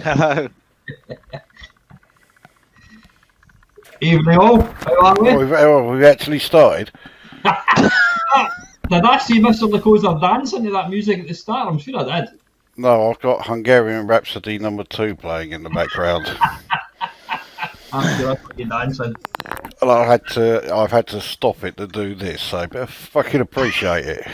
Hello. Evening all, how are we? We've actually started. Did I see Mr. Lacoza dancing to that music at the start? I'm sure I did. No, I've got Hungarian Rhapsody #2 playing in the background. I'm sure I saw you dancing. And I've had to stop it to do this, so I fucking appreciate it.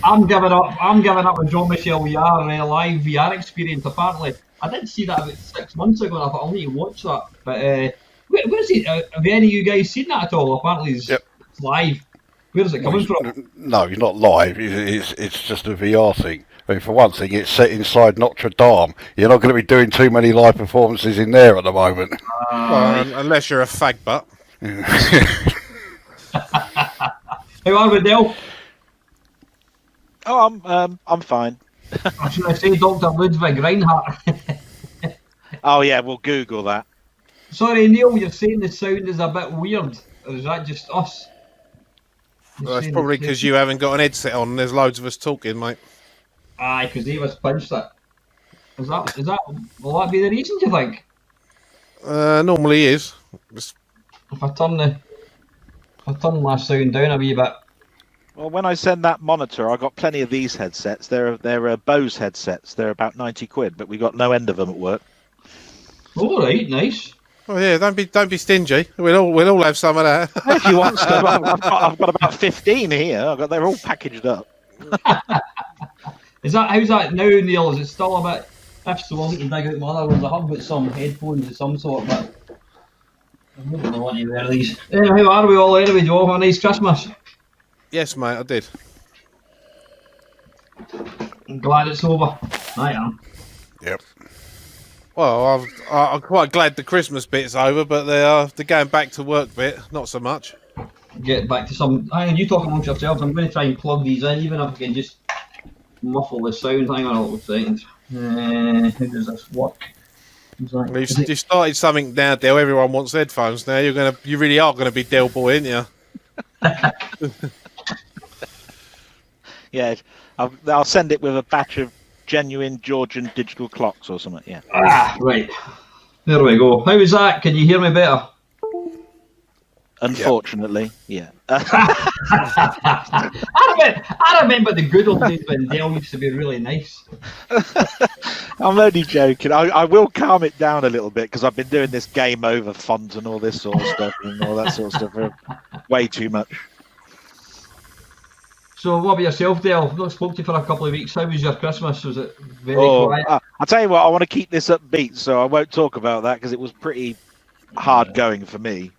I'm giving up with Jean-Michel VR live VR experience. Apparently, I did see that about 6 months ago, and I thought I'll need to watch that. But where's it? Have any of you guys seen that at all? Apparently, it's live. Where's it coming from? No, you're not live. It's just a VR thing. I mean, for one thing, it's set inside Notre Dame. You're not going to be doing too many live performances in there at the moment. Unless you're a fag butt. How are we, Dale? Oh, I'm fine. Or should I say Dr. Ludwig Reinhardt? Oh yeah, we'll Google that. Sorry, Neil, you're saying the sound is a bit weird, or is that just us? Well, it's probably because you haven't got an headset on and there's loads of us talking, mate. Aye, because Davis punched it. Will that be the reason, do you think? Normally is. If I turn my sound down a wee bit. Well, when I send that monitor, I got plenty of these headsets. They're Bose headsets. They're about 90 quid, but we got no end of them at work. All right, nice. Oh yeah, don't be stingy. We'll all have some of that. If you want stuff, I've got about 15 here. They're all packaged up. How's that now, Neil? Is it still a bit? If so, I'll need to dig out my other ones. I have got some headphones of some sort, but I'm not going to want to wear these. Anyway, how are we all anyway, Joe? Have a nice Christmas. Yes, mate, I did. I'm glad it's over. I am. Yep. Well, I'm quite glad the Christmas bit's over, but the going back to work bit, not so much. Get back to some. Hang on, you talk amongst yourselves. I'm going to try and plug these in, even if I can just muffle the sound. Hang on a little second. How does this work? You started something now, Del. Everyone wants headphones now. You really are gonna be Del boy, aren't you? Yeah, I'll send it with a batch of genuine Georgian digital clocks or something. Yeah. Right. There we go. How is that? Can you hear me better? Unfortunately, yeah. I remember the good old days when Dell used to be really nice. I'm only joking. I will calm it down a little bit because I've been doing this game over font and all this sort of stuff and all that sort of stuff for way too much. So what about yourself, Dale? I've not spoken to you for a couple of weeks. How was your Christmas? Was it very quiet? I'll tell you what, I want to keep this upbeat, so I won't talk about that because it was pretty hard going for me.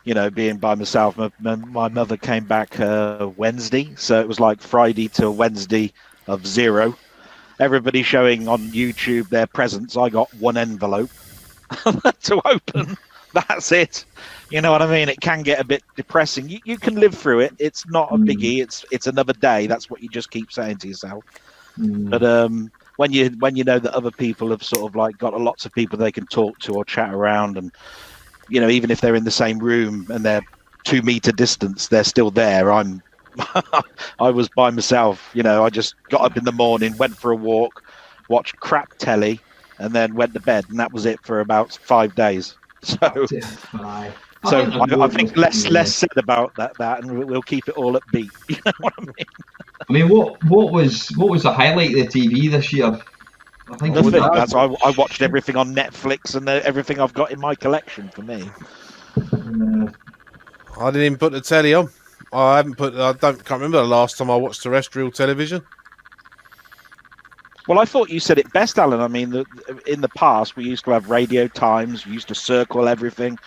You know, being by myself. My mother came back Wednesday, so it was like Friday to Wednesday of 0. Everybody showing on YouTube their presents. I got one envelope to open. That's it. You know what I mean? It can get a bit depressing. You can live through it. It's not a biggie. It's another day. That's what you just keep saying to yourself. But when you know that other people have sort of like got lots of people they can talk to or chat around, and you know, even if they're in the same room and they're 2 meter distance, they're still there. I was by myself. You know, I just got up in the morning, went for a walk, watched crap telly, and then went to bed, and that was it for about 5 days. So I think less said about that, and we'll keep it all upbeat. You know what I mean? I mean, what was the highlight of the TV this year? I think I watched everything on Netflix and everything I've got in my collection for me. I didn't even put the telly on. Can't remember the last time I watched terrestrial television. Well, I thought you said it best, Alan. I mean, in the past, we used to have Radio Times. We used to circle everything.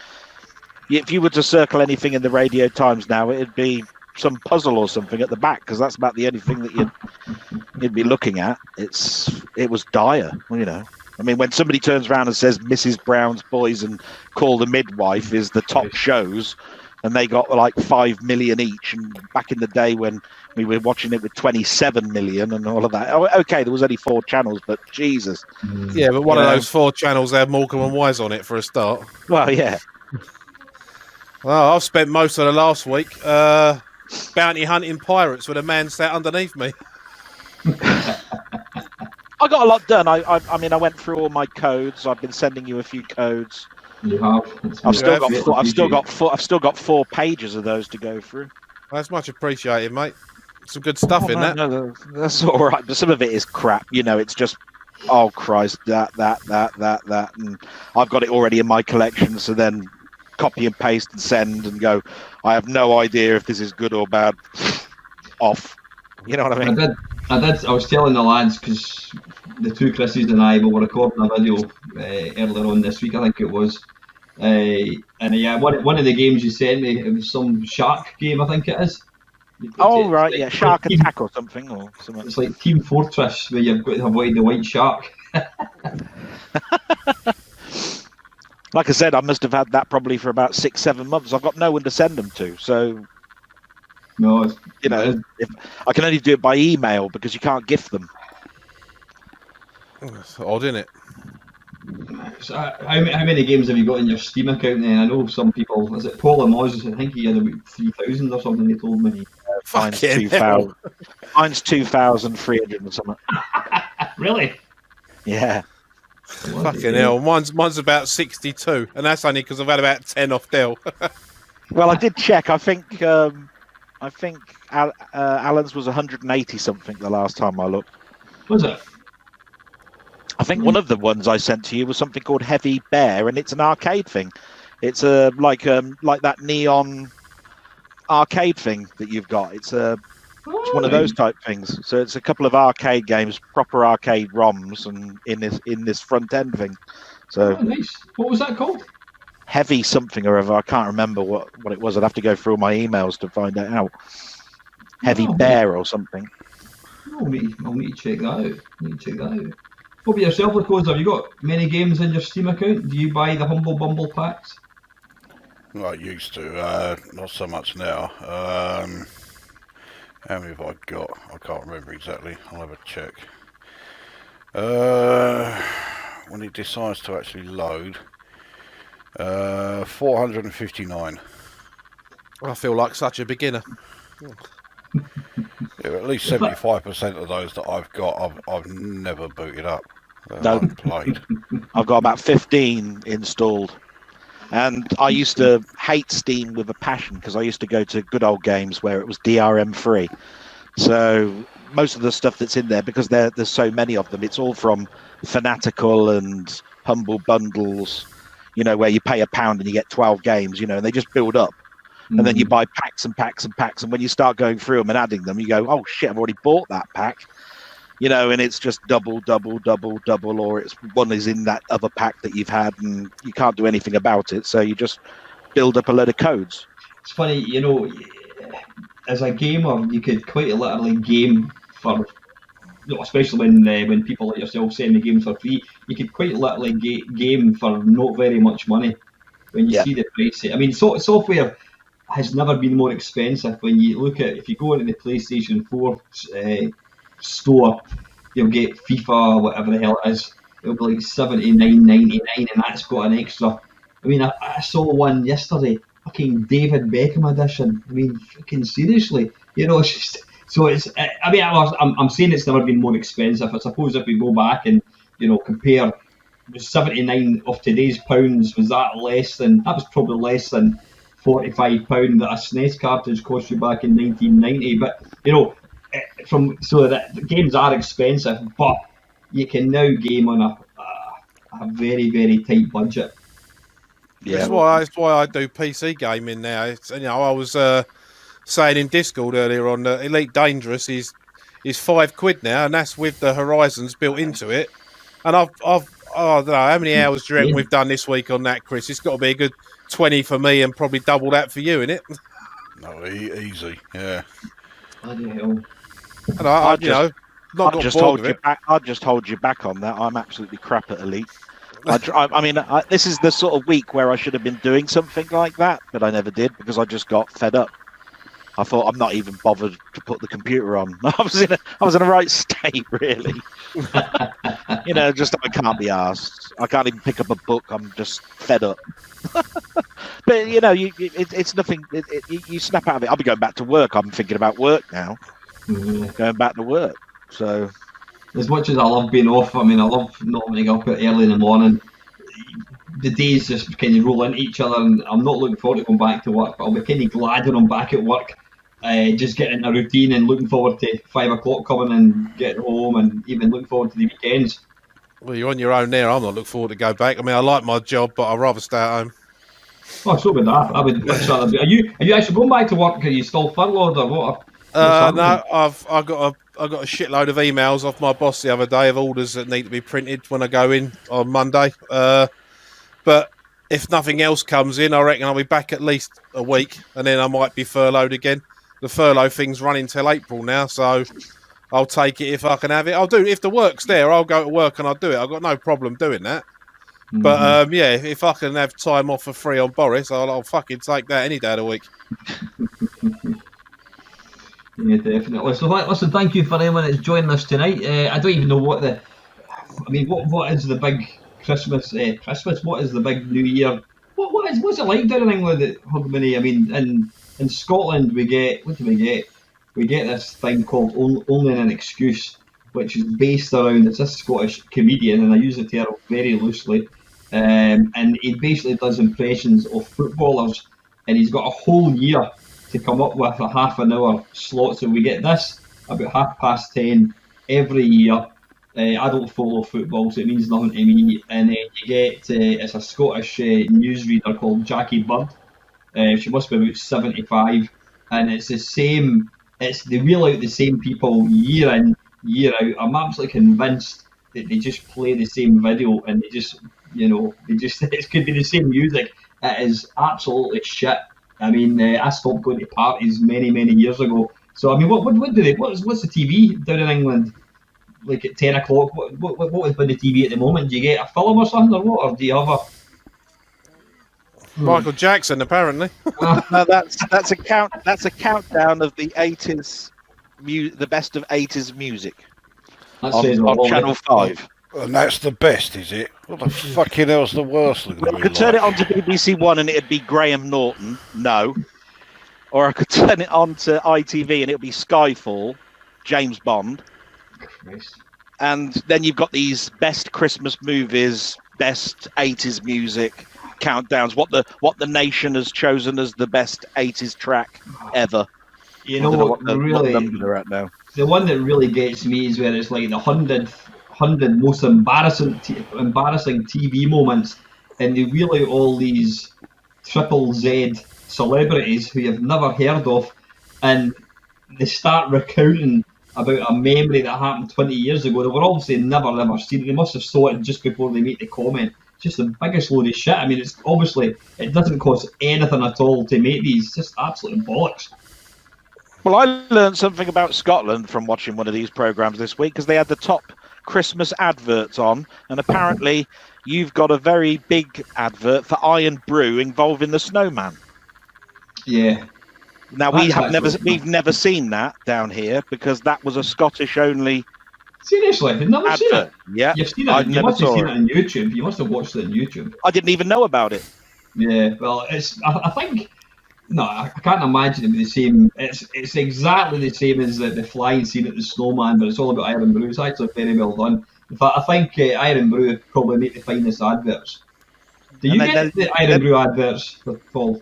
If you were to circle anything in the Radio Times now, it'd be some puzzle or something at the back, because that's about the only thing that you'd be looking at. It was dire, you know. I mean, when somebody turns around and says Mrs. Brown's Boys and Call the Midwife is the top shows, and they got like 5 million each, and back in the day when we were watching it with 27 million and all of that. Oh, okay, there was only 4 channels, but Jesus. Yeah, but one of those 4 channels had Morecambe and Wise on it for a start. Well, yeah. Well, I've spent most of the last week bounty hunting pirates with a man sat underneath me. I got a lot done. I mean, I went through all my codes. I've been sending you a few codes. You have. I've still got great, I've still got 4 pages of those to go through. That's much appreciated, mate. Some good stuff in that. No, that's all right. But some of it is crap. You know, it's just, oh Christ, that, and I've got it already in my collection. So then, copy and paste and send and go. I have no idea if this is good or bad. Off. You know what I mean? I did. I was telling the lads because the two Chris's and I were recording a video earlier on this week. I think it was. And yeah, one of the games you sent me, it was some shark game. I think it is. Oh right, yeah, Shark Attack or something, or something. It's like Team Fortress where you've got to avoid the white shark. Like I said, I must have had that probably for about 6-7 months. I've got no one to send them to, so no, you know, if I can only do it by email because you can't gift them. That's odd, isn't it? So, how many games have you got in your Steam account then? I know some people, is it Paul Moz? I think he had about 3,000 or something, he told me. Mine's 2,000. Mine's 2,300 or something. Really? Yeah. Fucking hell. Mine's about 62, and that's only because I've had about 10 off Dell. Well, I did check. I think Alan's was 180 something the last time I looked. Was it? I think one of the ones I sent to you was something called Heavy Bear, and it's an arcade thing. It's like that neon arcade thing that you've got. It's one of those type things. So it's a couple of arcade games, proper arcade ROMs, and in this front end thing. So nice. What was that called? Heavy something or other. I can't remember what it was. I'd have to go through my emails to find it out. Heavy Bear or something. I'll need to check that out. What about yourself, Lacoz? Have you got many games in your Steam account? Do you buy the Humble Bumble packs? I used to, not so much now. How many have I got? I can't remember exactly. I'll have a check. When it decides to actually load, 459. I feel like such a beginner. Yeah, at least 75% of those that I've got, I've never booted up. No. Played. I've got about 15 installed. And I used to hate Steam with a passion because I used to go to good old games where it was DRM free. So most of the stuff that's in there, because there's so many of them, it's all from Fanatical and Humble Bundles, you know, where you pay £1 and you get 12 games, you know, and they just build up. And then you buy packs and packs and packs. And when you start going through them and adding them, you go, oh, shit, I've already bought that pack. You know, and it's just double, or it's one is in that other pack that you've had and you can't do anything about it. So you just build up a load of codes. It's funny, you know, as a gamer, you could quite literally game for, you know, especially when people like yourself send the games for free, you could quite literally game for not very much money when you see the price. I mean, software has never been more expensive. When you look at, if you go into the PlayStation 4 store, you'll get FIFA, whatever the hell it is, it'll be like $79.99, and that's got an extra. I mean, I saw one yesterday, fucking David Beckham edition. I mean, fucking seriously, you know, it's just, so it's, I mean, I'm saying it's never been more expensive. I suppose if we go back and, you know, compare, was 79 of today's pounds, was that was probably less than £45 that a SNES cartridge cost you back in 1990. But, you know, so that the games are expensive, but you can now game on a very, very tight budget. Yeah, that's why I do PC gaming now. It's, you know, I was saying in Discord earlier on that Elite Dangerous is £5 now, and that's with the Horizons built into it. And I don't know how many hours do you reckon we've done this week on that, Chris? It's got to be a good 20 for me, and probably double that for you, innit? No, easy, yeah. Bloody hell. And I'll just hold you back on that. I'm absolutely crap at Elite. I mean, this is the sort of week where I should have been doing something like that, but I never did because I just got fed up. I thought I'm not even bothered to put the computer on. I was in a right state, really. You know, just I can't be asked. I can't even pick up a book. I'm just fed up. But you know, it's nothing. You snap out of it. I'll be going back to work. I'm thinking about work now. Going back to work. So as much as I love being off, I mean, I love not having to get up early in the morning. The days just kind of roll into each other, and I'm not looking forward to going back to work, but I'll be kind of glad when I'm back at work. Just getting a routine and looking forward to 5 o'clock coming and getting home, and even looking forward to the weekends. Well, you're on your own there. I'm not looking forward to go back. I mean, I like my job, but I'd rather stay at home. Oh, so would that. I would much rather be. Are you actually going back to work? Are you still furloughed or what? No, I got a shitload of emails off my boss the other day of orders that need to be printed when I go in on Monday. But if nothing else comes in, I reckon I'll be back at least a week, and then I might be furloughed again. The furlough thing's running till April now, so I'll take it if I can have it. I'll do it. If the work's there, I'll go to work and I'll do it. I've got no problem doing that. Mm-hmm. But yeah, if I can have time off for free on Boris, I'll fucking take that any day of the week. Yeah, definitely. So, listen, thank you for anyone that's joining us tonight. I don't even know what what is the big Christmas? What is the big New Year? What's it like down in England at Hogmanay? I mean, in Scotland what do we get? We get this thing called Only an Excuse, which is based around, it's a Scottish comedian, and I use the term very loosely, and he basically does impressions of footballers, and he's got a whole year to come up with a half an hour slot. So we get this about 10:30 every year. I don't follow football, so it means nothing to me. And you get, it's a Scottish newsreader called Jackie Bird. She must be about 75, and it's the same. They reel out the same people year in, year out. I'm absolutely convinced that they just play the same video, and they just it could be the same music. It is absolutely shit. I mean, I stopped going to parties many years ago. So I mean, what do they? What's the TV down in England? Like at 10 o'clock, what would be the TV at the moment? Do you get a film or something, or what? Or do you have a Michael Jackson, apparently? No, that's a countdown of the 80s, the best of 80s music on Channel 5. And that's the best, is it? What the fucking hell's the worst? Well, I could turn it on to BBC One and it'd be Graham Norton. No. Or I could turn it on to ITV and it'd be Skyfall, James Bond. Christ. And then you've got these best Christmas movies, best 80s music countdowns. What the nation has chosen as the best 80s track ever. You know what really? What number they're at now. The one that really gets me is where it's like the 100 most embarrassing TV moments, and they wheel out all these triple Z celebrities who you've never heard of, and they start recounting about a memory that happened 20 years ago. They were obviously never seen it. They must have saw it just before they make the comment. It's just the biggest load of shit. I mean, it's obviously, it doesn't cost anything at all to make these. It's just absolute bollocks. Well, I learned something about Scotland from watching one of these programmes this week, because they had the top Christmas adverts on, and apparently you've got a very big advert for Iron Brew involving the snowman. Yeah. Now we've never seen that down here, because that was a Scottish only. Seriously, you've never seen it? Yeah, you've seen it. You must have seen it on YouTube. You must have watched it on YouTube. I didn't even know about it. Yeah, well, I think. No, I can't imagine it be the same. It's exactly the same as the flying scene at the snowman, but it's all about Iron Brew. It's actually very well done. In fact, I think Iron Brew probably make the finest adverts. Do you get the Iron Brew adverts, Paul?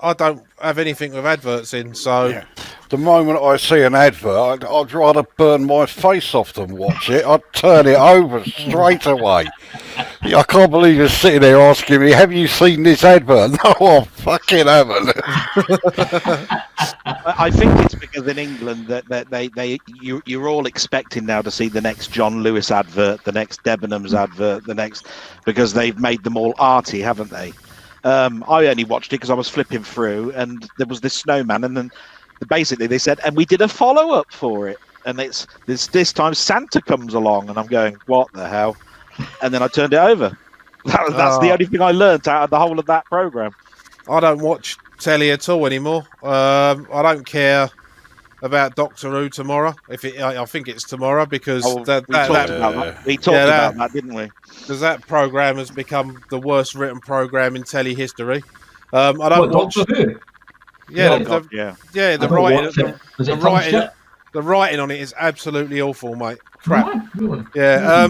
I don't have anything with adverts in, so... Yeah. The moment I see an advert, I'd rather burn my face off than watch it. I'd turn it over straight away. I can't believe you're sitting there asking me, have you seen this advert? No, I fucking haven't. I think it's because in England that you're all expecting now to see the next John Lewis advert, the next Debenhams advert, because they've made them all arty, haven't they? I only watched it because I was flipping through, and there was this snowman, and then basically they said, and we did a follow-up for it, and it's this time Santa comes along, and I'm going, what the hell? And then I turned it over. That's the only thing I learnt out of the whole of that programme. I don't watch telly at all anymore. I don't care about Doctor Who tomorrow. I think it's tomorrow, because we talked about that, didn't we? Because that programme has become the worst written programme in telly history. I don't watch Doctor Who. Yeah, the The writing on it is absolutely awful, mate. Crap. Right, really? Yeah.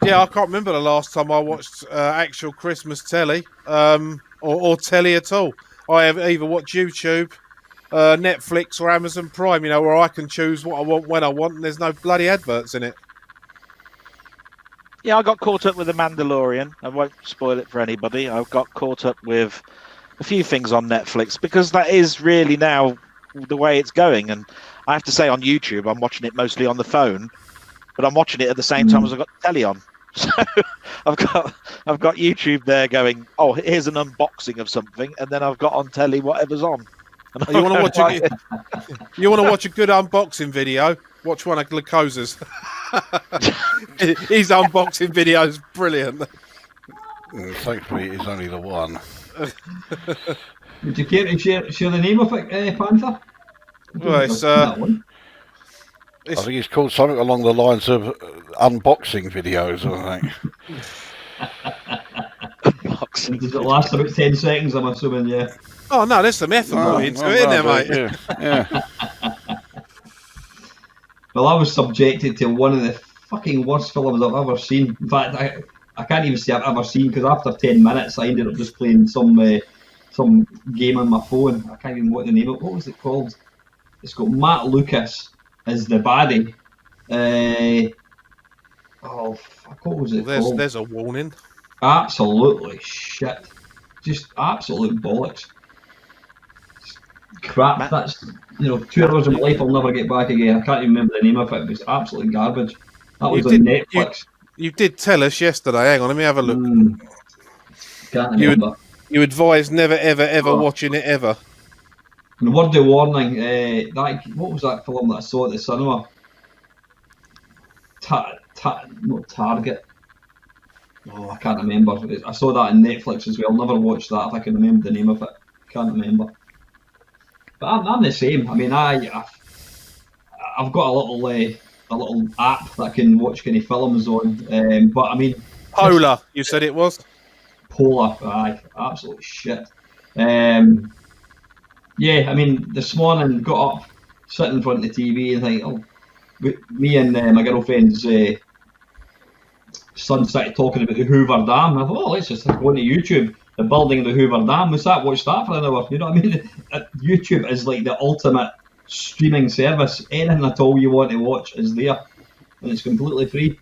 Yeah, I can't remember the last time I watched actual Christmas telly, or telly at all. I have either watched YouTube, Netflix, or Amazon Prime. You know, where I can choose what I want when I want, and there's no bloody adverts in it. Yeah, I got caught up with The Mandalorian. I won't spoil it for anybody. I got caught up with a few things on Netflix because that is really now the way it's going. And I have to say, on YouTube, I'm watching it mostly on the phone, but I'm watching it at the same time as I've got the telly on. So I've got YouTube there going, oh, here's an unboxing of something, and then I've got on telly whatever's on. And You want to watch a good unboxing video? Watch one of Glucosa's. His unboxing video is brilliant. Thankfully, it's only the one. Would you care to share the name of it, Panther? Well, it's, I think it's called something along the lines of unboxing videos, I think. Unboxing. Does it last about 10 seconds, I'm assuming, yeah? Oh, no, there's some effort put into it, isn't there, mate? Yeah. Well, I was subjected to one of the fucking worst films I've ever seen. In fact, I can't even say I've ever seen, because after 10 minutes I ended up just playing some game on my phone. I can't even know what the name of it. What was it called? It's got Matt Lucas as the baddie. Oh, fuck, what was it called? There's a warning. Absolutely shit. Just absolute bollocks. Crap. That's, 2 hours of my life I'll never get back again. I can't even remember the name of it. It was absolute garbage. That was on Netflix. You did tell us yesterday. Hang on, let me have a look. Can't remember. You advised never, ever watching it ever. And word of warning, what was that film that I saw at the cinema? Not Target. Oh, I can't remember. I saw that on Netflix as well. Never watched that. If I can remember the name of it, can't remember. But I'm the same. I mean, I've got a little app that I can watch kind of films on. But I mean, Polar, you said it was? Polar, aye, absolute shit. Yeah, I mean, this morning got up, sat in front of the TV and think, oh, me and my girlfriend's son started talking about the Hoover Dam. I thought, oh, let's just go on to YouTube, the building of the Hoover Dam. We sat watch that for an hour. You know what I mean? YouTube is like the ultimate streaming service. Anything at all you want to watch is there, and it's completely free.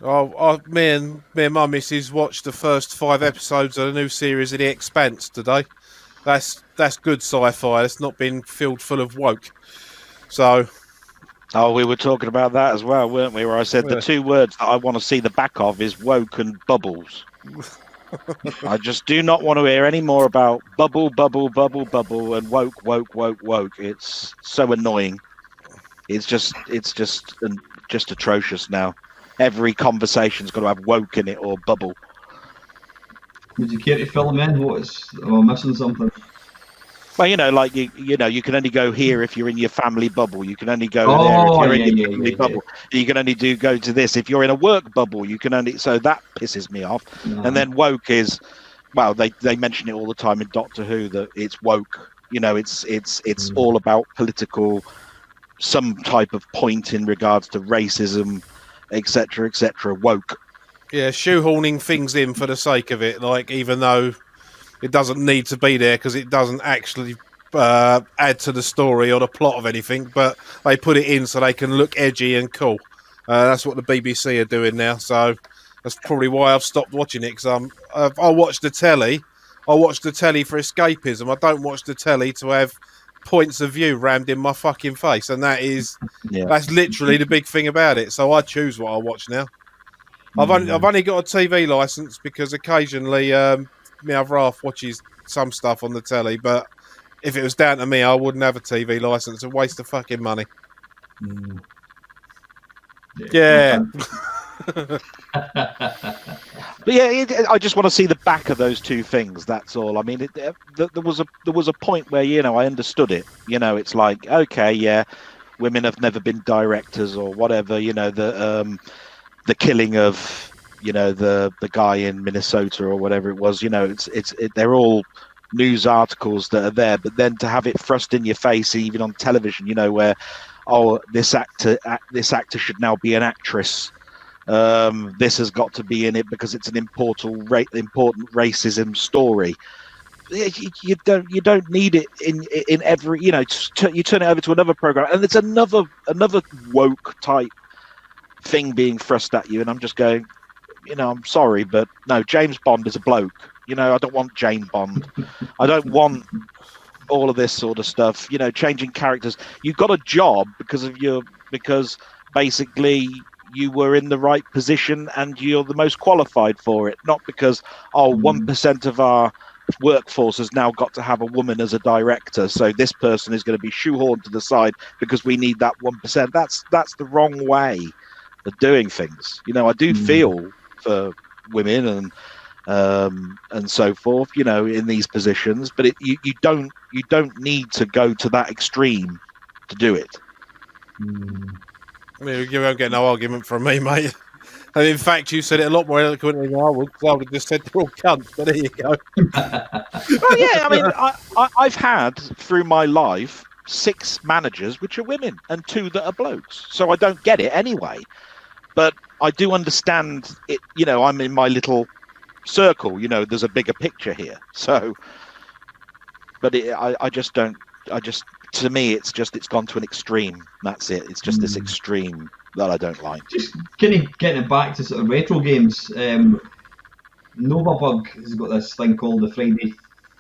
Me and my missus watched the first 5 episodes of the new series of The Expanse today. That's good sci-fi. It's not been filled full of woke. So. Oh, we were talking about that as well, weren't we? Where I said the 2 words that I want to see the back of is woke and bubbles. I just do not want to hear any more about bubble, and woke. It's so annoying. It's just atrocious now. Every conversation's got to have woke in it or bubble. Would you care to fill them in? Am I missing something? Well, you can only go here if you're in your family bubble. You can only go there if you're in your family bubble. Yeah. You can only go to this if you're in a work bubble. You can only, so that pisses me off. No. And then woke is, well, they mention it all the time in Doctor Who that it's woke. It's all about political, some type of point in regards to racism, etc., woke. Yeah, shoehorning things in for the sake of it, like even though it doesn't need to be there because it doesn't actually add to the story or the plot of anything, but they put it in so they can look edgy and cool. That's what the BBC are doing now, so that's probably why I've stopped watching it, because I watch the telly. I watch the telly for escapism. I don't watch the telly to have points of view rammed in my fucking face, and that's literally the big thing about it. So I choose what I watch now. I've only got a TV license because occasionally my other half watches some stuff on the telly, but if it was down to me, I wouldn't have a TV license. It's a waste of fucking money. Yeah. But yeah, I just want to see the back of those 2 things. That's all. I mean, there was a point where I understood it. It's like, okay, yeah, women have never been directors or whatever. The killing of the guy in Minnesota or whatever it was. They're all news articles that are there, but then to have it thrust in your face, even on television, where, this actor should now be an actress. This has got to be in it because it's an important racism story. You don't need it in every, you turn it over to another program, and it's another woke type thing being thrust at you, and I'm just going, I'm sorry, but no, James Bond is a bloke. I don't want Jane Bond. I don't want all of this sort of stuff. Changing characters. You've got a job because basically you were in the right position and you're the most qualified for it, not because 1% of our workforce has now got to have a woman as a director, so this person is going to be shoehorned to the side because we need that 1%. That's the wrong way of doing things. I do feel for women and so forth, in these positions, but you don't need to go to that extreme to do it. You won't get no argument from me, mate. And in fact, you said it a lot more eloquently than I would, because I would have just said they're all cunts, but there you go. Well, yeah, I mean, I've had, through my life, 6 managers which are women and 2 that are blokes. So I don't get it anyway. But I do understand it, I'm in my little circle, there's a bigger picture here. So, but I just don't, to me, it's gone to an extreme. That's it. It's just this extreme that I don't like. Just kind of getting it back to sort of retro games. Novabug has got this thing called the Friday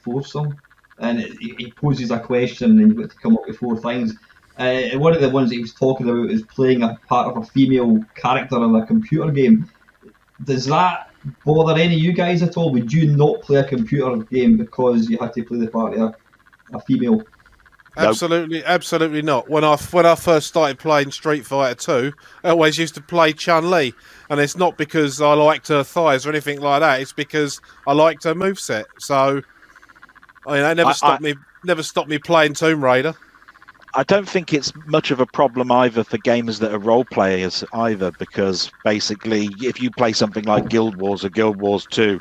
Foursome, and he poses a question and you've got to come up with 4 things. One of the ones that he was talking about is playing a part of a female character in a computer game. Does that bother any of you guys at all? Would you not play a computer game because you had to play the part of a female? Absolutely not. When I first started playing Street Fighter 2, I always used to play Chun-Li, and it's not because I liked her thighs or anything like that. It's because I liked her moveset. So, that never stopped me playing Tomb Raider. I don't think it's much of a problem either for gamers that are role players either, because basically, if you play something like Guild Wars or Guild Wars 2.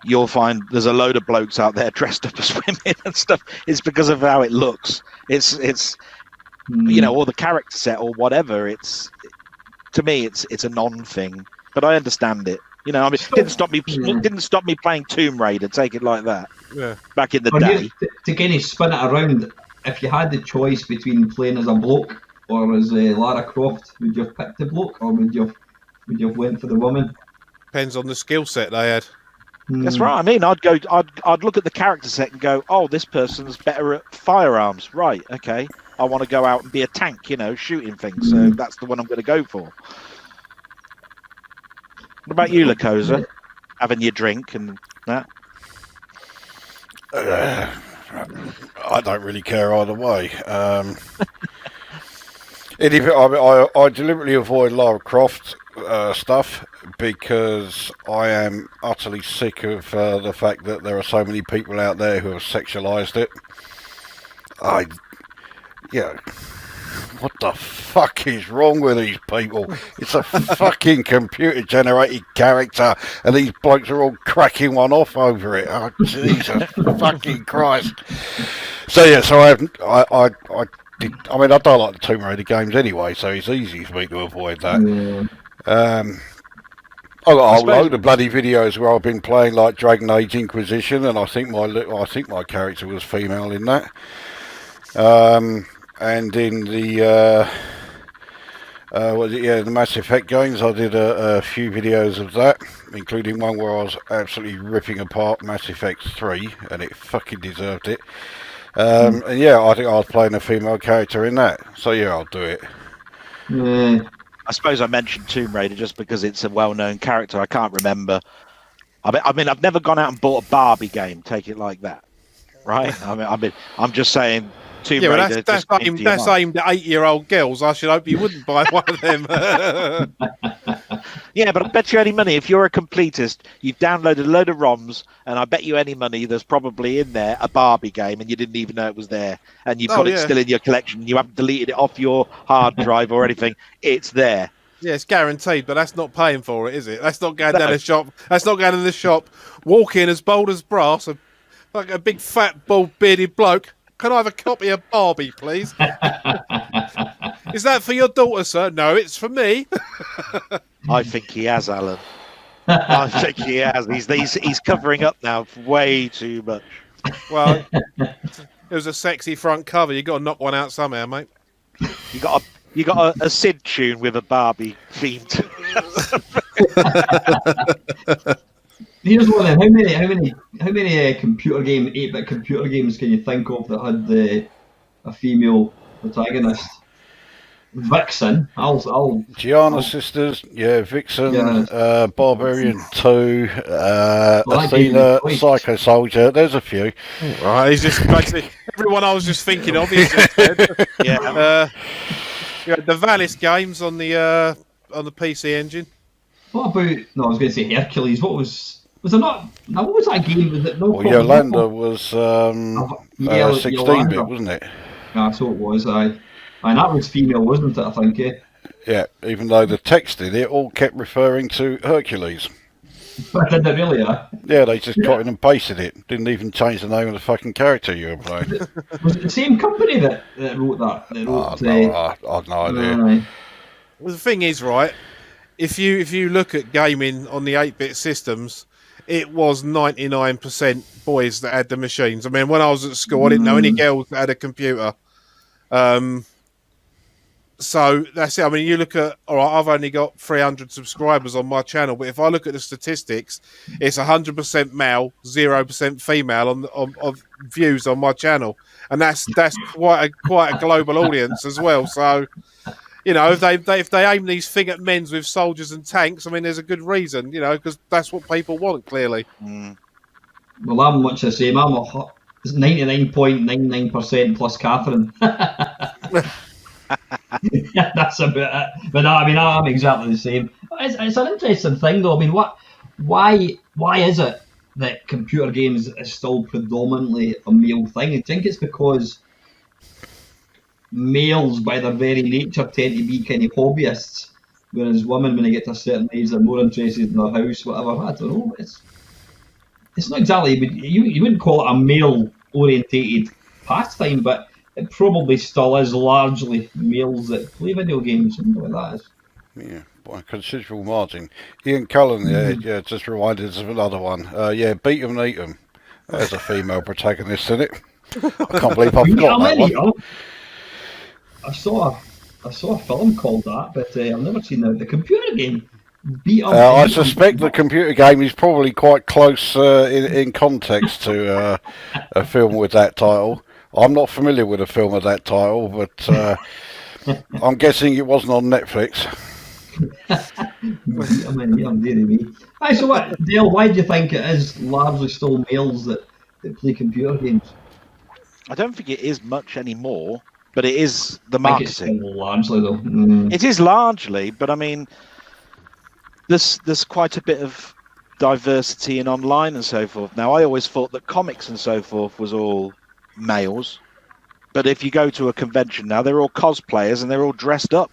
You'll find there's a load of blokes out there dressed up as women and stuff. It's because of how it looks. It's or the character set or whatever. To me, it's a non-thing. But I understand it. It didn't stop me playing Tomb Raider. Take it like that. Yeah. Back in the day. To kind of spin it around, if you had the choice between playing as a bloke or as Lara Croft, would you have picked the bloke or would you have went for the woman? Depends on the skill set they had. That's right. I mean, I'd look at the character set and go, oh, this person's better at firearms. Right, okay. I want to go out and be a tank, shooting things. So that's the one I'm going to go for. What about you, Lakoza? Having your drink and that? I don't really care either way. I deliberately avoid Lara Croft stuff because I am utterly sick of the fact that there are so many people out there who have sexualized it. What the fuck is wrong with these people? It's a fucking computer-generated character, and these blokes are all cracking one off over it. Oh, Jesus fucking Christ! So I don't like the Tomb Raider games anyway, so it's easy for me to avoid that. I've got a whole load of bloody videos where I've been playing like Dragon Age Inquisition, and I think my character was female in that. And in the the Mass Effect games, I did a few videos of that, including one where I was absolutely ripping apart Mass Effect 3, and it fucking deserved it. And I think I was playing a female character in that, so I'll do it. I suppose I mentioned Tomb Raider just because it's a well-known character. I can't remember. I mean, I've never gone out and bought a Barbie game. Take it like that, right? I'm just saying. Tomb Raider, that's aimed at 8-year-old girls. I should hope you wouldn't buy one of them. Yeah, but I bet you any money, if you're a completist, you've downloaded a load of ROMs, and I bet you any money there's probably in there a Barbie game, and you didn't even know it was there, and you've got it still in your collection. You haven't deleted it off your hard drive or anything. It's there. Yeah, it's guaranteed, but that's not paying for it, is it? That's not going down the shop. That's not going in the shop. Walk in as bold as brass and like a big fat bald bearded bloke. Can I have a copy of Barbie, please? Is that for your daughter, sir? No, it's for me. I think he has, Alan. I think he has. He's covering up now way too much. Well, it was a sexy front cover. You got to knock one out somehow, mate. You got a Sid tune with a Barbie themed. Here's one then. How many computer game 8-bit computer games can you think of that had a female protagonist? Vixen. I'll Gianna Sisters, yeah, Vixen, Yeah. Barbarian 2, that gave Athena, me choice. Psycho Soldier. There's a few. Right, he's just basically everyone I was just thinking of. He's just said. Yeah. The Valis games on the PC Engine. What about? No, I was going to say Hercules. What was there not? Now, what was that game? Was it no? Well, Yolanda was 16-bit, Yolanda. wasn't it? Yeah, so it was. And that was female, wasn't it? I think. Yeah, even though the text in it all kept referring to Hercules. But did it really? Yeah, they just copied and pasted it. Didn't even change the name of the fucking character you were playing. Was it the same company that wrote that? That wrote, I've no idea. Well, the thing is, right, if you look at gaming on the 8-bit systems, it was 99% boys that had the machines. I mean, when I was at school, I didn't know any girls that had a computer. So that's it. I mean, you look at, all right, I've only got 300 subscribers on my channel, but if I look at the statistics, it's 100% male, 0% female on views on my channel, and that's quite a global audience as well. So, you know, if they aim these thing at men's with soldiers and tanks, I mean, there's a good reason, you know, because that's what people want, clearly. Well, I'm much the same. I'm 99.99% plus Catherine. Yeah, that's about it. But no, I mean, I'm exactly the same. It's an interesting thing, though. I mean, why is it that computer games is still predominantly a male thing? I think it's because males, by their very nature, tend to be kind of hobbyists, whereas women, when they get to a certain age, they're more interested in their house, whatever. I don't know. It's not exactly, but you wouldn't call it a male-orientated pastime, but it probably still is largely males that play video games, something like that is. Yeah, by a considerable margin. Ian Cullen, yeah, just reminded us of another one. Beat 'em and Eat 'em. There's a female protagonist in it. I can't believe I forgot that one. I saw a film called that, but I've never seen the computer game. Beat 'em. I suspect the computer game is probably quite close in context to a film with that title. I'm not familiar with a film of that title, but I'm guessing it wasn't on Netflix. Dearie me. Aye, so what, Dale, why do you think it is largely still males that play computer games? I don't think it is much anymore, but it is the I think it's marketing. still largely, though. It is largely, but I mean, there's quite a bit of diversity in online and so forth. Now, I always thought that comics and so forth was all males, but if you go to a convention now, they're all cosplayers and they're all dressed up,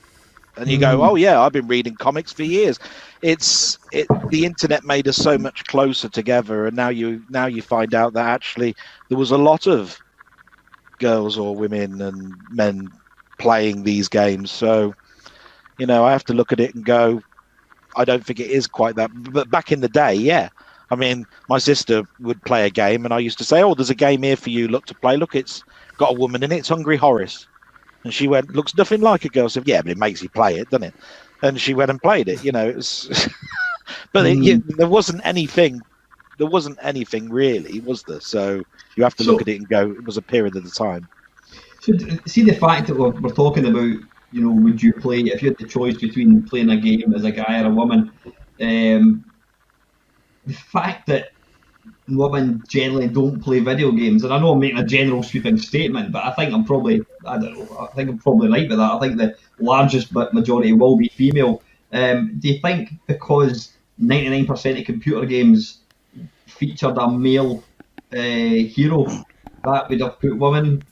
and you go, oh yeah, I've been reading comics for years. The internet made us so much closer together, and now you find out that actually there was a lot of girls or women and men playing these games. So, you know, I have to look at it and go, I don't think it is quite that. But back in the day, yeah. I mean, my sister would play a game, and I used to say, oh, there's a game here for you. Look to play. Look, it's got a woman in it. It's Hungry Horace. And she went, looks nothing like a girl. I said, yeah, but it makes you play it, doesn't it? And she went and played it. You know, it was... But there wasn't anything. There wasn't anything really, was there? So you have to look at it and go, it was a period of the time. So see the fact that we're talking about, you know, would you play, if you had the choice between playing a game as a guy or a woman, the fact that women generally don't play video games, and I know I'm making a general sweeping statement, but I think I'm probably right with that. I think the largest majority will be female. Do you think because 99% of computer games featured a male hero, that would have put women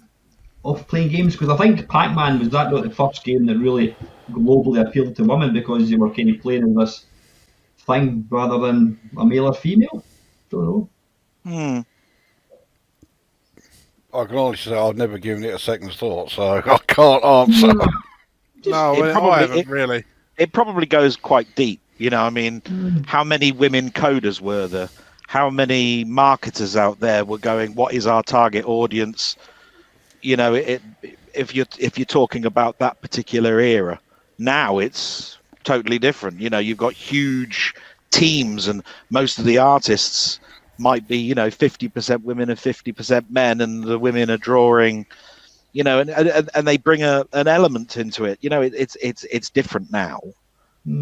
off playing games? Because I think Pac-Man was not the first game that really globally appealed to women, because you were kind of playing in this thing rather than a male or female. Don't know. I can honestly say I've never given it a second thought, so I can't answer. I haven't really. It probably goes quite deep. You know, I mean, how many women coders were there? How many marketers out there were going, what is our target audience? You know, if you're talking about that particular era, now it's totally different. You know, you've got huge teams, and most of the artists might be, 50% women and 50% men, and the women are drawing, and they bring an element into it. You know, it's different now.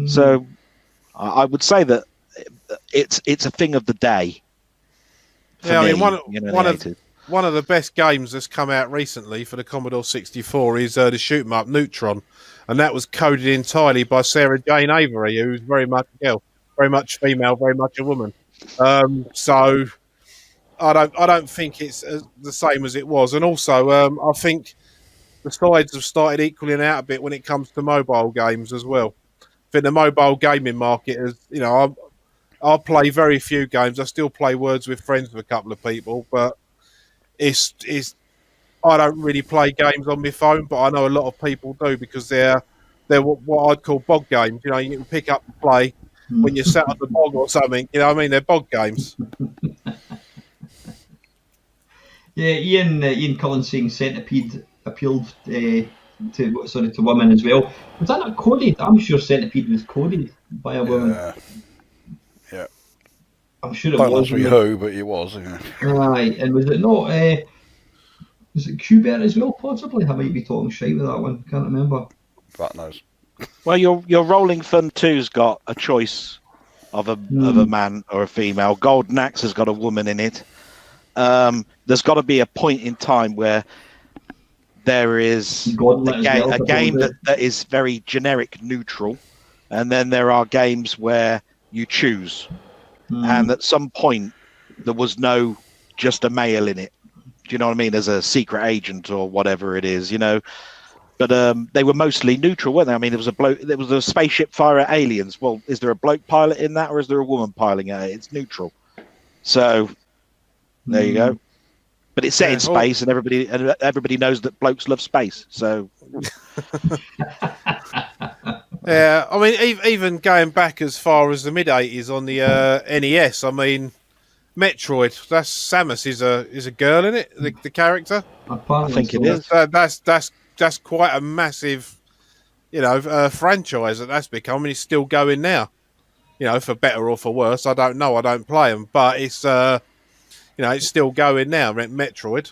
So I would say that it's a thing of the day. Yeah, I mean, one of the best games that's come out recently for the Commodore 64 is the shoot 'em up Neutron, and that was coded entirely by Sarah Jane Avery, who's very much a girl, very much female, very much a woman. So I don't think it's the same as it was, and also I think the sides have started equaling out a bit when it comes to mobile games as well. I think the mobile gaming market is, I play very few games. I still play Words with Friends with a couple of people, but it's I don't really play games on my phone, but I know a lot of people do because they're what I'd call bog games. You can pick up and play when you're sat on the bog or something. You know what I mean? They're bog games. Yeah, Ian Cullen saying Centipede appealed to women as well. Was that not coded? I'm sure Centipede was coded by a woman. Yeah. I'm sure it Don't was. ask me who, but it was. Yeah. Right, and was it not? Was it Qbert as well? Possibly. I might be talking shite with that one. Can't remember. God knows. Well, your Rolling Fun 2's got a choice of a man or a female. Golden Axe has got a woman in it. There's got to be a point in time where there is a game that is very generic neutral, and then there are games where you choose. And at some point, there was no just a male in it. Do you know what I mean? As a secret agent or whatever it is, But they were mostly neutral, weren't they? I mean, there was a spaceship fire at aliens. Well, is there a bloke pilot in that, or is there a woman piloting it? It's neutral. So there you go. But it's set in space, and everybody knows that blokes love space. So yeah, I mean, even going back as far as the mid-'80s on the NES, I mean, Metroid. That's Samus is a girl in it. The character. I think it is. That's quite a massive, franchise that's become, and it's still going now. For better or for worse, I don't know. I don't play them, but it's it's still going now. Metroid.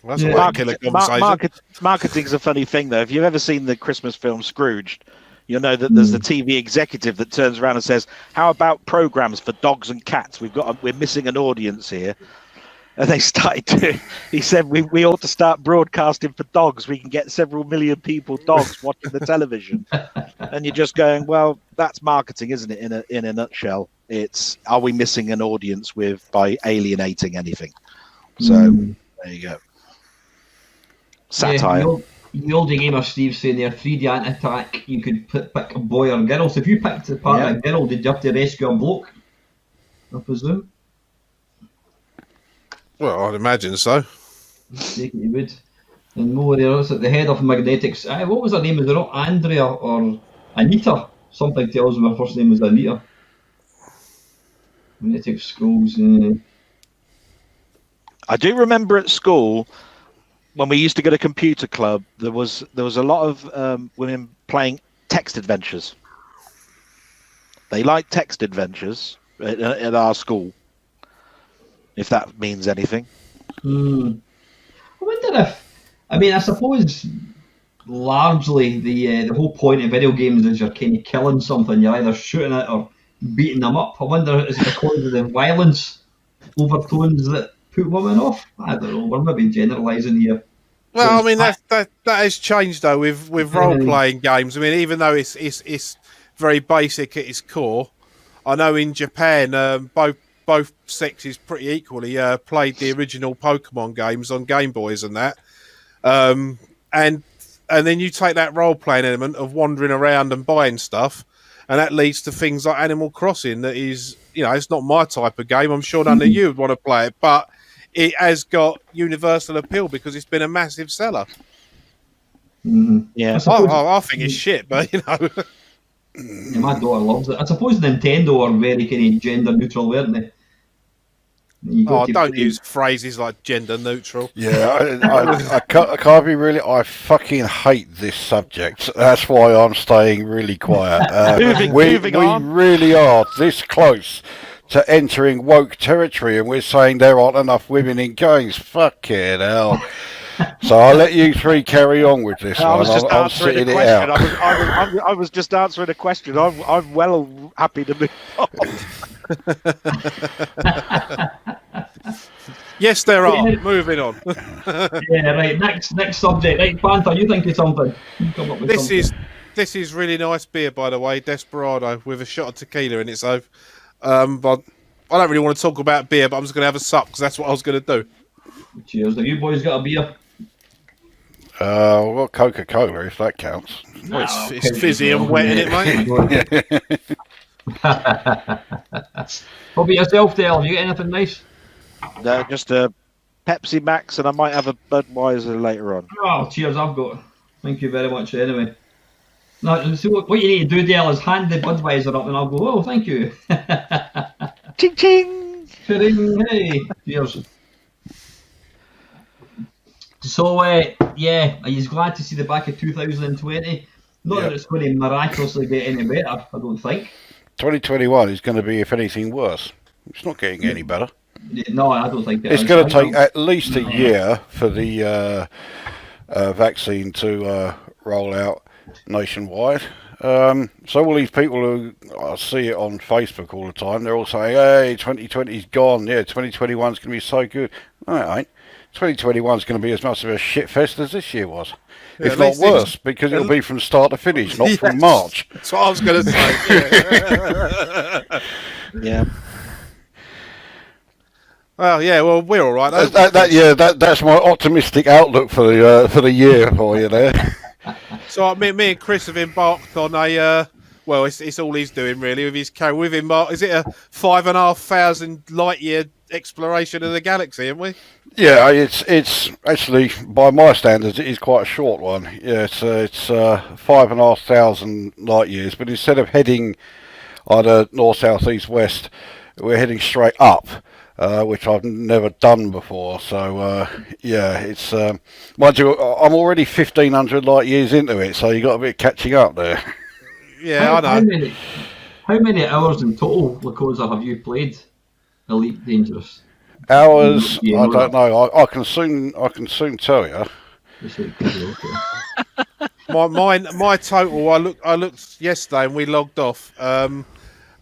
Well, that's marketing's a funny thing, though. If you've ever seen the Christmas film Scrooged, you'll know that there's the TV executive that turns around and says, "How about programs for dogs and cats? We're missing an audience here." And they started to. He said, "We ought to start broadcasting for dogs. We can get several million dogs watching the television." And you're just going, "Well, that's marketing, isn't it? In a nutshell, it's are we missing an audience by alienating anything?" So there you go. Satire. The older gamer Steve saying there, 3D attack. You could pick a boy or girl. So if you picked a part of a girl, did you have to rescue a bloke? I presume. Well, I'd imagine so. I think you would. And more there is at the head of magnetics. What was her name? Was it not Andrea or Anita? Something tells me her first name was Anita. Magnetic scrolls. I do remember at school when we used to go to computer club. There was a lot of women playing text adventures. They liked text adventures at our school. If that means anything. I wonder if, I suppose largely the whole point of video games is you're kind of killing something. You're either shooting it or beating them up. I wonder, is it because of the violence overtones that put women off? I don't know. We're maybe generalising here. Well, I mean that has changed though with role playing games. I mean, even though it's very basic at its core, I know in Japan both sexes pretty equally played the original Pokemon games on Game Boys and that, and then you take that role playing element of wandering around and buying stuff, and that leads to things like Animal Crossing. That is, it's not my type of game. I'm sure none of you would want to play it, but it has got universal appeal because it's been a massive seller. Yeah, I think it's shit, but Yeah, my daughter loves it. I suppose Nintendo are very kind of gender neutral, weren't they? Don't use phrases like gender neutral. Yeah, I can't be really. I fucking hate this subject. That's why I'm staying really quiet. We really are this close to entering woke territory, and we're saying there aren't enough women in games. Fucking hell. So I'll let you three carry on with this one. I was just I'm answering sitting a it question. out. I was just answering a question. I'm well happy to move on. Yes, there are. Moving on. Yeah, right. Next subject. Right, Banter, you think of something? Come up with This is really nice beer, by the way, Desperado with a shot of tequila in it. So, but I don't really want to talk about beer, but I'm just going to have a sup because that's what I was going to do. Cheers. Have you boys got a beer? Well, Coca-Cola, if that counts. Well, it's fizzy and wet in it, mate. What about yourself, Dale? Have you got anything nice? No, just a Pepsi Max, and I might have a Budweiser later on. Oh, cheers, I've got. Thank you very much anyway. No, so what you need to do, Dale, is hand the Budweiser up and I'll go, oh, thank you. Ching ching! Hey, cheers. So, yeah, are you glad to see the back of 2020? Not that it's going to miraculously get any better, I don't think. 2021 is going to be, if anything, worse. It's not getting any better. No, I don't think it's going to take at least a year for the vaccine to roll out nationwide. So all these people who I see it on Facebook all the time, they're all saying, hey, 2020's gone. Yeah, 2021's going to be so good. No, it ain't. 2021's going to be as much of a shit fest as this year was. Yeah, if not worse, because it'll be from start to finish, not from March. That's what I was going to say. Yeah. Well, yeah, well, we're all right. That's my optimistic outlook for the year for you there. So me and Chris have embarked on a well, it's all he's doing really with his carry. With him, is it a 5,500 light year exploration of the galaxy? Haven't we? Yeah, it's actually by my standards it is quite a short one. Yeah, it's 5,500 light years, but instead of heading either north, south, east, west, we're heading straight up. Which I've never done before, so yeah, it's mind you, I'm already 1,500 light years into it, so you got a bit of catching up there. Yeah, I know. How many hours in total, Lacosa, have you played Elite Dangerous? Hours? I don't know. I can soon tell you. My total. I looked yesterday and we logged off.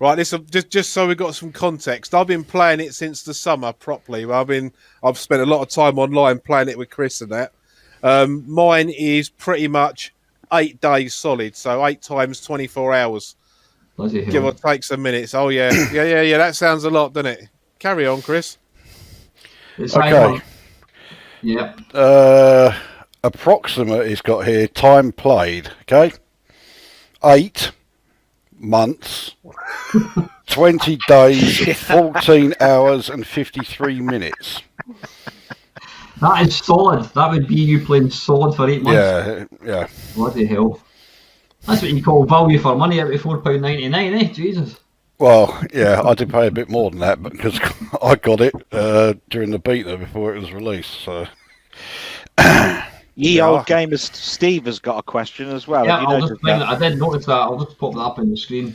Right, this just so we got some context. I've been playing it since the summer properly. I've spent a lot of time online playing it with Chris and that. Mine is pretty much 8 days solid, so 8 times 24 hours. Give or take some minutes. Oh yeah, yeah. That sounds a lot, doesn't it? Carry on, Chris. Okay. Yeah. Approximate it's got here. Time played. Okay. 8 months, 20 days, 14 hours and 53 minutes. That is solid. That would be you playing solid for 8 months. Yeah. Bloody hell. That's what you call value for money out of £4.99, eh? Jesus. Well, yeah, I did pay a bit more than that because I got it during the beta before it was released. So. Old gamer Steve has got a question as well. Yeah, I did notice that. I'll just pop that up on the screen.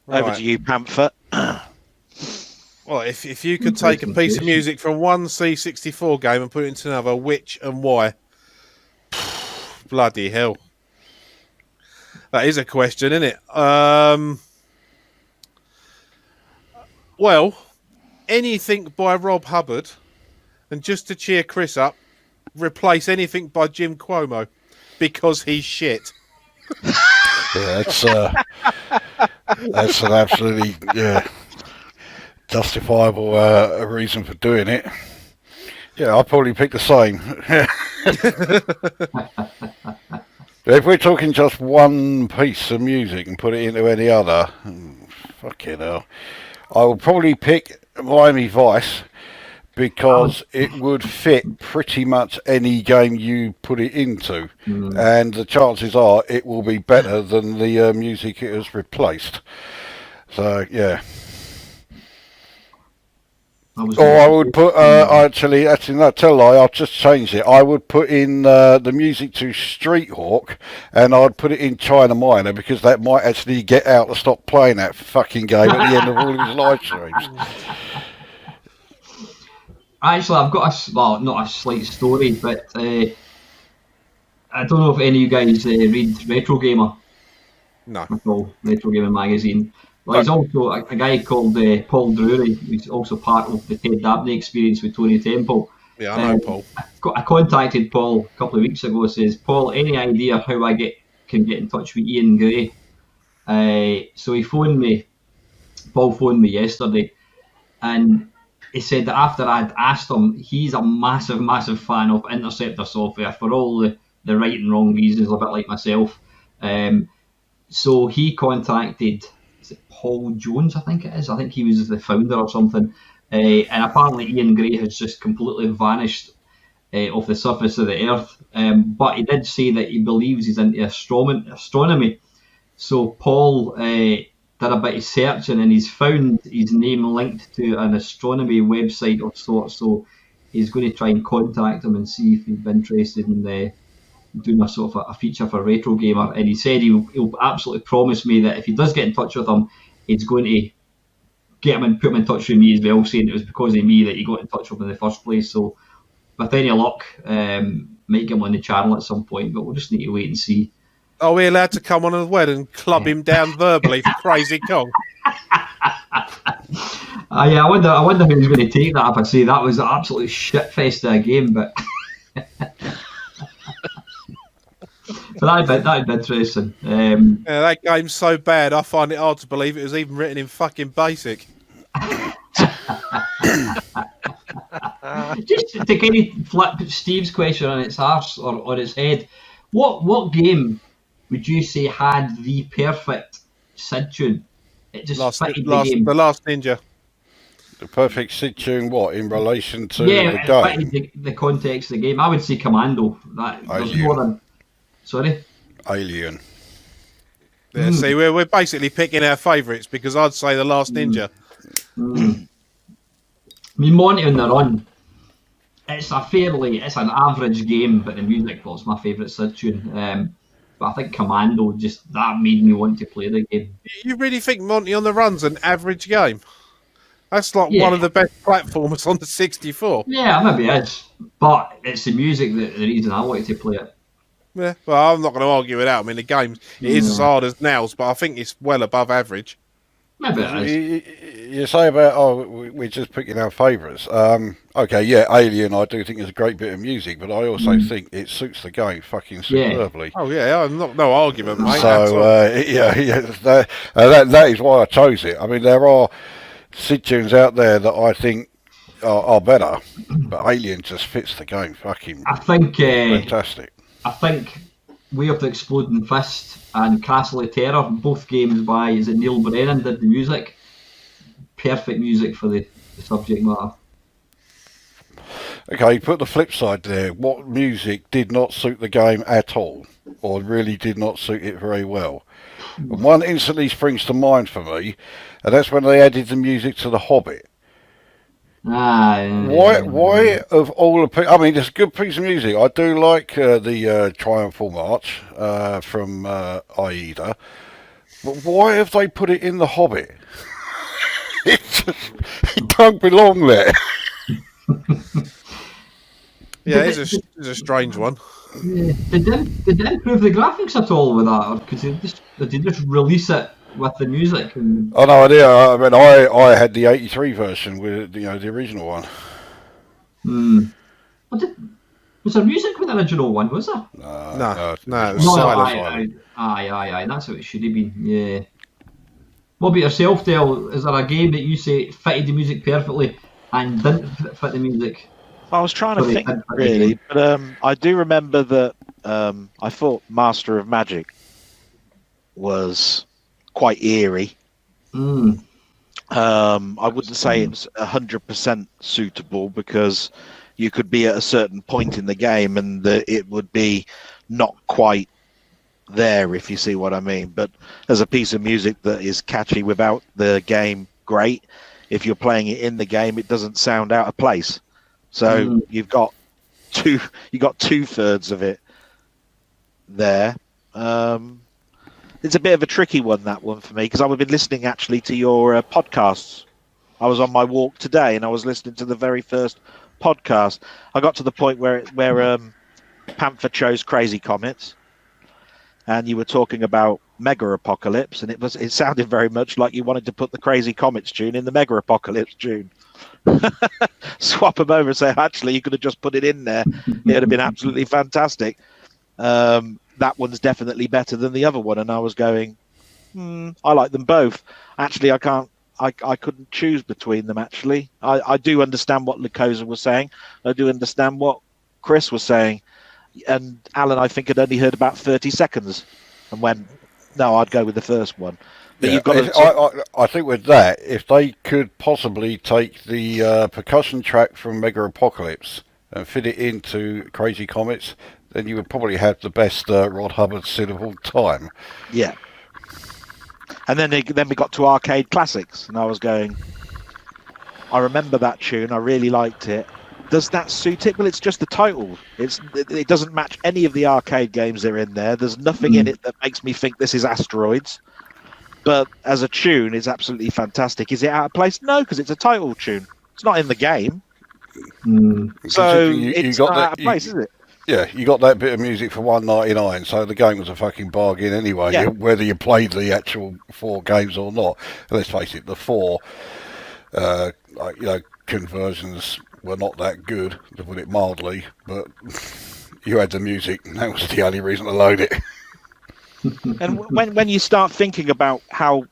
Over to you, Pamphlet. Well, if you could take a piece of music from one C64 game and put it into another, which and why? Bloody hell. That is a question, isn't it? Well, anything by Rob Hubbard. And just to cheer Chris up, replace anything by Jim Cuomo because he's shit. Yeah, that's an absolutely justifiable reason for doing it. Yeah, I'll probably pick the same. If we're talking just one piece of music and put it into any other, fucking hell, I would probably pick Miami Vice because it would fit pretty much any game you put it into, and the chances are it will be better than the music it has replaced. So yeah. Or I would put, actually, no, tell a lie, I've just changed it. I would put in the music to Street Hawk, and I'd put it in China Minor, because that might actually get out to stop playing that fucking game at the end of all of his live streams. Actually, I've got not a slight story, but I don't know if any of you guys read Retro Gamer. No. Retro Gamer magazine. Well, he's also a guy called Paul Drury, who's also part of the Ted Dabney experience with Tony Temple. Yeah, I know Paul. I contacted Paul a couple of weeks ago. Says, Paul, any idea how I can get in touch with Ian Gray? So he phoned me. Paul phoned me yesterday, and he said that after I'd asked him, he's a massive fan of Interceptor software for all the right and wrong reasons, a bit like myself. So he contacted, is it Paul Jones, I think it is? I think he was the founder or something. And apparently Ian Gray has just completely vanished off the surface of the earth. But he did say that he believes he's into astronomy. So Paul did a bit of searching, and he's found his name linked to an astronomy website of sorts. So he's going to try and contact him and see if he'd be interested in doing a sort of a feature for Retro Gamer. And he said he'll absolutely promise me that if he does get in touch with him, he's going to put him in touch with me as well, saying it was because of me that he got in touch with him in the first place. So with any luck, might get him on the channel at some point, but we'll just need to wait and see. Are we allowed to come on as well and club him down verbally for Crazy Kong? Yeah, I wonder who's going to take that. If I say that was an absolute shitfest of a game, but so that'd be interesting. Yeah, that game's so bad, I find it hard to believe it was even written in fucking BASIC. Just to kind of flip Steve's question on its arse or on its head, what game would you say had the perfect Sid tune? It just fitted the game. The Last Ninja. The perfect Sid tune, what, in relation to the game? Yeah, the context of the game. I would say Commando. There's more than... Sorry? Alien. Yeah, see, we're basically picking our favourites, because I'd say The Last Ninja. I mean, Monty on the Run. It's an average game, but the music was my favourite Sid tune. But I think Commando, that made me want to play the game. You really think Monty on the Run's an average game? That's like one of the best platformers on the 64. Yeah, maybe it is. But it's the music the reason I wanted to play it. Yeah, well, I'm not going to argue with that. I mean, the game is as hard as nails, but I think it's well above average. Maybe it is. You say about, we're just picking our favourites. Okay, yeah, Alien I do think is a great bit of music, but I also think it suits the game fucking superbly. Yeah. Oh yeah, no argument, mate. So that is why I chose it. I mean, there are Sid tunes out there that I think are better, but Alien just fits the game fucking fantastic. I think Way of the Exploding Fist and Castle of Terror, both games by Neil Brennan, did the music. Perfect music for the subject matter. Okay, put the flip side there. What music did not suit the game at all, or really did not suit it very well? And one instantly springs to mind for me, and that's when they added the music to The Hobbit. Why of all the... I mean, it's a good piece of music. I do like the Triumphal March from Aida, but why have they put it in The Hobbit? It don't belong there. Yeah, it's a strange one. Yeah. Did they improve the graphics at all with that, or did they just release it with the music? Oh no idea. I mean, I had the '83 version with the original one. Was there music with the original one? Was there? No. It was silent. Aye. That's what it should have been. Yeah. What about yourself, Del? Is there a game that you say fitted the music perfectly and didn't fit the music? I was trying to think really, but I do remember that I thought Master of Magic was quite eerie. I wouldn't say it's 100% suitable because you could be at a certain point in the game and it would be not quite there, if you see what I mean. But as a piece of music that is catchy without the game, great. If you're playing it in the game, it doesn't sound out of place. So you've got 2/3 of it there. It's a bit of a tricky one, that one for me, because I've been listening actually to your podcasts. I was on my walk today and I was listening to the very first podcast. I got to the point where Panther chose Crazy Comets, and you were talking about Mega Apocalypse, and it sounded very much like you wanted to put the Crazy Comets tune in the Mega Apocalypse tune. Swap them over and say, actually, you could have just put it in there. It would have been absolutely fantastic. That one's definitely better than the other one, and I was going, I like them both. Actually, I couldn't choose between them. Actually, I do understand what Lukosa was saying. I do understand what Chris was saying, and Alan, I think, had only heard about 30 seconds, and went, no, I'd go with the first one. But yeah, you've got I think with that, if they could possibly take the percussion track from Mega Apocalypse and fit it into Crazy Comets, then you would probably have the best Rod Hubbard synth of all time. Yeah. And then we got to Arcade Classics, and I was going, I remember that tune, I really liked it. Does that suit it? Well, it's just the title. It doesn't match any of the arcade games that are in there. There's nothing in it that makes me think this is Asteroids. But as a tune, it's absolutely fantastic. Is it out of place? No, because it's a title tune. It's not in the game. So it's not out of place, is it? Yeah, you got that bit of music for $1.99, so the game was a fucking bargain anyway, whether you played the actual 4 games or not. And let's face it, the 4 conversions were not that good, to put it mildly, but you had the music, and that was the only reason to load it. And when you start thinking about how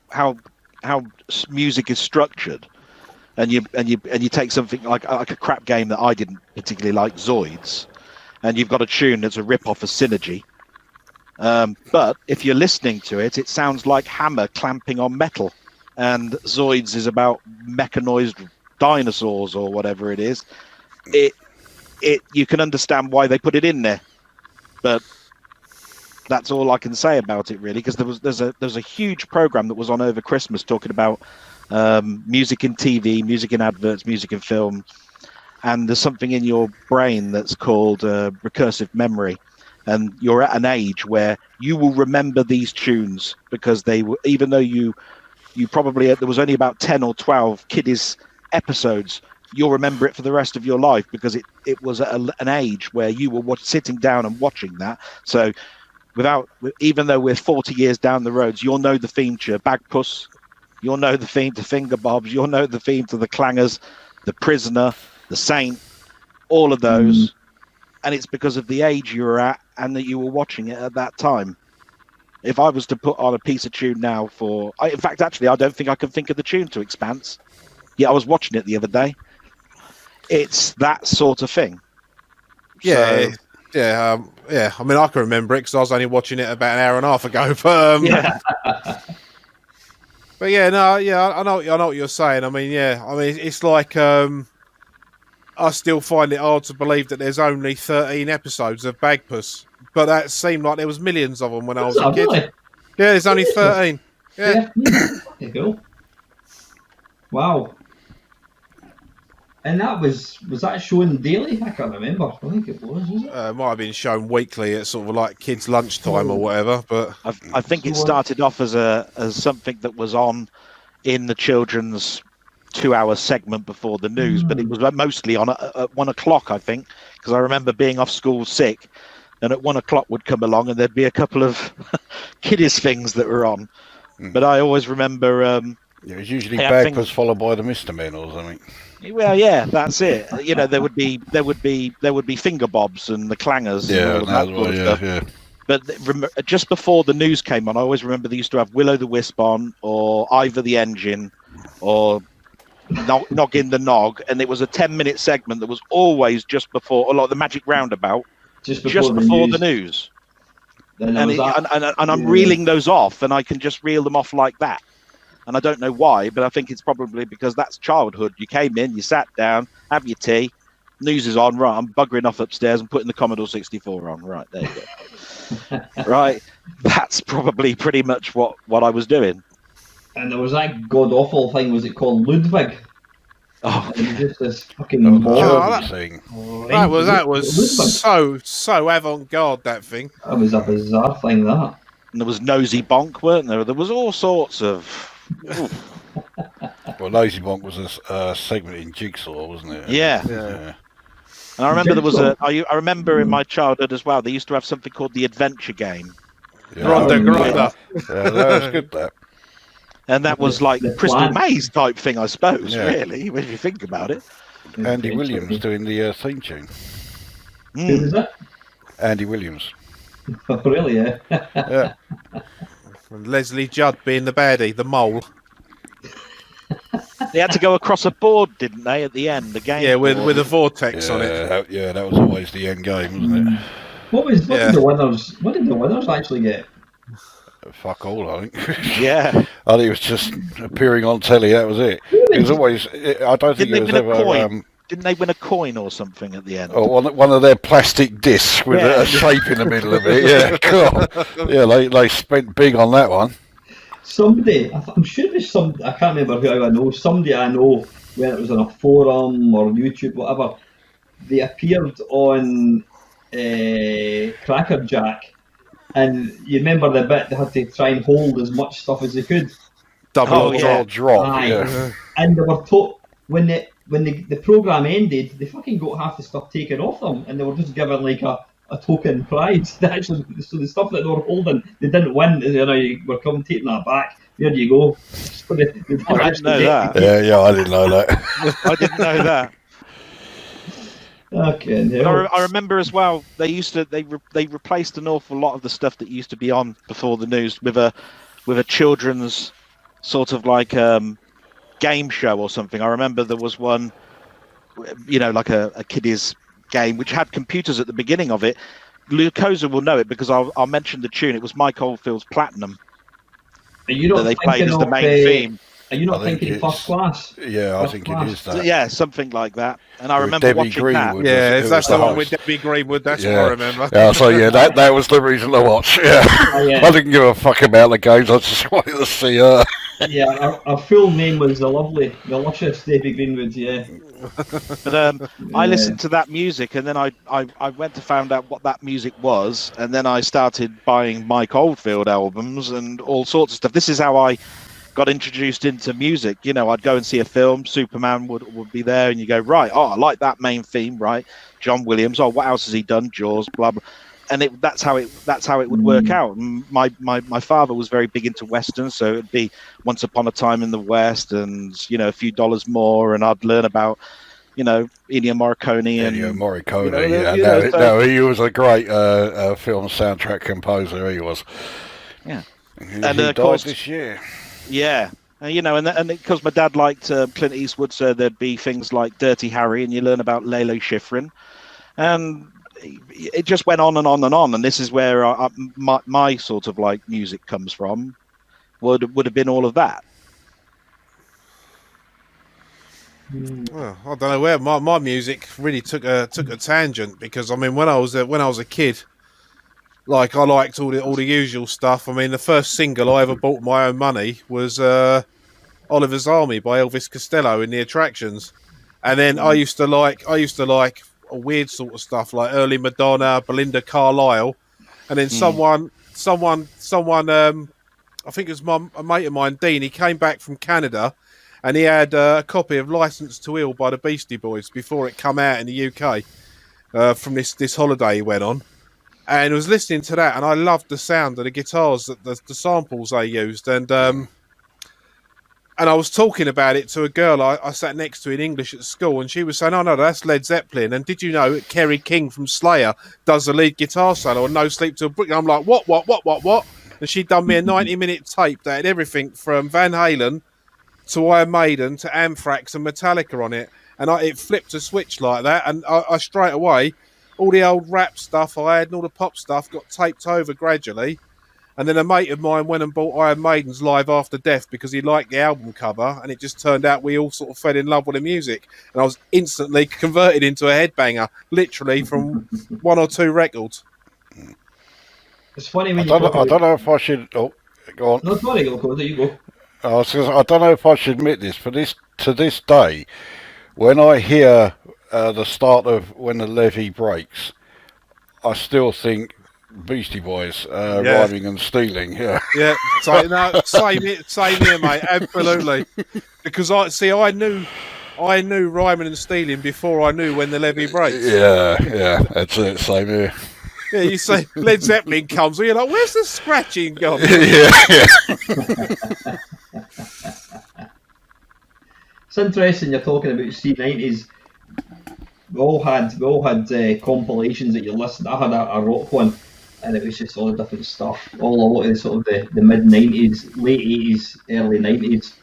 music is structured, and you take something like a crap game that I didn't particularly like, Zoids, and you've got a tune that's a rip-off of Synergy. But if you're listening to it, it sounds like Hammer clamping on metal. And Zoids is about mechanized dinosaurs or whatever it is. You can understand why they put it in there. But that's all I can say about it, really, because there's a huge program that was on over Christmas talking about music in TV, music in adverts, music in film. And there's something in your brain that's called recursive memory, and you're at an age where you will remember these tunes because they were, even though you probably, there was only about 10 or 12 kiddies episodes, you'll remember it for the rest of your life because it was at an age where you were sitting down and watching that. So even though we're 40 years down the roads, you'll know the theme to Bagpuss, you'll know the theme to Finger Bobs, you'll know the theme to The Clangers, The Prisoner, The Saint, all of those, and it's because of the age you were at and that you were watching it at that time. If I was to put on a piece of tune now in fact, actually, I don't think I can think of the tune to Expanse. Yeah, I was watching it the other day. It's that sort of thing. Yeah, yeah. I mean, I can remember it because I was only watching it about an hour and a half ago. But, but yeah, no, yeah, I know what you're saying. I mean, it's like I still find it hard to believe that there's only 13 episodes of Bagpuss, but that seemed like there was millions of them when I was a kid. Really? Yeah, there's only 13. Yeah. There you go. Wow. And that was that shown daily? I can't remember. I think it was it? It might have been shown weekly at sort of like kids' lunchtime or whatever. But I think it started off as something that was on in the children's 2-hour segment before the news, but it was mostly on at 1 o'clock, I think, because I remember being off school sick, and at 1 o'clock would come along and there'd be a couple of kiddies things that were on. But I always remember it was usually Bagpuss followed by the Mr. Men or something. Well, yeah, that's it. You know, there would be Finger Bobs and the Clangers. Yeah, and all that sort of stuff. Yeah. But just before the news came on, I always remember they used to have Willow the Wisp on, or Ivor the Engine, or Noggin the Nog, and it was a 10-minute segment that was always just before, or like the Magic Roundabout just before the news. And I'm reeling those off, and I can just reel them off like that. And I don't know why, but I think it's probably because that's childhood. You came in, you sat down, have your tea, news is on, right, I'm buggering off upstairs and putting the Commodore 64 on. Right, there you go. Right, that's probably pretty much what I was doing. And there was that god-awful thing, was it called Ludwig? Oh, it was just this fucking ball. thing. That was so avant-garde, that thing. That was a bizarre thing, that. And there was Nosy Bonk, weren't there? There was all sorts of... Well, Nosy Bonk was a segment in Jigsaw, wasn't it? Yeah. And I remember there was I remember in my childhood as well, they used to have something called the Adventure Game. Gronda. Yeah, that was good, that. And that was like Crystal Maze type thing, I suppose, really, when you think about it. Andy Williams doing the theme tune. Who was that? Andy Williams. Oh, really, Yeah. And Leslie Judd being the baddie, the mole. They had to go across a board, didn't they, at the end? The game. Yeah, with a vortex on it. That was always the end game, wasn't it? What did the winners? What did the winners actually get? Fuck all, I think. Yeah. I think it was just appearing on telly. That was it. It was always. I don't think it was ever. Didn't they win a coin or something at the end? Or one of their plastic discs with a shape in the middle of it. Yeah, cool. Yeah, they spent big on that one. Somebody, I'm sure it was some. I can't remember who I know. Somebody I know, whether it was on a forum or YouTube, whatever. They appeared on Cracker Jack, and you remember the bit they had to try and hold as much stuff as they could. Double drop. Aye. Yeah. And they were told when the program ended, they fucking got half the stuff taken off them, and they were just given like a token prize. Actually, so the stuff that they were holding, they didn't win. You were commentating that back. There you go. So I didn't know that. Yeah, I didn't know that. I didn't know that. Okay. I remember as well. They replaced an awful lot of the stuff that used to be on before the news with a children's sort of like game show or something. I remember there was one, like a kiddies game which had computers at the beginning of it. Lucosa will know it because I'll mention the tune. It was Mike Oldfield's Platinum. Are you not that they played as the main theme. Are you not thinking First Class? Yeah, I think it is that. Yeah, something like that. And I remember Debbie watching Greenwood that. If that's the one with Debbie Greenwood, that's what I remember. Yeah, so that was the reason to watch. Yeah. I didn't give a fuck about the games. I just wanted to see her. Yeah, our full name was the luscious Debbie Greenwood. Yeah. But I listened to that music, and then I went to find out what that music was, and then I started buying Mike Oldfield albums and all sorts of stuff. This is how I got introduced into music. I'd go and see a film, Superman would be there, and you go, right, I like that main theme, right? John Williams, what else has he done? Jaws, blah blah. And that's how it would work out. And my father was very big into westerns, so it'd be Once Upon a Time in the West, and a few dollars more, and I'd learn about Ennio Morricone and Morricone. He was a great film soundtrack composer. He was. Yeah. And of course this year. Yeah. And because my dad liked Clint Eastwood, so there'd be things like Dirty Harry, and you learn about Lalo Schifrin, and it just went on and on and on. And this is where my sort of like music comes from. Would have been all of that. Well, I don't know where my music really took a tangent, because when I was a kid, like I liked all the usual stuff. The first single I ever bought with my own money was Oliver's Army by Elvis Costello in the Attractions, and then I used to like a weird sort of stuff like early Madonna, Belinda Carlisle, and then someone I think it was a mate of mine, Dean. He came back from Canada, and he had a copy of Licence to Ill by the Beastie Boys before it come out in the UK from this holiday he went on. And I was listening to that, and I loved the sound of the guitars, the samples they used. And I was talking about it to a girl I sat next to in English at school, and she was saying, "Oh no, that's Led Zeppelin." And did you know that Kerry King from Slayer does the lead guitar solo on No Sleep Till Brooklyn? I'm like, what? And she'd done me a 90-minute tape that had everything from Van Halen to Iron Maiden to Anthrax and Metallica on it. And it flipped a switch like that, and I straight away all the old rap stuff I had and all the pop stuff got taped over gradually. And then a mate of mine went and bought Iron Maiden's Live After Death because he liked the album cover, and it just turned out we all sort of fell in love with the music. And I was instantly converted into a headbanger, literally from 1 or 2 records. It's funny when I don't know if I should. Oh, go on. No, sorry, go. There you go. I don't know if I should admit this, but to this day, when I hear the start of When the Levee Breaks, I still think Beastie Boys, Rhyming and Stealing. Yeah, same here, mate. Absolutely, because I knew Rhyming and Stealing before I knew When the Levee Breaks. Yeah, that's it. Same here. Yeah, you say Led Zeppelin comes, and you're like, "Where's the scratching gone?" yeah. It's interesting you're talking about C90s. We all had compilations that you listened. I had a rock one, and it was just all the different stuff. A lot of sort of the mid 90s, late 80s, early 90s,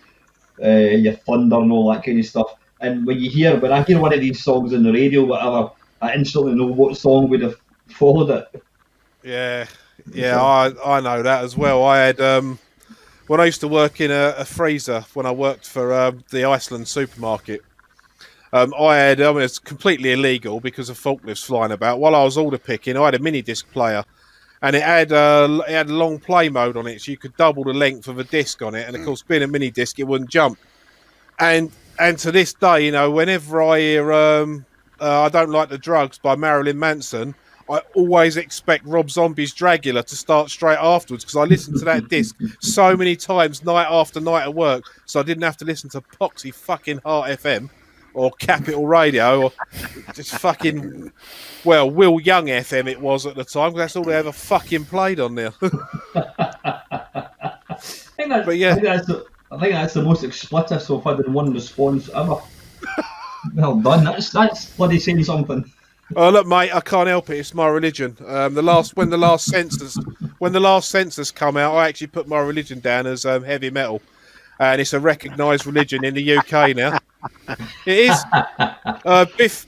your Thunder and all that kind of stuff. And when I hear one of these songs on the radio, whatever, I instantly know what song would have followed it. Yeah, I know that as well. I had when I used to work in a freezer when I worked for the Iceland supermarket. It's completely illegal because of forklifts flying about. While I was order picking, I had a mini disc player, and it had a long play mode on it, so you could double the length of a disc on it. And of course, being a mini disc, it wouldn't jump. And to this day, you know, whenever I hear "I Don't Like the Drugs" by Marilyn Manson, I always expect Rob Zombie's Dragula to start straight afterwards, because I listened to that disc so many times night after night at work, so I didn't have to listen to Poxy fucking Heart FM or Capital Radio or just fucking, well, Will Young FM it was at the time, because that's all they ever fucking played on there. I think that's the most explicit I've had in one response ever. Well done. That's bloody saying something. Oh look, mate, I can't help it. It's my religion. When the last census come out, I actually put my religion down as heavy metal, and it's a recognised religion in the UK now. It is.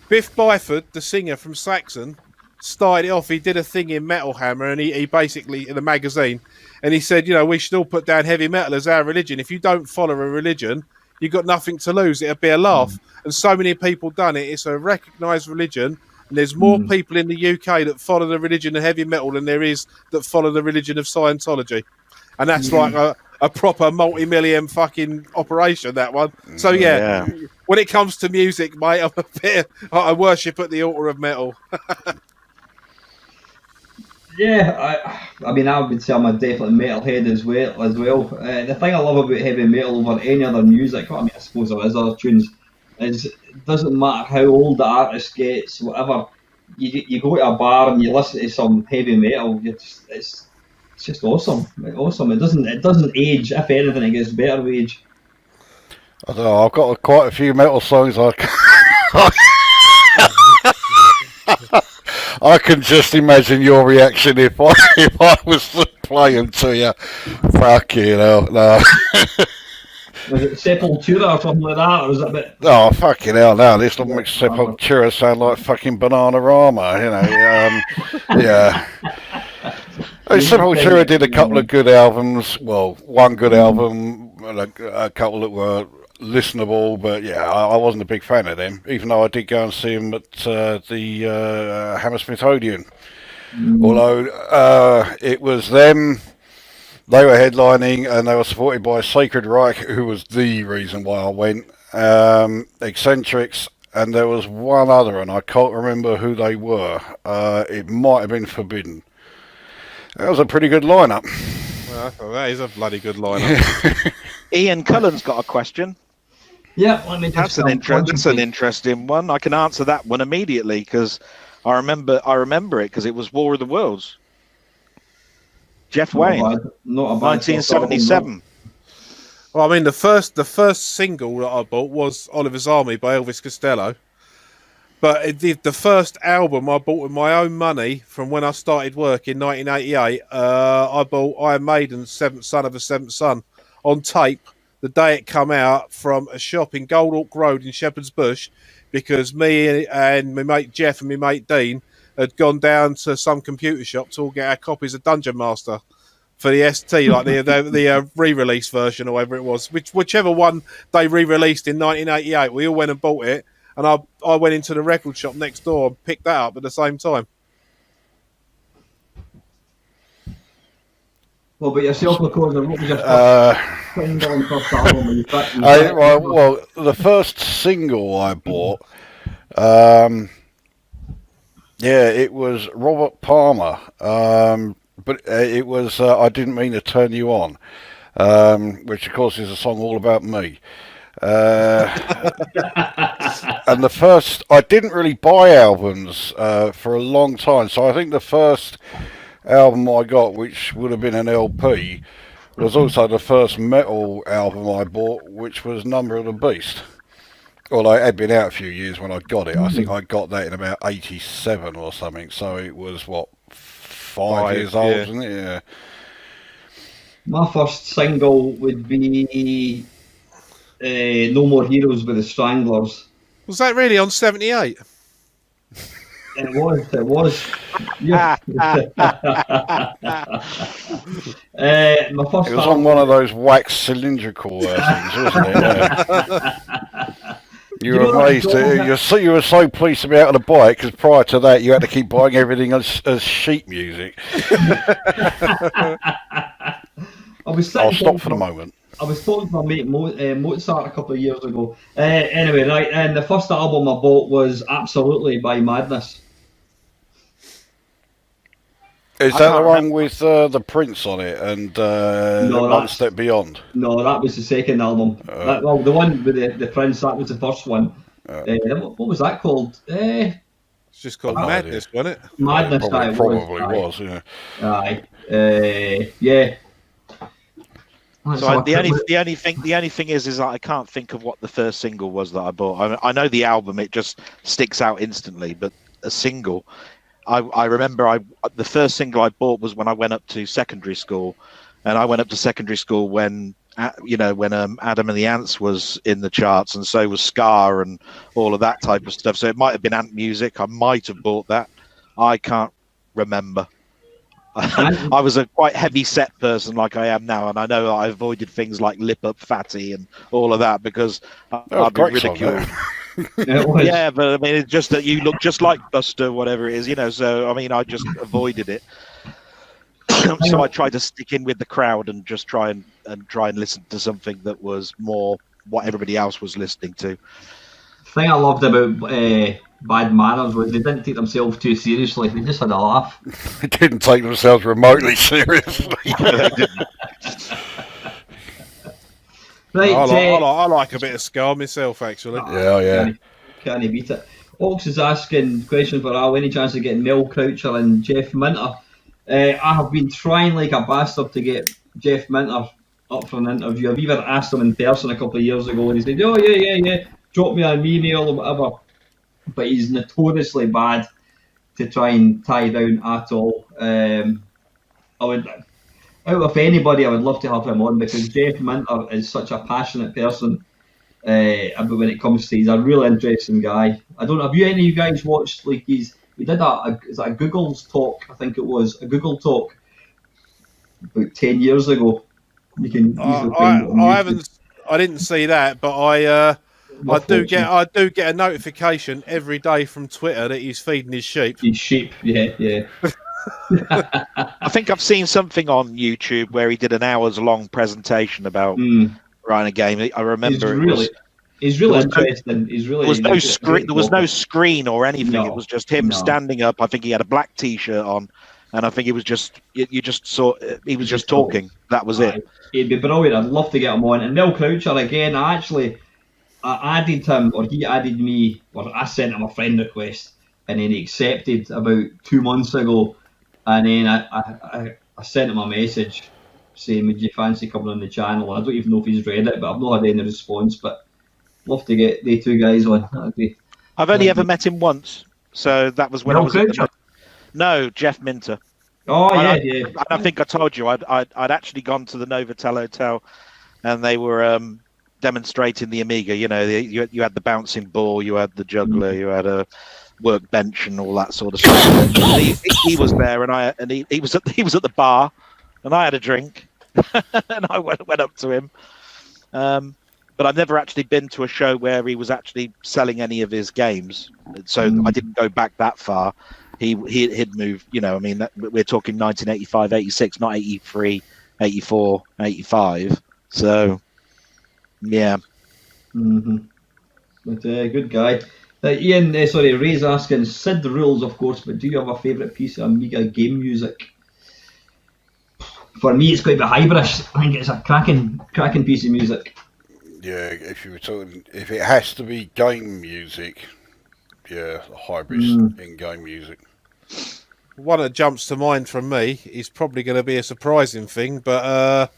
Biff Byford, the singer from Saxon, started it off. He did a thing in Metal Hammer, and he basically, in a magazine, and he said, you know, we should all put down heavy metal as our religion. If you don't follow a religion, you've got nothing to lose. It'll be a laugh. And so many people done it. It's a recognised religion. And there's more people in the UK that follow the religion of heavy metal than there is that follow the religion of Scientology. And that's like a proper multi-million fucking operation, that one. So, yeah, when it comes to music, mate, I worship at the altar of metal. Yeah, I mean, I would say I'm a definite metalhead as well. The thing I love about heavy metal over any other music, I mean, I suppose there is other tunes, is it doesn't matter how old the artist gets, whatever. You go to a bar and you listen to some heavy metal, it's just awesome. Awesome. It doesn't age. If anything, it gets better with age. I don't know. I've got quite a few metal songs. I can just imagine your reaction if I was to play them to you. Fucking hell, no. Was it Sepultura or something like that, or was it a bit... Oh, fucking hell, no. This don't make Sepultura sound like fucking Bananarama, you know. Yeah. Sepultura did a couple of good albums. Well, one good album, a couple that were listenable, but yeah, I wasn't a big fan of them, even though I did go and see them at the Hammersmith Odeon. Although it was them, they were headlining and they were supported by Sacred Reich, who was the reason why I went, Eccentrics, and there was one other, and I can't remember who they were. It might have been Forbidden. That was a pretty good lineup. Well, that is a bloody good lineup. Ian Cullen's got a question. Yeah, let me just... That's an interesting one. I can answer that one immediately because I remember it because it was War of the Worlds. Jeff Wayne, not a bad 1977. Well, I mean, the first single that I bought was Oliver's Army by Elvis Costello. But the first album I bought with my own money from when I started work in 1988, I bought Iron Maiden's Seventh Son of a Seventh Son on tape the day it come out from a shop in Goldhawk Road in Shepherd's Bush, because me and my mate Jeff and my mate Dean had gone down to some computer shop to all get our copies of Dungeon Master for the ST, like the re-release version or whatever it was. Whichever one they re-released in 1988, we all went and bought it, and I went into the record shop next door and picked that up at the same time. Well, but yourself, Recorder, what was your first single and first album when you well, the first single I bought, it was Robert Palmer, but it was I Didn't Mean to Turn You On, which of course is a song all about me. And the first, I didn't really buy albums for a long time, so I think the first album I got, which would have been an LP, was also the first metal album I bought, which was Number of the Beast. Well, it had been out a few years when I got it. I think I got that in about 87 or something, so it was, what, 5 years old, isn't it? Yeah. My first single would be No More Heroes by the Stranglers. Was that really on 78? It was. Yeah. My first It was on one of those wax cylindrical things, wasn't it? Yeah. You were amazed. You were so pleased to be able to buy it, because prior to that you had to keep buying everything as sheet music. I'll stop for the moment. I was talking to my mate Mozart a couple of years ago. Anyway, right, and the first album I bought was Absolutely by Madness. Is that the one with the Prince on it and One Step Beyond? No, that was the second album. The one with the Prince, that was the first one. What was that called? It's just called Madness, wasn't it? Madness, probably was, yeah. Aye. Yeah. So the only thing is that I can't think of what the first single was that I bought. I know the album; it just sticks out instantly. But a single, I remember the first single I bought was when I went up to secondary school, and I went up to secondary school when Adam and the Ants was in the charts, and so was Scar and all of that type of stuff. So it might have been Ant music. I might have bought that. I can't remember. I was a quite heavy set person like I am now, and I know I avoided things like Lip Up Fatty and all of that because I'd be ridiculed. Yeah, but I mean, it's just that you look just like Buster, whatever it is, so I mean, I just avoided it. So I tried to stick in with the crowd and just try and listen to something that was more what everybody else was listening to. The thing I loved about Bad Manners was they didn't take themselves too seriously. They just had a laugh. They didn't take themselves remotely seriously. They didn't. Right, I like a bit of Scar myself, actually. Yeah. Can't beat it. Ox is asking question for Al. Any chance of getting Mel Croucher and Jeff Minter? I have been trying like a bastard to get Jeff Minter up for an interview. I've even asked him in person a couple of years ago, and he said, "Oh yeah, drop me an email or whatever." But he's notoriously bad to try and tie down at all. Out of anybody, I would love to have him on because Jeff Minter is such a passionate person about when it comes to. He's a real interesting guy. I don't know. Have any of you guys watched? Like he did a Google's talk. I think it was a Google talk about 10 years ago. You can easily find it on YouTube. I didn't see that, but I do get a notification every day from Twitter that he's feeding his sheep. His sheep, yeah. I think I've seen something on YouTube where he did an hours-long presentation about running a game. I remember he's really interesting. There was no screen. There was no screen or anything. No, it was just him standing up. I think he had a black T-shirt on, and I think he was just he was just talking. That was it. It'd be brilliant. I'd love to get him on. And Mel Croucher again. I added him, or he added me, or I sent him a friend request, and then he accepted about 2 months ago. And then I sent him a message saying, "Would you fancy coming on the channel?" I don't even know if he's read it, but I've not had any response. But love to get the two guys on. That'd be. I've only ever met him once, so that was when Mel I was. Croucher? No, Jeff Minter. Oh yeah. And I think I told you I'd actually gone to the Novotel Hotel, and they were demonstrating the Amiga. You had the bouncing ball, you had the juggler, you had workbench and all that sort of stuff. he was there, and he was at the bar, and I had a drink, and I went up to him. But I've never actually been to a show where he was actually selling any of his games, so I didn't go back that far. He'd moved, you know. I mean, we're talking 1985, 86, not 83, 84, 85. So, yeah. Mm-hmm. But good guy. Ian, Ray's asking, Sid rules, of course, but do you have a favourite piece of Amiga game music? For me, it's got to be Hybris. I think it's a cracking piece of music. Yeah, if you were talking, if it has to be game music, yeah, Hybris in game music. One that jumps to mind from me is probably going to be a surprising thing, but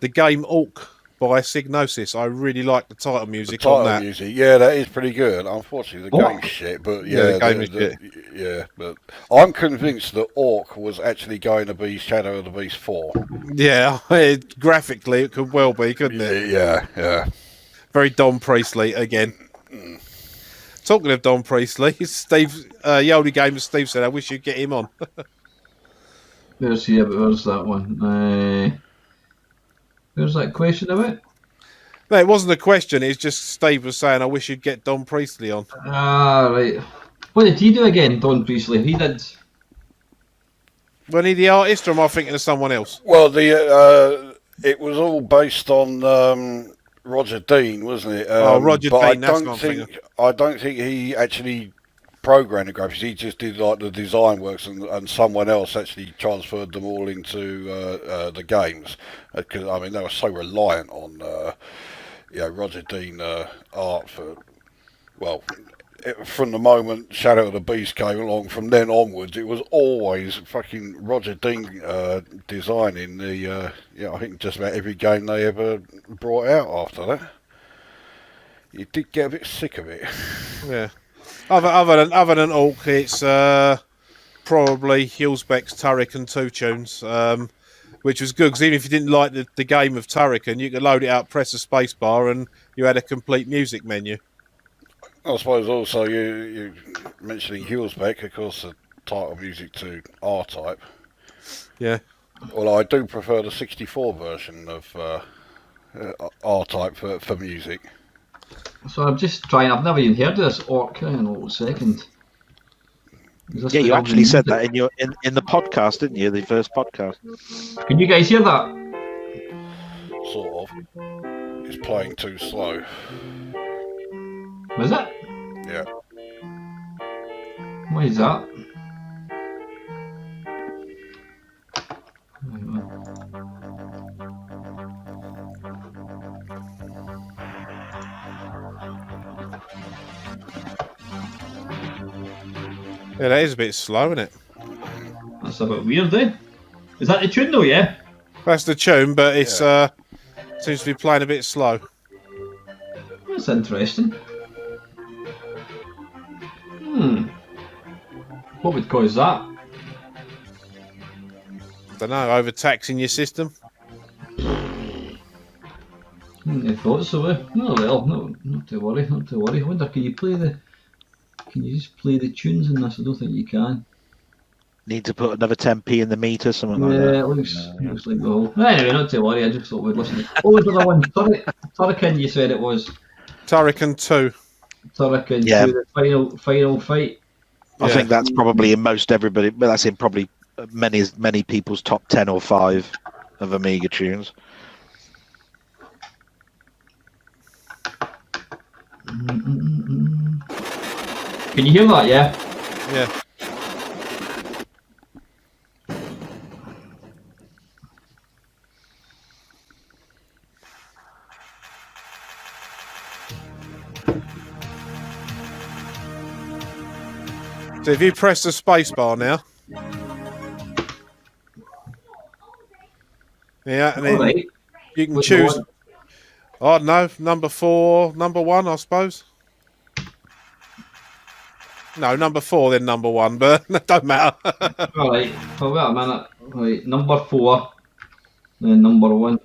the game Orc by Signosis. I really like the title music on that. Music, yeah, that is pretty good. Unfortunately, the game's shit, but yeah, the game is shit. Yeah, but I'm convinced that Orc was actually going to be Shadow of the Beast 4. Yeah, graphically it could well be, couldn't it? Yeah. Very Don Priestley again. Talking of Don Priestley, Steve, Yoldy Gamer Steve said, I wish you'd get him on. Where's that one? Where's that question about? No, it wasn't a question. It's just Steve was saying, I wish you'd get Don Priestley on. Ah, right. What did he do again, Don Priestley? He did... Wasn't he the artist, or am I thinking of someone else? Well, it was all based on Roger Dean, wasn't it? Roger Dean, that's what I'm thinking. I don't think he actually programmed the graphics. He just did like the design works, and someone else actually transferred them all into the games. Because I mean, they were so reliant on Roger Dean art for from the moment Shadow of the Beast came along. From then onwards, it was always fucking Roger Dean designing the I think just about every game they ever brought out after that. You did get a bit sick of it. Yeah. Other than Orc, it's probably Hulsbeck's Turrican 2 tunes, which was good because even if you didn't like the game of Turrican, you could load it up, press the space bar, and you had a complete music menu. I suppose also you mentioning Hulsbeck, of course, the title music to R-Type. Yeah. Well, I do prefer the 64 version of R-Type for music. So I'm just trying, I've never even heard of this Orc. Hang on a second. Yeah, you actually said that in the podcast, didn't you? The first podcast. Can you guys hear that? Sort of. It's playing too slow. Was it? Yeah. Why is that? Yeah, that is a bit slow, isn't it? That's a bit weird, eh? Is that the tune though, yeah? That's the tune, but it's seems to be playing a bit slow. That's interesting. What would cause that? Don't know, overtaxing your system? I thought so, eh? Oh well, not to worry. I wonder, can you just play the tunes in this? I don't think you can. Need to put another 10p in the meter, something like that. Yeah, it looks like the whole... Anyway, not to worry, I just thought we'd listen. What was the other one? Turrican, you said it was? Turrican 2. Turrican 2, the final fight. I think that's probably in most everybody, but that's in probably many people's top 10 or 5 of Amiga tunes. Can you hear that? Yeah. Yeah. So if you press the space bar now, yeah, and then you can choose. I don't know, number 4, number 1, I suppose. No, number 4, then number 1, but it don't matter. Alright, well, wait a minute. Right, number 4, then number 1.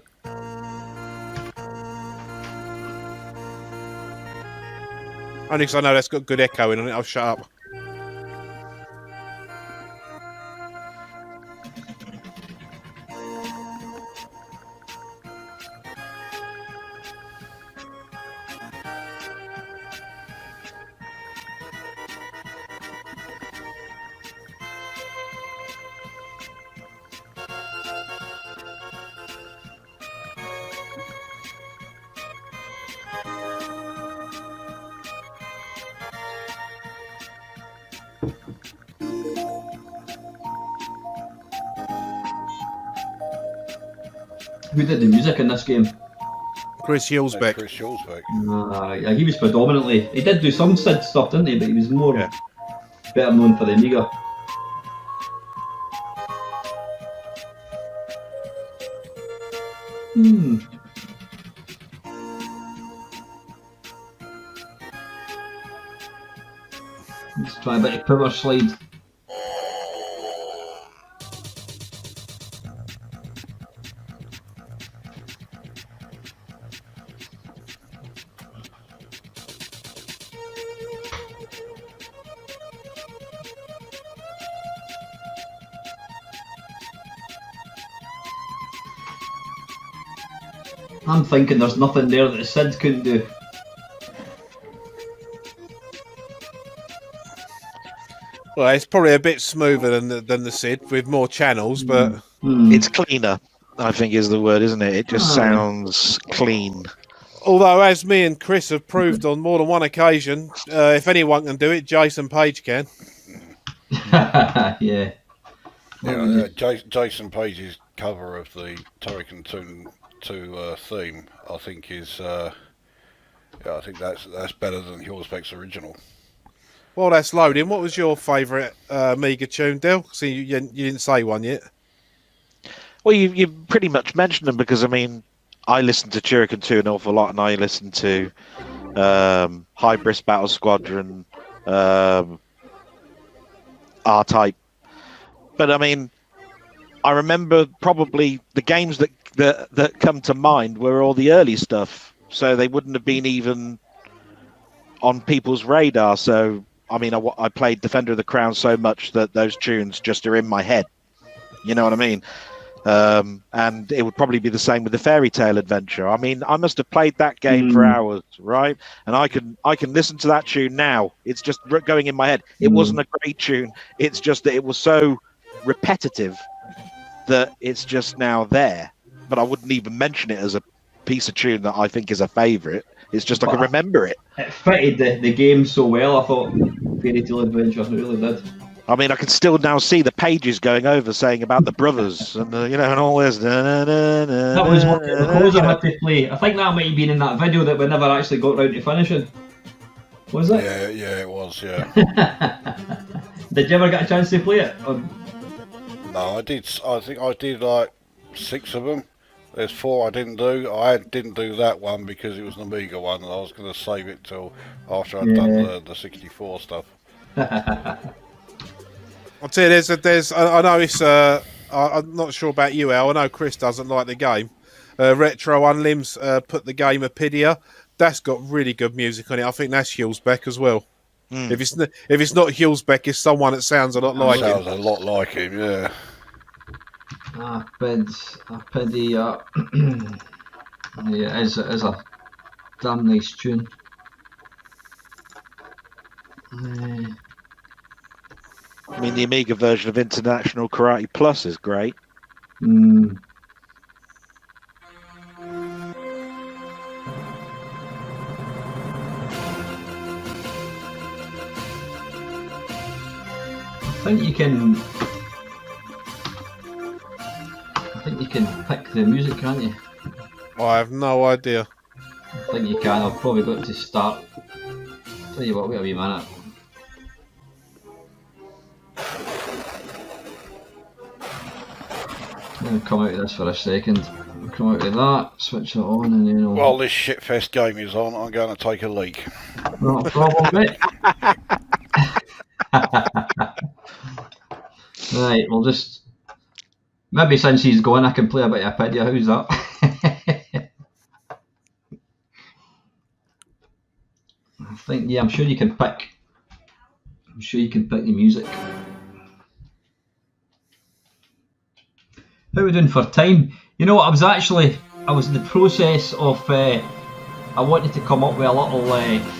Only because I know that's got good echo in it, I'll shut up. Who did the music in this game? Chris Hulsbeck. Chris Hulsbeck. Yeah, he was predominantly. He did do some SID stuff, didn't he? But he was more better known for the Amiga. Let's try a bit of power slide. I'm thinking there's nothing there that the SID couldn't do. Well, it's probably a bit smoother than the SID with more channels, but it's cleaner, I think is the word, isn't it? It just sounds clean. Although, as me and Chris have proved on more than one occasion, if anyone can do it, Jason Page can. Yeah. Jason Page's cover of the Turrican 2 theme, I think is, I think that's better than Hulsbeck's original. Well, that's loading. What was your favourite Amiga tune, Del? See, you didn't say one yet. Well, you pretty much mentioned them because, I mean, I listened to Turrican 2 an awful lot, and I listened to Hybris Battle Squadron, R-Type. But, I mean, I remember probably the games that come to mind were all the early stuff, so they wouldn't have been even on people's radar. So, I mean, I played Defender of the Crown so much that those tunes just are in my head. You know what I mean? And it would probably be the same with the Fairy Tale Adventure. I mean, I must have played that game for hours, right? And I can listen to that tune now. It's just going in my head. It wasn't a great tune. It's just that it was so repetitive that it's just now there. But I wouldn't even mention it as a piece of tune that I think is a favourite. It's just I can remember it. It fitted the game so well, I thought. Fairy Tale Adventure, it really did. I mean, I can still now see the pages going over saying about the brothers and and all this. That was what the composer had to play. I think that might have been in that video that we never actually got round to finishing. Was it? Yeah, it was. Yeah. Did you ever get a chance to play it? No, I did. I think I did like 6 of them. There's 4 I didn't do. I didn't do that one because it was an Amiga one, and I was going to save it till after I'd done the 64 stuff. I'll tell you, I know it's. I'm not sure about you, Al. I know Chris doesn't like the game. Retro Unlims put the game Apidia. That's got really good music on it. I think that's Hulsbeck as well. If it's not Hulsbeck, it's someone that sounds a lot like him. Sounds a lot like him, yeah. Apidia. Yeah, it is a damn nice tune. I mean, the Amiga version of International Karate Plus is great. I think you can pick the music, can't you? I have no idea. I think you can. I've probably got to start. Tell you what, wait a wee minute. I'll come out of this for a second. I'll come out of that, switch it on, and then While this shitfest game is on, I'm going to take a leak. Not a problem, mate. Right, we'll just... Maybe since he's gone, I can play a bit of Apidia. How's that? I think, yeah, I'm sure you can pick the music. How are we doing for time? You know what, I was in the process of, I wanted to come up with a little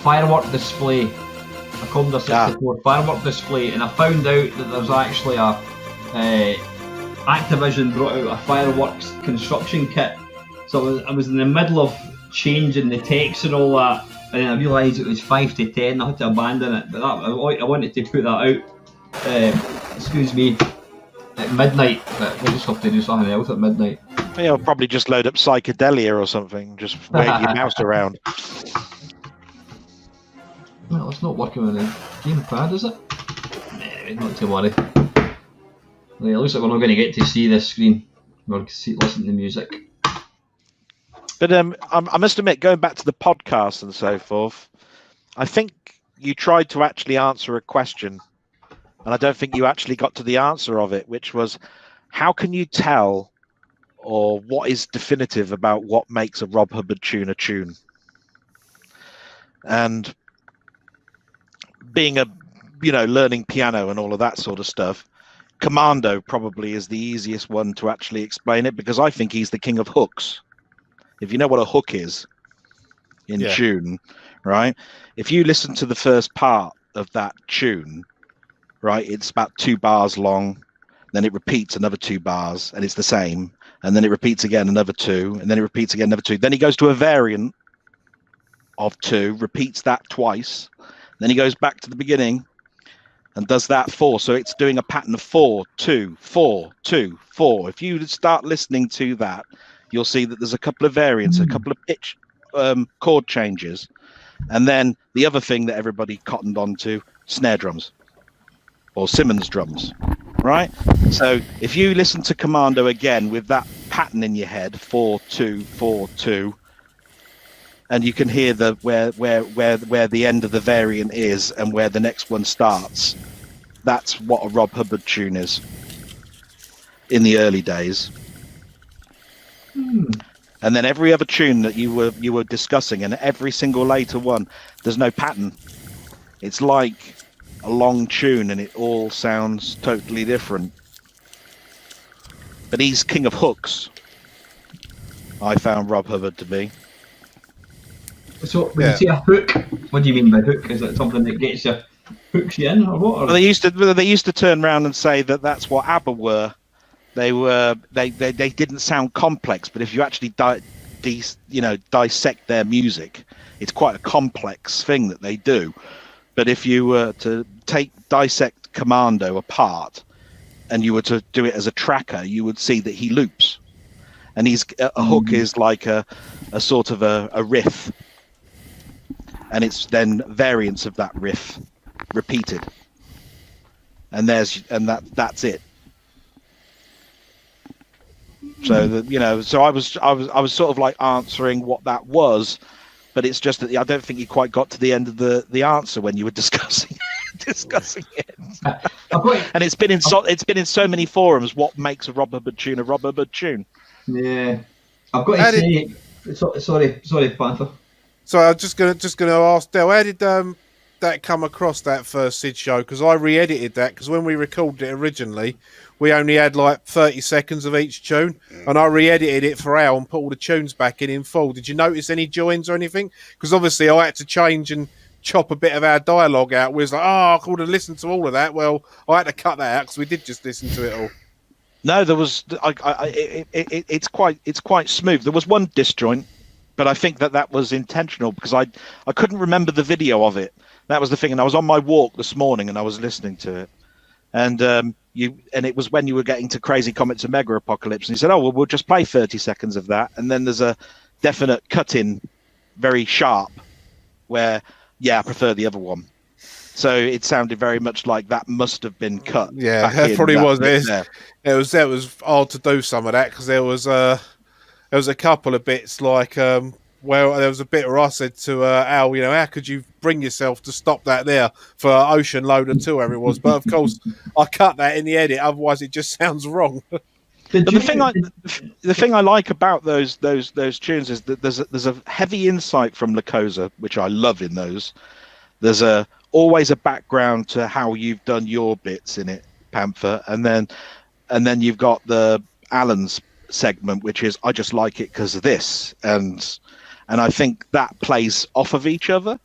firework display, a Commodore 64 firework display, and I found out that there's actually Activision brought out a fireworks construction kit. So I was in the middle of changing the text and all that, and then I realised it was 5 to 10. I had to abandon it, but I wanted to put that out. Excuse me, at midnight, but we'll just have to do something else at midnight. Yeah, I'll probably just load up Psychedelia or something. Just wave your mouse around. Well, it's not working on the gamepad, is it? Nah, not to worry. Well, it looks like we're not going to get to see this screen or listen to the music. But I must admit, going back to the podcast and so forth, I think you tried to actually answer a question, and I don't think you actually got to the answer of it, which was, how can you tell, or what is definitive about what makes a Rob Hubbard tune a tune? And being learning piano and all of that sort of stuff, Commando probably is the easiest one to actually explain it, because I think he's the king of hooks. If you know what a hook is in tune, right? If you listen to the first part of that tune, right, it's about 2 bars long, then it repeats another 2 bars, and it's the same, and then it repeats again another 2, and then it repeats again another 2. Then he goes to a variant of 2, repeats that twice, then he goes back to the beginning and does that 4. So it's doing a pattern of 4, 2, 4, 2, 4. If you start listening to that, you'll see that there's a couple of variants, a couple of pitch chord changes, and then the other thing that everybody cottoned onto, snare drums or Simmons drums, right? So if you listen to Commando again with that pattern in your head, 4, 2, 4, 2, and you can hear where the end of the variant is and where the next one starts. That's what a Rob Hubbard tune is in the early days. And then every other tune that you were discussing, and every single later one, there's no pattern. It's like a long tune, and it all sounds totally different. But he's king of hooks. I found Rob Hubbard to be. So when you say a hook, what do you mean by hook? Is it something that gets you, hooks you in, or what? Or? Well, they used to turn around and say that that's what ABBA were. They didn't sound complex, but if you actually dissect their music, it's quite a complex thing that they do. But if you were to dissect Commando apart, and you were to do it as a tracker, you would see that he loops, and a hook is like a sort of a riff, and it's then variants of that riff repeated, and that's it. So so I was sort of like answering what that was, but it's just that I don't think you quite got to the end of the answer when you were discussing it. And it's been in so many forums. What makes a Rob Hubbard tune a Rob Hubbard tune? Yeah, I've got to say. Sorry, Panther. So I was just gonna ask Del, how did that come across, that first Sid show? Because I re-edited that, because when we recorded it originally, we only had like 30 seconds of each tune, and I re-edited it for Al and put all the tunes back in full. Did you notice any joins or anything? Because obviously I had to change and chop a bit of our dialogue out. We was like, I could have listened to all of that. Well, I had to cut that out because we did just listen to it all. No, there was. It's quite smooth. There was one disjoint, but I think that was intentional, because I couldn't remember the video of it. That was the thing, and I was on my walk this morning and I was listening to it, and it was when you were getting to Crazy Comets and Mega Apocalypse, and he said, "Oh, well, we'll just play 30 seconds of that," and then there's a definite cut in, very sharp, where I prefer the other one. So it sounded very much like that must have been cut. Yeah, that probably was. It was hard to do some of that, because there was a couple of bits like well, there was a bit where I said to Al, how could you bring yourself to stop that there for Ocean Loader 2, whatever it was? But of course, I cut that in the edit, otherwise it just sounds wrong. But the thing I like about those tunes is that there's a heavy insight from Lacosa, which I love in those. There's always a background to how you've done your bits in it, Panther, and then you've got the Alan's segment, which is I just like it because of this, and I think that plays off of each other.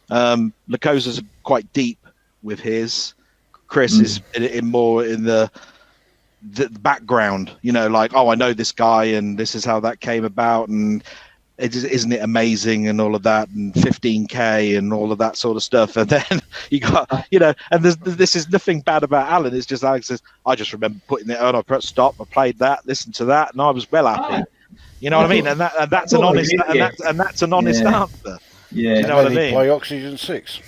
Lacosa's quite deep with his. Chris is more in the background, like, oh, I know this guy and this is how that came about, and isn't it amazing and all of that, and 15K and all of that sort of stuff. And then you got, and this is nothing bad about Alan. It's just Alex says, I just remember putting it on, I pressed stop, I played that, listened to that, and I was well happy. You know what I mean? And that's an honest answer. Yeah. You know what I mean? Play Oxygen 6.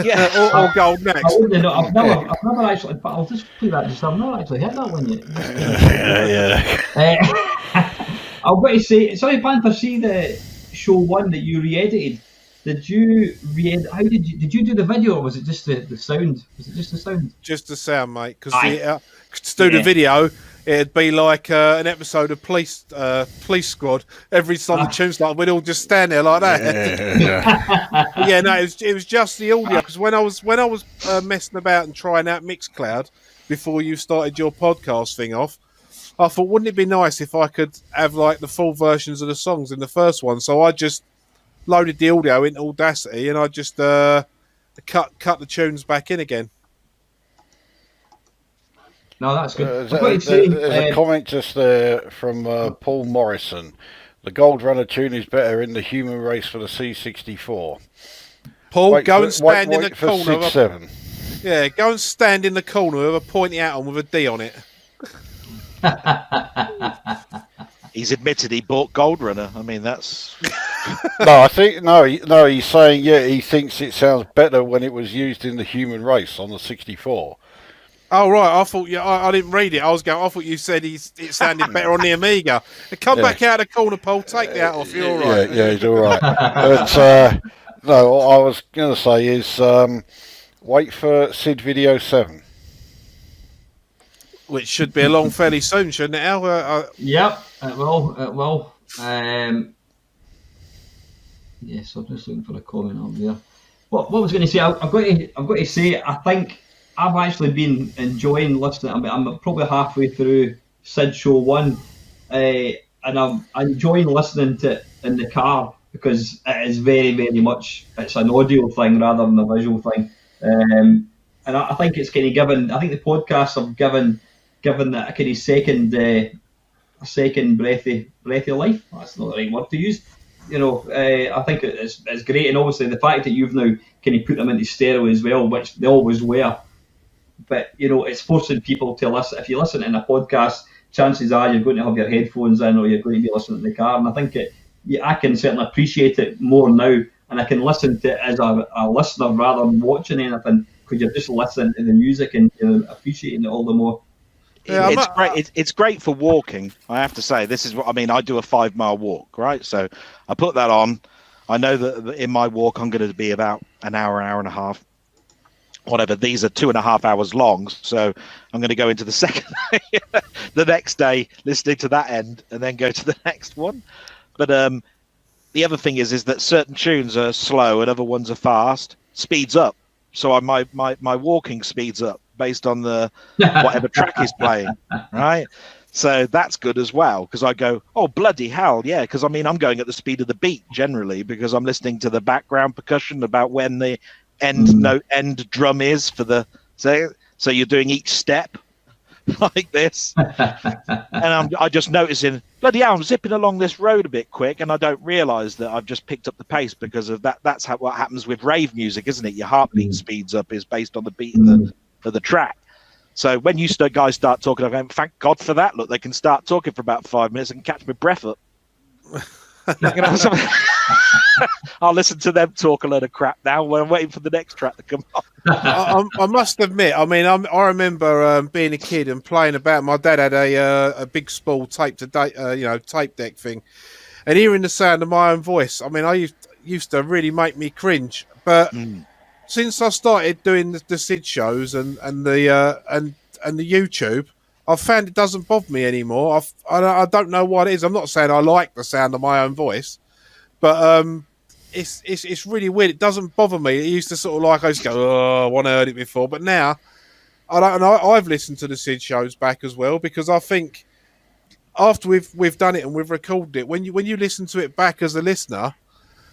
Yeah, or Gold next. I've never actually, but I'll just play that just. I've not actually heard that one yet. I've got to say, sorry, Panther, see the show 1 that you re-edited. Did you did you do the video, or was it just the sound? Was it just the sound? Just the sound, mate. Because to do the video, it'd be like an episode of Police Squad. Every time the tune's like, we'd all just stand there like that. It was just the audio. Because when I was messing about and trying out Mixcloud before you started your podcast thing off, I thought, wouldn't it be nice if I could have like the full versions of the songs in the first one? So I just loaded the audio into Audacity and I just cut the tunes back in again. No, that's good. There's a comment just there from Paul Morrison. The Gold Runner tune is better in the human race for the C64. Paul, go and stand in the for corner. 6-7. Yeah, go and stand in the corner with a pointy out on with a D on it. He's admitted he bought Gold Runner. I mean, that's no. He's saying he thinks it sounds better when it was used in the human race on the 64. Oh right, I thought I didn't read it. I thought you said it sounded better on the Amiga. Come back out of the corner, Paul. Take that off. You're all right. Yeah, he's all right. But no, what I was going to say is wait for Sid Video 7. Which should be along fairly soon, shouldn't it, Al? Yep, it will. Yes, I'm just looking for a comment up there. What was going to say? I've got to say, I think I've actually been enjoying listening. I'm probably halfway through Sid Show 1, and I'm enjoying listening to it in the car because it is very, very much, it's an audio thing rather than a visual thing. And I think it's kind of given, I think the podcasts have given that a kind of second breath of life. That's not the right word to use. I think it's great, and obviously the fact that you've now kind of put them into stereo as well, which they always were. But it's forcing people to listen. If you listen in a podcast, chances are you're going to have your headphones in, or you're going to be listening in the car. And I think I can certainly appreciate it more now, and I can listen to it as a listener rather than watching anything, because you're just listening to the music and appreciating it all the more. Yeah, it's great. It's great for walking. I have to say, this is what I mean. I do a 5-mile walk, right? So I put that on. I know that in my walk, I'm going to be about an hour and a half, whatever. These are 2.5 hours long, so I'm going to go into the second day, the next day, listening to that end, and then go to the next one. But the other thing is that certain tunes are slow and other ones are fast. Speeds up, so my walking speeds up based on the whatever track is playing, right? So that's good as well, because I go, oh bloody hell, yeah, because I mean I'm going at the speed of the beat generally, because I'm listening to the background percussion about when the end drum is for the so you're doing each step like this, and I just noticing, bloody hell, I'm zipping along this road a bit quick, and I don't realise that I've just picked up the pace because of that. That's what happens with rave music, isn't it? Your heartbeat speeds up is based on the beat of the track. So when you guys start talking, I go, thank God for that. Look, they can start talking for about 5 minutes and catch my breath up. I'll listen to them talk a load of crap now when I'm waiting for the next track to come on. I must admit, I mean, I remember being a kid and playing about. My dad had a big spool tape deck thing, and hearing the sound of my own voice, I mean, I used to really make me cringe. But since I started doing the Sid shows and the YouTube, I've found it doesn't bother me anymore. I don't know what it is. I'm not saying I like the sound of my own voice, but it's really weird. It doesn't bother me. It used to sort of like, I used to go, oh, I want to heard it before, but now I don't know. I've listened to the Sid shows back as well, because I think after we've done it and we've recorded it, when you listen to it back as a listener,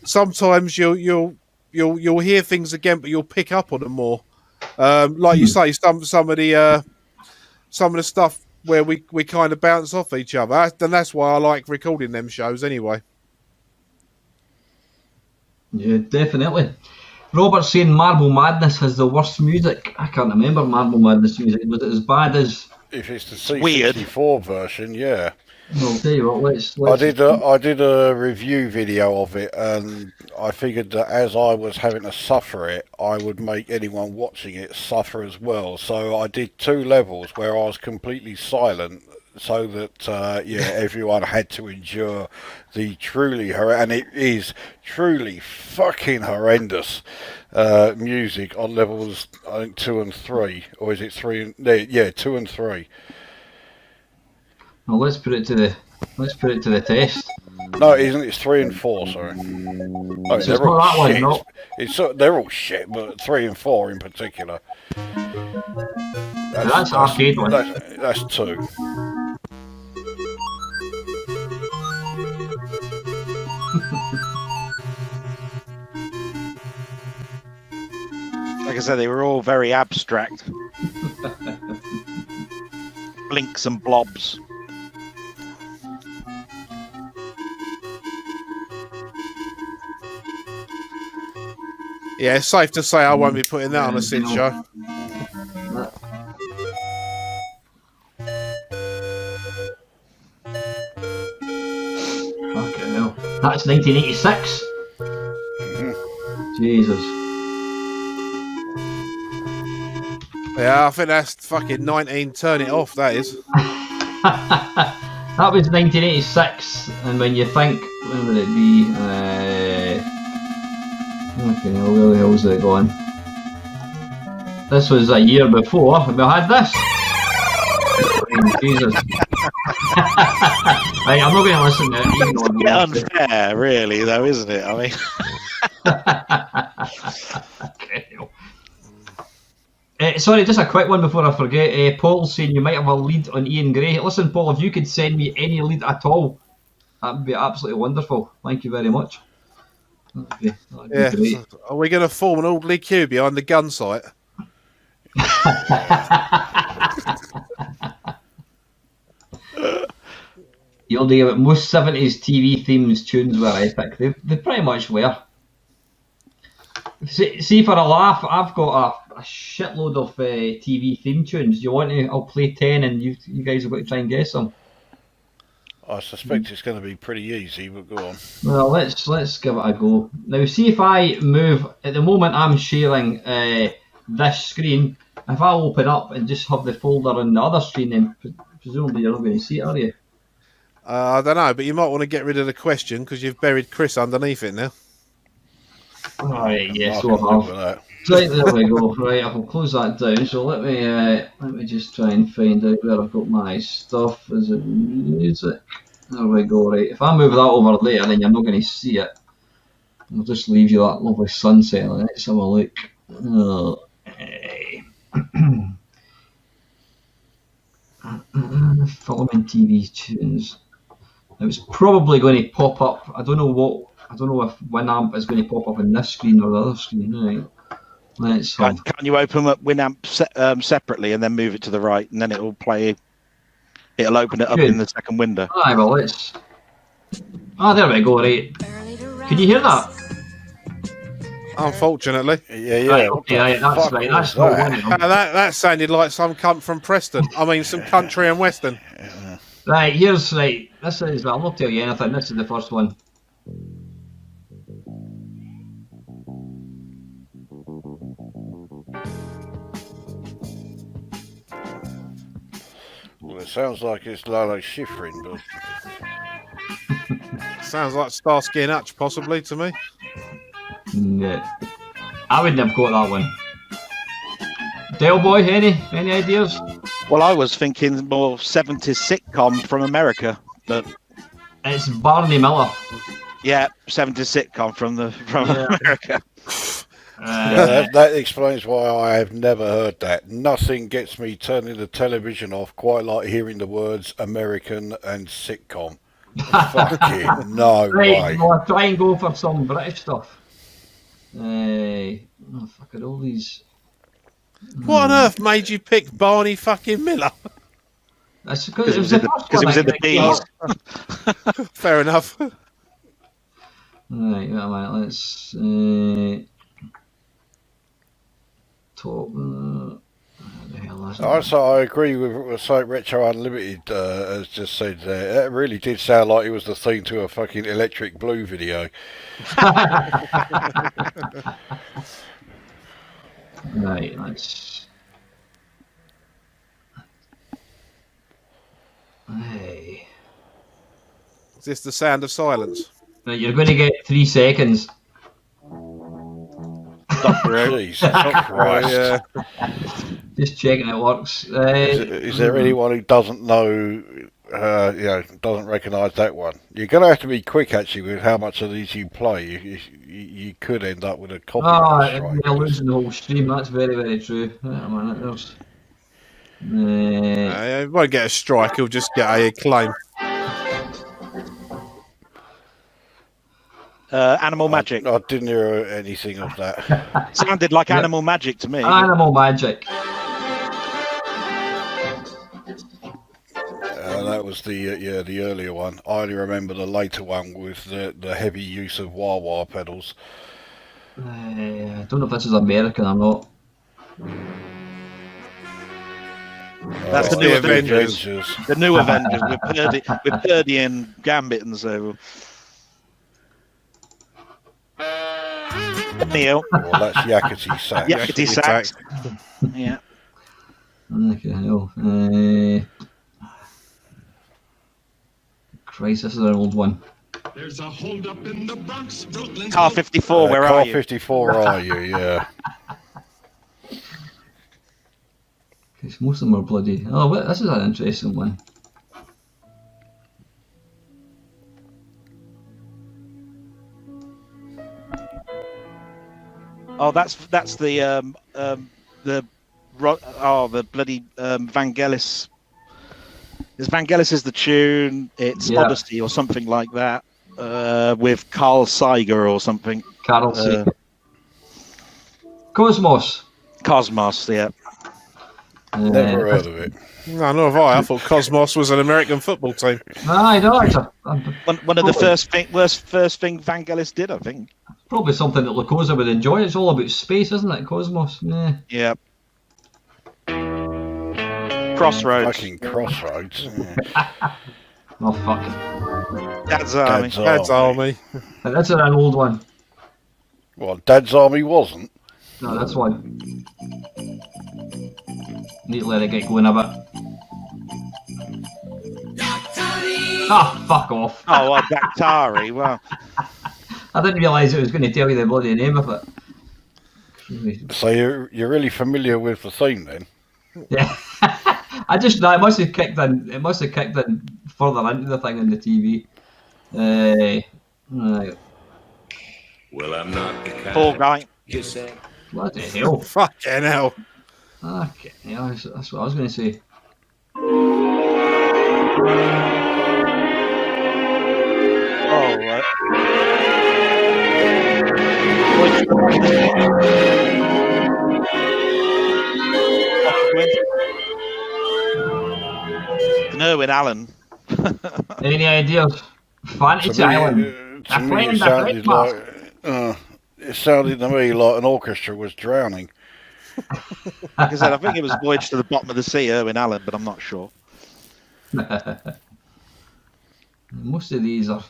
sometimes you'll hear things again, but you'll pick up on them more. Like you say, some of the stuff where we kind of bounce off each other, and that's why I like recording them shows anyway. Yeah, definitely. Robert's saying Marble Madness has the worst music. I can't remember Marble Madness music. Was it as bad as... If it's the weird. C64 version, yeah. Well, I'll tell you what, let's I did a review video of it, and I figured that as I was having to suffer it, I would make anyone watching it suffer as well. So I did 2 levels where I was completely silent, so that everyone had to endure the truly and it is truly fucking horrendous music on levels, I think 2 and 3, or is it 3? Yeah, 2 and 3. Well, let's put it to the test. No, it isn't. It's 3 and 4. Sorry. I mean, So it's not that one, no. They're all shit, but 3 and 4 in particular. That's arcade one. That's 2. Like I said, they were all very abstract. Blinks and blobs. Yeah, it's safe to say I won't be putting that on a Sid show. Fucking hell. That's 1986. Jesus. Yeah, I think that's fucking 19. Turn it off. That is. That was 1986, and when you think, when would it be? Okay, where the hell's it going? This was a year before, and we had this. Jesus. Right, I'm not going to listen to it. It's a bit unfair, really, though, isn't it? I mean. Okay. Sorry, just a quick one before I forget. Paul's saying you might have a lead on Ian Gray. Listen, Paul, if you could send me any lead at all, that would be absolutely wonderful. Thank you very much. That'd be great. Are we going to form an orderly queue behind the gun site? You'll do it. Most 70s TV themes tunes were epic. They pretty much were. See, for a laugh, I've got a shitload of TV theme tunes. You want to? I'll play 10, and you guys have got to try and guess them. I suspect it's going to be pretty easy, but go on. Well, let's give it a go. Now, see if I move. At the moment, I'm sharing this screen. If I open up and just have the folder on the other screen, then presumably you're not going to see it, are you? I don't know, but you might want to get rid of the question because you've buried Chris underneath it now. Alright, yes, so I have. Right, there we go. Right, I'll close that down. So let me just try and find out where I've got my stuff. Is it music? There we go. Right, if I move that over there, then you're not going to see it. I'll just leave you that lovely sunset. Let's have a look. Following TV tunes. It was probably going to pop up. I don't know if Winamp is going to pop up on this screen or the other screen. Right. Let's Can you open up Winamp separately and then move it to the right, and then it'll play? It'll open it up in the second window. Aye, well, let's. There we go. Right. Can you hear that? Unfortunately. Yeah. Right, okay, that's right. That's not one of them. That sounded like some cunt from Preston. I mean, some country and western. Right. This is. I'll not tell you anything. This is the first one. Well, it sounds like it's Lalo Schifrin, but sounds like Starsky and Hutch, possibly to me. Yeah. I wouldn't have got that one. Del Boy, any ideas? Well, I was thinking more 70s sitcom from America, but it's Barney Miller. Yeah, 70s sitcom from America. That explains why I have never heard that. Nothing gets me turning the television off quite like hearing the words American and sitcom. Fucking no way. Well, I'll try and go for some British stuff. Fucking all these. What on earth made you pick Barney fucking Miller? That's because it was in the bees. Fair enough. Right, wait a minute. Let's top. What the hell is that? So I agree with what Site Retro Unlimited has just said there. It really did sound like it was the theme to a fucking Electric Blue video. Right, let's. Hey. Is this the sound of silence? Right, you're going to get 3 seconds. Jesus Christ. Yeah. Just checking it works. Is there anyone who doesn't know, doesn't recognise that one? You're going to have to be quick, actually, with how much of these you play. You could end up with a copyright strike. You're losing the whole stream. That's very, very true. Wait a minute. There's. He won't get a strike, he'll just get a claim. Animal Magic. I didn't hear anything of that. Sounded like Animal Magic to me. Animal Magic. That was the earlier one. I only remember the later one with the heavy use of wah-wah pedals. I don't know if this is American or not. That's the new Avengers. The new Avengers with Purdy and Gambit and so. Neil. Well, that's Yakety Sax. Yakety Sax. Yeah. Okay, hell. Christ, this is an old one. There's a hold up in the Bronx, Brooklyn. Car 54, where are you? Car 54, are you? Yeah. Because most of them are bloody. Oh, wait, this is an interesting one. Oh, that's the bloody Vangelis. Is Vangelis is the tune? It's Odyssey or something like that, with Carl Saiger or something. Carl Saiger. Cosmos. Cosmos, yeah. Never heard of it. No, nor have I. I thought Cosmos was an American football team. I know. It's one of the first thing Vangelis did, I think. Probably something that Lucosa would enjoy. It's all about space, isn't it? Cosmos. Yeah. Crossroads. Fucking Crossroads. Oh, fuck. Dad's Army. Dad's Army. That's an old one. Well, Dad's Army wasn't. No, that's one. Need to let it get going a bit. Ah, fuck off. Oh, Dactari. Well, I didn't realise it was going to tell you the bloody name of it. So you're really familiar with the theme then? Yeah. It must have kicked in. It must have kicked in further into the thing on the TV. Right. Well, I'm not the kind. poor guy. You say. Bloody hell. Fucking hell. Okay, yeah, that's what I was going to say. Oh, right. No, with Alan. Any ideas? Fantasy Island. To me, it sounded to me like an orchestra was drowning. Like I said, I think it was Voyage to the Bottom of the Sea, Irwin Allen, but I'm not sure. Most of these are,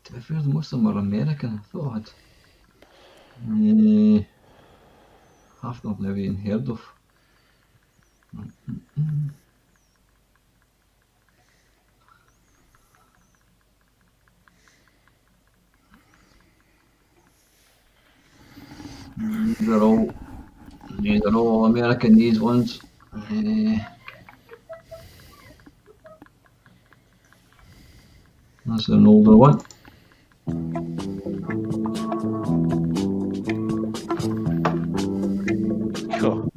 to be fair, most of them are American, I thought. Half of them I've never even heard of. These are all American, these ones. That's an older one. Cool.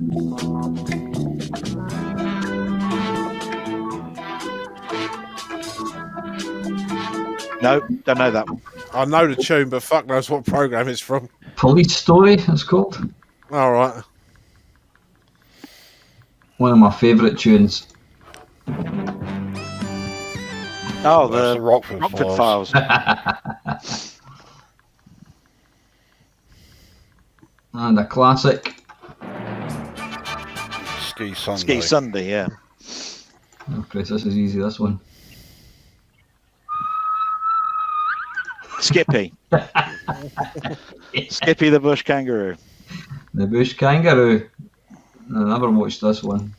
No, don't know that one. I know the tune, but fuck knows what program it's from. Police Story, it's called. All right. One of my favourite tunes. Oh, That's the Rockford Files. And a classic. Ski Sunday. Ski Sunday, yeah. Oh, Chris, this is easy, this one. Skippy. Skippy the bush kangaroo. The bush kangaroo. I never watched this one.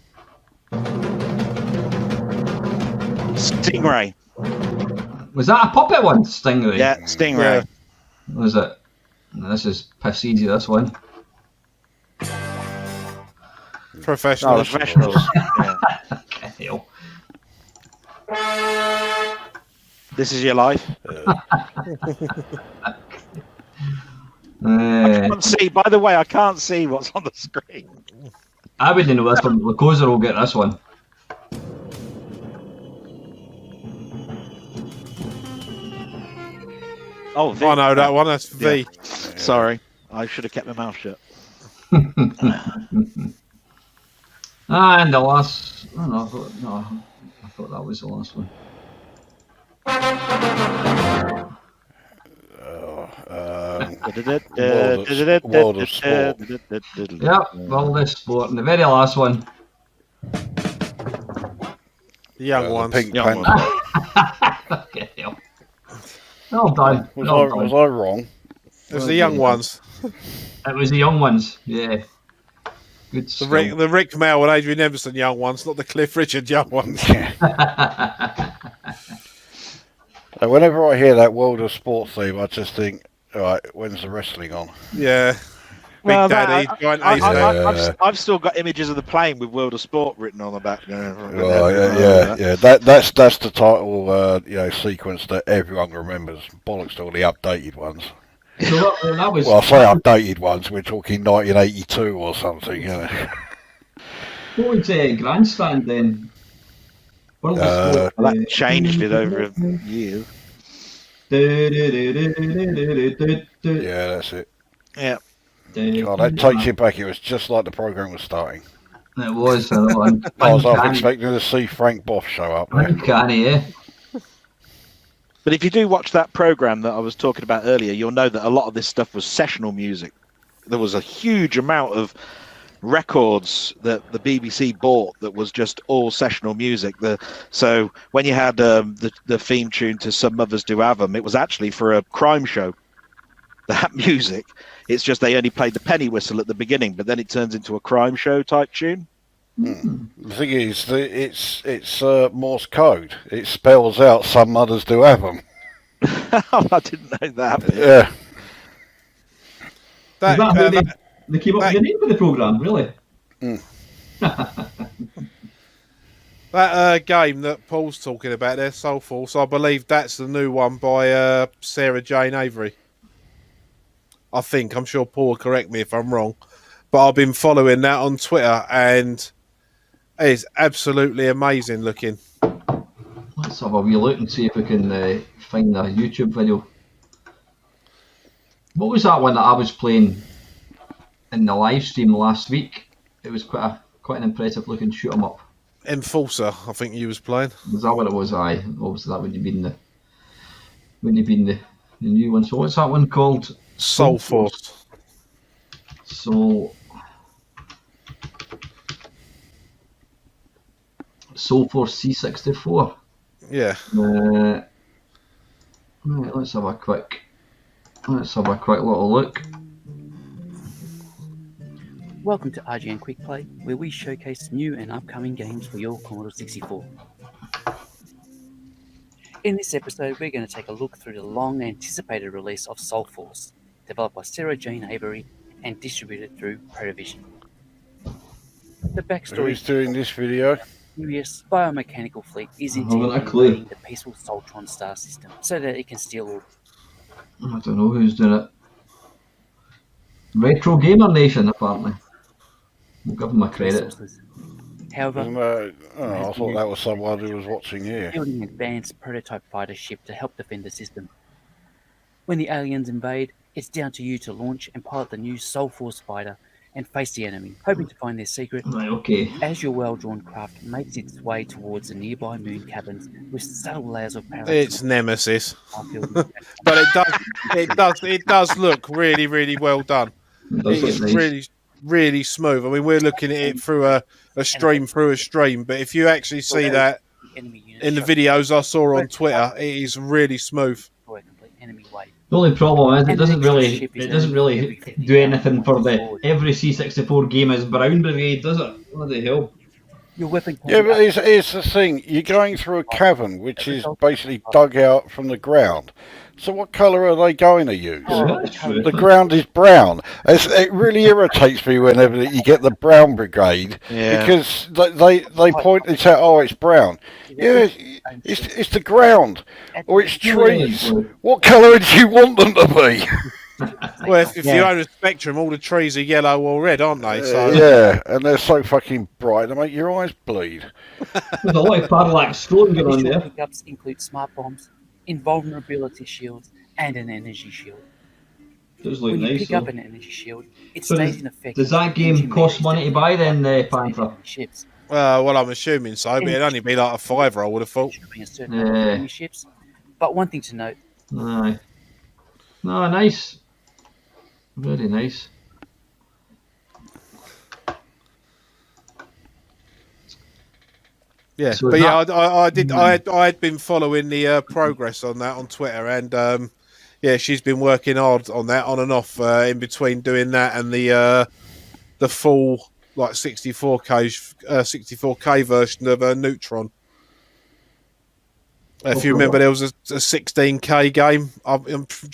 Stingray. Was that a puppet one? Stingray? Yeah, Stingray. Was it? This is piss easy, this one. Professionals. Professionals. Yeah. Hell. This is your life. I can't see. By the way, I can't see what's on the screen. I wouldn't know this one. Lacosa will get this one. Oh, V. I know that one. That's V. Yeah. Sorry, I should have kept my mouth shut. And the last. Oh, no, I thought that was the last one. World of Sport. Yep, World of Sport. And the very last one. The young The ones. Pink Young Panther. Okay, hell. Well done. Well done. Was I wrong? It was the young ones. It was the young ones, yeah. Good The stuff. Rick Mel and Adrian Emerson young ones, not the Cliff Richard young ones. And whenever I hear that World of Sport theme, I just think, all right, when's the wrestling on? Yeah. Big Well, Daddy, Giant Ace. I've still got images of the plane with World of Sport written on the back. Oh, yeah. That's the title, sequence that everyone remembers. Bollocks to all the updated ones. So that was. Well, I say updated ones. We're talking 1982 or something. You know. What was Grandstand then? World of Sport. That changed it over years. Yeah, that's it. Yeah. God, that takes you back. It was just like the program was starting. It was. I was half expecting to see Frank Boff show up there. Uncanny, eh? But if you do watch that program that I was talking about earlier, you'll know that a lot of this stuff was sessional music. There was a huge amount of records that the BBC bought that was just all sessional music. So when you had the theme tune to Some Mothers Do Have 'Em, it was actually for a crime show. That music, it's just they only played the penny whistle at the beginning, but then it turns into a crime show type tune. The thing is, it's Morse code. It spells out Some Mothers Do Have 'Em. I didn't know that. Yeah. Is that how they came up with the name of the programme, really? That game that Paul's talking about there, Soul Force, I believe that's the new one by Sarah Jane Avery. I think. I'm sure Paul will correct me if I'm wrong. But I've been following that on Twitter and it's absolutely amazing looking. Let's have a wee look and see if we can find a YouTube video. What was that one that I was playing in the live stream last week? It was quite an impressive looking shoot 'em up. Enforcer, I think you was playing. Was that what it was? Aye. Obviously that wouldn't have been the new one. So what's that one called? Soul Force. Soul Force C64. Yeah. Right, let's have a quick little look. Welcome to RGN Quick Play, where we showcase new and upcoming games for your Commodore 64. In this episode, we're going to take a look through the long-anticipated release of Soul Force, developed by Sarah Jane Avery and distributed through Protovision. The backstory Who's doing this video? Curious biomechanical fleet is I haven't a intended clue. invading the peaceful Soltron star system so that it can steal all. I don't know who's doing it. Retro Gamer Nation, apparently. We'll give them a credit. resources. However, I thought that was someone who was watching here. building an advanced prototype fighter ship to help defend the system. When the aliens invade, it's down to you to launch and pilot the new Soul Force fighter and face the enemy, hoping to find their secret. Right, okay. As your well-drawn craft makes its way towards the nearby moon cabins with subtle layers of power. It's Nemesis. But it does look really, really well done. does It's look nice. really, really smooth. I mean, we're looking at it through a stream, but if you actually see that Enemy units in the show videos I saw on Twitter, it is really smooth. destroy a complete enemy wave. The only problem is it And doesn't the really ship is do anything for the every C64 game is Brown Brigade, does it? What the hell? Your weapon can Yeah, be but here's the thing. You're going through a cavern, which is basically dug out from the ground. So what colour are they going to use? Oh, that's true. The ground is brown. It really irritates me whenever you get the Brown Brigade, because they point this out, oh, it's brown. Yeah, it's the ground, or it's trees. What colour do you want them to be? Well, if you own a Spectrum, all the trees are yellow or red, aren't they? So Yeah, and they're so fucking bright they make your eyes bleed. There's a lot of parallax scrolling going on Additional there. pickups include smart bombs, invulnerability shields, and an energy shield. Does look When you nice pick though. up an energy shield, it So stays in effect. does that game cost money to buy then, Panther? Ships. well, I'm assuming so, but it'd only be like a £5, I would have thought. Shopping a certain number of enemy ships. But one thing to note, Aye. No, nice. Very nice. Yeah, So but that- I had been following the progress on that on Twitter, and yeah, she's been working hard on that on and off in between doing that and the full like 64k version of Neutron. If you remember, there was a 16k game.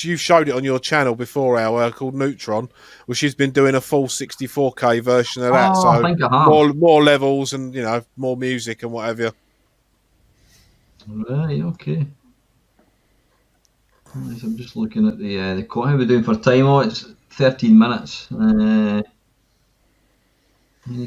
You showed it on your channel before, called Neutron, where she's been doing a full 64k version of that. Oh, so I think I have. more levels and more music and whatever. Right, okay. Nice, I'm just looking at the how are we doing for time? Oh, it's 13 minutes. Any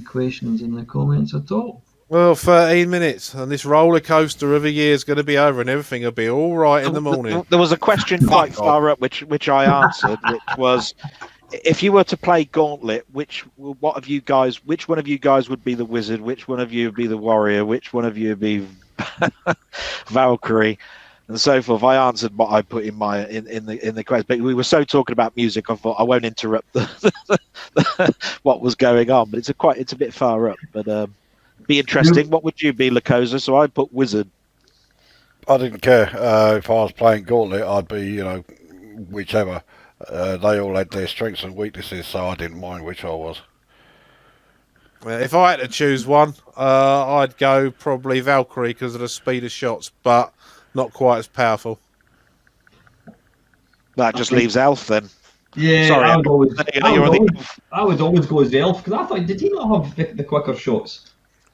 questions in the comments at all? Well, 13 minutes, and this roller coaster of a year is going to be over, and everything will be all right in the morning. There was a question quite far up, which I answered, which was, if you were to play Gauntlet, which one of you guys would be the wizard? Which one of you would be the warrior? Which one of you would be Valkyrie? And so forth. I answered what I put in the question, but we were so talking about music, I thought I won't interrupt what was going on. But it's a bit far up, but. Be interesting. What would you be, Lacosa? So I put wizard. I didn't care. If I was playing Gauntlet, I'd be, whichever. They all had their strengths and weaknesses, so I didn't mind which I was. If I had to choose one, I'd go probably Valkyrie because of the speed of shots, but not quite as powerful. That just leaves Elf then. Yeah, Sorry, I would always go as the elf because I thought, did he not have the quicker shots?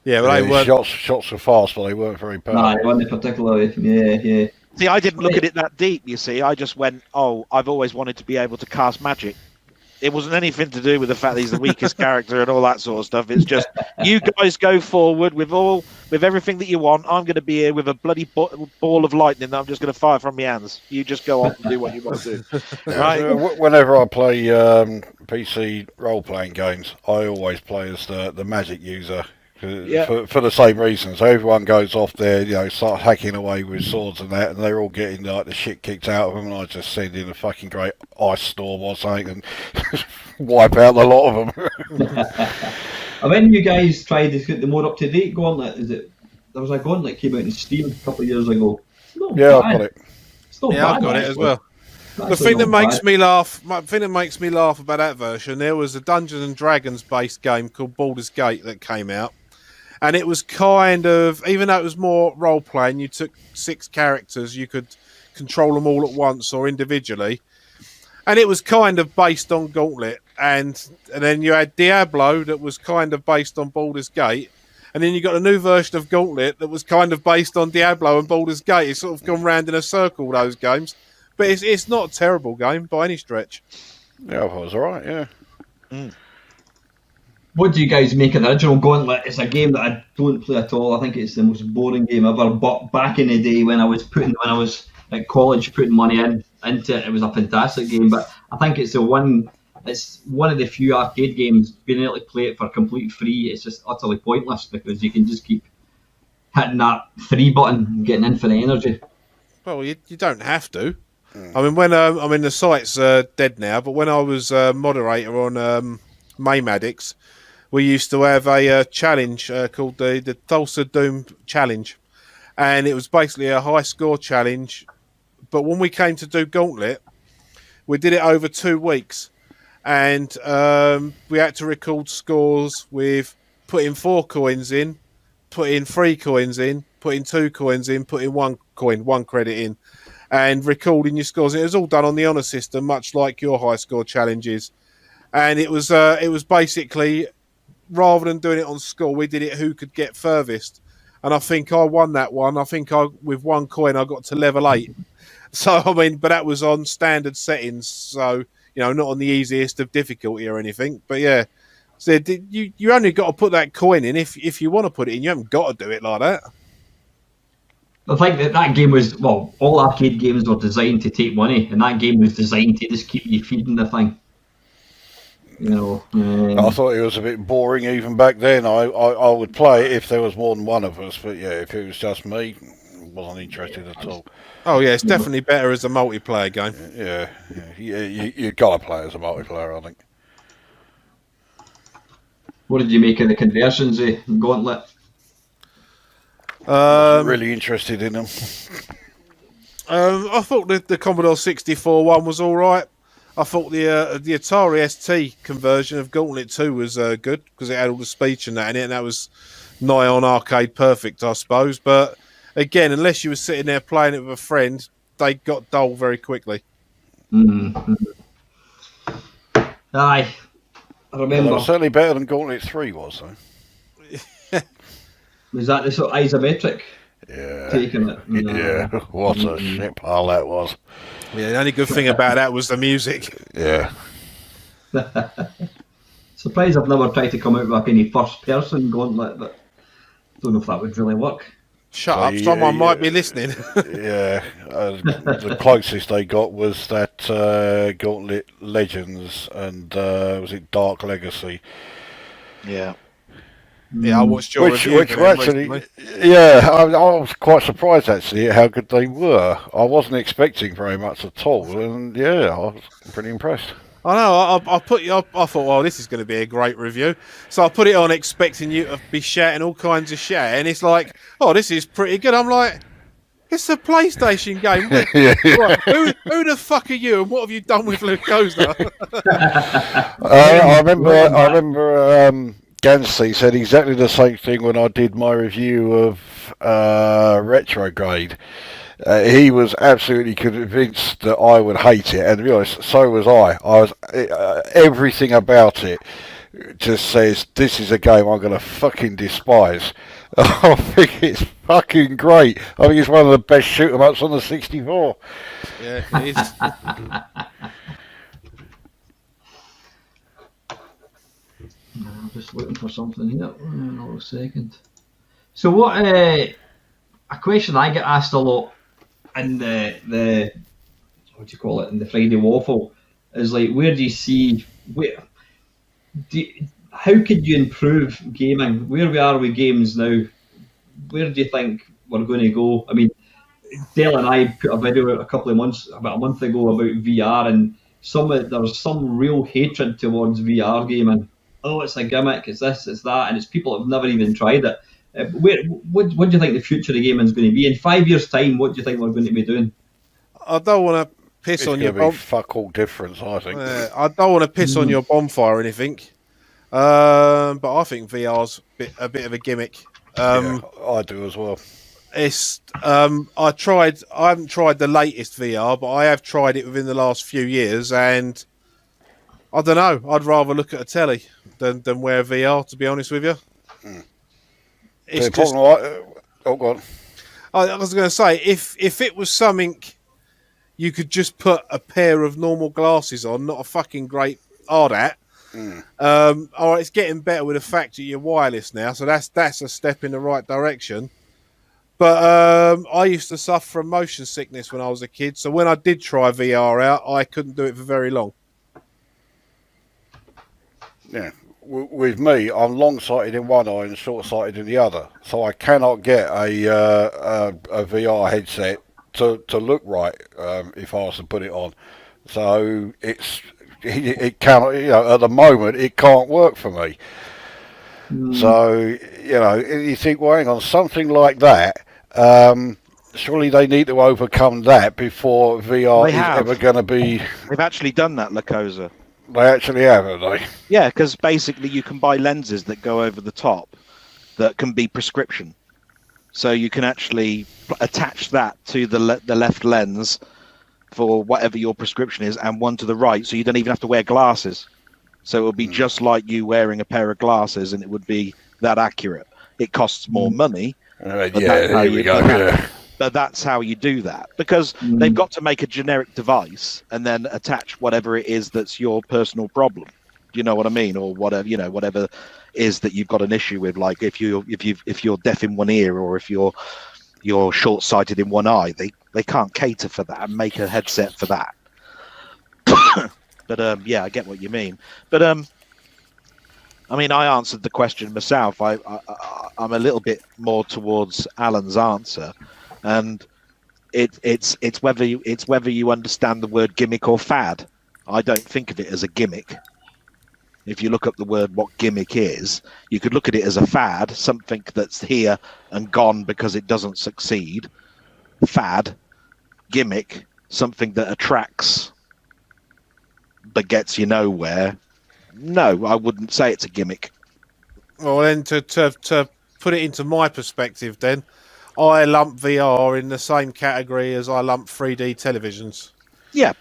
Yeah, but they weren't. Shots were fast, but they weren't very powerful. Nah, they weren't particularly. Yeah. See, I didn't look at it that deep, you see. I just went, I've always wanted to be able to cast magic. It wasn't anything to do with the fact that he's the weakest character and all that sort of stuff. It's just, you guys go forward with everything that you want. I'm going to be here with a bloody ball of lightning that I'm just going to fire from my hands. You just go off and do what you want to do. Right? Whenever I play PC role-playing games, I always play as the magic user. For the same reason. So everyone goes off there, start hacking away with swords and that, and they're all getting like the shit kicked out of them, and I just send in a fucking great ice storm or something and wipe out a lot of them. When you guys tried to get the more up-to-date Gauntlet, there was a Gauntlet that came out in Steam a couple of years ago. I've got it. I've got it as well. The thing that makes me laugh about that version, there was a Dungeons and Dragons based game called Baldur's Gate that came out. And it was kind of, even though it was more role playing, you took 6 characters, you could control them all at once or individually. And it was kind of based on Gauntlet. And then you had Diablo that was kind of based on Baldur's Gate. And then you got a new version of Gauntlet that was kind of based on Diablo and Baldur's Gate. It's sort of gone round in a circle, those games. But it's not a terrible game by any stretch. Yeah, I thought it was alright, yeah. What do you guys make of the original Gauntlet? It's a game that I don't play at all. I think it's the most boring game ever. But back in the day when I was at college putting money into it, it was a fantastic game. But I think it's one of the few arcade games being able to play it for complete free. It's just utterly pointless because you can just keep hitting that 3 button and getting infinite energy. Well, you don't have to. I mean, when the site's dead now, but when I was moderator on Mamemeister, we used to have a challenge called the Tulsa Doom Challenge, and it was basically a high score challenge. But when we came to do Gauntlet, we did it over 2 weeks, and we had to record scores with putting 4 coins in, putting 3 coins in, putting 2 coins in, putting 1 coin, 1 credit in, and recording your scores. It was all done on the honour system, much like your high score challenges. And it was basically, rather than doing it on score, we did it who could get furthest. And I think I won that one. I think with 1 coin I got to level 8. So I mean, but that was on standard settings, so not on the easiest of difficulty or anything. But yeah, so you only got to put that coin in if you want to put it in. You haven't got to do it like that. I think that game was, well, all arcade games were designed to take money, and that game was designed to just keep you feeding the thing. I thought it was a bit boring even back then. I would play it if there was more than one of us, but yeah, if it was just me, wasn't interested at all. Oh yeah, it's definitely better as a multiplayer game. Yeah, you got to play as a multiplayer, I think. What did you make of the conversions of Gauntlet? Really interested in them. I thought the Commodore 64 one was all right. I thought the Atari ST conversion of Gauntlet 2 was good because it had all the speech and that in it, and that was nigh on arcade perfect, I suppose. But again, unless you were sitting there playing it with a friend, they got dull very quickly. Mm-hmm. Aye, I remember. Well, certainly better than Gauntlet 3 was, though. Was that the sort of isometric? Yeah. Taking it? No. Yeah, what a shit pile that was. Yeah, the only good thing about that was the music. Yeah. Surprised I've never tried to come out with any first-person Gauntlet, but don't know if that would really work. Shut up, someone might be listening. Yeah, the closest they got was that Gauntlet Legends and was it Dark Legacy? Yeah. Yeah, I watched your review. Which were actually, yeah, I was quite surprised actually at how good they were. I wasn't expecting very much at all, and yeah, I was pretty impressed. I know. I thought, well, this is going to be a great review. So I put it on, expecting you to be shouting all kinds of shit, and it's like, oh, this is pretty good. I'm like, it's a PlayStation game. Yeah. Right, who the fuck are you, and what have you done with Lucosa? I remember. Gansey said exactly the same thing when I did my review of Retrograde. He was absolutely convinced that I would hate it, and to be honest, so was I. Everything about it just says this is a game I'm going to fucking despise. I think it's fucking great. I think it's one of the best shoot 'em ups on the 64. Yeah, it is. I'm just looking for something here. Hold on a second. So what? A question I get asked a lot in the what do you call it, in the Friday Waffle is like, where do you see how could you improve gaming? Where we are with games now? Where do you think we're going to go? I mean, Dale and I put a video out about a month ago about VR, and there's some real hatred towards VR gaming. Oh, it's a gimmick, it's this, it's that, and it's people that have never even tried it. What do you think the future of gaming is going to be? In 5 years' time, what do you think we're going to be doing? I don't want to piss on your bonfire. Fuck all difference, I think. I don't want to piss on your bonfire or anything, but I think VR's a bit of a gimmick. Yeah, I do as well. It's I haven't tried the latest VR, but I have tried it within the last few years, and I don't know. I'd rather look at a telly than wear VR, to be honest with you. It's just, oh, go on. I was going to say, if it was something you could just put a pair of normal glasses on, not a fucking great hard hat. All right, it's getting better with the fact that you're wireless now, so that's a step in the right direction. But I used to suffer from motion sickness when I was a kid, so when I did try VR out, I couldn't do it for very long. Yeah, with me, I'm long-sighted in one eye and short-sighted in the other, so I cannot get a VR headset to look right if I was to put it on. So it cannot, at the moment it can't work for me. So you think, well, hang on, something like that. Surely they need to overcome that before VR is ever going to be. They've actually done that, Lacosa. They actually have, haven't they? Yeah, because basically you can buy lenses that go over the top that can be prescription. So you can actually attach that to the left lens for whatever your prescription is, and one to the right, so you don't even have to wear glasses. So it would be just like you wearing a pair of glasses, and it would be that accurate. It costs more money. But that's how you do that, because they've got to make a generic device and then attach whatever it is that's your personal problem. Do you know what I mean? Or whatever, whatever is that you've got an issue with, like if you're deaf in one ear, or if you're short-sighted in one eye, they can't cater for that and make a headset for that. But yeah, I get what you mean. But I mean, I answered the question myself. I'm a little bit more towards Alan's answer, and it's whether you understand the word gimmick or fad. I don't think of it as a gimmick. If you look up the word what gimmick is, you could look at it as a fad, something that's here and gone because it doesn't succeed. Fad, gimmick, something that attracts but gets you nowhere. No, I wouldn't say it's a gimmick. Well, then to put it into my perspective, then I lump VR in the same category as I lump 3D televisions. Yeah.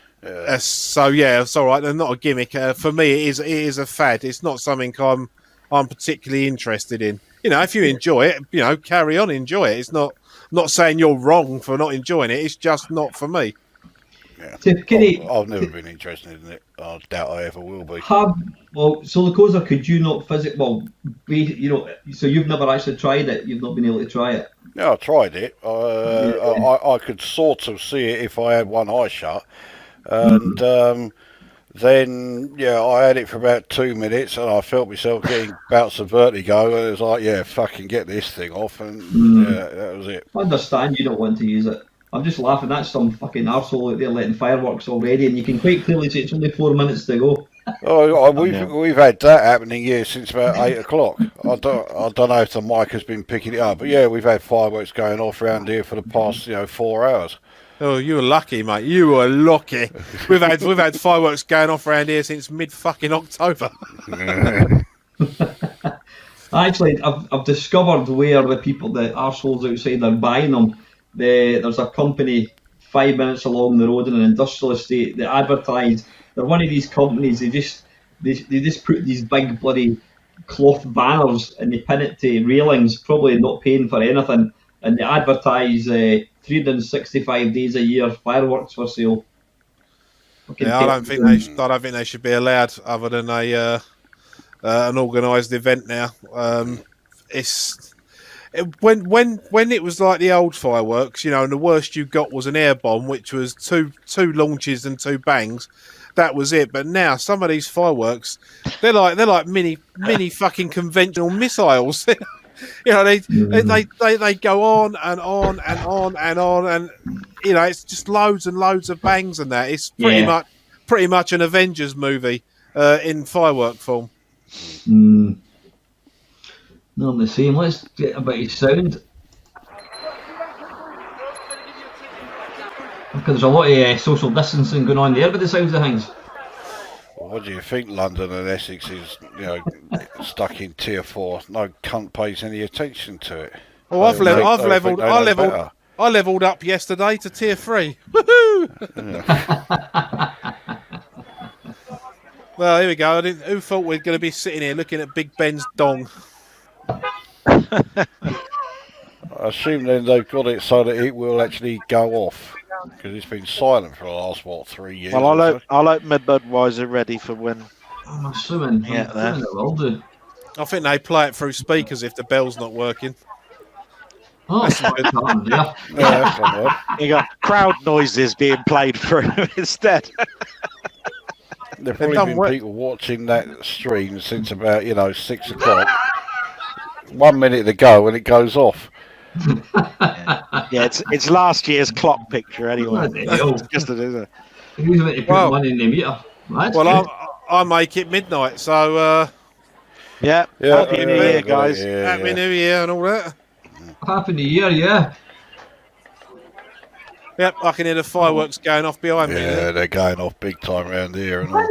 So yeah, it's all right. They're not a gimmick. For me, it is a fad. It's not something I'm particularly interested in. If you enjoy it, carry on, enjoy it. It's not saying you're wrong for not enjoying it. It's just not for me. Yeah. I've never been interested in it. I doubt I ever will be. So Lacosa, could you not so you've never actually tried it? You've not been able to try it? Yeah, I tried it. I could sort of see it if I had one eye shut. And then, I had it for about 2 minutes, and I felt myself getting bouts of vertigo, and it was like, fucking get this thing off, and that was it. I understand you don't want to use it. I'm just laughing at some fucking arsehole out there letting fireworks already, and you can quite clearly see it's only 4 minutes to go. We've had that happening here since about 8 o'clock. I don't know if the mic has been picking it up, but we've had fireworks going off around here for the past 4 hours. Oh, you were lucky, mate. You were lucky. We've had fireworks going off around here since mid fucking October. Actually, I've discovered where the arseholes outside are buying them. There's a company 5 minutes along the road in an industrial estate that advertise. They're one of these companies. They just put these big bloody cloth banners and they pin it to railings, probably not paying for anything, and they advertise 365 days a year fireworks for sale. I don't think they should be allowed other than an organised event now. When it was like the old fireworks, and the worst you got was an air bomb, which was two launches and 2 bangs. That was it. But now some of these fireworks, they're like mini fucking conventional missiles. They go on and on and on and on, and it's just loads and loads of bangs and that. It's pretty much an Avengers movie in firework form. Not the same. Let's get a bit of sound. Because there's a lot of social distancing going on there with the sounds of things. What do you think? London and Essex is, stuck in tier 4. No cunt pays any attention to it. Oh, I levelled up yesterday to tier 3. Woohoo! Well, here we go. Who thought we're going to be sitting here looking at Big Ben's dong? I assume then they've got it so that it will actually go off, because it's been silent for the last 3 years. Well, I'll open my Budweiser ready for when. I'm assuming it will do. I think they play it through speakers if the bell's not working. Oh, that's a good time, yeah. That's not bad. You got crowd noises being played through instead. There've probably been people watching that stream since about 6 o'clock. 1 minute to go and it goes off. Yeah, it's last year's clock picture anyway. Bloody hell. It's just it, isn't it? Who's about to put Well- money in the meter? That's Well, good. I make it midnight, so Yeah. Yeah, Happy New Year, guys. Happy New Year and all that. Happy New Year, yeah. Yep, I can hear the fireworks going off behind me. Yeah, they're going off big time around here and all.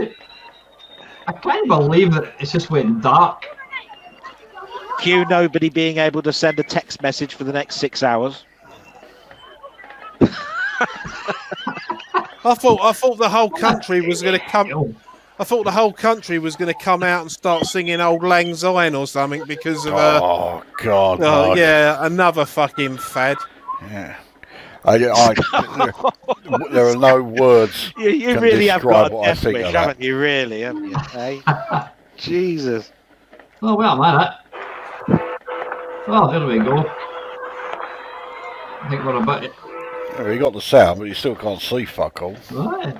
I can't believe that it's just went dark. Cue nobody being able to send a text message for the next 6 hours. I thought the whole country was going to come. I thought the whole country was going to come out and start singing "Old Lang Syne" or something because of Oh God! no. yeah, another fucking fad. Yeah. There are no words. You can really have got describe a what I death think wish, of that. haven't you? Really, haven't you? Hey? Jesus. Oh, well, am I that? Oh, there we go. I think we're about it. Yeah, you got the sound, but you still can't see fuck all. Right.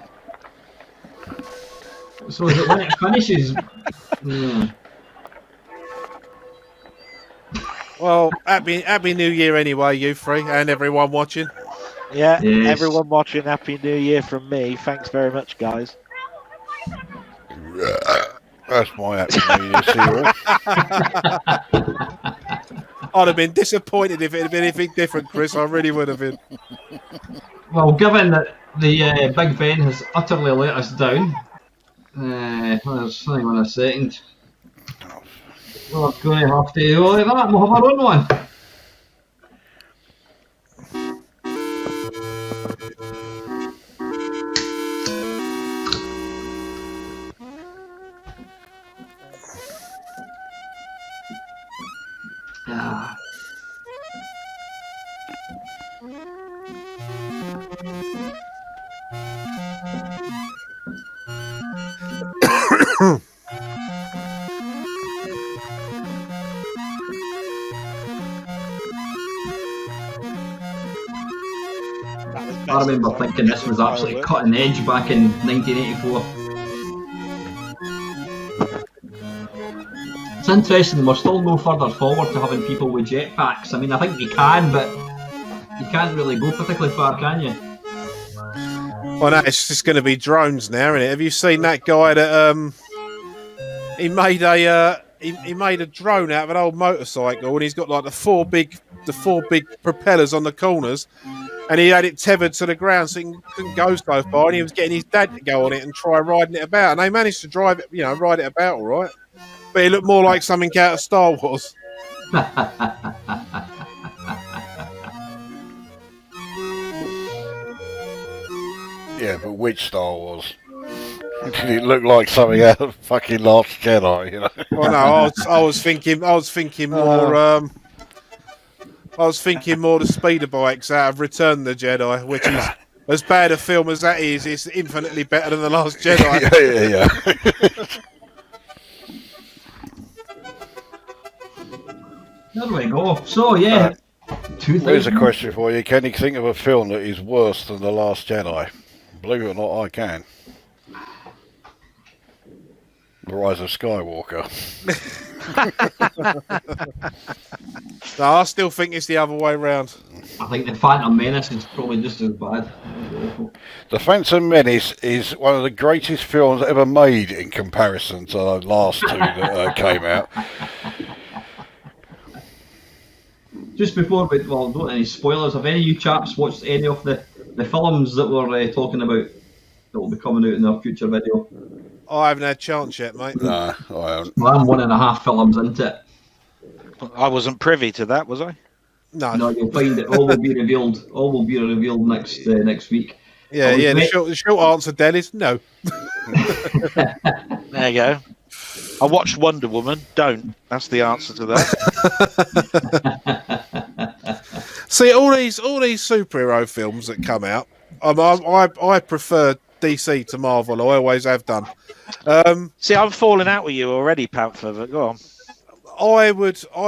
So is it when it finishes? Well, happy New Year anyway, you three and everyone watching. Yeah, Yes. everyone watching, Happy New Year from me. Thanks very much, guys. That's my happy New Year to you all. I'd have been disappointed if it had been anything different, Chris. I really would have been. Well, given that the Big Ben has utterly let us down, hang on a second. We're going to have to go like that. We'll have our own one. Ah. I remember thinking this was absolutely cutting edge back in 1984. It's interesting, we're still no further forward to having people with jetpacks. I mean, I think you can, but you can't really go particularly far, can you? Well, no, it's just going to be drones now, isn't it? Have you seen that guy that he made a drone out of an old motorcycle, and he's got like the four big propellers on the corners, and he had it tethered to the ground so he couldn't go so far, and he was getting his dad to go on it and try riding it about, and they managed to ride it about all right, but it looked more like something out of Star Wars. Yeah, but which Star Wars? Did it look like something out of fucking Last Jedi, you know? Well, no, I was thinking more. I was thinking more the speeder bikes out of Return of the Jedi, which is as bad a film as that is. It's infinitely better than the Last Jedi. yeah. There we go. So, yeah. Here's a question for you. Can you think of a film that is worse than The Last Jedi? Believe it or not, I can. The Rise of Skywalker. No, I still think it's the other way round. I think the Phantom Menace is probably just as bad. The Phantom Menace is one of the greatest films ever made in comparison to the last two that came out. Just before we, well, don't any spoilers. Have any of you chaps watched any of the films that we're talking about that will be coming out in our future video? I haven't had a chance yet, mate. No, I haven't. Well, I'm 1.5 films into it. I wasn't privy to that, was I? No, you'll find it. All will be revealed. All will be revealed next week. Yeah. The short answer, Del, is no. There you go. I watched Wonder Woman. Don't. That's the answer to that. See, all these superhero films that come out, I prefer DC to Marvel. I always have done. See, I'm falling out with you already, Panther. But go on. I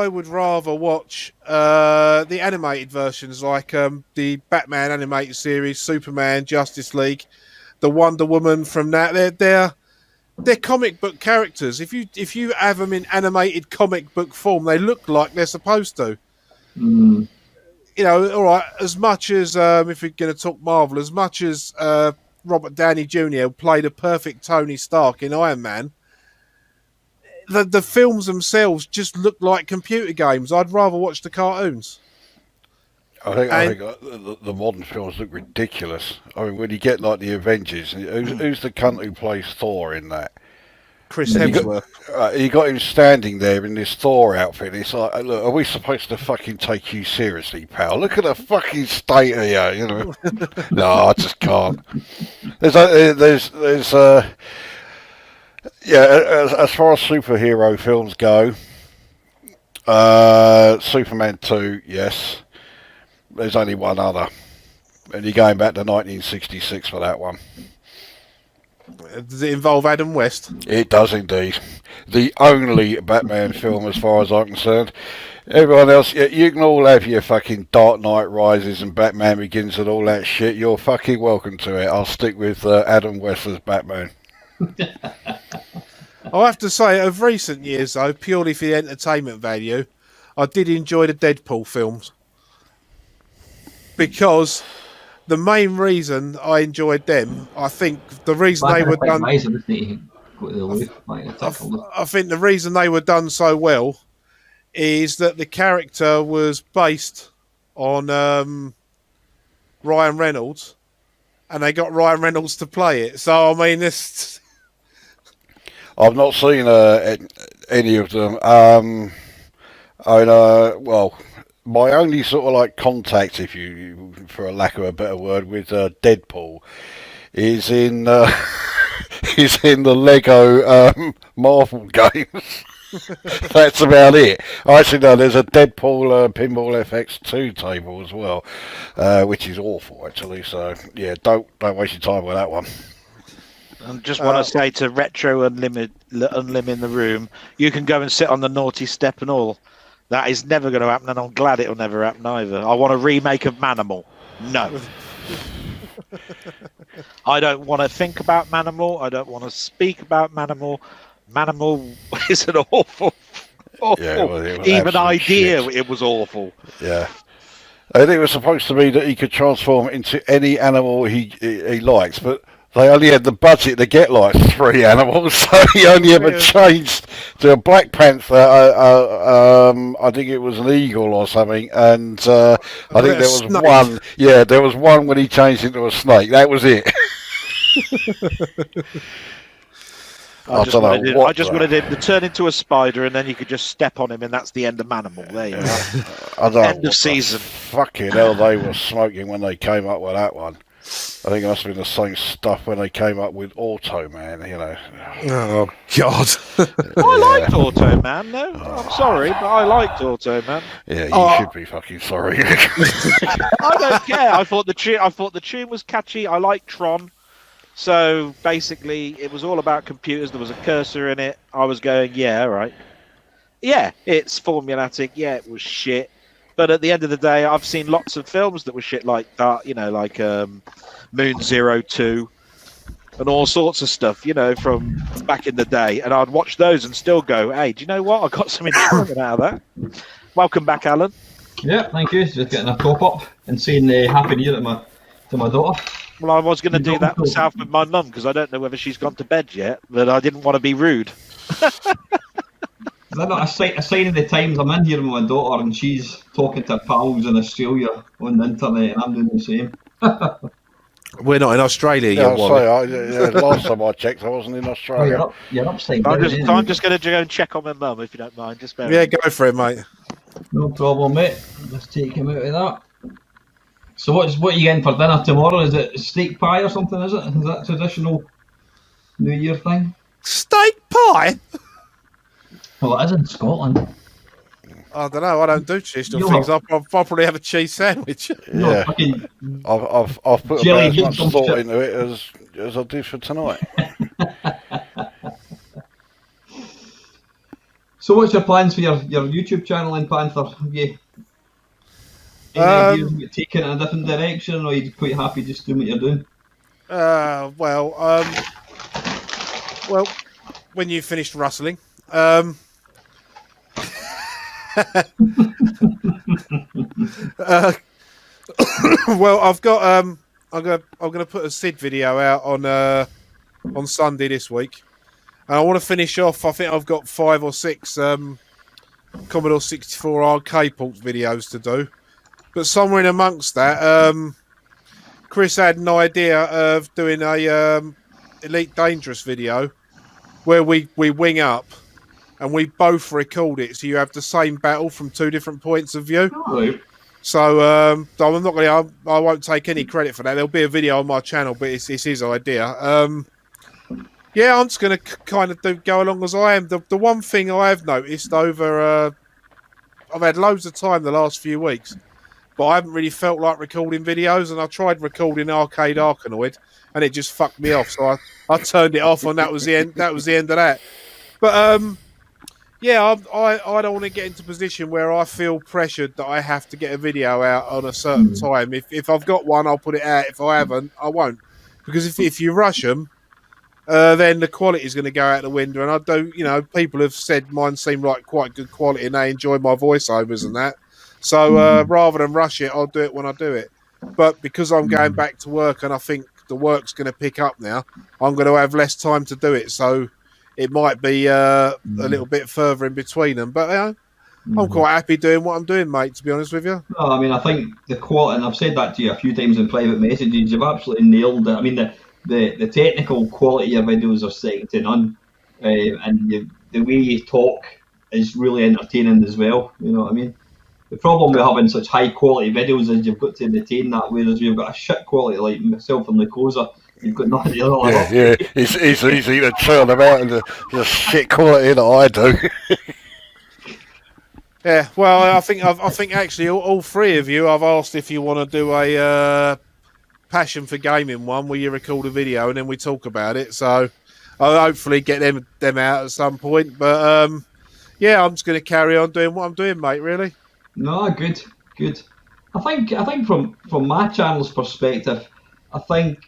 would rather watch the animated versions, like the Batman animated series, Superman, Justice League, the Wonder Woman from that. They're comic book characters. If you have them in animated comic book form, they look like they're supposed to. Mm. you know, all right. As much as if we're going to talk Marvel, as much as Robert Downey Jr. played a perfect Tony Stark in Iron Man, the films themselves just look like computer games. I'd rather watch the cartoons. I think the modern films look ridiculous. I mean, when you get like the Avengers, who's the cunt who plays Thor in that? Chris Hemsworth. You got him standing there in this Thor outfit. It's like, look, are we supposed to fucking take you seriously, pal? Look at the fucking state of you, you know. No, I just can't. As far as superhero films go, Superman 2, yes. There's only one other, and you're going back to 1966 for that one. Does it involve Adam West? It does indeed. The only Batman film, as far as I'm concerned. Everyone else, you can all have your fucking Dark Knight Rises and Batman Begins and all that shit. You're fucking welcome to it. I'll stick with Adam West as Batman. I have to say, of recent years, though, purely for the entertainment value, I did enjoy the Deadpool films. Because the main reason I enjoyed them, I think the reason they were done... I think the reason they were done so well is that the character was based on Ryan Reynolds, and they got Ryan Reynolds to play it. So, I mean, this... I've not seen any of them. My only sort of like contact, if you for a lack of a better word, with Deadpool is in the Lego Marvel games. That's about it. Actually, no, there's a Deadpool Pinball FX2 table as well, which is awful actually. So yeah, don't waste your time with that one. I just want to say to Retro Unlim in the room, you can go and sit on the naughty step and all. That is never going to happen, and I'm glad it'll never happen either. I want a remake of Manimal. No. I don't want to think about Manimal. I don't want to speak about Manimal. Manimal is an awful even idea. Shit. It was awful. Yeah. I think it was supposed to be that he could transform into any animal he likes, but they only had the budget to get like 3 animals, so he only ever changed to a Black Panther. I think it was an eagle or something, and I think there was one. Yeah, there was one when he changed into a snake. That was it. I just wanted him to turn into a spider, and then you could just step on him, and that's the end of Manimal. There you go. End of season. Fucking hell, they were smoking when they came up with that one. I think it must have been the same stuff when they came up with Automan, you know. Oh, God. I liked Automan, though. I'm sorry, but I liked Automan. Yeah, you should be fucking sorry. I don't care. I thought the tune was catchy. I like Tron. So, basically, it was all about computers. There was a cursor in it. I was going, yeah, all right. Yeah, it's formulatic. Yeah, it was shit. But at the end of the day, I've seen lots of films that were shit like that, you know, like Moon Zero 2 and all sorts of stuff, you know, from back in the day. And I'd watch those and still go, hey, do you know what? I got some enjoyment out of that. Welcome back, Alan. Yeah, thank you. Just getting a top up and saying Happy New Year to my daughter. Well, I was going to do that myself with my mum because I don't know whether she's gone to bed yet, but I didn't want to be rude. Is that not a sign of the times? I'm in here with my daughter and she's talking to pals in Australia on the internet and I'm doing the same. We're not in Australia yet. Last time I checked, I wasn't in Australia. You're upside down. I'm just going to go and check on my mum if you don't mind. Go for it, mate. No problem, mate. Just take him out of that. So what are you getting for dinner tomorrow? Is it steak pie or something? Is that traditional New Year thing? Steak pie? Well, it is in Scotland. I don't know. I don't do traditional things. I'll probably have a cheese sandwich. Yeah, I've put about as much thought into it as I did for tonight. So, what's your plans for your YouTube channel in Panther? Have you any ideas about taking it in a different direction, or are you quite happy just doing what you're doing? Well, when you finished rustling. Well, I've got I'm gonna put a Sid video out on Sunday this week, and I want to finish off. I think I've got 5 or 6 Commodore 64 arcade ports videos to do, but somewhere in amongst that, Chris had an idea of doing a Elite Dangerous video where we wing up and we both record it, so you have the same battle from 2 different points of view. Right. So I'm not going. I won't take any credit for that. There'll be a video on my channel, but it's his idea. Yeah, I'm just going to kind of go along as I am. The one thing I have noticed over, I've had loads of time the last few weeks, but I haven't really felt like recording videos. And I tried recording Arcade Arkanoid, and it just fucked me off. So I turned it off, and that was the end. That was the end of that. But yeah, I don't want to get into a position where I feel pressured that I have to get a video out on a certain time. If I've got one, I'll put it out. If I haven't, I won't. Because if you rush them, then the quality is going to go out the window. And I don't, people have said mine seem like quite good quality and they enjoy my voiceovers and that. So rather than rush it, I'll do it when I do it. But because I'm going back to work and I think the work's going to pick up now, I'm going to have less time to do it. So it might be a little bit further in between them. But I'm quite happy doing what I'm doing, mate, to be honest with you. No, I mean, I think the quality, and I've said that to you a few times in private messages, you've absolutely nailed it. I mean, the technical quality of your videos are second to none. And the way you talk is really entertaining as well. You know what I mean? The problem with having such high quality videos is you've got to retain that, whereas you've got a shit quality like myself and Lucosa, you've got nothing the other. Yeah. It's easy to turn them out into the shit quality that I do. Yeah, well, I think actually all 3 of you, I've asked if you want to do a passion for gaming one where you record a video and then we talk about it. So I'll hopefully get them out at some point. But yeah, I'm just going to carry on doing what I'm doing, mate. Really. No, good. I think from my channel's perspective, I think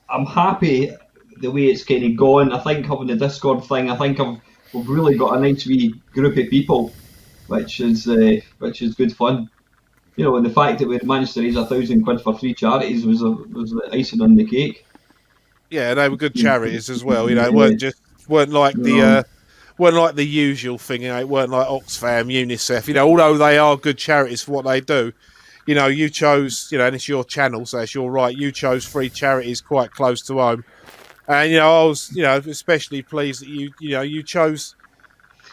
I'm happy the way it's kind of gone. I think having the Discord thing, I think we've really got a nice wee group of people, which is good fun. You know, and the fact that we managed to raise £1,000 for 3 charities was the icing on the cake. Yeah, they were good charities as well. You know, it weren't like the usual thing. You know, it weren't like Oxfam, UNICEF. You know, although they are good charities for what they do. You know, you chose. You know, and it's your channel, so it's your right. You chose 3 charities quite close to home, and you know, I was especially pleased that you chose.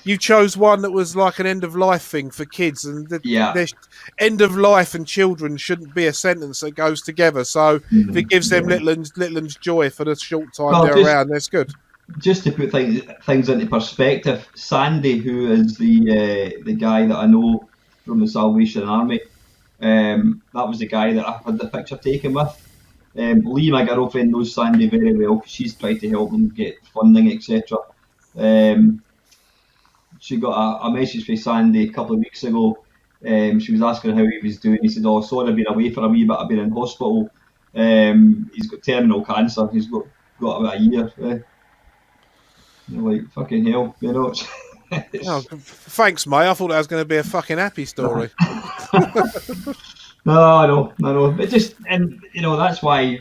You chose one that was like an end of life thing for kids, and the end of life and children shouldn't be a sentence that goes together. So if it gives them little ones joy for the short time they're around, that's good. Just to put things into perspective, Sandy, who is the guy that I know from the Salvation Army, that was the guy that I had the picture taken with. Lee, my girlfriend, knows Sandy very well because she's tried to help him get funding, etc. She got a message from Sandy a couple of weeks ago. She was asking how he was doing. He said, "Oh, sorry, I've been away for a wee bit. I've been in hospital. He's got terminal cancer. He's got about a year." You're like, fucking hell, you know. Oh, thanks, mate. I thought that was going to be a fucking happy story. No. But just, and that's why,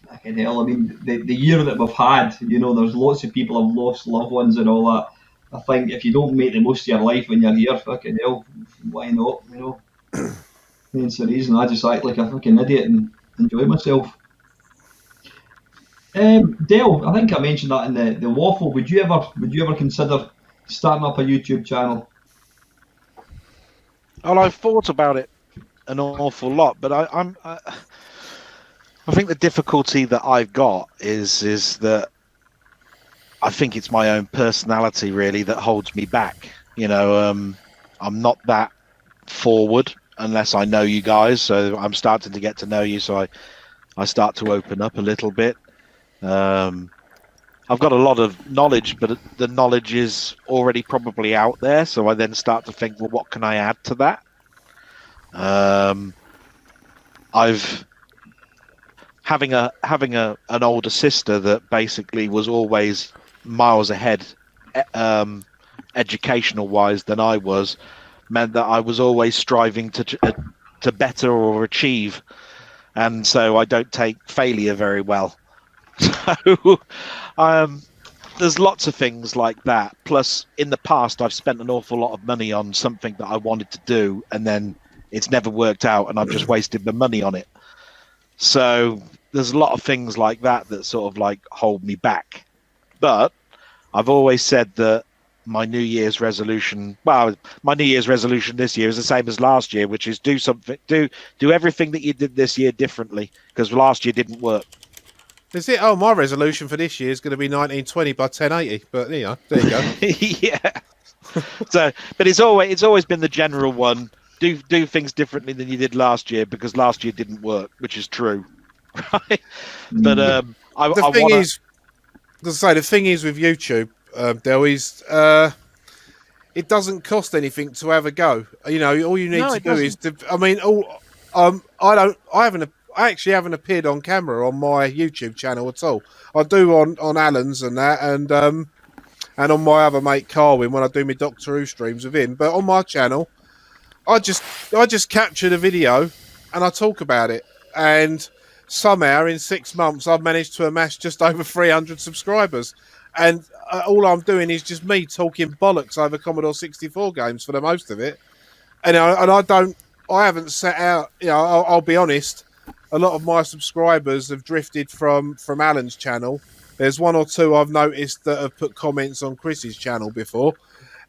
fucking hell. I mean, the year that we've had, there's lots of people have lost loved ones and all that. I think if you don't make the most of your life when you're here, fucking hell, why not? Hence the reason I just act like a fucking idiot and enjoy myself. Dale, I think I mentioned that in the waffle. Would you ever consider starting up a YouTube channel? Well, I've thought about it an awful lot, but I think the difficulty that I've got is that I think it's my own personality really that holds me back. I'm not that forward unless I know you guys. So I'm starting to get to know you, so I start to open up a little bit. I've got a lot of knowledge, but the knowledge is already probably out there. So I then start to think, well, what can I add to that? Having an older sister that basically was always miles ahead, educational wise than I was, meant that I was always striving to to better or achieve, and so I don't take failure very well. So there's lots of things like that. Plus, in the past, I've spent an awful lot of money on something that I wanted to do, and then it's never worked out, and I've just wasted the money on it. So there's a lot of things like that that sort of like hold me back. But I've always said that my New Year's resolution this year is the same as last year, which is do everything that you did this year differently, because last year didn't work. Is it? Oh, my resolution for this year is going to be 1920 by 1080. But there you go. Yeah. So, but it's always been the general one. Do things differently than you did last year, because last year didn't work, which is true, right? But the thing is with YouTube, there is it doesn't cost anything to have a go. You know, all you need to do is to. I mean, I actually haven't appeared on camera on my YouTube channel at all. I do on Alan's and that, and on my other mate Carwin when I do my Doctor Who streams with him. But on my channel, I just capture the video and I talk about it. And somehow in 6 months I've managed to amass just over 300 subscribers. And all I'm doing is just me talking bollocks over Commodore 64 games for the most of it. And I haven't set out. You know, I'll be honest. A lot of my subscribers have drifted from Alan's channel. There's one or two I've noticed that have put comments on Chris's channel before.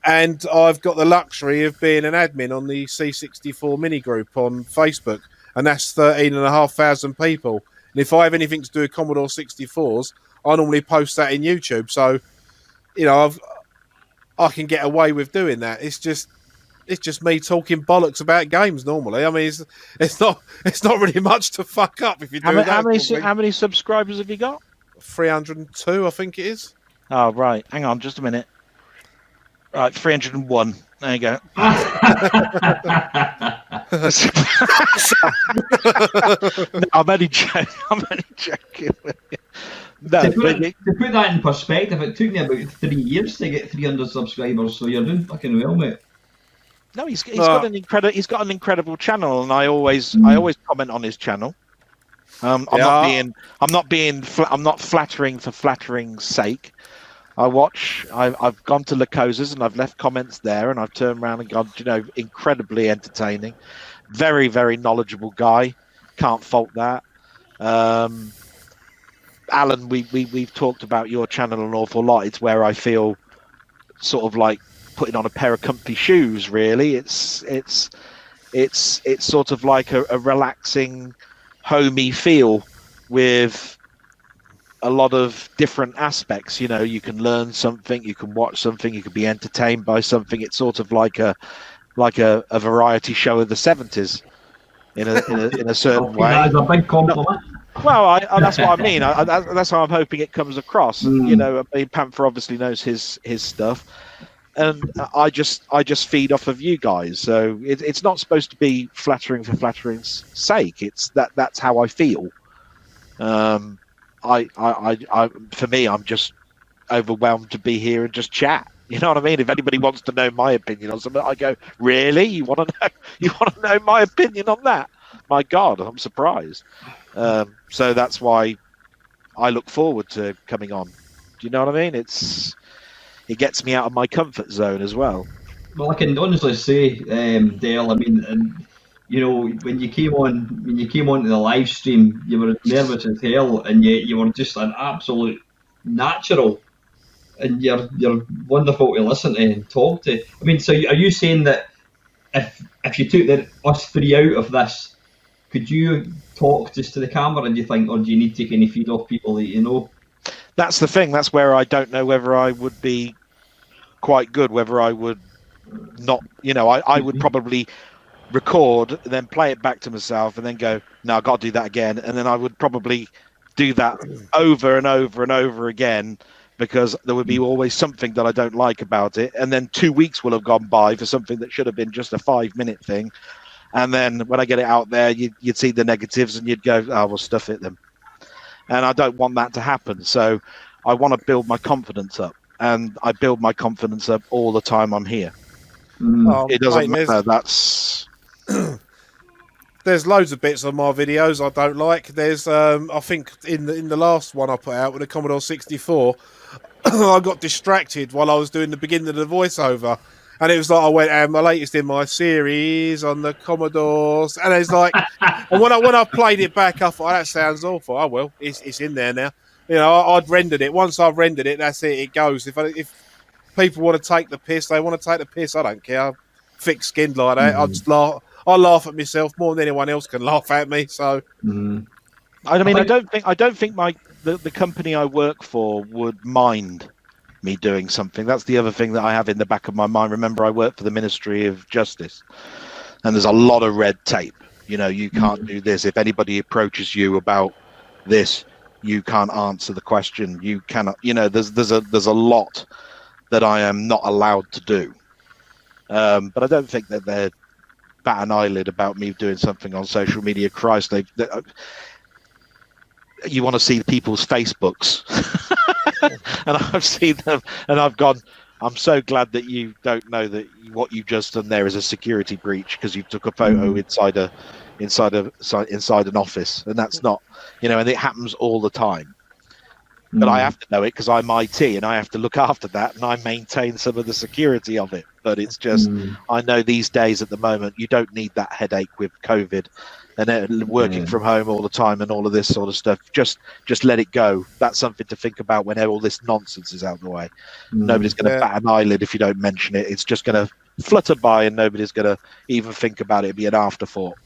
And I've got the luxury of being an admin on the C64 mini group on Facebook. And that's 13,500 people. And if I have anything to do with Commodore 64s, I normally post that in YouTube. So, you know, I can get away with doing that. It's just me talking bollocks about games normally. I mean, it's not really much to fuck up if you do that. How many subscribers have you got? 302, I think it is. Oh, right. Hang on, just a minute. Right, 301. There you go. No, I'm only joking. No, to put that in perspective, it took me about 3 years to get 300 subscribers. So you're doing fucking well, mate. No, he's got an incredible channel, and I always comment on his channel. I'm not flattering for flattering's sake. I've gone to Lacosa's and I've left comments there, and I've turned around and gone, you know, incredibly entertaining, very, very knowledgeable guy. Can't fault that. Alan, we've talked about your channel an awful lot. It's where I feel sort of like putting on a pair of comfy shoes. Really, it's sort of like a relaxing, homey feel with a lot of different aspects. You know, you can learn something, you can watch something, you can be entertained by something. It's sort of like a variety show of the 70s in a certain way. That is a big compliment. Well, that's what I mean. That's how I'm hoping it comes across. You know, I mean, Panther obviously knows his stuff, and I just feed off of you guys. So it's not supposed to be flattering for flattering's sake. It's that's how I feel. For me, I'm just overwhelmed to be here and just chat. You know what I mean? If anybody wants to know my opinion on something, I go, really? You want to know my opinion on that? My God, I'm surprised. So that's why I look forward to coming on. Do you know what I mean? It gets me out of my comfort zone as well. Well, I can honestly say, Dale, I mean, you know, when you came onto the live stream, you were nervous as hell, and yet you were just an absolute natural, and you're wonderful to listen to and talk to. I mean, so are you saying that if you took us three out of this, could you talk just to the camera, and do you need to take any feed off people that you know? That's the thing. That's where I don't know whether I would be quite good, whether I would not. You know, I would probably record, then play it back to myself, and then go, no, I've got to do that again. And then I would probably do that over and over and over again, because there would be always something that I don't like about it. And then 2 weeks will have gone by for something that should have been just a 5-minute thing. And then when I get it out there, you'd see the negatives and you'd go, oh, well, stuff it then. And I don't want that to happen. So I want to build my confidence up. And I build my confidence up all the time I'm here. It doesn't matter. That's... there's loads of bits on my videos I don't like. There's I think in the last one I put out with the Commodore 64, I got distracted while I was doing the beginning of the voiceover. And it was like I went, my latest in my series on the Commodores, and it's like, and when I played it back, I thought, that sounds awful. Oh well, it's in there now. You know, I'd rendered it. Once I've rendered it, that's it. It goes. If people want to take the piss, they want to take the piss. I don't care. I'm thick-skinned like that. I just laugh. I laugh at myself more than anyone else can laugh at me. So, I mean, I don't think the company I work for would mind me doing something. That's the other thing that I have in the back of my mind. Remember, I work for the Ministry of Justice, and there's a lot of red tape. You know, you can't do this. If anybody approaches you about this, you can't answer the question. You cannot. You know, there's a lot that I am not allowed to do. But I don't think that they're bat an eyelid about me doing something on social media. Christ, you want to see people's Facebooks. And I've seen them, and I've gone, I'm so glad that you don't know that what you've just done there is a security breach because you took a photo inside an office, and that's not, you know, and it happens all the time. But I have to know it because I'm IT and I have to look after that, and I maintain some of the security of it. But it's just, I know these days at the moment, you don't need that headache with COVID and working from home all the time and all of this sort of stuff. Just let it go. That's something to think about when all this nonsense is out of the way. Nobody's going to bat an eyelid if you don't mention it. It's just going to flutter by and nobody's going to even think about it. It'll be an afterthought.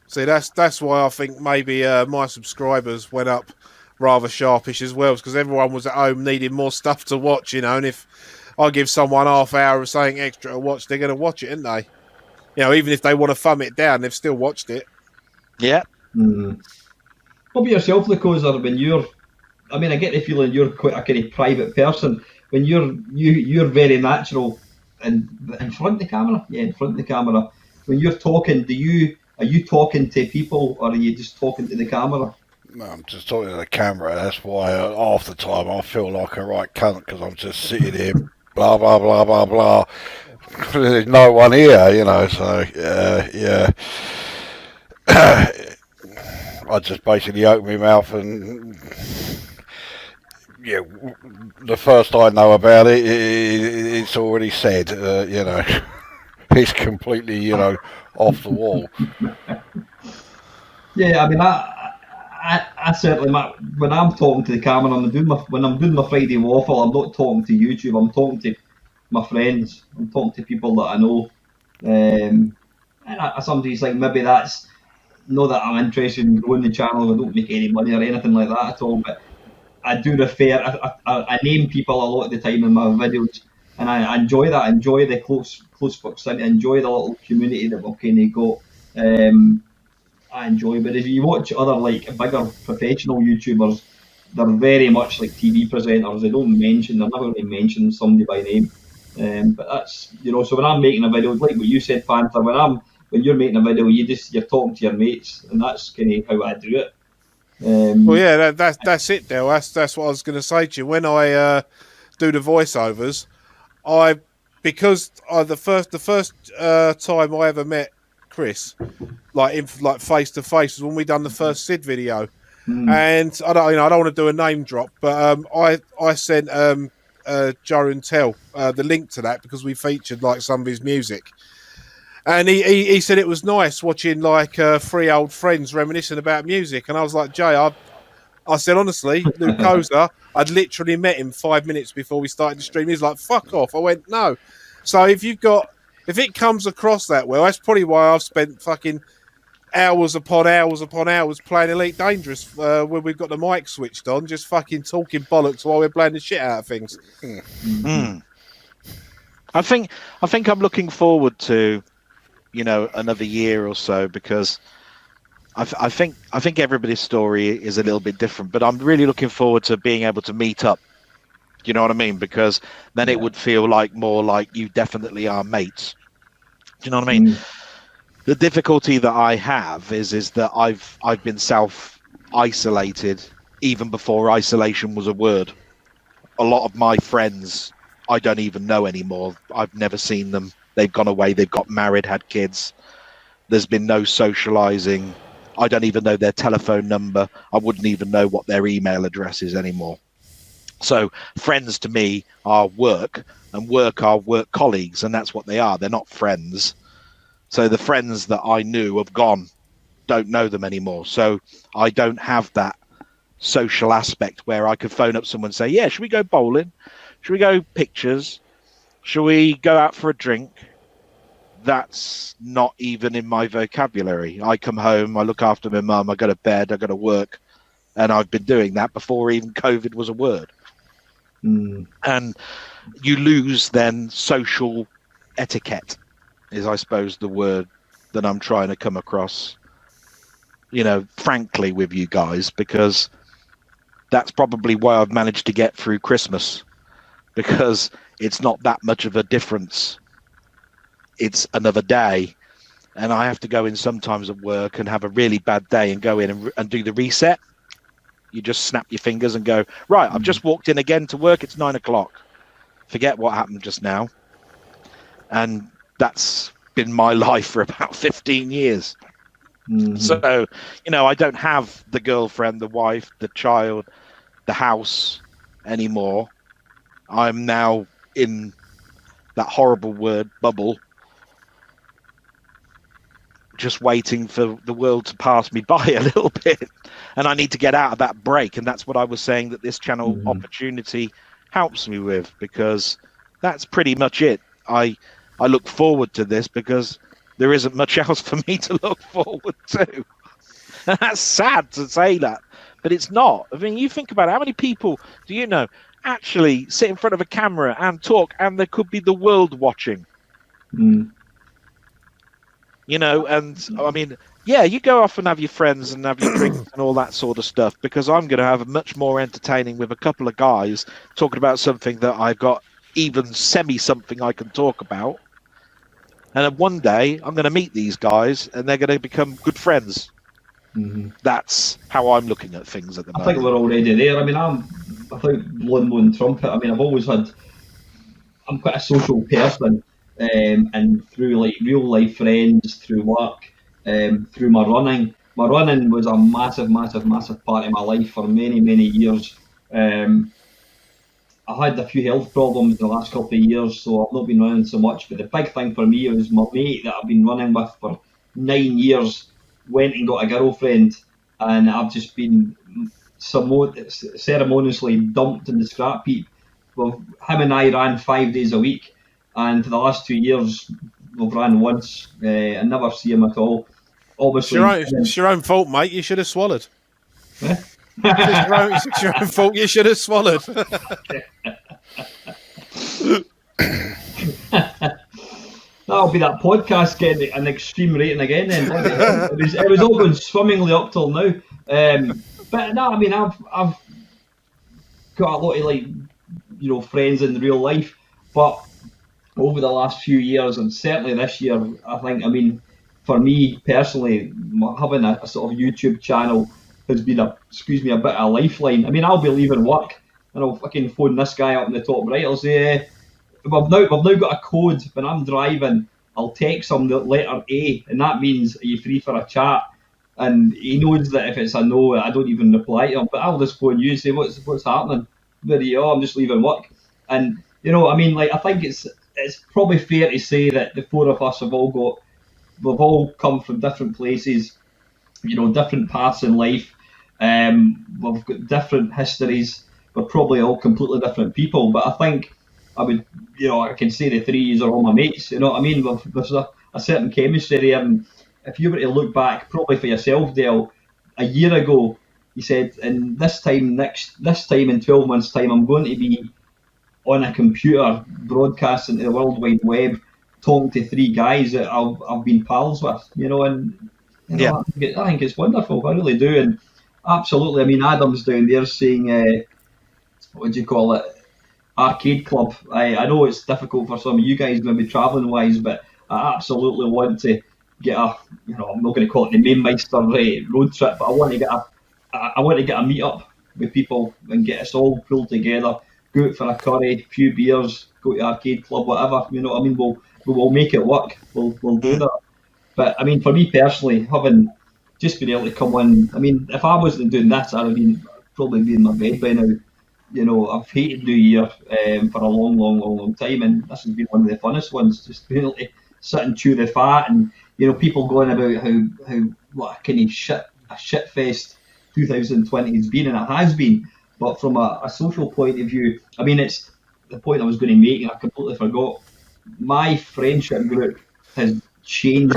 See, that's why I think maybe my subscribers went up rather sharpish as well, because everyone was at home needing more stuff to watch, you know, and if I give someone half hour of something extra to watch, they're going to watch it, aren't they? You know, even if they want to thumb it down, they've still watched it. Yeah. What about yourself, Lacosa, when you're, I mean, I get the feeling you're quite a kind of private person. When you're very natural in front of the camera? Yeah, in front of the camera. When you're talking, are you talking to people or are you just talking to the camera? No, I'm just talking to the camera. That's why half the time I feel like a right cunt because I'm just sitting here, blah, blah, blah, blah, blah. There's no one here, you know, so, yeah. I just basically open my mouth and, yeah, the first I know about it, it's already said, you know. It's completely, you know, off the wall. Yeah, I mean, I certainly, when I'm talking to the camera, when I'm doing my Friday waffle, I'm not talking to YouTube. I'm talking to my friends. I'm talking to people that I know. And somebody's like, maybe that's not that I'm interested in growing the channel. I don't make any money or anything like that at all. But I do refer. I name people a lot of the time in my videos, and I enjoy that. I enjoy the close proximity. I enjoy the little community that we've kind of got. I enjoy, but if you watch other like bigger professional YouTubers, they're very much like TV presenters. They're never really mention somebody by name. But that's, you know, so when I'm making a video, like what you said, Panther, when you're making a video, you're talking to your mates, and that's kind of how I do it. Well, yeah, that's it, Dale. That's what I was going to say to you. When I do the voiceovers, the first time I ever met Chris, like face to face, was when we done the first Sid video, and I don't want to do a name drop, but I sent Joe and Tell the link to that because we featured like some of his music, and he said it was nice watching like three old friends reminiscing about music, and I was like, Jay, I said honestly, Luke Koza, I'd literally met him 5 minutes before we started the stream. He's like, fuck off. I went, no. So if it comes across that well, that's probably why I've spent fucking hours upon hours playing Elite Dangerous when we've got the mic switched on, just fucking talking bollocks while we're playing the shit out of things. I think I'm looking forward to, you know, another year or so, because I think everybody's story is a little bit different, but I'm really looking forward to being able to meet up. You know what I mean? Because then it would feel like more like you definitely are mates. Do you know what I mean? The difficulty that I have is that I've been self-isolated even before isolation was a word. A lot of my friends I don't even know anymore. I've never seen them. They've gone away. They've got married, had kids. There's been no socializing. I don't even know their telephone number. I wouldn't even know what their email address is anymore. So friends to me are work, and work are work colleagues, and that's what they are. They're not friends. So the friends that I knew have gone, don't know them anymore. So I don't have that social aspect where I could phone up someone and say, yeah, should we go bowling? Should we go pictures? Should we go out for a drink? That's not even in my vocabulary. I come home, I look after my mum, I go to bed, I go to work, and I've been doing that before even COVID was a word. And you lose then social etiquette is, I suppose, the word that I'm trying to come across, frankly with you guys, because that's probably why I've managed to get through Christmas, because it's not that much of a difference. It's another day, and I have to go in sometimes at work and have a really bad day and go in and do the reset. You just snap your fingers and go, right, I've just walked in again to work. It's 9 o'clock. Forget what happened just now. And that's been my life for about 15 years. So, I don't have the girlfriend, the wife, the child, the house anymore. I'm now in that horrible word, bubble, just waiting for the world to pass me by a little bit. And I need to get out of that break. And that's what I was saying that this channel opportunity helps me with, because that's pretty much it. I look forward to this because there isn't much else for me to look forward to. And that's sad to say that, but it's not. I mean, you think about it, how many people do you know actually sit in front of a camera and talk, and there could be the world watching? And I mean, yeah, you go off and have your friends and have your drinks and all that sort of stuff, because I'm going to have a much more entertaining with a couple of guys talking about something that I've got even something I can talk about. And then one day I'm going to meet these guys and they're going to become good friends. That's how I'm looking at things at the moment. I think we're already there. I mean, I think blowing trumpet. I mean, I'm quite a social person, and through like real life friends, through work, through my running. My running was a massive part of my life for many, many years. I had a few health problems in the last couple of years, so I've not been running so much. But the big thing for me was my mate that I've been running with for 9 years went and got a girlfriend, and I've just been ceremoniously dumped in the scrap heap. Well, him and I ran 5 days a week, and for the last 2 years we've ran once. I never see him at all. Obviously, it's your own fault, mate. You should have swallowed. It's your own fault. You should have swallowed. That'll be that podcast getting an extreme rating again. Then it was all going swimmingly up till now. But no, I mean, I've got a lot of friends in real life, but over the last few years, and certainly this year, I think, I mean, for me personally, having a sort of YouTube channel has been a bit of a lifeline. I mean, I'll be leaving work and I'll fucking phone this guy up in the top right. I'll say, we've now got a code. When I'm driving, I'll text him the letter A, and that means, are you free for a chat? And he knows that if it's a no, I don't even reply to him. But I'll just phone you and say, what's happening? Where are you? Oh, I'm just leaving work. And I mean, I think it's probably fair to say that the four of us we've all come from different places, different paths in life. We've got different histories. We're probably all completely different people, but I think I can say the three are all my mates. You know what I mean? There's a certain chemistry there, and if you were to look back, probably for yourself, Dale, a year ago, you said, and this time in 12 months' time, I'm going to be on a computer broadcasting to the World Wide Web, talking to three guys that I've been pals with. I think it's wonderful. I really do, and absolutely. I mean, Adam's down there saying, what do you call it? Arcade club. I know it's difficult for some of you guys, maybe travelling wise, but I absolutely want to get I'm not going to call it the Mamemeister road trip, but I want to get a meet up with people and get us all pulled together, go out for a curry, a few beers, go to arcade club, whatever. You know what I mean? We'll make it work. We'll do that. But I mean, for me personally, having just been able to come on, I mean, if I wasn't doing this, I'd have probably been in my bed by now. You know, I've hated New Year for a long time, and this has been one of the funnest ones. Just being able to sit and chew the fat, and you know, people going about how what a kind of shit fest 2020 has been, and it has been. But from a social point of view, I mean, it's the point I was going to make, and I completely forgot. My friendship group has changed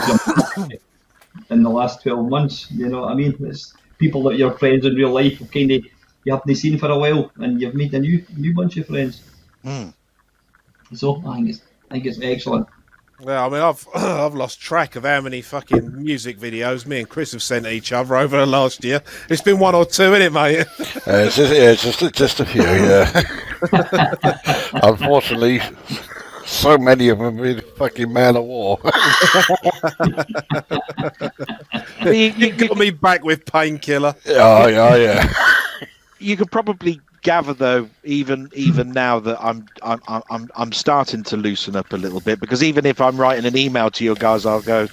in the last 12 months. You know what I mean? It's people that you're friends in real life, kind of you haven't seen for a while, and you've made a new bunch of friends. So I think it's excellent. Yeah, I mean, I've lost track of how many fucking music videos me and Chris have sent each other over the last year. It's been one or two, isn't it, mate? It's just a few, yeah. Unfortunately, so many of them in fucking Man of War. You got me back with Painkiller. Oh, yeah. You could probably gather, though, even now that I'm starting to loosen up a little bit, because even if I'm writing an email to you guys, I'll go,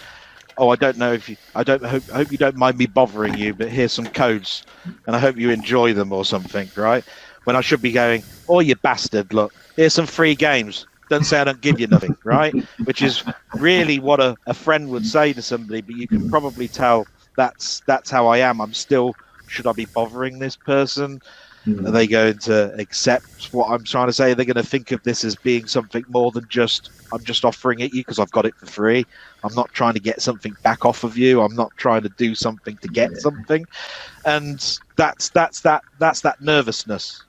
"Oh, I hope you don't mind me bothering you, but here's some codes, and I hope you enjoy them," or something, right? When I should be going, "Oh, you bastard! Look, here's some free games. Don't say I don't give you nothing," right? Which is really what a friend would say to somebody, but you can probably tell that's how I am. I'm still, should I be bothering this person? Are they going to accept what I'm trying to say? Are they going to think of this as being something more than just, I'm just offering it you because I've got it for free? I'm not trying to get something back off of you. I'm not trying to do something to get something. And that's that nervousness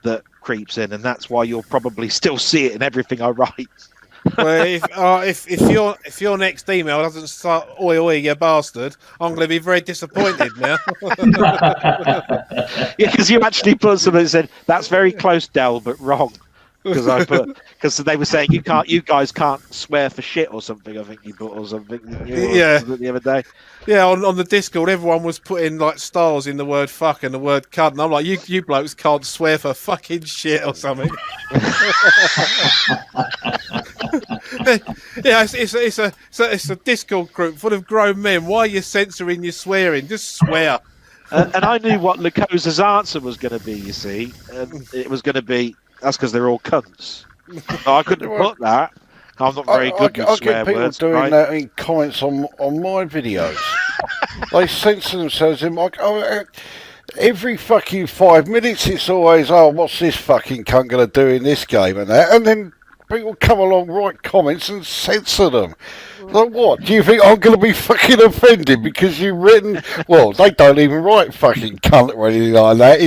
that creeps in, and that's why you'll probably still see it in everything I write. Well, if your next email doesn't start "oi oi you bastard," I'm going to be very disappointed now. Yeah, because you actually put something that said that's very close, Del, but wrong. Because they were saying you guys can't swear for shit or something. I think you put or something. Yeah, the other day. Yeah, on the Discord, everyone was putting like stars in the word "fuck" and the word "cunt," and I'm like, you blokes can't swear for fucking shit or something. Yeah, it's a Discord group full of grown men. Why are you censoring your swearing? Just swear. And I knew what Lacosa's answer was going to be. You see, and it was going to be, that's because they're all cunts. No, I couldn't put that. I'm not very good with swear I get people words. doing Right? that in comments on my videos. They censor themselves in like, every fucking 5 minutes it's always, "Oh, what's this fucking cunt going to do in this game," and that, and then people come along, write comments and censor them. Like, what? Do you think I'm going to be fucking offended because you've written... Well, they don't even write fucking cunt or anything like that.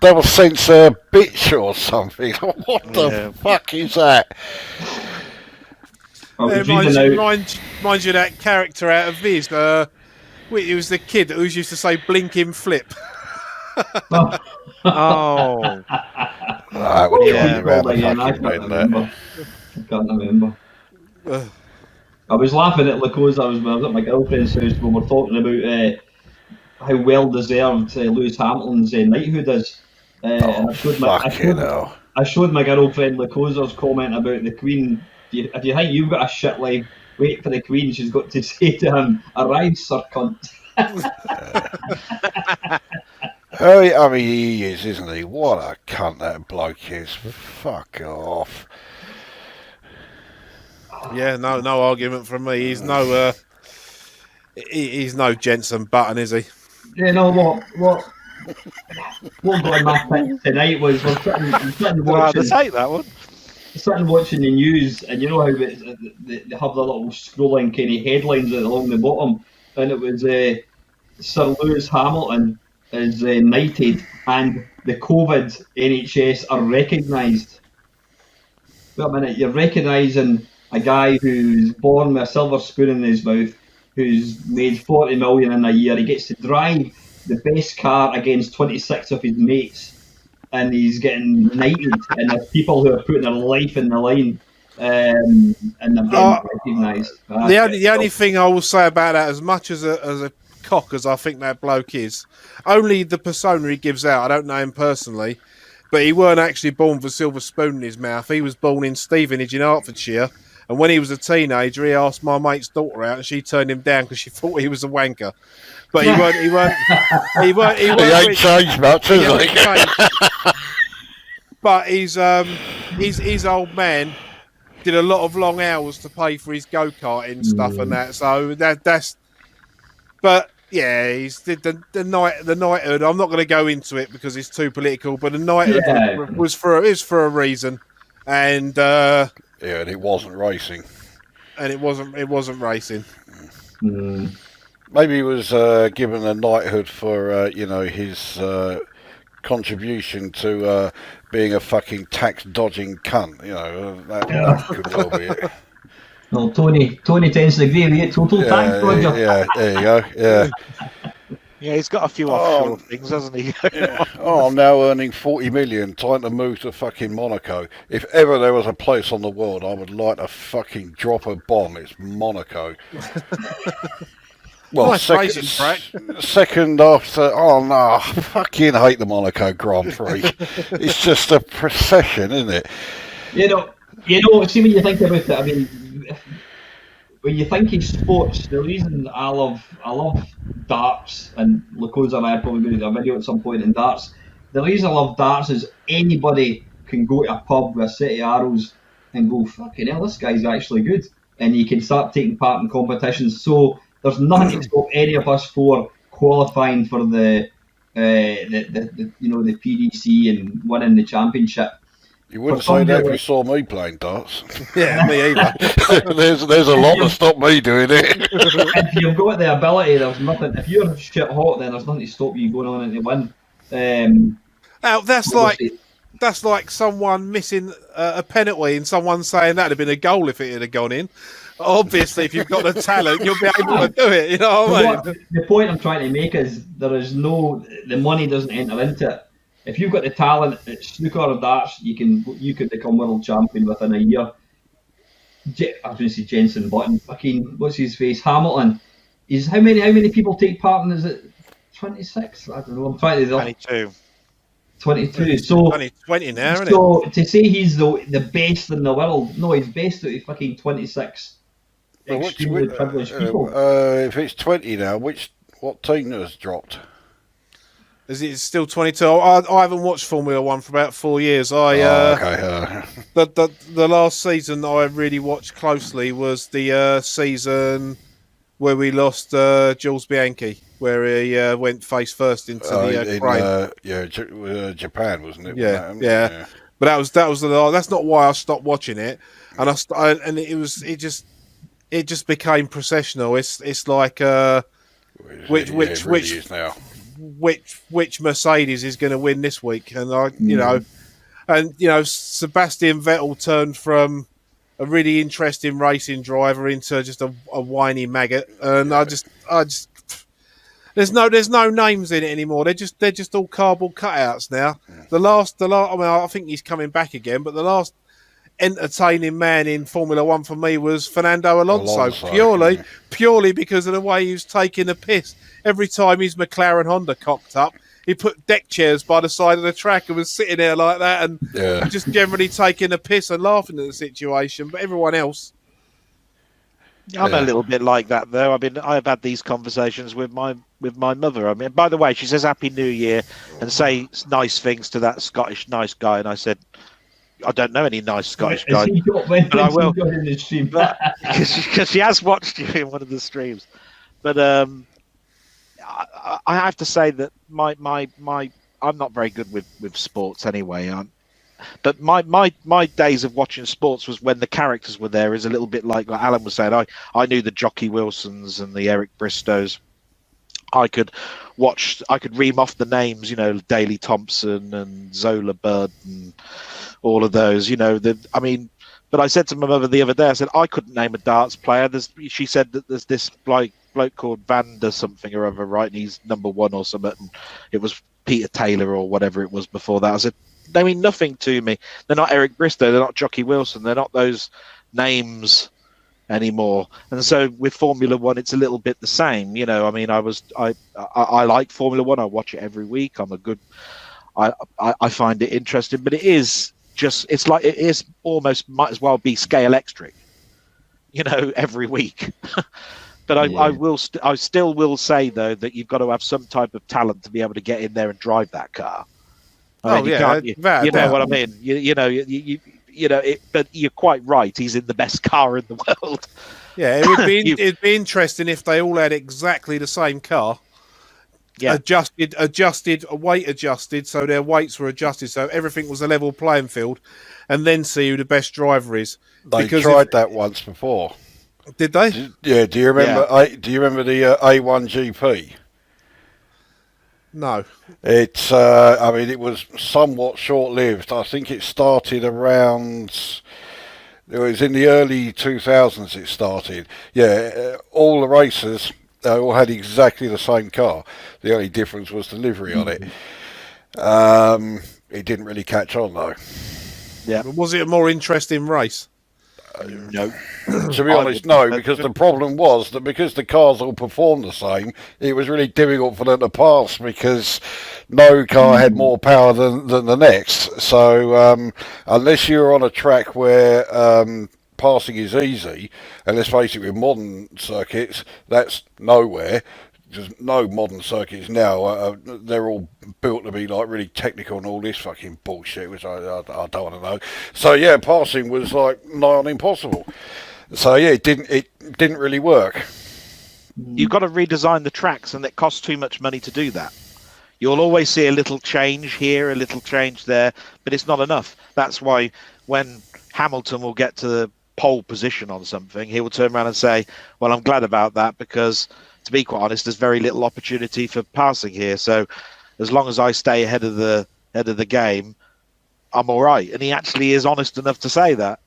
They will censor bitch or something. What the fuck is that? Reminds you of that character out of Viz. It was the kid who used to say "blinking flip." Oh. I can't remember. I was laughing at Lacosa. I was at my girlfriend's house when we were talking about how well deserved Lewis Hamilton's knighthood is. And I showed my girlfriend Lacosa's comment about the Queen. If you think you've got a shit life, wait for the Queen. She's got to say to him, "Arise, sir cunt." I mean, he is, isn't he? What a cunt that bloke is. Fuck off. Yeah, no argument from me. He's no Jensen Button, is he? You know what got my thing tonight was we're sitting watching. Take that one. Sitting watching the news, and you know how they have the little scrolling kind of headlines along the bottom, and it was Sir Lewis Hamilton is knighted, and the COVID NHS are recognised. Wait a minute, you're recognising a guy who's born with a silver spoon in his mouth, who's made 40 million in a year. He gets to drive the best car against 26 of his mates, and he's getting knighted, and there's people who are putting their life in the line, and they're getting recognised. The only thing I will say about that, as much as a cock as I think that bloke is, only the persona he gives out. I don't know him personally, but he weren't actually born with a silver spoon in his mouth. He was born in Stevenage in Hertfordshire, And when he was a teenager, he asked my mate's daughter out, and she turned him down because she thought he was a wanker. But he ain't changed much, has he? But his old man did a lot of long hours to pay for his go-karting stuff and that. So that's. But yeah, he's did the knighthood. I'm not going to go into it because it's too political. But the knighthood was for a reason, and and it wasn't racing. And it wasn't racing. Maybe he was given a knighthood for his contribution to being a fucking tax dodging cunt. That could well be it. Well, Tony tends to agree with you. Total tax dodger. Yeah, there you go. Yeah. Yeah, he's got a few offshore things, hasn't he? Yeah. I'm now earning 40 million. Time to move to fucking Monaco. If ever there was a place on the world I would like to fucking drop a bomb, it's Monaco. Well, second after. Oh no, I fucking hate the Monaco Grand Prix. It's just a procession, isn't it? You know. See, when you think about it, I mean, when you think of sports, the reason I love darts, and Lacoza and I are probably going to do a video at some point in darts. The reason I love darts is anybody can go to a pub with a set of arrows and go, fucking hell, this guy's actually good, and you can start taking part in competitions. So there's nothing to stop any of us for qualifying for the PDC and winning the championship. You wouldn't say that if you saw me playing darts. Yeah, me either. there's a lot to stop me doing it. If you've got the ability, there's nothing. If you're shit hot, then there's nothing to stop you going on and to win. That's like someone missing a penalty and someone saying that'd have been a goal if it had gone in. Obviously, if you've got the talent, you'll be able to do it. You know what I mean? The point I'm trying to make is the money doesn't enter into it. If you've got the talent at snooker or darts, you could become world champion within a year. I was going to say Jenson Button. Fucking what's his face? Hamilton. How many people take part in? Is it 26? I don't know. I'm trying to. 22. So 20 now, isn't it? So to say he's the best in the world, no, he's best out of fucking 26 extremely privileged people. If it's 20 now, what team has dropped? Is it still 22? I haven't watched Formula 1 for about 4 years. The last season I really watched closely was the season where we lost Jules Bianchi, where he went face first into the crane. Japan, wasn't it? Yeah. But that was that's not why I stopped watching it, and it just became processional. It's like which Mercedes is going to win this week, and Sebastian Vettel turned from a really interesting racing driver into just a whiny maggot, and I just there's no names in it anymore. They're just all cardboard cutouts now. The last I mean, I think he's coming back again, but the last entertaining man in Formula 1 for me was Fernando Alonso purely because of the way he was taking the piss. Every time his McLaren Honda cocked up, he put deck chairs by the side of the track and was sitting there like that and just generally taking a piss and laughing at the situation. But everyone else... I'm a little bit like that, though. I mean, I've had these conversations with my mother. I mean, by the way, she says Happy New Year and say nice things to that Scottish nice guy. And I said, I don't know any nice Scottish guy, but I will. Because she has watched you in one of the streams. But I have to say that I'm not very good with sports anyway. But my days of watching sports was when the characters were there. Is a little bit like Alan was saying. I knew the Jockey Wilsons and the Eric Bristows. I could ream off the names, Daley Thompson and Zola Bird and all of those, but I said to my mother the other day, I said, I couldn't name a darts player. She said that there's this bloke called Vander something or other, right? And he's number one or something. And it was Peter Taylor or whatever it was before that. I said, they mean nothing to me. They're not Eric Bristow. They're not Jockey Wilson. They're not those names anymore. And so with Formula 1, it's a little bit the same. I like Formula 1. I watch it every week. I find it interesting, but it is almost might as well be scale electric. every week. But I still will say though that you've got to have some type of talent to be able to get in there and drive that car. You know what I mean. But you're quite right. He's in the best car in the world. Yeah, it'd be interesting if they all had exactly the same car. Yeah. Adjusted, weight adjusted, so their weights were adjusted, so everything was a level playing field, and then see who the best driver is. They tried that once before. Did they? Do you remember? Yeah. Do you remember the A1 GP? No. It's. It was somewhat short-lived. I think it started around. It was in the early 2000s. It started. Yeah, all the racers. They all had exactly the same car. The only difference was the livery on it. It didn't really catch on though. Yeah. Was it a more interesting race? No. To be honest, no, because the problem was that because the cars all performed the same, it was really difficult for them to pass because no car had more power than the next. So unless you're on a track where passing is easy, and let's face it, with modern circuits, that's nowhere. There's no modern circuits now. They're all built to be like really technical and all this fucking bullshit, which I don't want to know. So yeah, passing was like nigh on impossible. So yeah, it didn't really work. You've got to redesign the tracks, and it costs too much money to do that. You'll always see a little change here, a little change there, but it's not enough. That's why when Hamilton will get to the pole position on something, he will turn around and say, "Well, I'm glad about that because." To be quite honest, there's very little opportunity for passing here. So as long as I stay ahead of the game, I'm all right. And he actually is honest enough to say that.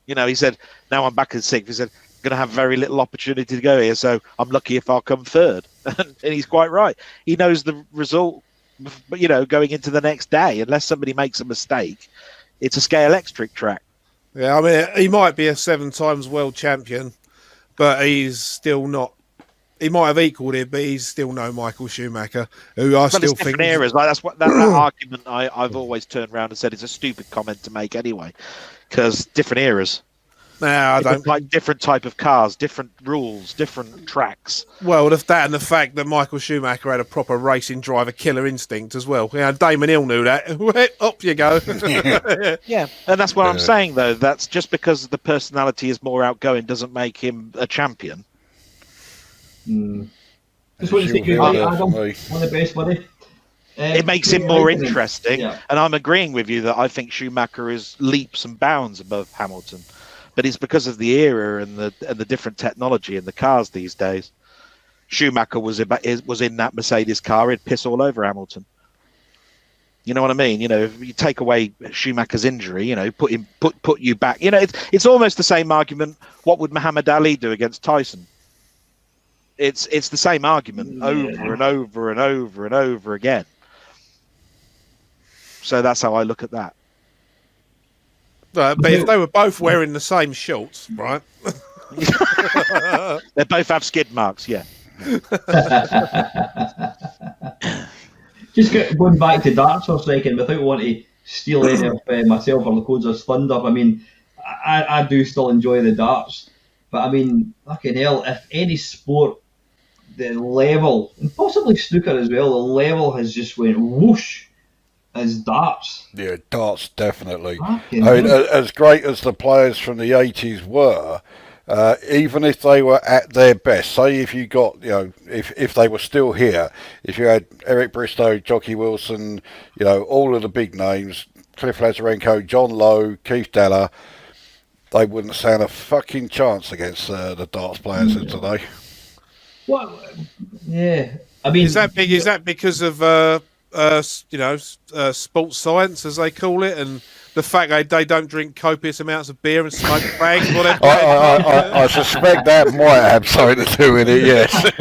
He said, now I'm back in sixth. He said, I'm going to have very little opportunity to go here. So I'm lucky if I'll come third. And he's quite right. He knows the result, going into the next day, unless somebody makes a mistake. It's a scale electric track. Yeah, I mean, he might be a 7 times world champion, but he's still not. He might have equalled it, but he's still no Michael Schumacher, who I still think different eras. Like that's what that argument I've always turned around and said it's a stupid comment to make anyway, because different eras. Nah, I don't like different type of cars, different rules, different tracks. Well, that and the fact that Michael Schumacher had a proper racing driver killer instinct as well. Yeah, Damon Hill knew that. Up you go. Yeah, and that's what I'm saying though. That's just because the personality is more outgoing doesn't make him a champion. Just want to say good night, Adam. All the best, buddy. It makes him more interesting, and I'm agreeing with you that I think Schumacher is leaps and bounds above Hamilton, but it's because of the era and the different technology in the cars these days. Schumacher was in that Mercedes car, he'd piss all over Hamilton. You know what I mean? If you take away Schumacher's injury, put you back. It's almost the same argument. What would Muhammad Ali do against Tyson? It's the same argument over and over and over and over again. So that's how I look at that. But if they were both wearing the same shorts, right? They both have skid marks, yeah. Just going back to darts for a second, without wanting to steal any of myself or Lakoza's thunder, I mean, I do still enjoy the darts. But I mean, fucking hell, if any sport, the level, and possibly snooker as well, the level has just went whoosh as darts. Yeah, darts definitely. I mean, as great as the players from the 80s were, even if they were at their best, say if you got, if they were still here, if you had Eric Bristow, Jockey Wilson, all of the big names, Cliff Lazarenko, John Lowe, Keith Deller, they wouldn't stand a fucking chance against the darts players of today. Well, yeah. I mean, is that because of sports science, as they call it, and the fact they don't drink copious amounts of beer and smoke fags? I suspect that might have something to do with it. Yes.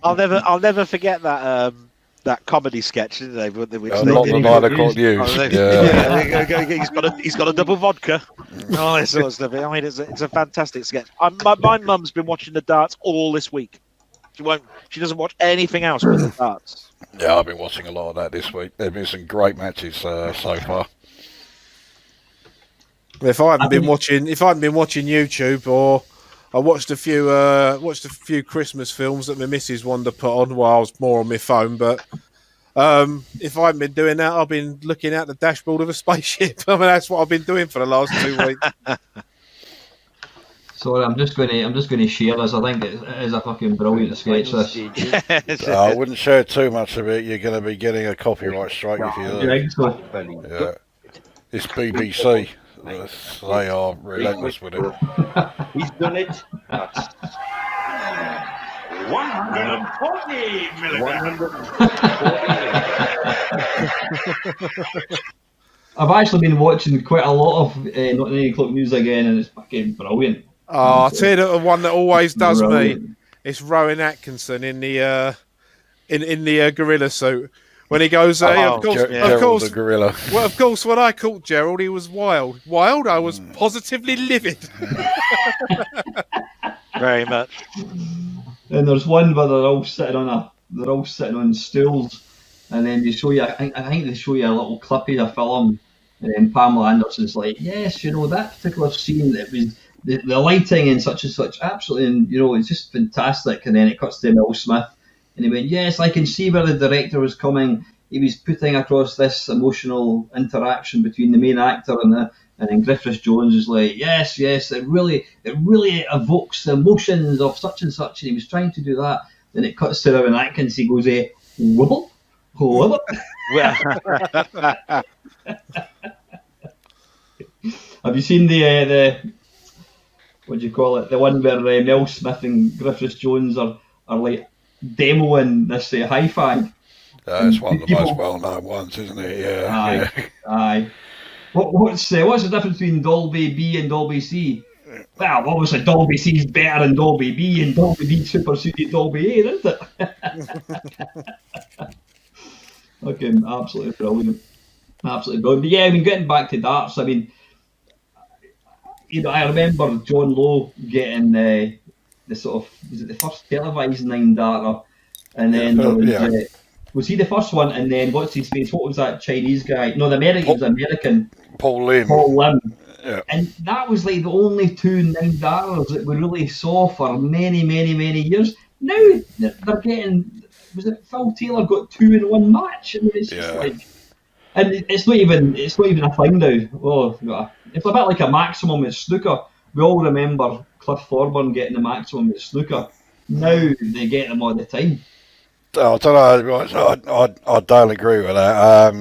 I'll never forget that that comedy sketch, didn't they? Which not the 9 o'clock news. He's got a double vodka. All this sort of stuff. I mean, it's a fantastic sketch. My mum's been watching the darts all this week. She doesn't watch anything else but the darts. Yeah, I've been watching a lot of that this week. There've been some great matches so far. If I hadn't been watching YouTube or I watched a few Christmas films that my missus wanted to put on while I was more on my phone. But if I hadn't been doing that, I've been looking at the dashboard of a spaceship. I mean, that's what I've been doing for the last 2 weeks. Sorry, I'm just going to share this. I think it is a fucking brilliant sketch. This. I wouldn't share too much of it. You're going to be getting a copyright strike if you do. Yeah. It's BBC. They are relentless with it. He's done it. That's 140 milligrams. I've actually been watching quite a lot of Not 9 o'clock news again, and it's fucking brilliant. Oh, I'll tell you the one that always does Brilliant. me. It's Rowan Atkinson in the gorilla suit. When he goes, of course, the gorilla. Well, of course, when I caught Gerald, he was wild. Wild? I was positively livid. Very much. And there's one where they're all sitting on stools, and then they show you. I think they show you a little clip of a film, and then Pamela Anderson's like, "Yes, that particular scene, it was the lighting and such, absolutely, and it's just fantastic." And then it cuts to Mel Smith. And he went, "Yes, I can see where the director was coming. He was putting across this emotional interaction between the main actor and then Griffith Jones is like, yes, it really evokes the emotions of such and such." And he was trying to do that. Then it cuts to Rowan Atkins. He goes, "Wibble, wibble." Have you seen the what do you call it? The one where Mel Smith and Griffith Jones are like demoing this hi-fi. It's one of the most well-known ones, isn't it? Yeah. Aye. What's the difference between Dolby B and Dolby C? Well, obviously Dolby C is better than Dolby B, and Dolby B superseded Dolby A, isn't it? Okay, absolutely brilliant. Absolutely brilliant. But yeah, I mean, getting back to darts, I mean, I remember John Lowe getting the sort of, was it the first televised 9 darter? And then was he the first one? And then what's his face? What was that Chinese guy? No, the American. Paul Lim. Yeah. And that was like the only 2 9 darters that we really saw for many, many, many years. Now they're getting. Was it Phil Taylor got 2 in 1 match? I mean, it's just like, and it's not even a thing now. Oh, it's a bit like a maximum at snooker. We all remember Cliff Thorburn getting the maximum at snooker. Now they get them all the time. I don't know. I don't agree with that.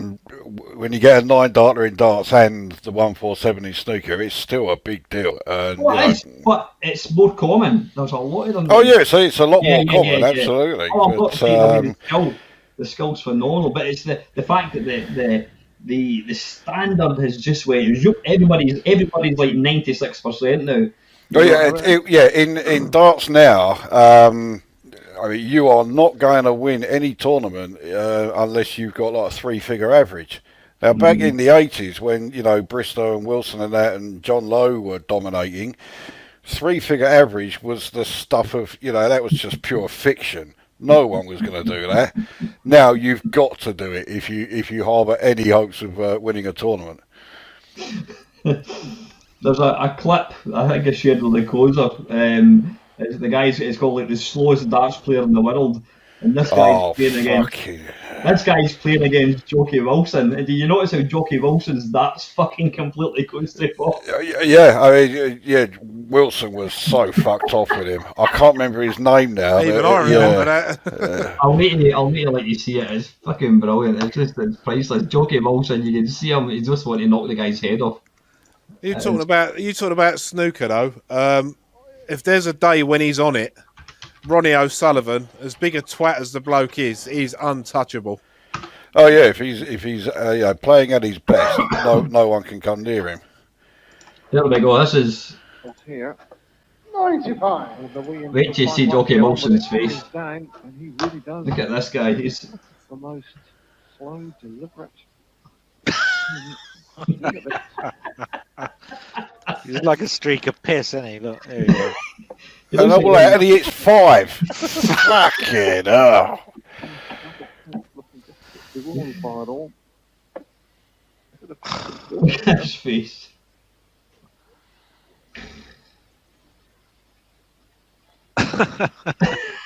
When you get a 9 darter in darts and the 147 in snooker, it's still a big deal. But it's more common. There's a lot of them. Oh yeah, so it's a lot more common. Absolutely. Oh, I'm not saying the skill's phenomenal, but it's the fact that the standard has just went. Everybody's like 96% now. Oh yeah, in darts now. I mean, you are not going to win any tournament unless you've got like a 3-figure average. Now, back in the 80s, when Bristow and Wilson and that, and John Lowe were dominating, 3-figure average was the stuff of that was just pure fiction. No one was going to do that. Now you've got to do it if you harbour any hopes of winning a tournament. There's a clip I think I shared with the closer. The guy's it's called like the slowest darts player in the world, and this guy's playing against Jockey Wilson. And do you notice how Jockey Wilson's darts fucking completely goes to pot? Yeah, I mean, Wilson was so fucked off with him. I can't remember his name now. Even I remember that. I'll need to let you see it. It's fucking brilliant. It's priceless. Jockey Wilson, you can see him. He just want to knock the guy's head off. You talking about snooker though? If there's a day when he's on it, Ronnie O'Sullivan, as big a twat as the bloke is, he's untouchable. Oh yeah, if he's playing at his best, no one can come near him. There we go. This is. Here. 95. Wait till you see Jockey Wilson's face. And he really does. Look at this guy. He's the most slow, deliberate. He's like a streak of piss, isn't he? Look, there you go. And he hits 5. Fucking hell. Look at his face.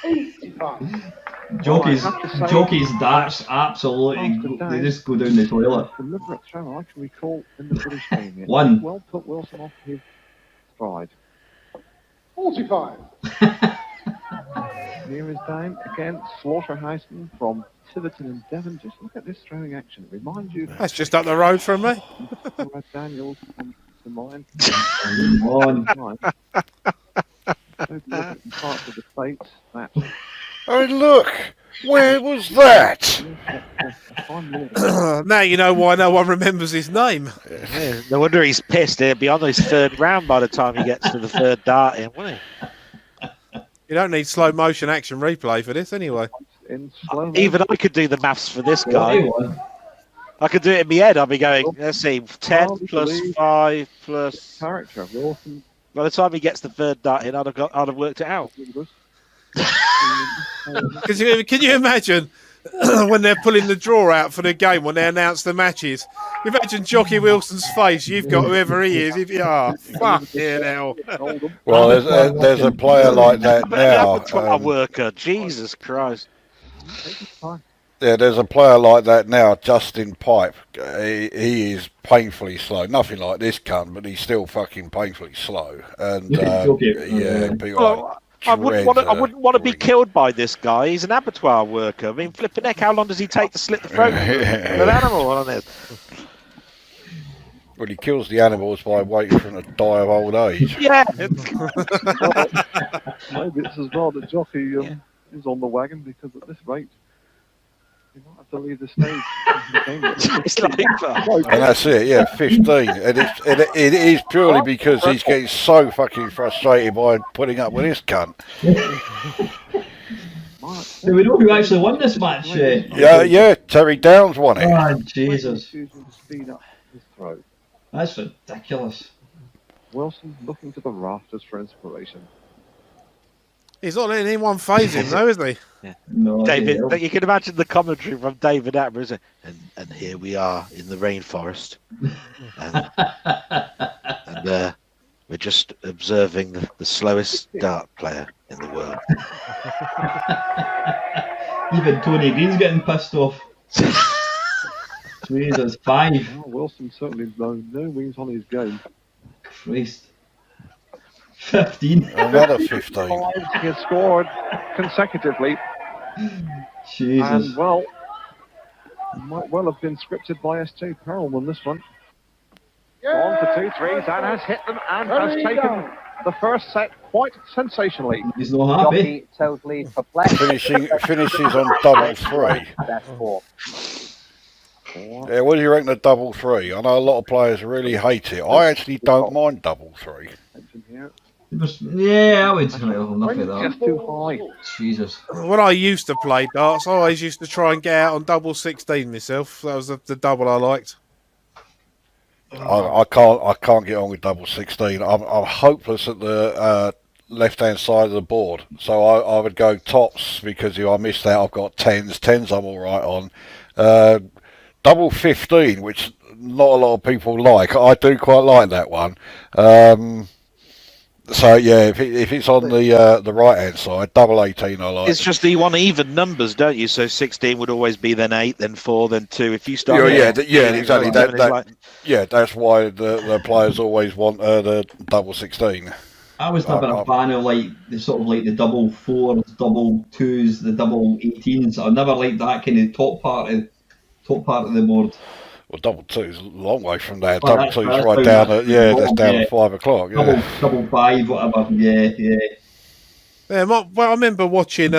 85. Jockeys darts absolutely. They just go down the toilet. Deliberate throw I can recall in the British game. It One. well put Wilson off his stride. 45. Here is down again. Slaughterhouseman from Tiverton and Devon. Just look at this throwing action. It reminds you That's just up the road from me. of Daniels and the mine. One. So different parts of the states. That Oh, look! Where was that? Now you know why no one remembers his name. Yeah, no wonder he's pissed. He'll be on his third round by the time he gets to the third dart in, won't he? You don't need slow motion action replay for this anyway. in slow Even I could do the maths for this guy. I could do it in my head. I'll be going, let's see, 10 plus 5 plus... character. Wilson. By the time he gets the third dart in, I'd have worked it out. Can you imagine when they're pulling the draw out for the game when they announce the matches? Imagine Jockey Wilson's face. You've got whoever he is. If you are, fuck yeah, now. Well, there's a player like that now. A worker, Jesus Christ. Yeah, there's a player like that now, Justin Pipe. He is painfully slow. Nothing like this cunt, but he's still fucking painfully slow. And yeah, people I wouldn't want to be killed by this guy. He's an abattoir worker. I mean, flipping heck, how long does he take to slit the throat of an animal on this? Well, he kills the animals by waiting for them to die of old age. Yeah. Maybe it's as well that Jockey is on the wagon because at this rate, he might have to leave the stage. It's like that. And that's it, yeah, 15. And it is purely because he's getting so fucking frustrated by putting up with this cunt. Do we know who actually won this match? Yeah, Terry Downs won it. Oh, Jesus. Speed up his throw. That's ridiculous. Wilson looking to the rafters for inspiration. He's not letting anyone phase him, though, is he? Yeah. No, David, but you can imagine the commentary from David Attenborough, isn't it? And here we are in the rainforest, and we're just observing the slowest dart player in the world. Even Tony Green's getting pissed off. Jesus, 5. Well, Wilson certainly no wings on his game. Christ. 15. Another 15. He has scored consecutively. Jesus. And, well, might well have been scripted by S.J. Perelman, this one. On for 2 threes and has hit them and has taken the first set quite sensationally. He's not happy. Jockey totally perplexed. Finishes on double 3. That's 4. Yeah, what do you reckon of double 3? I know a lot of players really hate it. I actually don't mind double 3. Yeah, I would say enough of that. Just too high. Jesus. When I used to play darts, I always used to try and get out on double 16 myself. That was the double I liked. I can't get on with double 16. I'm hopeless at the left hand side of the board. So I would go tops because if I miss that, I've got 10s. 10s I'm all right on. Double 15, which not a lot of people like. I do quite like that one. So yeah, if it's on the right hand side, double 18 I like. It's just that you want even numbers, don't you? So 16 would always be then 8, then 4, then 2. If you start, exactly. That's why the players always want the double 16. I was never a fan of the sort of the double 4s, double 2s, the double 18s. I never liked that kind of top part of the board. Well, double 2 is a long way from that. Well, double 2 is right down at that's down at 5 o'clock. Yeah. Double 5, whatever. Yeah. Well, I remember watching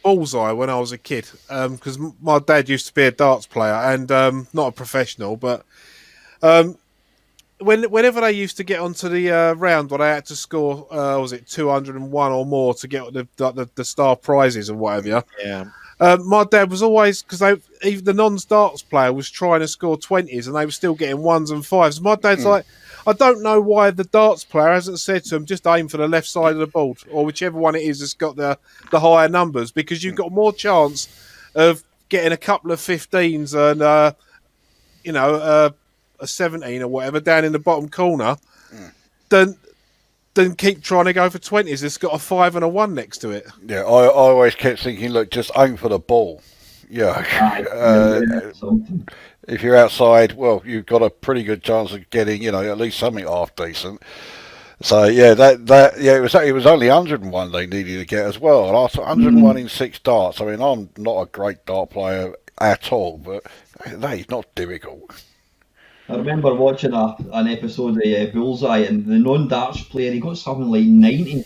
Bullseye when I was a kid because my dad used to be a darts player and not a professional, but whenever they used to get onto the round where they had to score, was it 201 or more to get the star prizes and whatever? Yeah. My dad was always, because even the non-darts player was trying to score 20s and they were still getting 1s and 5s. My dad's like, I don't know why the darts player hasn't said to him, just aim for the left side of the board or whichever one it is that's got the higher numbers, because you've got more chance of getting a couple of 15s and, a 17 or whatever down in the bottom corner than then keep trying to go for 20s. It's got a 5 and a 1 next to it. Yeah, I always kept thinking, look, just aim for the ball. Yeah. If you're outside, well, you've got a pretty good chance of getting, at least something half decent. So yeah, it was only 101 they needed to get as well, and after 101 in 6 darts. I mean, I'm not a great dart player at all, but that is not difficult. I remember watching an episode of Bullseye, and the non-darts player, he got something like 90.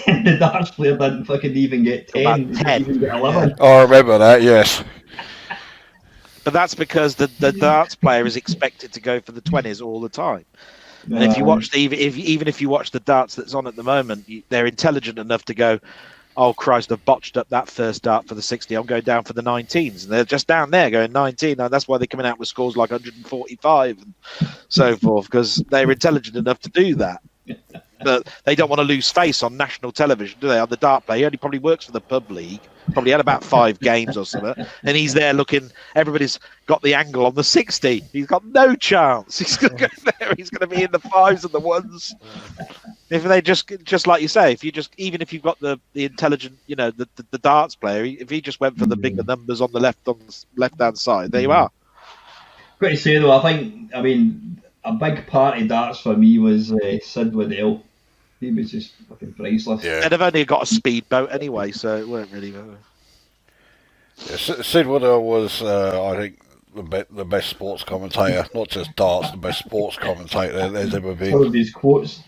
And the darts player didn't fucking even get 10. He didn't even get 11. I remember that, yes. But that's because the darts player is expected to go for the 20s all the time. And if you watch even if you watch the darts that's on at the moment, they're intelligent enough to go, oh Christ, I've botched up that first dart for the 60. I'm going down for the 19s, and they're just down there going 19. And that's why they're coming out with scores like 145 and so forth, because they're intelligent enough to do that. But they don't want to lose face on national television, do they? On the dart play, he only probably works for the pub league. Probably had about 5 games or something, and he's there looking. Everybody's got the angle on the 60. He's got no chance. He's going to go there. He's going to be in the 5s and the 1s. If they just like you say, even if you've got the intelligent, the darts player, if he just went for the bigger numbers on the left hand side, there you are. Got to say though, I mean, a big part of darts for me was Sid Waddell. He was just fucking priceless. Yeah. They've only got a speedboat anyway, so it weren't really. Yeah, Sid Waddell was, I think, the best sports commentator, not just darts, the best sports commentator there's ever been. All of these quotes.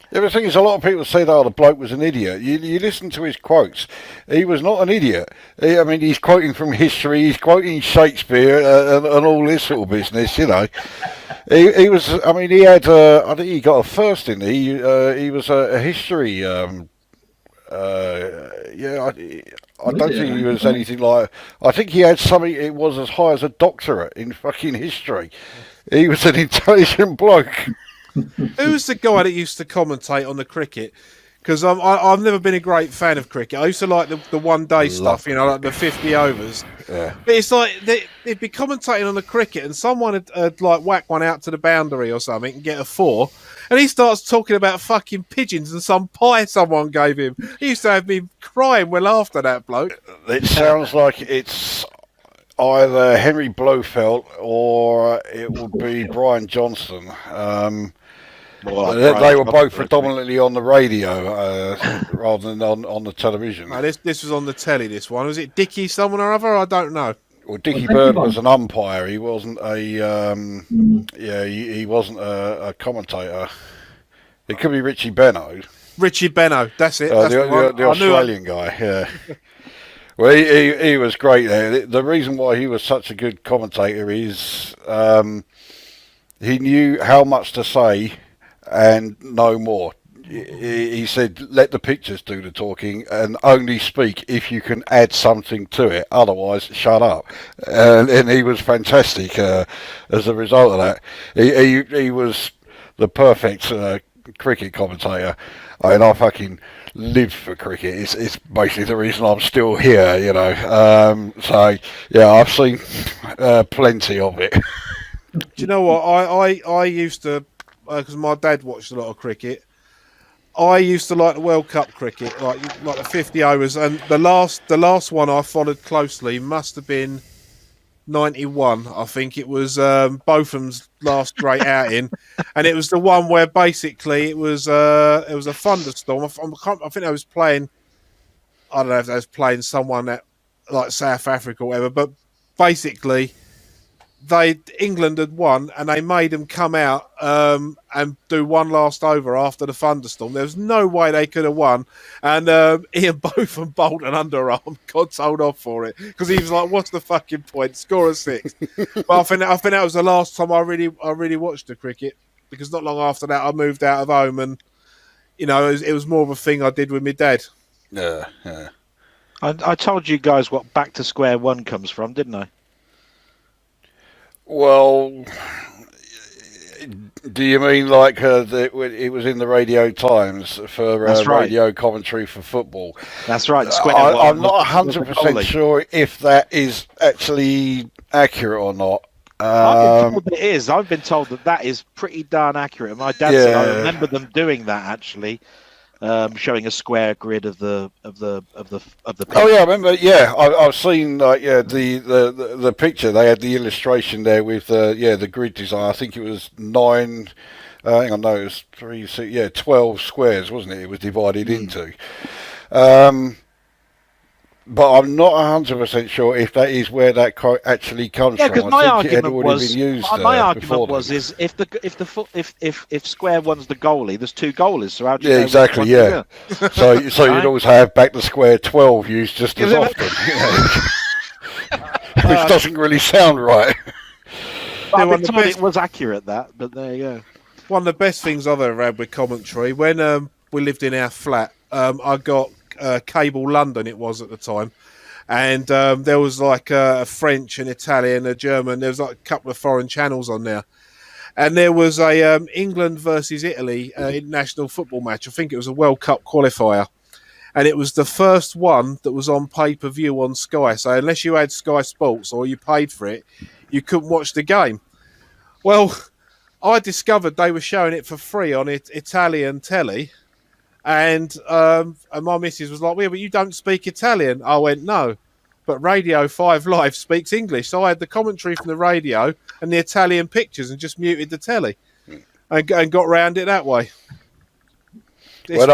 Yeah, the thing is, a lot of people say that the bloke was an idiot. You listen to his quotes. He was not an idiot. I mean, he's quoting from history, he's quoting Shakespeare and all this sort of business, He was, I mean, he had, I think he got a first, didn't he? He was a history, I don't think he was anything like, I think he had something, it was as high as a doctorate in fucking history. He was an intelligent bloke. Who was the guy that used to commentate on the cricket? Because I've never been a great fan of cricket. I used to like the one-day stuff, like the 50 overs. Yeah. But it's like they'd be commentating on the cricket, and someone had like whack one out to the boundary or something and get a 4, and he starts talking about fucking pigeons and some pie someone gave him. He used to have me crying well after that bloke. It sounds like it's either Henry Blofeld or it would be Brian Johnston. They were both predominantly on the radio rather than on the television. No, this was on the telly, this one. Was it Dickie someone or other? I don't know. Well, Dickie Bird was an umpire. He wasn't a he wasn't a commentator. It could be Richie Benno. Richie Benno, that's it. That's the Australian guy, yeah. Well, he was great there. The reason why he was such a good commentator is he knew how much to say and no more. He said, let the pictures do the talking and only speak if you can add something to it. Otherwise, shut up. And he was fantastic as a result of that. He was the perfect cricket commentator. I mean, I fucking lived for cricket. It's basically the reason I'm still here, So, yeah, I've seen plenty of it. Do you know what? I used to, because my dad watched a lot of cricket, I used to like the World Cup cricket, like the 50 overs, and the last one I followed closely must have been 91. I think it was Botham's last great outing, and it was the one where basically it was a thunderstorm. I think I was playing. I don't know if I was playing someone that like South Africa or whatever, but basically England had won, and they made them come out and do one last over after the thunderstorm. There was no way they could have won, and Ian Botham bowled an underarm. God told off for it because he was like, "What's the fucking point? Score a 6." But I think that was the last time I really watched the cricket, because not long after that I moved out of home, and it was more of a thing I did with my dad. Yeah. I told you guys what back to square one comes from, didn't I? Well, do you mean like it was in the Radio Times for radio commentary for football? That's right. I'm not 100% sure if that is actually accurate or not. I've been told it is. I've been told that is pretty darn accurate. My dad said I remember them doing that actually, showing a square grid of the pitch. Oh yeah, I remember. Yeah, I've seen the picture. They had the illustration there with the grid design. I think it was 9. Hang on, no, it was 3, 6, 12 squares, wasn't it? It was divided into. But I'm not 100% sure if that is where that actually comes from. Because my argument was, been used, is if square one's the goalie, there's 2 goalies. So how do you know exactly, yeah. So you'd always have back the square 12 used just as often, which doesn't really sound right. But I've been told it was accurate but there you go. One of the best things I've ever had with commentary, when we lived in our flat, I got Cable London, it was at the time, and there was like a French and Italian, a German, there was like a couple of foreign channels on there, and there was a England versus Italy international football match. I think it was a World Cup qualifier, and it was the first one that was on pay-per-view on Sky, so unless you had Sky Sports or you paid for it, you couldn't watch the game. Well, I discovered they were showing it for free on Italian telly. And my missus was like, well, but you don't speak Italian. I went, no. But Radio 5 Live speaks English. So I had the commentary from the radio and the Italian pictures and just muted the telly and got round it that way. When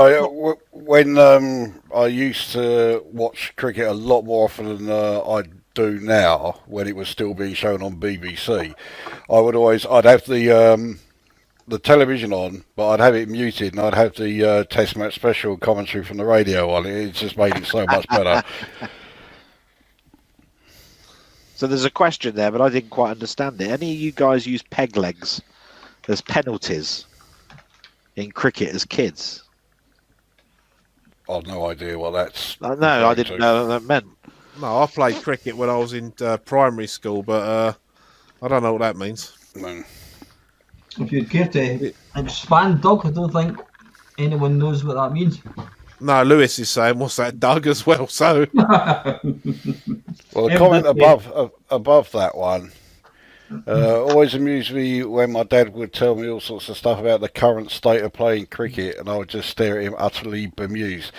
I used to watch cricket a lot more often than I do now, when it was still being shown on BBC, I'd have the television on, but I'd have it muted and I'd have the Test Match Special commentary from the radio on. It just made it so much better. So there's a question there, but I didn't quite understand it. Any of you guys use peg legs as penalties in cricket as kids? I've no idea what that's... No, I didn't know what that meant. No, I played cricket when I was in primary school, but I don't know what that means. No. If you'd care to expand, Doug, I don't think anyone knows what that means. No, Lewis is saying, what's that, Doug, as well, so... Well, the comment above that one always amused me when my dad would tell me all sorts of stuff about the current state of playing cricket, and I would just stare at him utterly bemused.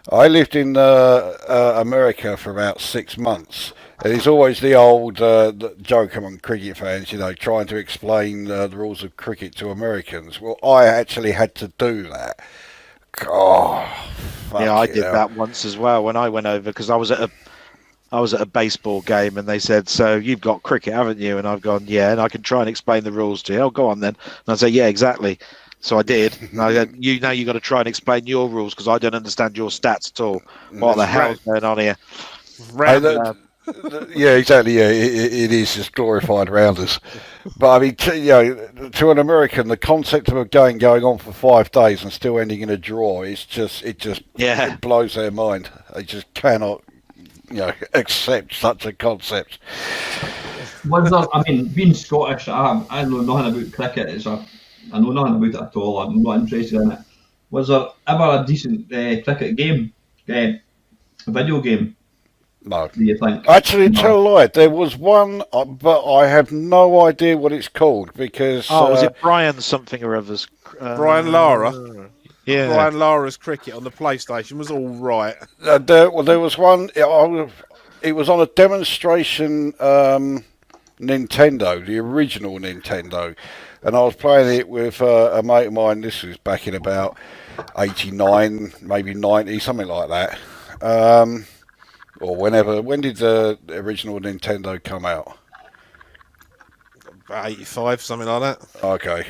I lived in America for about 6 months, and it's always the old joke among cricket fans, trying to explain the rules of cricket to Americans. Well, I actually had to do that. I did that once as well when I went over, because I was at a baseball game and they said, so you've got cricket, haven't you? And I've gone, yeah, and I can try and explain the rules to you. Oh, go on then. And I say, yeah, exactly. So I did. And I said, you got to try and explain your rules because I don't understand your stats at all. What the hell's going on here? Yeah, exactly. Yeah, it is just glorified rounders. But I mean, to an American, the concept of a game going on for 5 days and still ending in a draw it blows their mind. They just cannot, accept such a concept. Being Scottish, I know nothing about cricket. I know nothing about it at all. I'm not interested in it. Was there ever a decent cricket game, video game? No. Do you think? Actually, tell a lie. There was one, but I have no idea what it's called because. Was it Brian something or other's? Brian Lara. Yeah. Brian Lara's cricket on the PlayStation was all right. There was one. It was on a demonstration Nintendo, the original Nintendo, and I was playing it with a mate of mine. This was back in about 89, maybe 90, something like that. Or whenever. When did the original Nintendo come out? 85, something like that. Okay.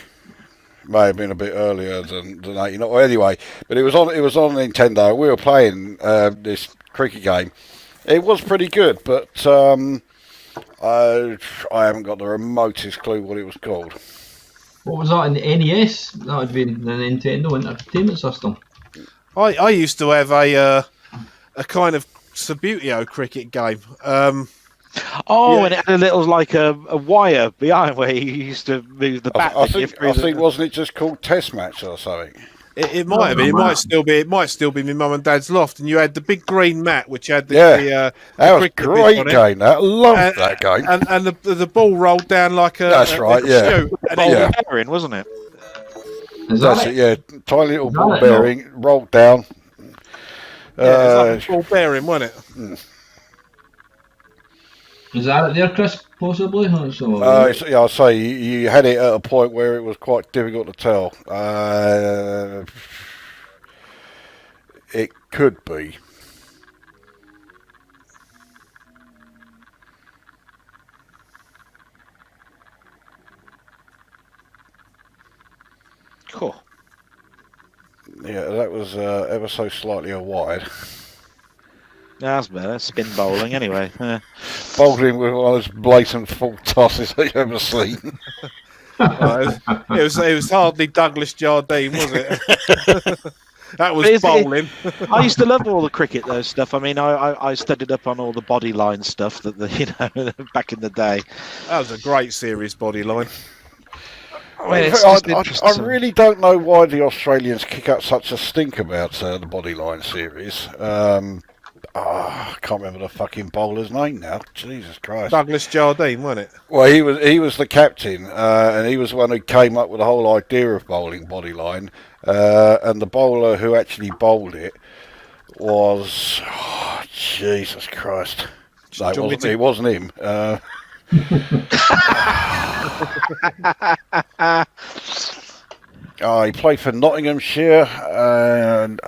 May have been a bit earlier than 89. Or anyway, but it was on Nintendo. We were playing this cricket game. It was pretty good, but I haven't got the remotest clue what it was called. What was that in the NES? That would be the Nintendo Entertainment System. I used to have a kind of Subbuteo cricket game. And it had a little a wire behind where you used to move the bat. I think wasn't it just called Test Match or something? It might have been. It might still be. It might still be my mum and dad's loft. And you had the big green mat, which had the that was a cricket bits great on it. game. That loved that game. And the ball rolled down like a. That's right. Yeah. Shoot. And Ball bearing, wasn't it? That's it. Yeah, tiny little ball bearing rolled down. It was like a ball bearing, wasn't it? Is that it there, Chris? Possibly. Yeah, I'll say you had it at a point where it was quite difficult to tell. It could be. Cool. Yeah, that was ever so slightly wide. That's better. Spin bowling, anyway. Bowling with one of those blatant full tosses that you've ever seen. It was hardly Douglas Jardine, was it? That was bowling. I used to love all the cricket, though, stuff. I mean, I studied up on all the body line stuff that back in the day. That was a great series, Bodyline. I really don't know why the Australians kick up such a stink about the Bodyline series. I can't remember the fucking bowler's name now. Jesus Christ. Douglas Jardine, wasn't it? Well, he was the captain, and he was the one who came up with the whole idea of bowling Bodyline. And the bowler who actually bowled it was Jesus Christ. No, it wasn't him. He played for Nottinghamshire, and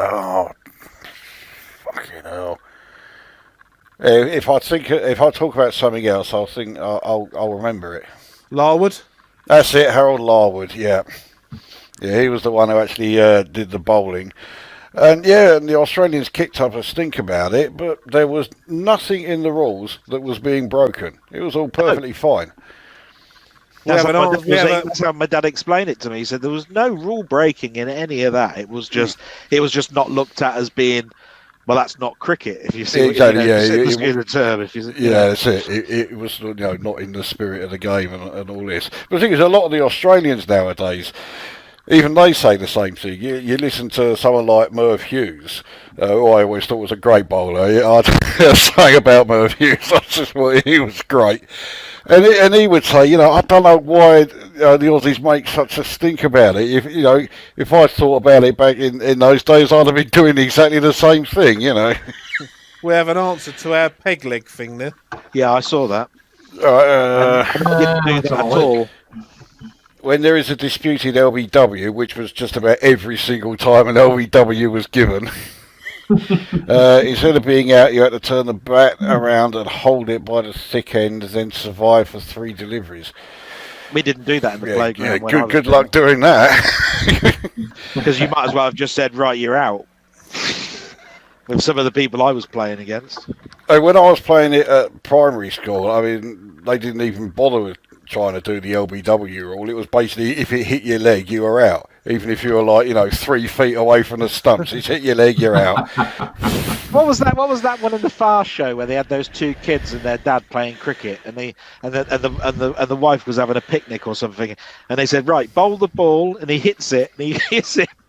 fucking hell. If I talk about something else, I'll remember it. Larwood? That's it, Harold Larwood. Yeah, he was the one who actually did the bowling. And the Australians kicked up a stink about it, but there was nothing in the rules that was being broken. It was all perfectly fine. That's how my dad explained it to me. He said there was no rule breaking in any of that. It was just not looked at as being, well, that's not cricket. If you see exactly, that's it. It was not in the spirit of the game and all this. But the thing is, a lot of the Australians nowadays, even they say the same thing. You listen to someone like Merv Hughes, who I always thought was a great bowler. I'd say about Merv Hughes, I just thought he was great. And he would say, I don't know why the Aussies make such a stink about it. If I thought about it back in those days, I'd have been doing exactly the same thing, We have an answer to our peg leg thing there. Yeah, I saw that. I didn't do that at all. When there is a disputed LBW, which was just about every single time an LBW was given, instead of being out, you had to turn the bat around and hold it by the thick end, then survive for 3 deliveries. We didn't do that in the playground. Yeah, good luck doing that. Because you might as well have just said, right, you're out. With some of the people I was playing against. When I was playing it at primary school, I mean, they didn't even bother with trying to do the LBW rule. It was basically, if it hit your leg, you were out. Even if you were 3 feet away from the stumps, it's hit your leg, you're out. What was that one in the Far Show where they had those 2 kids and their dad playing cricket, and the wife was having a picnic or something, and they said, right, bowl the ball, and he hits it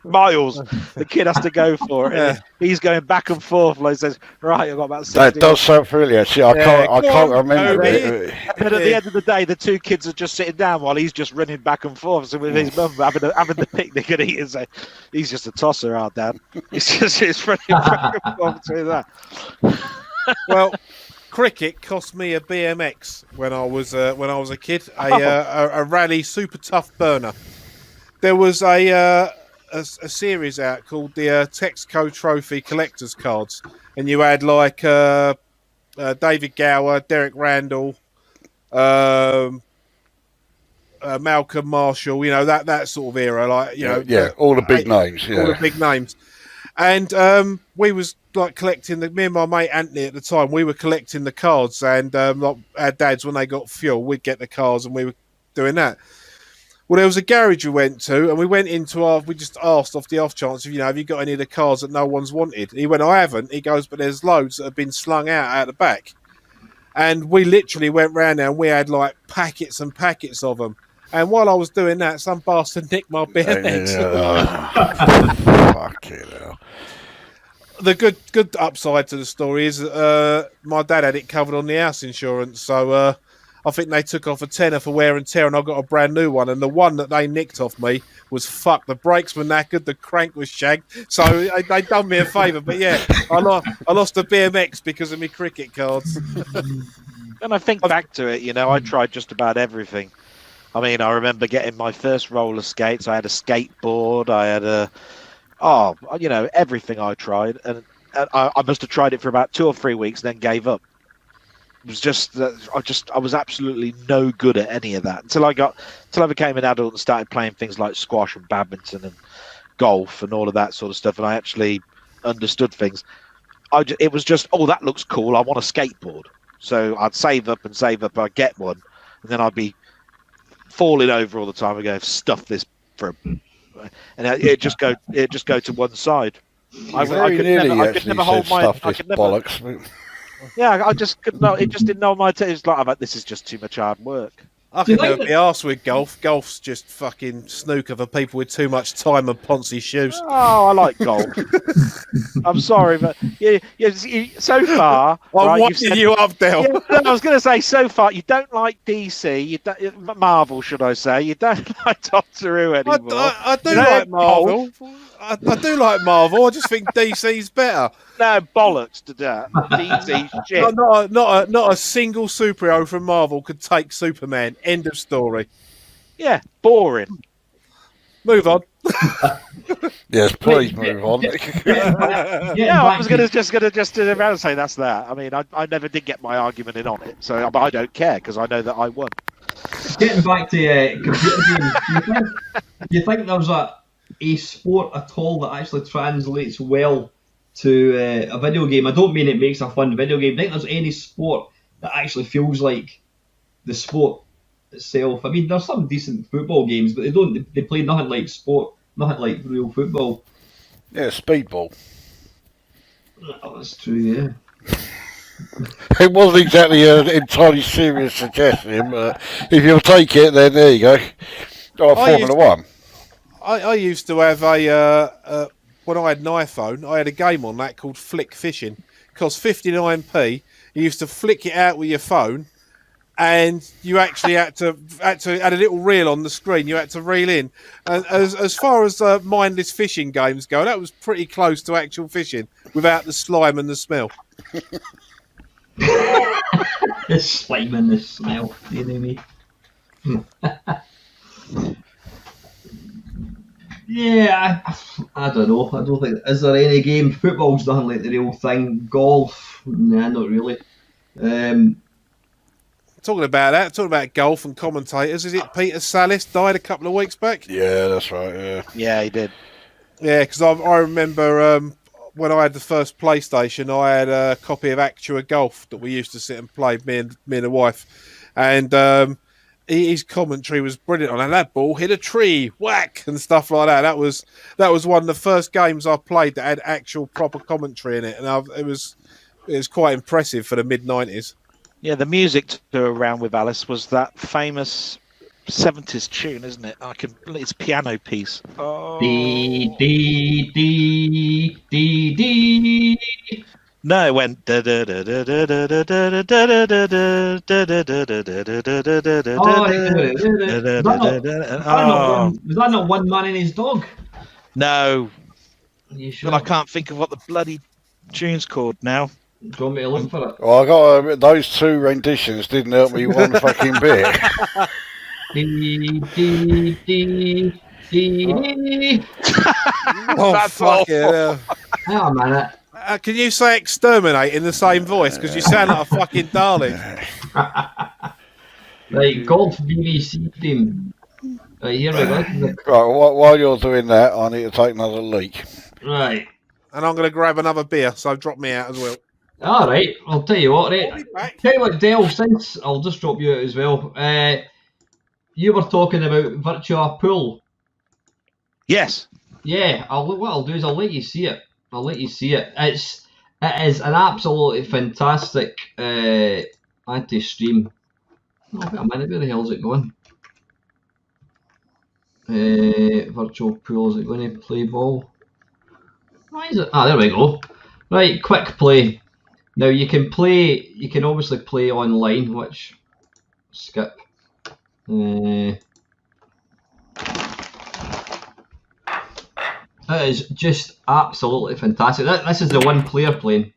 miles. The kid has to go for it. And he's going back and forth. Like says, right, I've got about 60. That does sound familiar. See, I can't remember it. But at the end of the day, the 2 kids are just sitting down while he's just running back and forth. So with his mum having the picnic and eating. So he's just a tosser, our dad. It's running back and forth between that. Well, cricket cost me a BMX when I was a kid. A Rally Super Tough Burner. There was a series out called the Texco Trophy Collector's Cards, and you had David Gower, Derek Randall, Malcolm Marshall, that sort of era, all the big names, all the big names, and we was collecting me and my mate Anthony at the time. We were collecting the cards, and our dads, when they got fuel, we'd get the cards, and we were doing that. Well, there was a garage we went to, and we went into we just asked off the off chance if, have you got any of the cars that no one's wanted? He went, I haven't. He goes, but there's loads that have been slung out the back. And we literally went round there, and we had packets and packets of them. And while I was doing that, some bastard nicked my BMX. Fucking hell. The good upside to the story is my dad had it covered on the house insurance, so I think they took off a tenner for wear and tear, and I got a brand new one. And the one that they nicked off me was fucked. The brakes were knackered, the crank was shagged. So they done me a favour. But yeah, I lost a BMX because of my cricket cards. And I think back to it, I tried just about everything. I mean, I remember getting my first roller skates. I had a skateboard. I had everything I tried. And I must have tried it for about 2 or 3 weeks, then gave up. It was just I was absolutely no good at any of that until I became an adult and started playing things like squash and badminton and golf and all of that sort of stuff, and I actually understood things. It was just, that looks cool, I want a skateboard. So I'd save up, I'd get one, and then I'd be falling over all the time and go, stuff this for, and it just go to one side. I could never hold my bollocks. Yeah, I just could not. It just didn't know my. It's like, this is just too much hard work. I can never be arsed with golf. Golf's just fucking snooker for people with too much time and poncy shoes. Oh, I like golf. I'm sorry, but so far... I'm winding you up, Del. I was going to say, so far, you don't like DC, Marvel, should I say. You don't like Doctor Who anymore. I do like Marvel. I do like Marvel. I just think DC's better. No, bollocks to that. DC shit. Not a single superhero from Marvel could take Superman. End of story. Yeah, boring. Move on. Yes, please move on. I was just going to turn around and say that's that. I mean, I never did get my argument in on it, but I don't care because I know that I won. Getting back to computer games, do you think there's a sport at all that actually translates well to a video game? I don't mean it makes a fun video game. I think there's any sport that actually feels like the sport itself. I mean, there's some decent football games, but they play nothing like sport, nothing like real football. Yeah, speedball. Oh, that's true, yeah. It wasn't exactly an entirely serious suggestion, but if you'll take it, then there you go. Formula One. I used to have when I had an iPhone, I had a game on that called Flick Fishing. It cost 59p. You used to flick it out with your phone, and you actually had to add a little reel on the screen. You had to reel in. And as far as mindless fishing games go, that was pretty close to actual fishing without the slime and the smell. The slime and the smell, you know me. Yeah, I don't know. I don't think. Is there any game? Football's nothing like the real thing. Golf? Nah, not really. Talking about golf and commentators, is it Peter Salis died a couple of weeks back? Yeah, that's right, Yeah, he did. Yeah, because I remember when I had the first PlayStation, I had a copy of Actua Golf that we used to sit and play, me and the wife. And his commentary was brilliant on that ball hit a tree, whack, and stuff like that. That was one of the first games I played that had actual proper commentary in it, and it was quite impressive for the mid-90s. Yeah, the music to go around with Alice was that famous 70s tune, isn't it? It's a piano piece. Oh. Dee, dee, dee, dee, dee. No, it went. Was that not One Man and His Dog? No. You sure? But I can't think of what the bloody tune's called now. Do you want me to look for it? Well, I got to admit, those two renditions didn't help me one fucking bit. Dee, dee, dee, dee. Oh, That's fuck awful. it. Hang on a minute. Can you say exterminate in the same voice? Because you sound like a fucking Dalek. Right, golf BBC theme. Right, here we go. Right, while you're doing that, I need to take another leak. Right. And I'm going to grab another beer, so drop me out as well. All right, I'll tell you what, I'll right? be back. Tell you what, Del, since I'll just drop you out as well. You were talking about Virtua Pool. Yes. Yeah, what I'll do is I'll let you see it. It is an absolutely fantastic anti-stream. Oh, wait a minute, where the hell is it going? Virtual pool, is it going to play ball? Why is it? Ah, there we go. Right, quick play. Now you can obviously play online, which skip. It is just absolutely fantastic. This is the one player playing.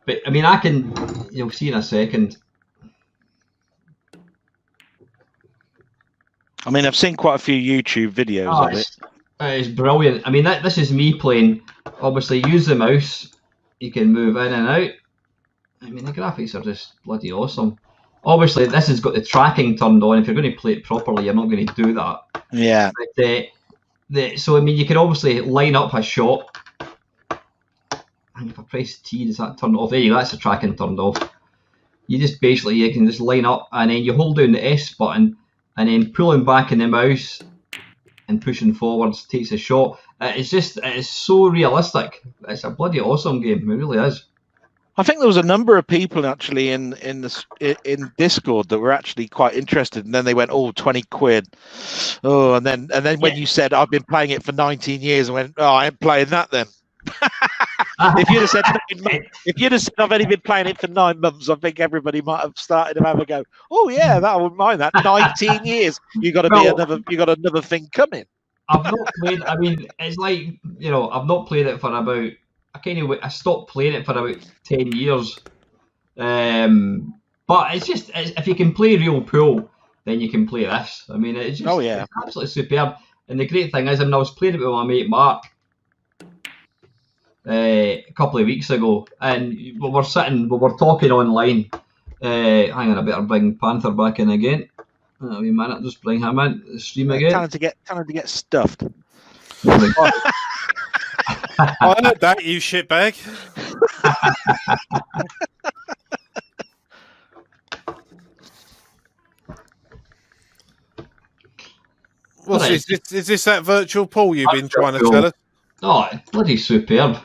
But I mean, you'll see in a second. I mean, I've seen quite a few YouTube videos of it. It's brilliant. I mean, this is me playing. Obviously, use the mouse. You can move in and out. I mean, the graphics are just bloody awesome. Obviously, this has got the tracking turned on. If you're going to play it properly, you're not going to do that. Yeah. But, so, I mean, you can obviously line up a shot. And if I press T, does that turn off? There you go, that's the tracking turned off. You can just line up, and then you hold down the S button, and then pulling back in the mouse and pushing forwards takes a shot. It's so realistic. It's a bloody awesome game. It really is. I think there was a number of people actually in Discord that were actually quite interested, and then they went, "Oh, 20 quid." Oh, and then when you said I've been playing it for 19 years, I went, "Oh, I ain't playing that then." If you'd have said I've only been playing it for 9 months, I think everybody might have started to have a go. Oh yeah, I wouldn't mind that. 19 years, you got another thing coming. I've not played. I mean, it's like, I've not played it for about. I stopped playing it for about 10 years. But it's just if you can play real pool, then you can play this. I mean, it's just it's absolutely superb. And the great thing is, I was playing it with my mate Mark a couple of weeks ago, and we were talking online. Hang on, I better bring Panther back in again. A wee minute, just bring him in the stream again. Tell him to get stuffed. I heard that, you shitbag. Is this that virtual pool you've been trying to tell us? Oh, it's bloody superb.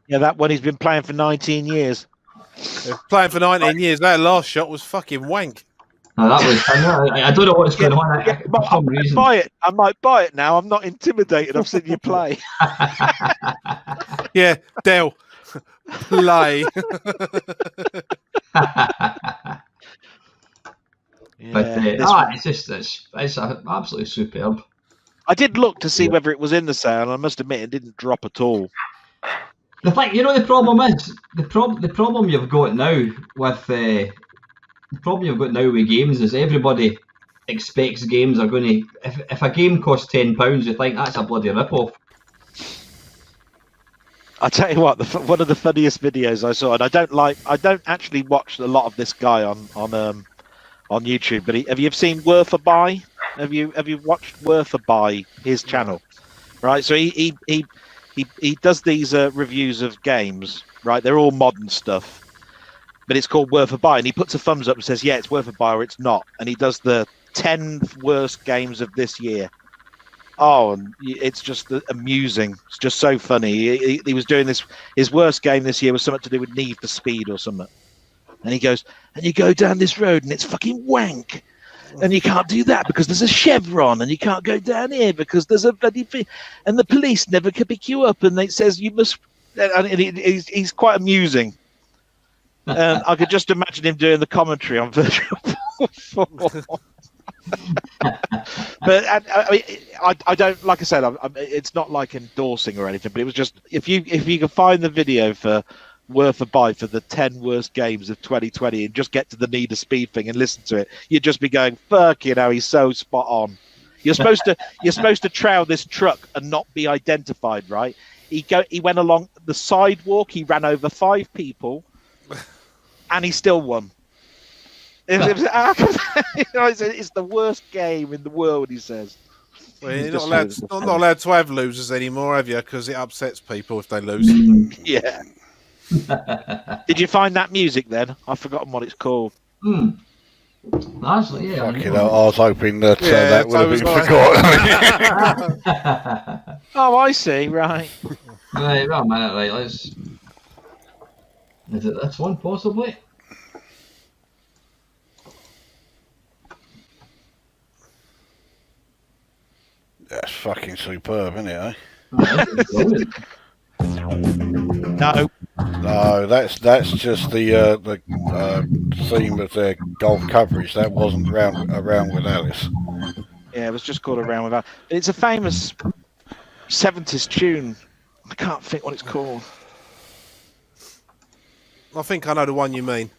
Yeah, that one he's been playing for 19 years. Playing for 19 years, that last shot was fucking wank. No, that was. I don't know what's going on. I might buy it now. I'm not intimidated. I've seen you play. Yeah, Del, play. It's absolutely superb. I did look to see whether it was in the sale, and I must admit it didn't drop at all. The thing, the problem is the problem you've got now with with games is everybody expects games are going to. If a game costs £10, you think that's a bloody rip-off. I tell you what, one of the funniest videos I saw, and I don't actually watch a lot of this guy on YouTube, but have you seen Worth a Buy? Have you watched Worth a Buy, his channel? Right, so he does these reviews of games, right? They're all modern stuff, but it's called Worth a Buy, and he puts a thumbs up and says, yeah, it's worth a buy or it's not, and he does the 10 worst games of this year. Oh, and it's just amusing. It's just so funny. He was doing this. His worst game this year was something to do with Need for Speed or something. And he goes, and you go down this road and it's fucking wank. And you can't do that because there's a chevron, and you can't go down here because there's a bloody thing. And the police never can pick you up, and it says you must. And he's quite amusing. I could just imagine him doing the commentary on Virtual 4. But I don't, like I said, it's not like endorsing or anything, but it was just if you can find the video for Worth a Buy for the 10 worst games of 2020 and just get to the Need a Speed thing and listen to it, you'd just be going, fuck, he's so spot on. You're supposed to trail this truck and not be identified, right? He went along the sidewalk, he ran over 5 people, and he still won. It's the worst game in the world, he says. Well, you're not allowed to have losers anymore, have you? Because it upsets people if they lose. Yeah. Did you find that music then? I've forgotten what it's called. Actually, yeah. I was hoping that that would have been forgotten. Oh, I see. Right. Right, wait a minute. Right, let's. Is it this one possibly? That's fucking superb, isn't it, eh? Brilliant. No, No, that's just the theme of their golf coverage. That wasn't around with Alice. yeah, it was just called Around Without. It's a famous 70s tune. I can't think what it's called. I think I know the one you mean.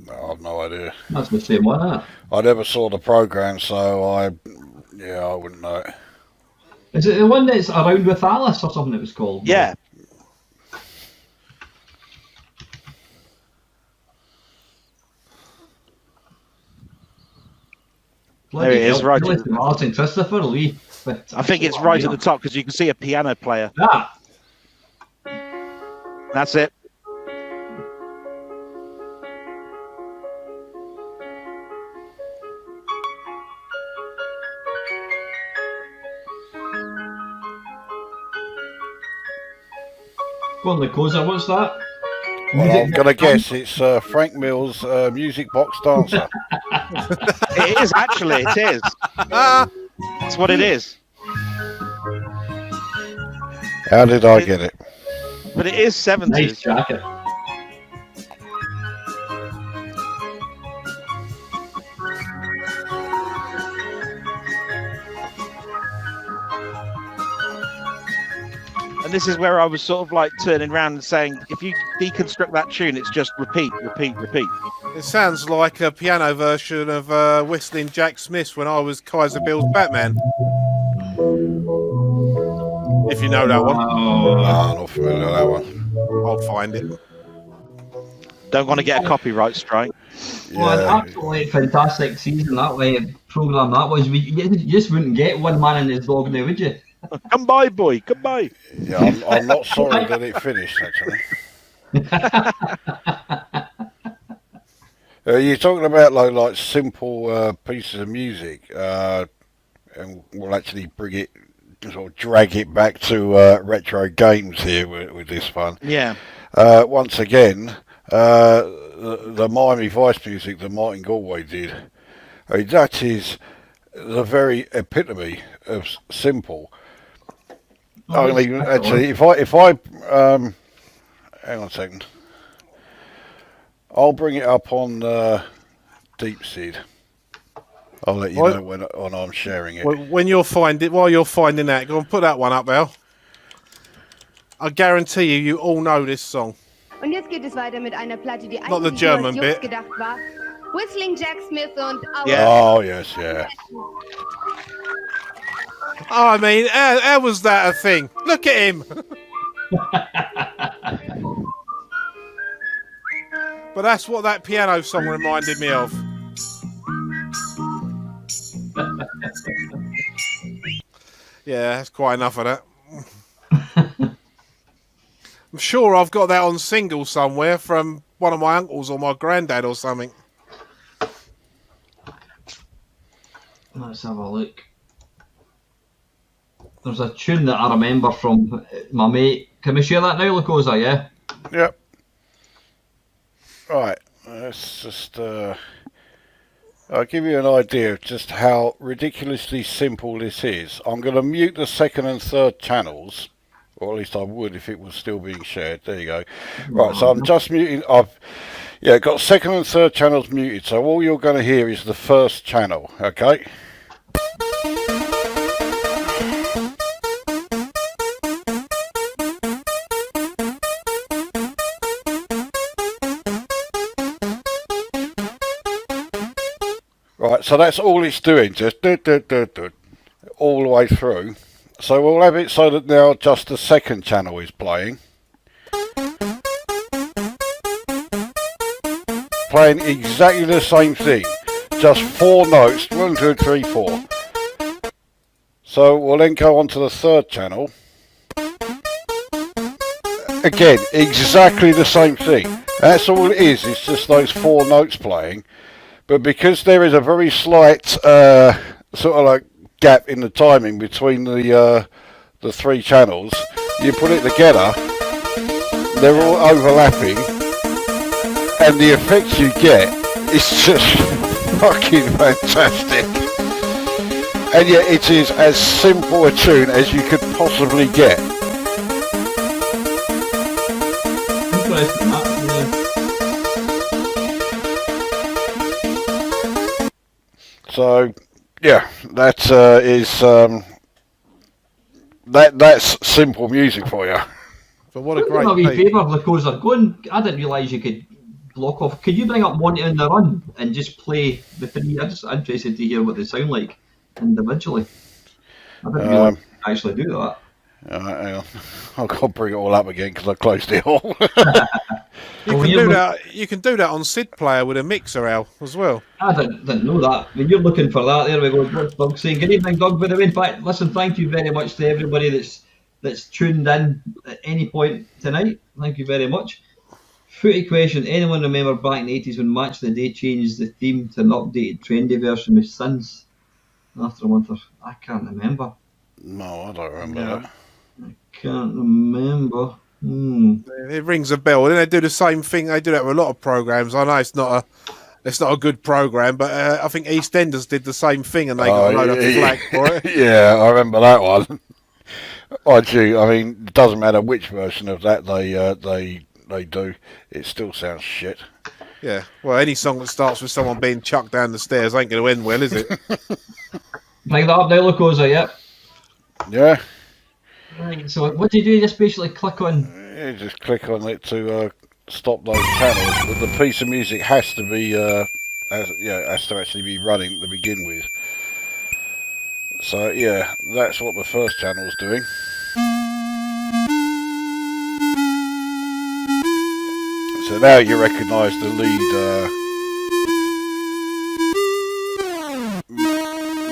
No, I've no idea. That's the same one, isn't it? I never saw the programme, so I wouldn't know it. Is it the one that's Around with Alice or something it was called? Yeah. Bloody There it is, hell, right. Phyllis Martin, Christopher Lee. I think it's right at the top because you can see a piano player. Yeah. That's it. Go on, Lacosa, what's that? Well, I'm going to guess it's Frank Mills' Music Box Dancer. It is actually. It is. That's what it is. How did I get it? But it is 70s. Nice jacket. And this is where I was sort of like turning around and saying, if you deconstruct that tune, it's just repeat, repeat, repeat. It sounds like a piano version of Whistling Jack Smith's when I was Kaiser Bill's Batman. If you know that one. No, I'm not familiar with that one. I'll find it. Don't want to get a copyright strike. Well, an absolutely fantastic season that way, programme that was. You just wouldn't get one man and his dog now, would you? Come by, boy, come by. Yeah, I'm not sorry that it finished, actually. You're talking about like simple pieces of music, and we'll actually bring it, sort of drag it back to retro games here with this one. Yeah. Once again, the Miami Vice music that Martin Galway did, I mean, that is the very epitome of simple. I mean, actually, if I hang on a second, I'll bring it up on Deep Seed. I'll let you know when I'm sharing it. When you're while you're finding that, go and put that one up, Al. I guarantee you all know this song. Und jetzt geht es weiter mit einer Platte, die Not the eigentlich German nur als bit. Jux gedacht war. Whistling Jack Smith und Our Yeah. Oh yes, yeah. I mean, how was that a thing? Look at him. But that's what that piano song reminded me of. Yeah, that's quite enough of that. I'm sure I've got that on single somewhere from one of my uncles or my granddad or something. Let's have a look. There's a tune that I remember from my mate. Can we share that now, Lacosa, yeah? Yep. Right, let's just I'll give you an idea of just how ridiculously simple this is. I'm going to mute the second and third channels, or at least I would if it was still being shared. There you go. Right, so I'm just muting. I've got second and third channels muted, so all you're going to hear is the first channel, okay? Right, so that's all it's doing, just all the way through. So we'll have it so that now just the second channel is playing. Playing exactly the same thing, just 4 notes, 1, 2, 3, 4. So we'll then go on to the third channel. Again, exactly the same thing. That's all it is, it's just those 4 notes playing. But because there is a very slight sort of like gap in the timing between the 3 channels, you put it together, they're all overlapping, and the effect you get is just fucking fantastic. And yet it is as simple a tune as you could possibly get. Interesting, that. So, yeah, that is that's simple music for you. But what a great a wee piece. favour, Lacosa. Go and, I didn't realise you could block off. Could you bring up Monty on the Run and just play the three? I'm just interested to hear what they sound like individually. I didn't realise you could actually do that. Hang on. I've got to bring it all up again because I closed it all. You can do that on SID player with a mixer, Al, as well. I didn't know that. When you're looking for that, there we go. What's Doug saying? Good evening, Doug. By the way, in fact, listen, thank you very much to everybody that's tuned in at any point tonight. Thank you very much. Footy question. Anyone remember back in the 80s when Match of the Day changed the theme to an updated, trendy version with Sins after a month? I can't remember. No, I don't remember that. I can't remember. It rings a bell. And then they do the same thing. They do that with a lot of programs. I know it's not a good program, but I think EastEnders did the same thing, and they got a load of flag for it. Yeah, I remember that one. I mean, it doesn't matter which version of that they do. It still sounds shit. Yeah. Well, any song that starts with someone being chucked down the stairs ain't going to end well, is it? Bring that up now, Lacosa. Yep. Yeah. Right, so what do you do? You just basically click on... Yeah, just click on it to stop those channels. But the piece of music has to be, has to actually be running to begin with. So yeah, that's what the first channel's doing. So now you recognise the lead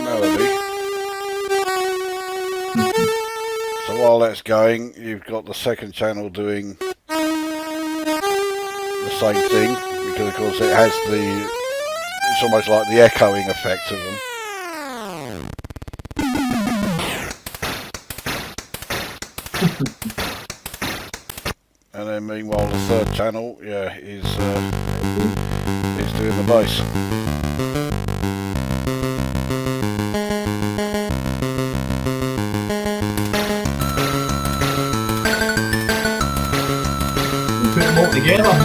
melody. So while that's going, you've got the second channel doing the same thing, because of course it has it's almost like the echoing effect of them. And then meanwhile the third channel, is doing the bass. Together.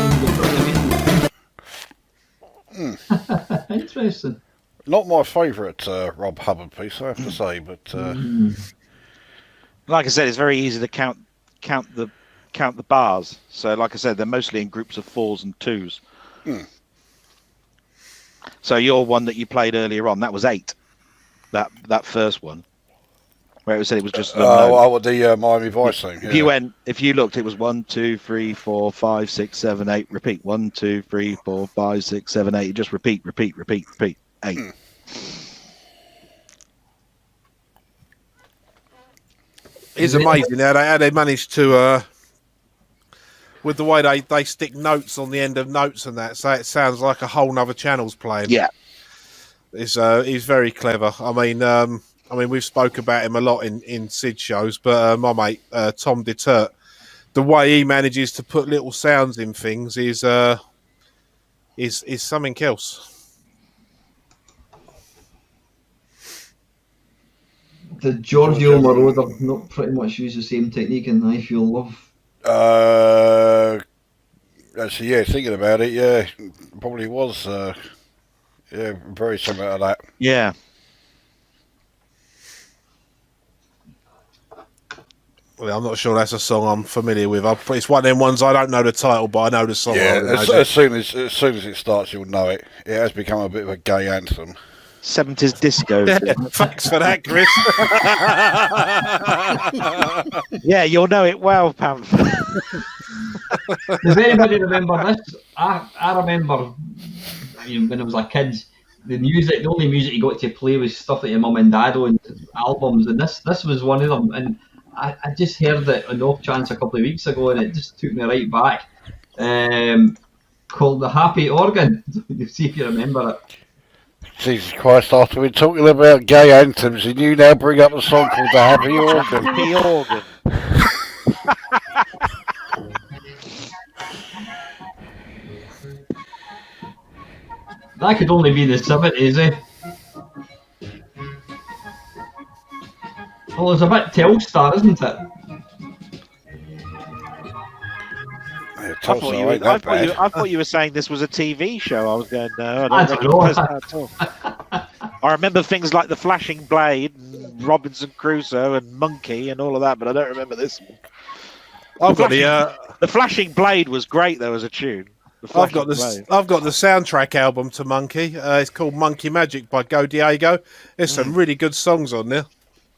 Interesting. Not my favourite Rob Hubbard piece, I have to say, but like I said, it's very easy to count the bars. So, like I said, they're mostly in groups of 4s and 2s. So your one that you played earlier on, that was 8. That first one, where it said it was just. The Miami Vice thing. If you looked, it was 1, 2, 3, 4, 5, 6, 7, 8. Repeat 1, 2, 3, 4, 5, 6, 7, 8. Just repeat. 8. It's amazing how they managed to, with the way they stick notes on the end of notes and that, so it sounds like a whole nother channel's playing. Yeah, he's very clever. I mean, we've spoke about him a lot in Sid shows, but my mate Tom Detert, the way he manages to put little sounds in things is something else. The Giorgio Moroder not pretty much use the same technique in I Feel Love. Actually, yeah, thinking about it, yeah, probably was, very similar to that. Yeah. Well, I'm not sure that's a song I'm familiar with. It's one of them ones I don't know the title, but I know the song. Yeah, as soon as it starts, you'll know it. It has become a bit of a gay anthem. 70s disco. Yeah, thanks for that, Chris. Yeah, you'll know it well, Panther. Does anybody remember this? I remember when I was a kid, the only music you got to play was stuff that your mum and dad owned, albums, and this was one of them. And I just heard it on the off chance a couple of weeks ago, and it just took me right back. Called The Happy Organ. See if you remember it. Jesus Christ, after we're talking about gay anthems, and you now bring up a song called The Happy Organ. Happy Organ. That could only be the 70s, eh? Well, it's a bit Telstar, isn't it? Yeah, I thought you were saying this was a TV show. I was going, no, I don't recognise that at all. I remember things like the Flashing Blade, and Robinson Crusoe, and Monkey, and all of that, but I don't remember this one. The Flashing Blade was great though as a tune. I've got the soundtrack album to Monkey. It's called Monkey Magic by Go Diego. There's some really good songs on there.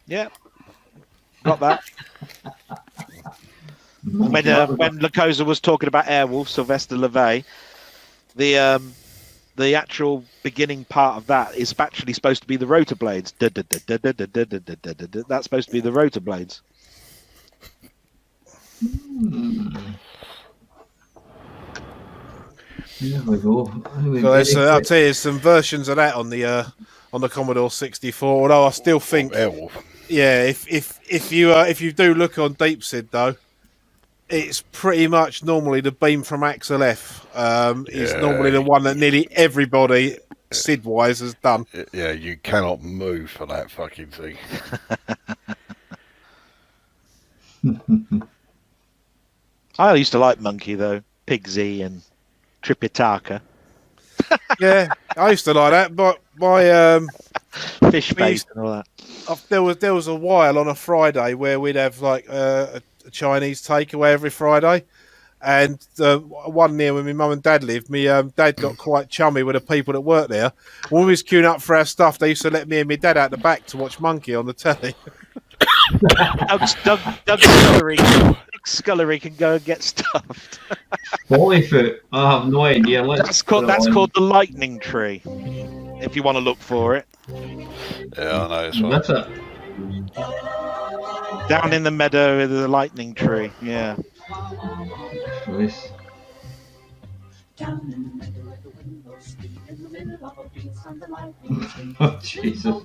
Yeah, got that. When Lacosa was talking about Airwolf, Sylvester LeVay, the actual beginning part of that is actually supposed to be the rotor blades. That's supposed to be the rotor blades. There we go. I'll tell you, there's some versions of that on the Commodore 64. Although I still think, yeah, if you do look on Deep Sid though, it's pretty much normally the beam from Axel F. Is normally the one that nearly everybody Sid-wise has done. Yeah, you cannot move for that fucking thing. I used to like Monkey though, Pigsy and Tripitaka. Yeah, I used to like that, but my fish face and all that. There was a while on a Friday where we'd have like a Chinese takeaway every Friday, and one year when my mum and dad lived, my dad got quite chummy with the people that worked there. When we was queuing up for our stuff, they used to let me and my dad out the back to watch Monkey on the telly. Doug Scullery can go and get stuffed. Bollyfoot, I have no idea. That's called the lightning tree. If you want to look for it. Yeah, I know it's one. That's it. Down in the meadow with the lightning tree. Yeah. Nice. Oh, Jesus.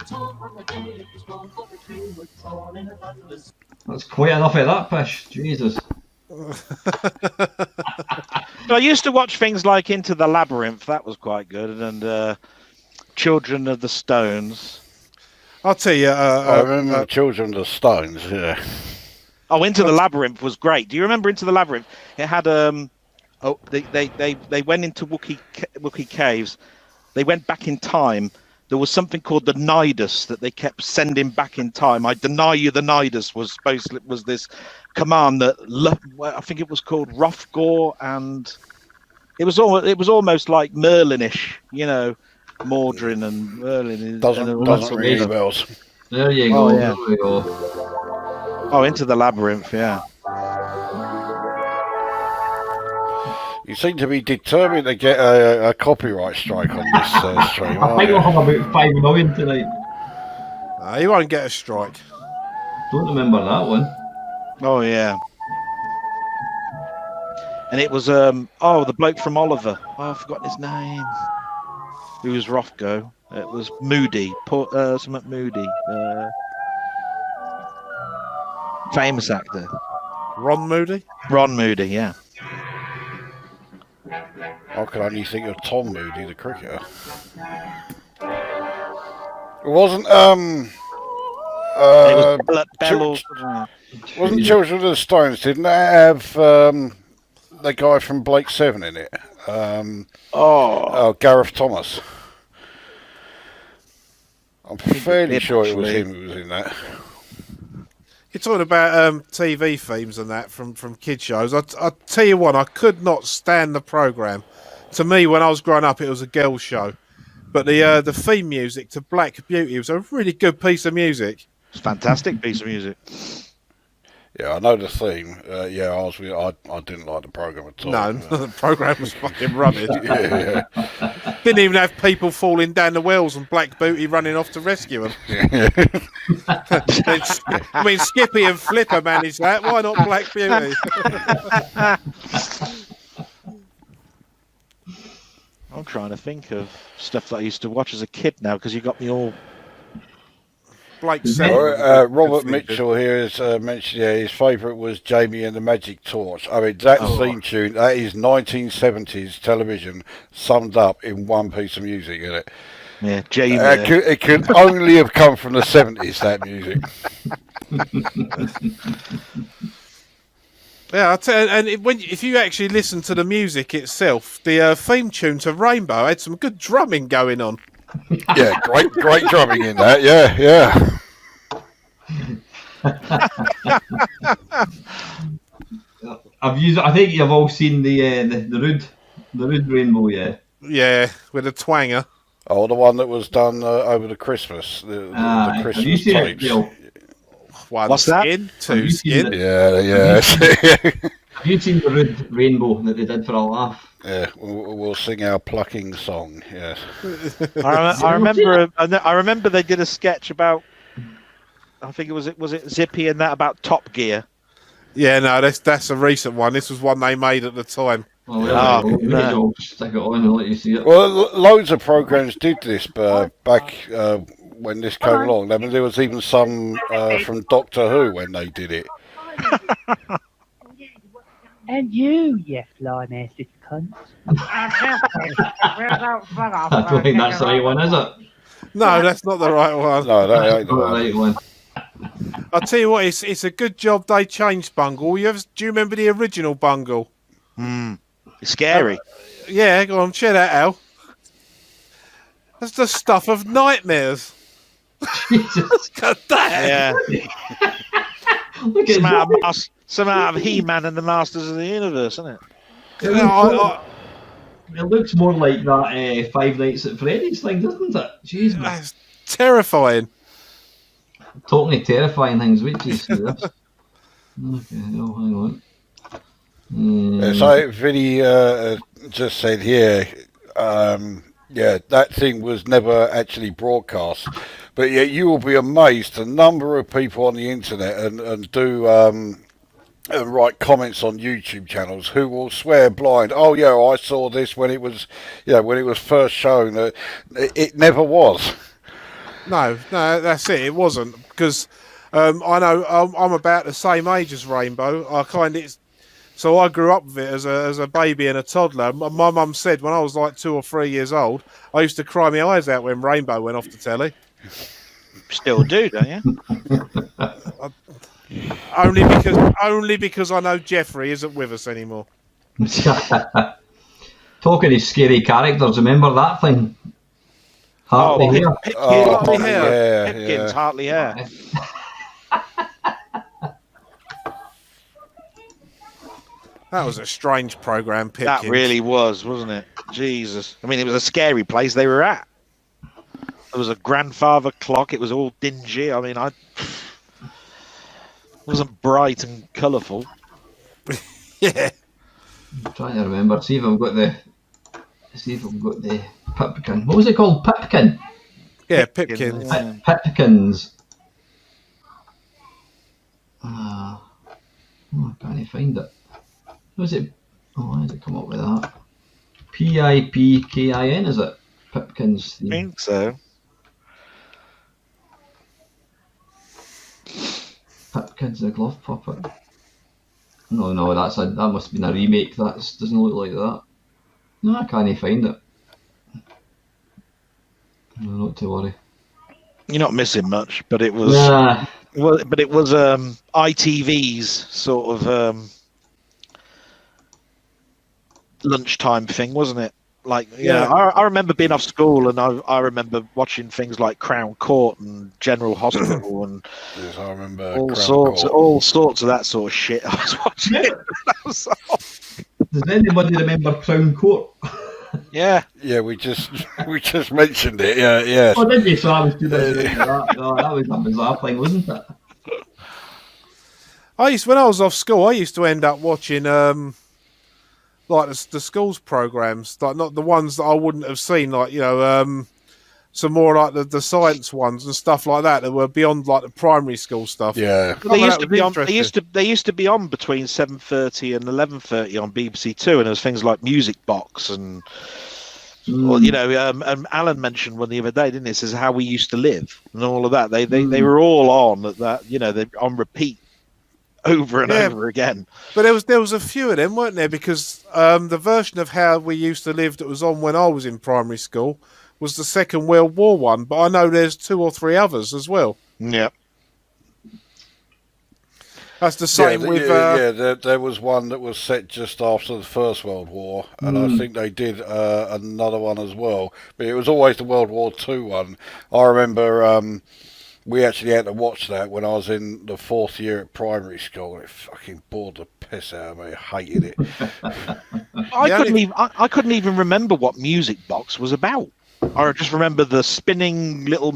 That's quite enough of that fish. Jesus. I used to watch things like Into the Labyrinth. That was quite good. And Children of the Stones. I'll tell you. I remember Children of the Stones, yeah. Oh, Into the Labyrinth was great. Do you remember Into the Labyrinth? It had they went into Wookiee caves. They went back in time. There was something called the Nidus that they kept sending back in time. I deny you the Nidus was this command that I think it was called Roughgore, and it was almost like Merlin-ish, you know, Mordrin and Merlin. Doesn't ring the bells. There you go. Oh, yeah. There we go. Oh, Into the Labyrinth, yeah. You seem to be determined to get a copyright strike on this stream. I think we'll have about 5 million tonight. You won't get a strike. Don't remember that one. Oh yeah. And it was the bloke from Oliver. Oh, I've forgotten his name. Who was Rothgo? It was Moody. Something Moody. Famous actor. Ron Moody? Ron Moody, yeah. I can only think of Tom Moody, the cricketer. It wasn't wasn't Children of the Stones, didn't they have the guy from Blake 7 in it? Gareth Thomas. I'm fairly sure it was him who was in that. You're talking about TV themes and that from kid shows. I'll tell you what, I could not stand the programme. To me, when I was growing up, it was a girls' show. But the theme music to Black Beauty was a really good piece of music. It's a fantastic piece of music. Yeah, I know the theme. I didn't like the programme at all. No, the programme was fucking rubbish. Yeah. Didn't even have people falling down the wells and Black Beauty running off to rescue them. I mean, Skippy and Flipper managed that. Why not Black Beauty? I'm trying to think of stuff that I used to watch as a kid now because you got me all. Robert Mitchell here has mentioned his favourite was Jamie and the Magic Torch. I mean, that theme tune, that is 1970s television summed up in one piece of music, isn't it? Yeah, Jamie. It could only have come from the 70s, that music. Yeah, if you actually listen to the music itself, the theme tune to Rainbow had some good drumming going on. Yeah, great drumming in that. Yeah. I think you've all seen the Rude Rainbow, yeah. Yeah, with a twanger. Oh, the one that was done over the Christmas, the Have you Christmas seen it, tapes. Neil? One What's that? skin, Have two you seen skin. it? Yeah. Have you seen the Rude Rainbow that they did for a laugh? Yeah, we'll sing our plucking song. Yes. I remember they did a sketch about. I think was it Zippy and that about Top Gear. Yeah, no, that's a recent one. This was one they made at the time. Oh, stick it on and let you see it. Well, loads of programs did this back when this came along. I mean, there was even some from Doctor Who when they did it. And you fly-nasty cunt. I don't think that's the right one, is it? No, that's not the right one. No, that ain't the Not the right one. I'll tell you what, it's a good job they changed Bungle. Do you remember the original Bungle? It's scary. Yeah, go on, check that out. That's the stuff of nightmares. Jesus. God damn. Yeah. Look at Some out of He-Man and the Masters of the Universe, isn't it? It looks more like that Five Nights at Freddy's thing, doesn't it? Jeez, man. That's terrifying. Talking of terrifying things, which is this? Okay, oh, hang on. So Vinny just said here, that thing was never actually broadcast, but yet you will be amazed the number of people on the internet and do and write comments on YouTube channels who will swear blind. Oh yeah, I saw this when it was first shown. That it never was. No, that's it. It wasn't because I know I'm about the same age as Rainbow. So I grew up with it as a baby and a toddler. My mum said when I was like 2 or 3 years old, I used to cry my eyes out when Rainbow went off the telly. Still do, don't you? Only because I know Jeffrey isn't with us anymore. Talking of scary characters, remember that thing? Hartley Hare. Pipkins, Hartley Hare. That was a strange program, Pipkins. That really was, wasn't it? Jesus. I mean, it was a scary place they were at. There was a grandfather clock. It was all dingy. I mean, it wasn't bright and colourful. Yeah. I'm trying to remember. See if I've got the Pipkin. What was it called? Pipkin? Yeah, Pipkins. Yeah. Pipkins. I can't find it. Was it? Oh, why did it come up with that? Pipkin, is it? Pipkins. I think so. Pipkins the glove puppet. No, that must have been a remake. That doesn't look like that. No, I can't find it. No, not to worry. You're not missing much, but it was. But it was ITV's sort of lunchtime thing, wasn't it? Like, yeah, I remember being off school, and I remember watching things like Crown Court and General Hospital, and yes, I remember all sorts of that sort of shit. I was watching it. Does anybody remember Crown Court? Yeah, we just mentioned it. Yeah. Oh, did you? So I was too busy with that. Oh, that was a bizarre thing, wasn't it? When I was off school, I used to end up watching like the schools programs, like not the ones that I wouldn't have seen, like some more like the science ones and stuff like that were beyond like the primary school stuff. Yeah, well, they used to be on. They used to be on between 7:30 and 11:30 on BBC Two, and there was things like Music Box and. Well, Alan mentioned one the other day, didn't he? It says How We Used to Live and all of that. They were all on at that. They're on repeat over and over again. But there was a few of them, weren't there? Because the version of How We Used to Live that was on when I was in primary school was the Second World War one. But I know there's 2 or 3 others as well. Yeah. That's the same with. There was one that was set just after the First World War, and I think they did another one as well. But it was always the World War II one. I remember we actually had to watch that when I was in the 4th year at primary school. It fucking bored the piss out of me. I hated it. I couldn't even remember what Music Box was about. I just remember the spinning little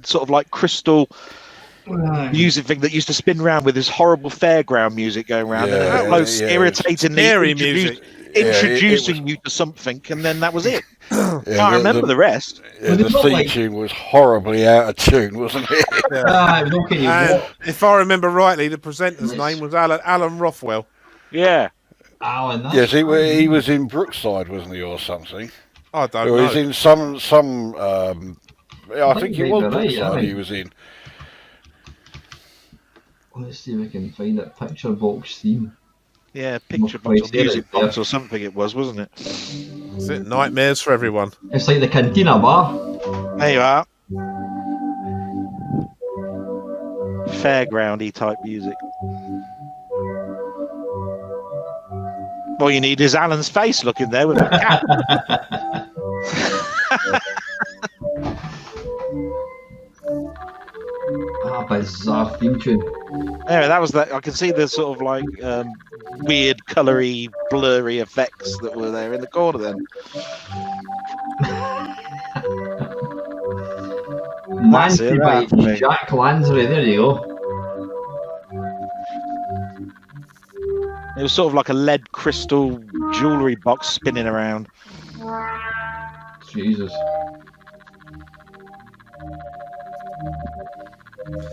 sort of like crystal music thing that used to spin around with this horrible fairground music going around, and that was irritatingly introducing you to something, and then that was it. Can't remember the rest. Yeah, the theme tune was horribly out of tune, wasn't it? And if I remember rightly, the presenter's name was Alan Rothwell. Yeah. Alan. Yes, he was in Brookside, wasn't he, or something? I don't know. He was in some. I think he was Brookside. He was in. Let's see if we can find that picture box theme. Yeah, picture box or music box or something it was, wasn't it? Is it Nightmares for Everyone? It's like the Cantina bar. There you are. Fairgroundy type music. All you need is Alan's face looking there with a cat. Bizarre theme tune. Yeah, that was that. I can see the sort of like weird, colory, blurry effects that were there in the corner. Then. Manty by Jack Lansbury. There you go. It was sort of like a lead crystal jewellery box spinning around. Jesus.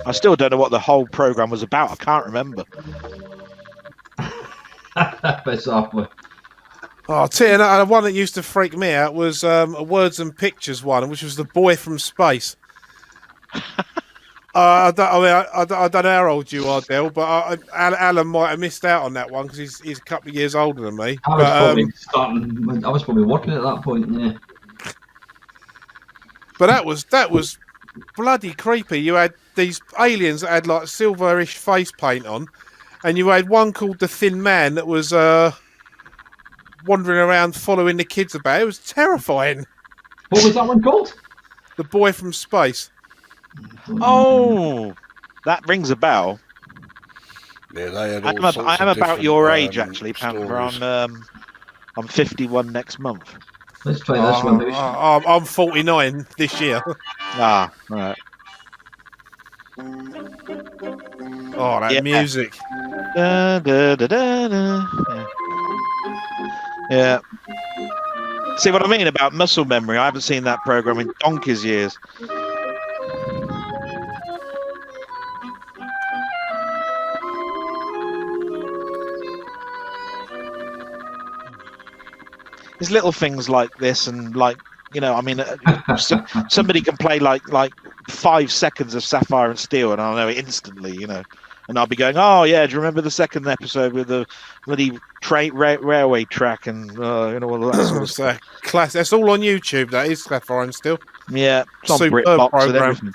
I still don't know what the whole programme was about. I can't remember. Bizarre. Oh, the one that used to freak me out was a Words and Pictures one, which was The Boy from Space. I don't know how old you are, Del, but Alan might have missed out on that one because he's a couple of years older than me. I was probably working at that point. Yeah. But that was bloody creepy. You had these aliens that had like silverish face paint on, and you had one called the Thin Man that was wandering around following the kids about. It was terrifying. What was that one called? The Boy from Space. Oh, that rings a bell. Yeah, they had I am about your age, actually, Panther. I'm 51 next month. Let's try this one. I'm 49 this year. Ah, right. Oh, that music. Da, da, da, da, da. Yeah. See what I mean about muscle memory? I haven't seen that program in donkey's years. There's little things like this, and like, you know, I mean, somebody can play like 5 seconds of Sapphire and Steel, and I'll know it instantly, you know. And I'll be going, oh yeah, do you remember the second episode with the bloody railway track and you know, all that sort of stuff? Class. That's all on YouTube. That is Sapphire and Steel. Yeah, it's on BritBox and everything.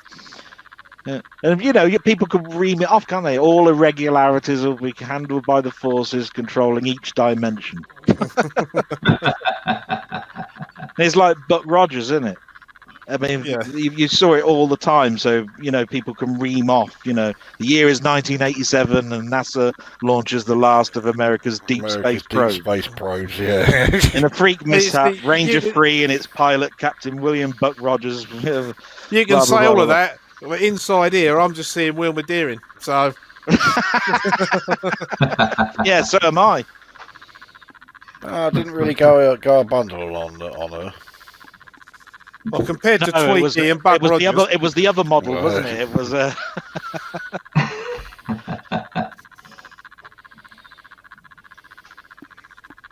Yeah. And you know, people can ream it off, can't they? All irregularities will be handled by the forces controlling each dimension. It's like Buck Rogers, isn't it? I mean, yeah. you saw it all the time, so you know people can ream off. You know, the year is 1987, and NASA launches the last of America's deep space probes. Yeah. In a freak mishap, Ranger 3 and its pilot, Captain William Buck Rogers. You can say all of that. But inside here, I'm just seeing Wilma Deering. So, yeah, so am I. I didn't really go a bundle on her. Well, compared to Tweety and Buck Rogers, it was the other model, wasn't it? It was.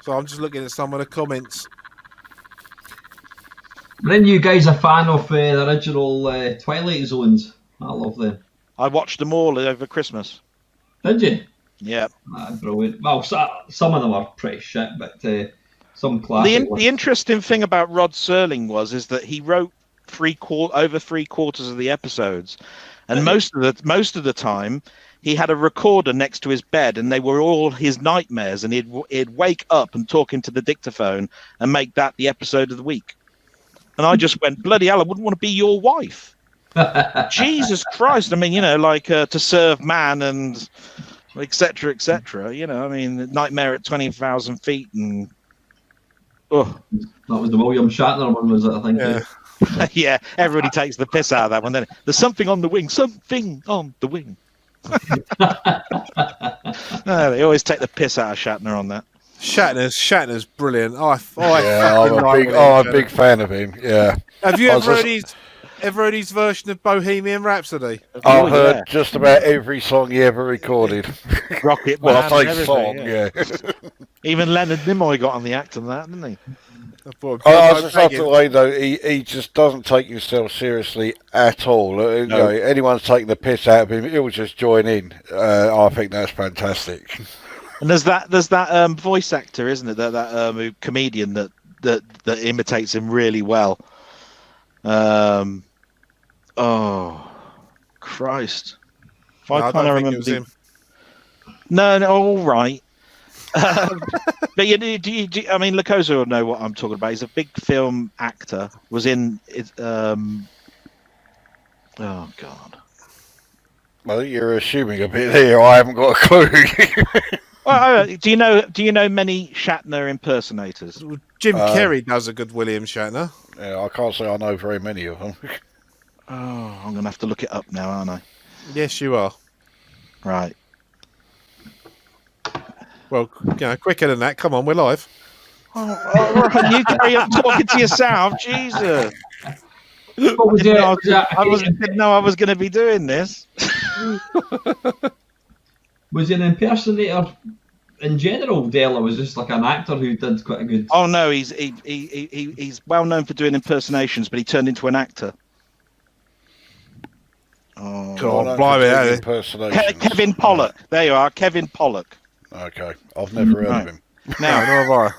So I'm just looking at some of the comments. Then you guys a fan of the original Twilight Zones? I love them. I watched them all over Christmas. Did you? Yeah. Brilliant. Well, some of them are pretty shit, but some classic ones. The interesting thing about Rod Serling is that he wrote over three quarters of the episodes, and most of the time he had a recorder next to his bed, and they were all his nightmares, and he'd wake up and talk into the dictaphone and make that the episode of the week. And I just went, bloody hell, I wouldn't want to be your wife. Jesus Christ. I mean, to serve man and etc. I mean, nightmare at 20,000 feet and that was the William Shatner one, was it? I think. Yeah. Yeah, everybody takes the piss out of that one. Then there's something on the wing. Something on the wing. No, they always take the piss out of Shatner on that. Shatner's brilliant. I'm a big fan of him. Yeah. Have you ever heard his version of Bohemian Rhapsody? I've heard just about every song he ever recorded. Rocket well, Man, I say song, yeah. Even Leonard Nimoy got on the act on that, didn't he? I just have to say though, he just doesn't take himself seriously at all. No. Anyone's taking the piss out of him, he'll just join in. I think that's fantastic. And there's that voice actor, isn't it? That comedian that imitates him really well. Oh, Christ! I don't think it was him. No, all right. But I mean, Lacosa will know what I'm talking about. He's a big film actor. Was in it. Oh God. Well, you're assuming a bit here. I haven't got a clue. Do you know many Shatner impersonators? Jim Carrey does a good William Shatner. Yeah, I can't say I know very many of them. Oh, I'm gonna have to look it up now, aren't I? Yes, you are. Right. Well, quicker than that. Come on, we're live. Oh, right. You carry on talking to yourself, Jesus. What was didn't know I was going to be doing this. Was he an impersonator in general, Dale, or was this like an actor who did quite a good? Oh no, he's well known for doing impersonations, but he turned into an actor. Oh, God, blimey, Kevin Pollock. There you are, Kevin Pollock. Okay, I've never heard of him. Now,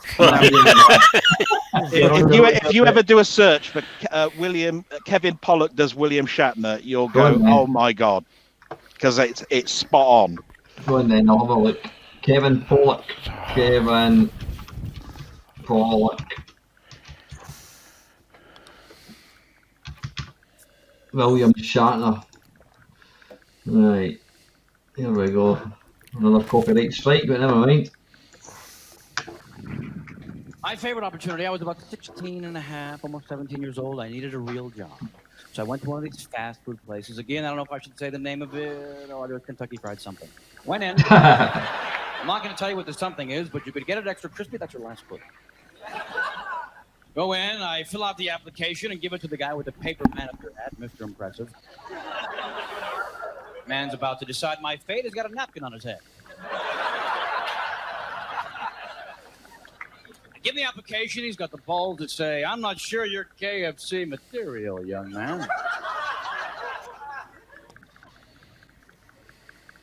if you ever do a search for Kevin Pollock does William Shatner, you'll go, oh my God, because it's spot on. Go on then, I'll have a look. Kevin Pollock. William Shatner. Right, here we go. Another copyright strike, but never mind. My favorite opportunity, I was about 16 and a half, almost 17 years old. I needed a real job. So I went to one of these fast food places. Again, I don't know if I should say the name of it or whether it's Kentucky Fried Something. Went in. I'm not going to tell you what the something is, but you could get it extra crispy. That's your last clue. Go in, I fill out the application and give it to the guy with the paper manager hat, Mr. Impressive. Man's about to decide my fate. He's got a napkin on his head. I give him the application. He's got the balls to say, I'm not sure you're KFC material, young man.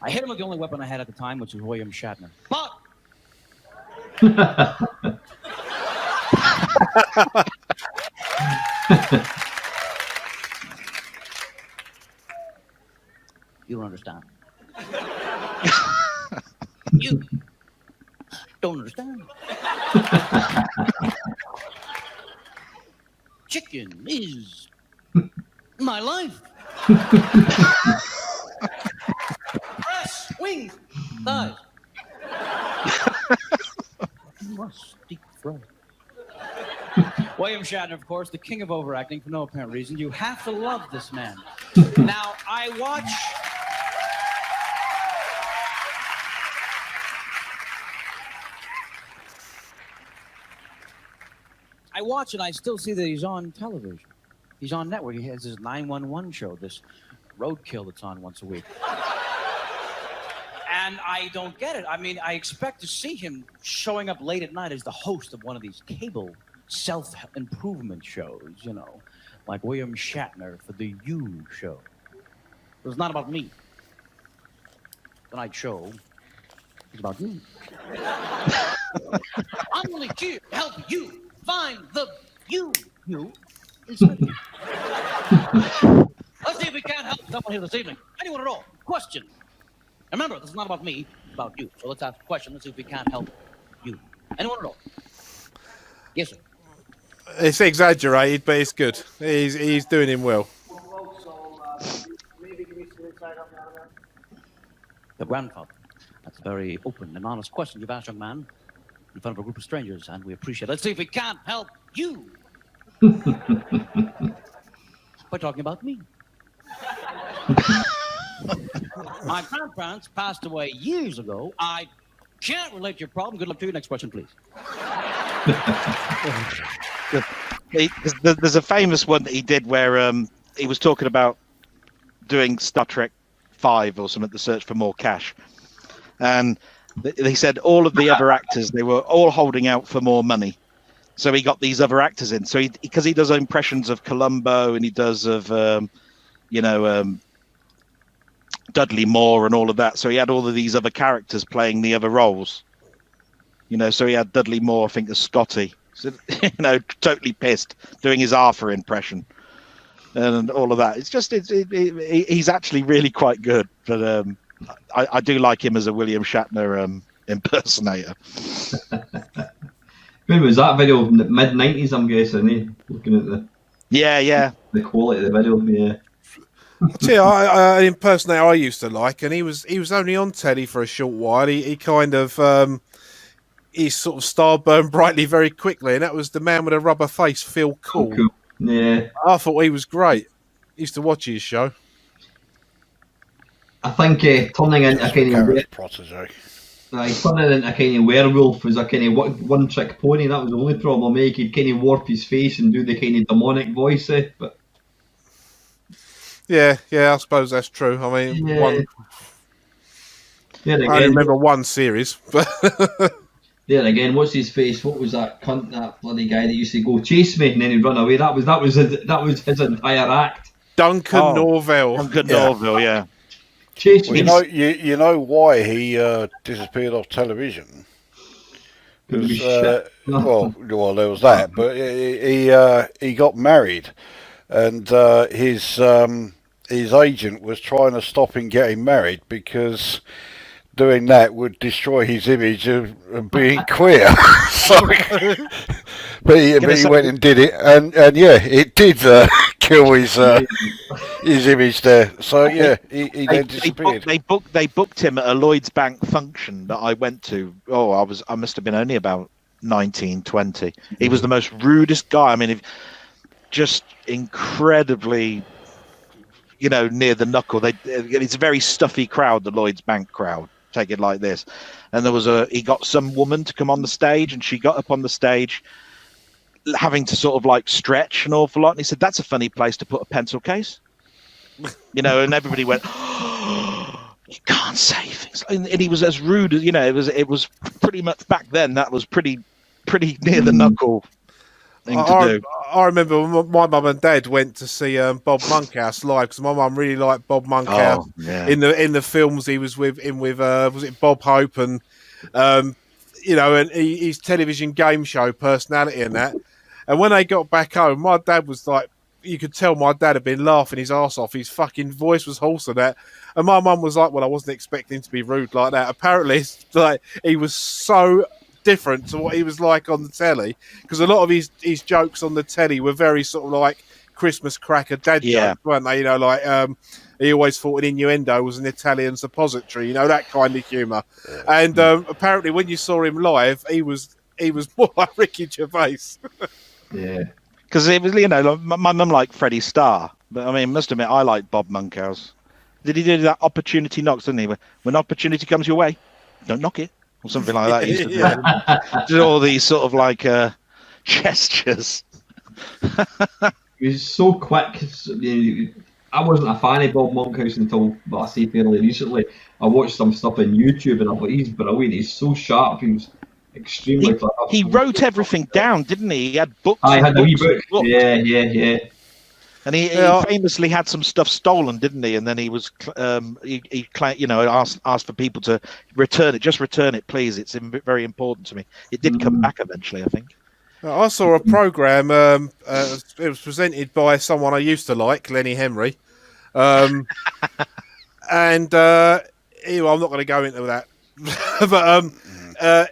I hit him with the only weapon I had at the time, which was William Shatner. But you don't understand. You don't understand. Chicken is my life. Breast, wings, thighs. Must deep fry. William Shatner, of course, the king of overacting for no apparent reason. You have to love this man. Now, I watch and I still see that he's on television. He's on network. He has his 911 show, this roadkill that's on once a week. And I don't get it. I mean, I expect to see him showing up late at night as the host of one of these cable self-improvement shows, you know, like William Shatner for the You Show. It was not about me. The night show is about you. I'm only here to help you find the you inside you. Let's see if we can't help someone here this evening. Anyone at all? Question. Remember, this is not about me, it's about you. So let's ask a question. Let's see if we can't help you. Anyone at all? Yes, sir. It's exaggerated, but it's good. He's doing him well. The grandfather. That's a very open and honest question you've asked, young man, in front of a group of strangers, and we appreciate it. Let's see if we can't help you by talking about me. My grandparents passed away years ago. I can't relate to your problem. Good luck to you. Next question, please. There's a famous one that he did where he was talking about doing Star Trek 5 or something, The Search for More Cash. And he said all of the other actors, they were all holding out for more money. So he got these other actors in. So because he does impressions of Columbo and he does of, Dudley Moore and all of that. So he had all of these other characters playing the other roles. So he had Dudley Moore, I think, as Scotty. So, totally pissed, doing his Arthur impression and all of that. It's just, he's actually really quite good. But I do like him as a William Shatner impersonator. When was that video? Mid-90s, I'm guessing, eh? Looking at the... Yeah. The quality of the video, yeah. See, an impersonator I used to like, and he was only on telly for a short while. He kind of... he sort of star burned brightly very quickly, and that was the man with a rubber face, Phil Cool. Yeah. I thought he was great. Used to watch his show. I think turning into a kind of protege. Turning into a kind of werewolf was a kind of one-trick pony. That was the only problem. He could kind of warp his face and do the kind of demonic voice. But yeah, I suppose that's true. I mean, I remember one series, but. There again, what's his face? What was that cunt, that bloody guy that used to go chase me and then he'd run away? That was his entire act. Duncan Norville. Duncan Norville, yeah. Chase me. You know why he disappeared off television? Because well, there was that, but he got married, and his agent was trying to stop him getting married because doing that would destroy his image of being queer. But he went and did it, and yeah, it did kill his image there. So yeah, he then disappeared. They booked him at a Lloyd's Bank function that I went to. I must have been only about 19, 20. He was the most rudest guy. I mean, just incredibly, near the knuckle. It's a very stuffy crowd, the Lloyd's Bank crowd. Take it like this. And he got some woman to come on the stage, and she got up on the stage having to sort of like stretch an awful lot. And he said, "That's a funny place to put a pencil case." And everybody went, "Oh, you can't say things." And he was as rude as, it was pretty much back then. That was pretty near the knuckle thing to do. I remember when my mum and dad went to see Bob Monkhouse live, because my mum really liked Bob Monkhouse. In the films he was with was it Bob Hope and and his television game show personality and that. And when they got back home, my dad was like, you could tell my dad had been laughing his arse off. His fucking voice was hoarse and that. And my mum was like, well, I wasn't expecting him to be rude like that. Apparently, it's like he was so different to what he was like on the telly, because a lot of his jokes on the telly were very sort of like Christmas cracker dad jokes, weren't they? He always thought an innuendo was an Italian suppository, that kind of humour. And apparently when you saw him live, he was more like Ricky Gervais. Yeah, because it was my mum liked Freddie Starr, but I mean, must admit, I like Bob Monkhouse. Did he do that opportunity knocks, didn't he? When opportunity comes your way, don't knock it. Or something like that. He used to do all these sort of like gestures. He was so quick. I wasn't a fan of Bob Monkhouse until, I say fairly recently. I watched some stuff on YouTube and I thought, he's brilliant. He's so sharp. He was extremely clever. He wrote everything down, didn't he? He had books. I had a wee book. Yeah. And he famously had some stuff stolen, didn't he? And then he was, asked for people to return it. Just return it, please. It's very important to me. It did come back eventually, I think. I saw a programme. It was presented by someone I used to like, Lenny Henry, And I'm not going to go into that, but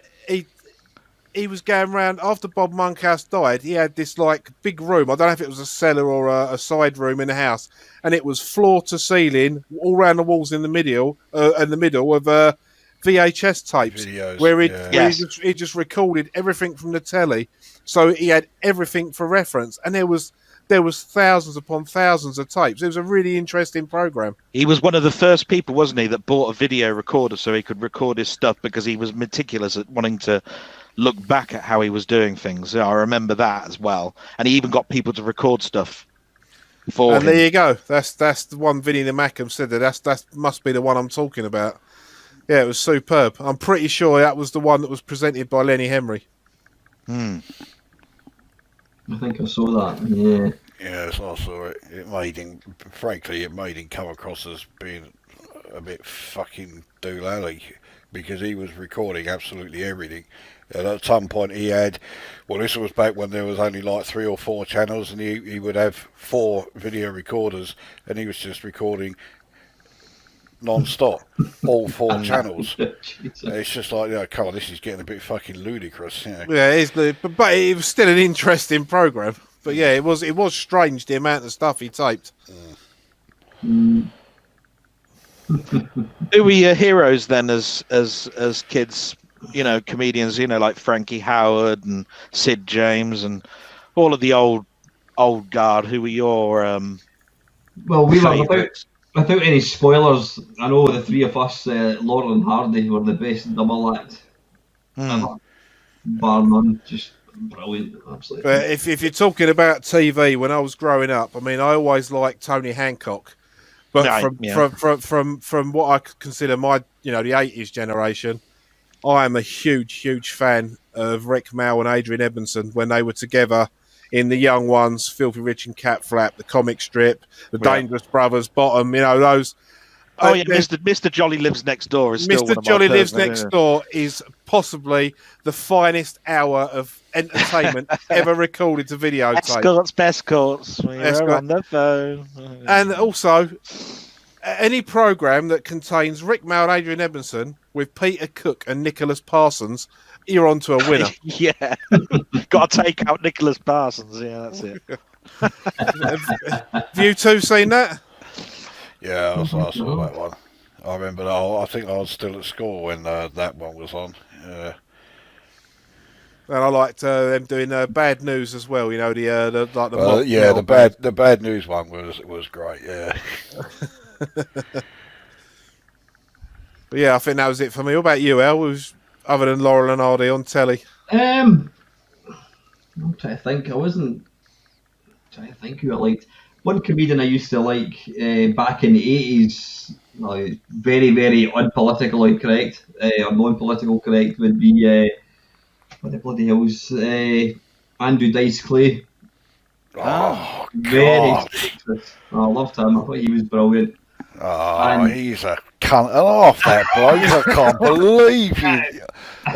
he was going around after Bob Monkhouse died. He had this like big room. I don't know if it was a cellar or a side room in the house, and it was floor to ceiling, all around the walls in the middle of VHS tapes, Videos, where he just recorded everything from the telly. So he had everything for reference, and there was thousands upon thousands of tapes. It was a really interesting program. He was one of the first people, wasn't he, that bought a video recorder so he could record his stuff, because he was meticulous at wanting to look back at how he was doing things. I remember that as well. And he even got people to record stuff for him. There you go. That's the one Vinnie the Mackham said that must be the one I'm talking about. Yeah, it was superb. I'm pretty sure that was the one that was presented by Lenny Henry. I think I saw that. Yeah. Yes, I saw it. It made him come across as being a bit fucking doolally, because he was recording absolutely everything. And at some point he had, this was back when there was only like 3 or 4 channels, and he would have 4 video recorders, and he was just recording non-stop, all 4 channels. It's just like, come on, this is getting a bit fucking ludicrous. You know? Yeah, it is, but it was still an interesting program. But yeah, it was strange the amount of stuff he taped. Who were your heroes then as kids? You know, comedians. You know, like Frankie Howard and Sid James and all of the old guard. Who were your Well, we were favourites? without any spoilers. I know the 3 of us, Laurel and Hardy, were the best double act ever, bar none. Just brilliant, absolutely. But if you're talking about TV, when I was growing up, I mean, I always liked Tony Hancock. But from what I consider my, the 80s generation, I am a huge fan of Rick Mel and Adrian Edmondson when they were together in The Young Ones, Filthy Rich and Cat Flap, the comic strip, the Dangerous Brothers, Bottom, those. Oh yeah, Mr. Jolly Lives Next Door is still Mr. Jolly Lives Next Door is possibly the finest hour of entertainment ever recorded to videotape. Best courts. We're on the phone. And also, any program that contains Rick Mel and Adrian Edmondson with Peter Cook and Nicholas Parsons, you're on to a winner. Yeah. Got to take out Nicholas Parsons. Yeah, that's it. Have you two seen that? Yeah, I saw that one. I remember that. I think I was still at school when that one was on. Yeah. And I liked them doing Bad News as well. The bad news one was great. Yeah. But yeah, I think that was it for me. What about you, Al? Other than Laurel and Hardy on telly? I'm trying to think. I wasn't trying to think who I liked. One comedian I used to like back in the 80s, very, very unpolitically correct, or non-political correct, would be, what the bloody hell's, Andrew Dice Clay. Oh, very God. sexist. I loved him. I thought he was brilliant. Oh, he's a cunt and half, that bloke. I can't believe you.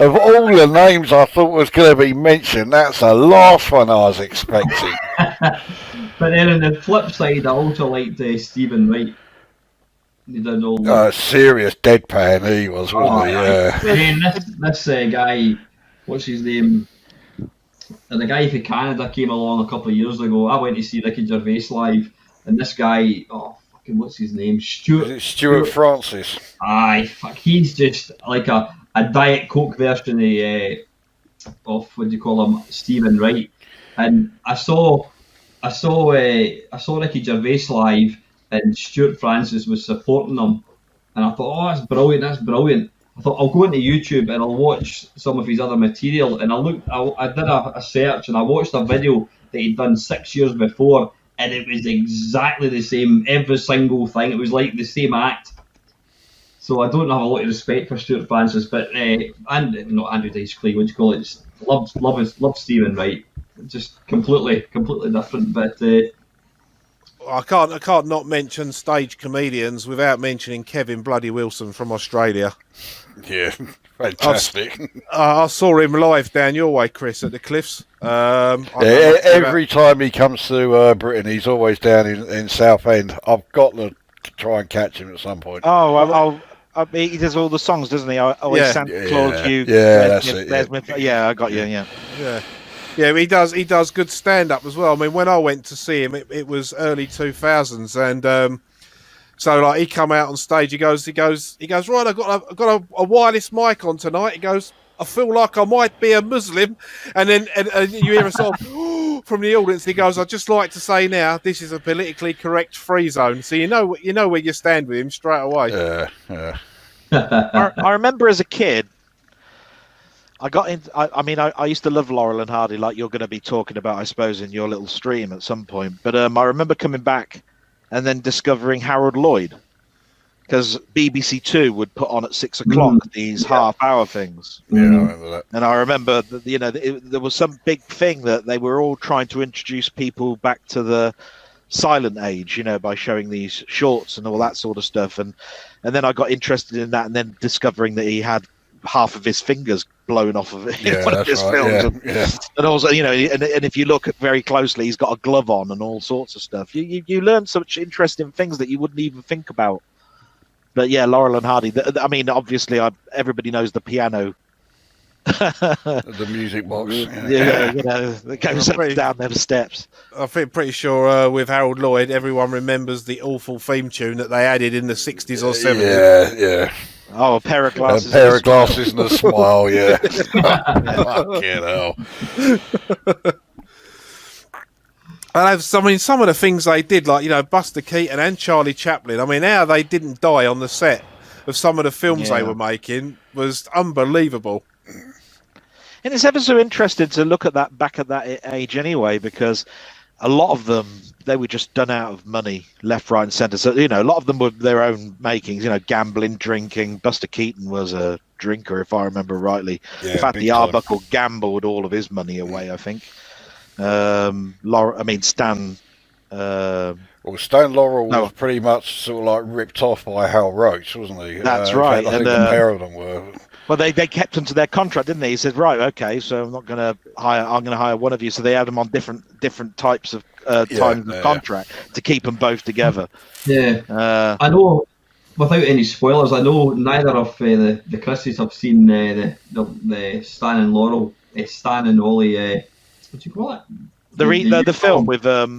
Of all the names I thought was going to be mentioned, that's the last one I was expecting. But then on the flip side, I also liked Stephen Wright. He did all serious deadpan he was, wasn't he? Yeah. I mean, this guy, what's his name? And the guy from Canada came along a couple of years ago. I went to see Ricky Gervais live, and this guy, what's his name? Stuart Francis. Aye, fuck, he's just like a Diet Coke version of what do you call him, Stephen Wright. And I saw Ricky Gervais live, and Stuart Francis was supporting him, and I thought, that's brilliant. I thought, I'll go into YouTube and I'll watch some of his other material, and I did a search, and I watched a video that he'd done 6 years before, and it was exactly the same, every single thing. It was like the same act. So I don't have a lot of respect for Stuart Francis, but and not Andrew Dice Clay, what do you call it? Love Stephen Wright. Just completely different. But I can't not mention stage comedians without mentioning Kevin Bloody Wilson from Australia. Yeah, fantastic. I saw him live down your way, Chris, at the Cliffs. Every time he comes to Britain, he's always down in Southend. I've got to try and catch him at some point. Oh, he does all the songs, doesn't he? Always Santa Claus, you. Yeah, that's it. Yeah, I got you. Yeah, he does good stand up as well. I mean, when I went to see him, it was early 2000s, and so like he come out on stage, he goes, right, I've got a wireless mic on tonight. He goes, I feel like I might be a Muslim, and then and you hear a song from the audience. He goes, I'd just like to say now, this is a politically correct free zone, so you know where you stand with him straight away. Yeah. I remember as a kid, I got in. I used to love Laurel and Hardy, like you're going to be talking about, I suppose, in your little stream at some point. But I remember coming back and then discovering Harold Lloyd, because BBC Two would put on at 6 o'clock these half-hour things. Yeah, I remember that. And I remember that, there was some big thing that they were all trying to introduce people back to the silent age, by showing these shorts and all that sort of stuff. And then I got interested in that, and then discovering that he had half of his fingers blown off of it in one of his films. And also, and if you look very closely, he's got a glove on and all sorts of stuff. You learn such interesting things that you wouldn't even think about. But yeah, Laurel and Hardy. I mean, obviously, everybody knows the piano. The music box. That goes up and down them steps. I think pretty sure with Harold Lloyd, everyone remembers the awful theme tune that they added in the 60s or 70s. Yeah. Oh, a pair of glasses. A pair of glasses and a smile, yeah. Fucking hell. And some of the things they did, like, Buster Keaton and Charlie Chaplin, I mean, how they didn't die on the set of some of the films they were making was unbelievable. And it's ever so interesting to look at that back at that age anyway, because a lot of them, they were just done out of money, left, right, and centre. So, a lot of them were their own makings, gambling, drinking. Buster Keaton was a drinker, if I remember rightly. Yeah, in fact, the time. Arbuckle gambled all of his money away, I think. Stan. Stan Laurel was pretty much sort of like ripped off by Hal Roach, wasn't he? That's right. I think the pair of them were. Well, they kept him to their contract, didn't they? He said, right, okay, so I'm going to hire one of you. So they had them on different types of times of contract to keep them both together. Yeah. I know, without any spoilers, I know neither of the Chris's have seen the Stan and Laurel, Stan and Ollie, what do you call it? The film with Have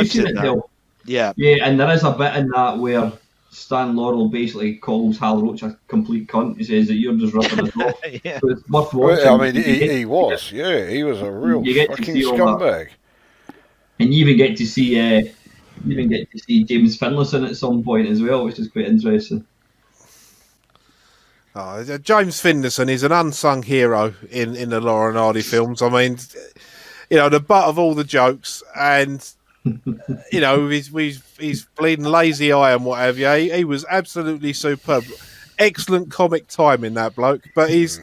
you seen it, Dale? Yeah. Yeah, and there is a bit in that where Stan Laurel basically calls Hal Roach a complete cunt. He says that you're just ripping us off. Yeah. So it's worth watching. I mean, he was. Yeah, he was a real fucking scumbag. And you even get to see James Finlayson at some point as well, which is quite interesting. James Finlayson is an unsung hero in the Laurel and Hardy films. I mean, the butt of all the jokes, and he's bleeding lazy eye and what have you. He was absolutely superb. Excellent comic timing, that bloke. But he's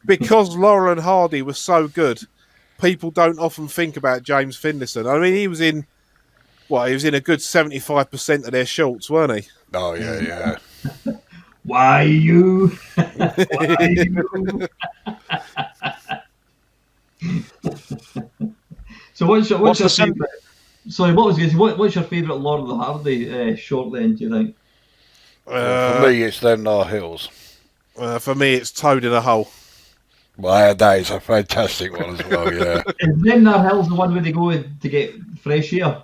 because Laurel and Hardy was so good, people don't often think about James Finlayson. I mean, he was in a good 75% of their shorts, weren't he? Oh yeah. Why you? Why you? So what's your favourite? Sorry, what was going to say? What's your favourite Laurel and Hardy short then? Do you think? For me, it's Them Nar Hills. For me, it's Toad in a Hole. Well, that is a fantastic one as well. Yeah. Is Them Nar Hills the one where they go to get fresh air?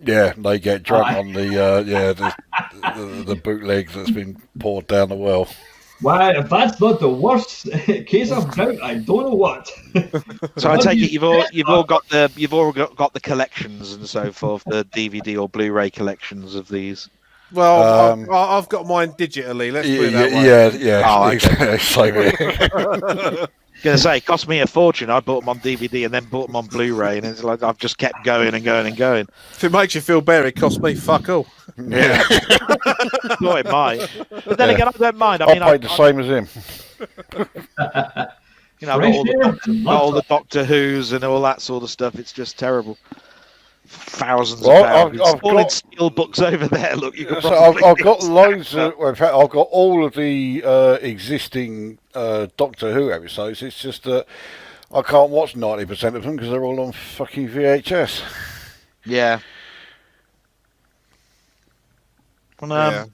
Yeah, they get drunk on the bootleg that's been poured down the well. Well, if that's not the worst case of doubt, I don't know what. So I take it you've all got the collections and so forth, the DVD or Blu-ray collections of these. Well, I've got mine digitally. Let's put it that way. Yeah. Oh, okay. Same here. Gonna say, it cost me a fortune. I bought them on DVD and then bought them on Blu-ray, and it's like I've just kept going and going and going. If it makes you feel better, it cost me fuck all. Yeah. No, it might. But then again, I don't mind. I paid the same as him. I've got all the Doctor Who's and all that sort of stuff. It's just terrible. thousands Well, of pounds. I've All got- in steel books over there. Look, you can So probably I've got stack loads up. of. Well, in fact, I've got all of the existing Doctor Who episodes. It's just that I can't watch 90% of them because they're all on fucking VHS. Yeah. And, Yeah.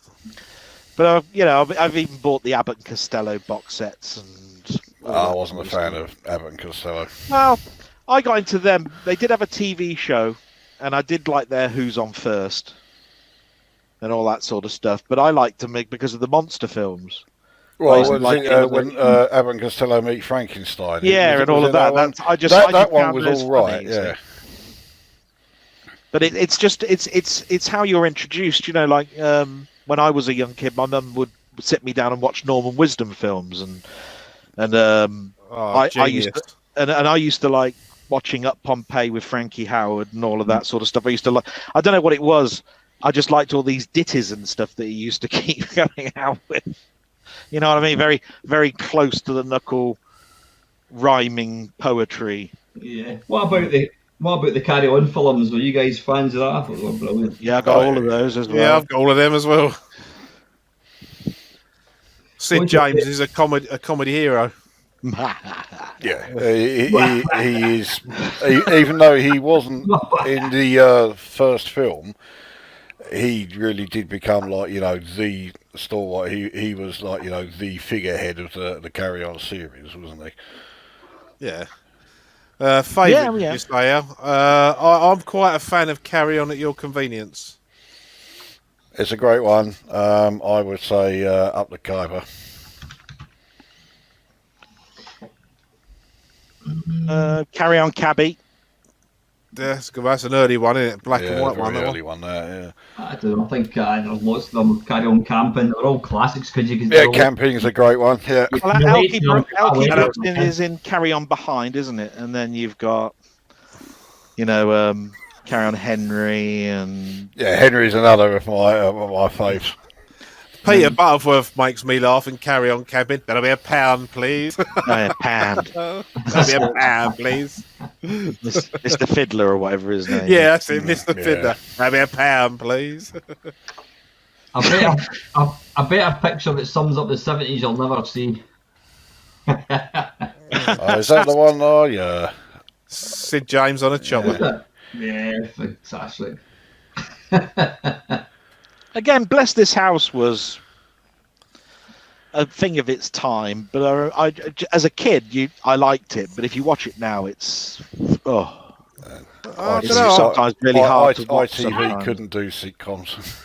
But I've even bought the Abbott and Costello box sets, and I wasn't a fan of Abbott and Costello. Well, I got into them. They did have a TV show, and I did like their Who's On First and all that sort of stuff. But I liked them because of the monster films. Well, when Abbott and Costello meet Frankenstein. Yeah, and all of that. That one was all right. Yeah. But it's how you're introduced. Like when I was a young kid, my mum would sit me down and watch Norman Wisdom films, and I used to like watching Up Pompeii with Frankie Howard and all of that sort of stuff. I used to like. I don't know what it was. I just liked all these ditties and stuff that he used to keep going out with. You know what I mean? Very, very close to the knuckle rhyming poetry. Yeah. What about the Carry On films? Were you guys fans of that? I thought they were brilliant. Yeah, I got all of those as well. Yeah, I've got all of them as well. Sid James is a comedy hero. Yeah, he is. Even though he wasn't in the first film, he really did become like the stalwart. He was like the figurehead of the Carry On series, wasn't he? Yeah. Favourite, you say, Al? I'm quite a fan of Carry On at Your Convenience. It's a great one. I would say Up the Khyber. Carry On Cabby. That's an early one, isn't it? Black and white one. Early one there. Yeah. I don't know. I think there's lots of them. Carry On Camping. They're all classics because you can. Yeah, Camping is a great one. Yeah. Well, Alkeeper is in Carry On Behind, isn't it? And then you've got, Carry On Henry and. Yeah, Henry's another of my faves. Peter Butterworth makes me laugh and Carry On Cabin. That'll be £1, please. A pound. That'll be £1, please. Mr. Fiddler or whatever his name. Yeah, that's it, Mr. Fiddler. That'll be £1, please. I bet a picture that sums up the 70s you'll never see. Is that the one? Oh, yeah. Sid James on a chopper. Yeah, exactly. Again, Bless This House was a thing of its time, but I as a kid, I liked it. But if you watch it now, it's sometimes really hard to watch. ITV couldn't do sitcoms.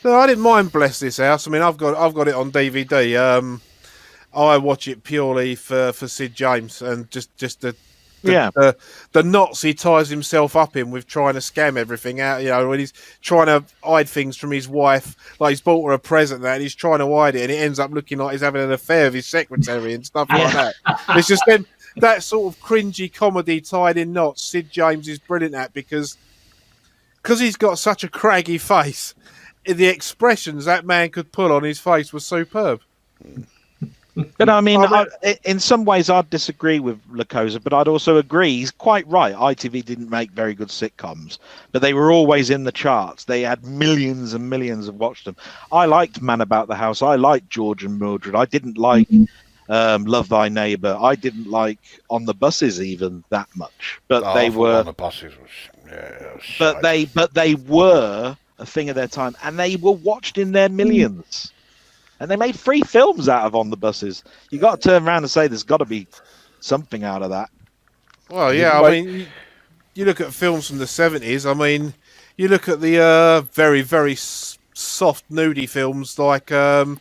No, I didn't mind Bless This House. I mean, I've got it on DVD. I watch it purely for Sid James and just the knots he ties himself up in with trying to scam everything out, when he's trying to hide things from his wife, like he's bought her a present and he's trying to hide it and it ends up looking like he's having an affair with his secretary and stuff like that. It's just that sort of cringy comedy tied in knots. Sid James is brilliant at because he's got such a craggy face. The expressions that man could pull on his face was superb. But I mean, in some ways, I'd disagree with Lacosa, but I'd also agree. He's quite right. ITV didn't make very good sitcoms, but they were always in the charts. They had millions and millions have watched them. I liked Man About the House. I liked George and Mildred. I didn't like Love Thy Neighbour. I didn't like On the Buses even that much. But they were On the Buses but they were a thing of their time, and they were watched in their millions. And they made 3 films out of On the Buses. You got to turn around and say there's got to be something out of that. Well, yeah, I mean, you look at films from the 70s. I mean, you look at the very, very soft, nudie films like The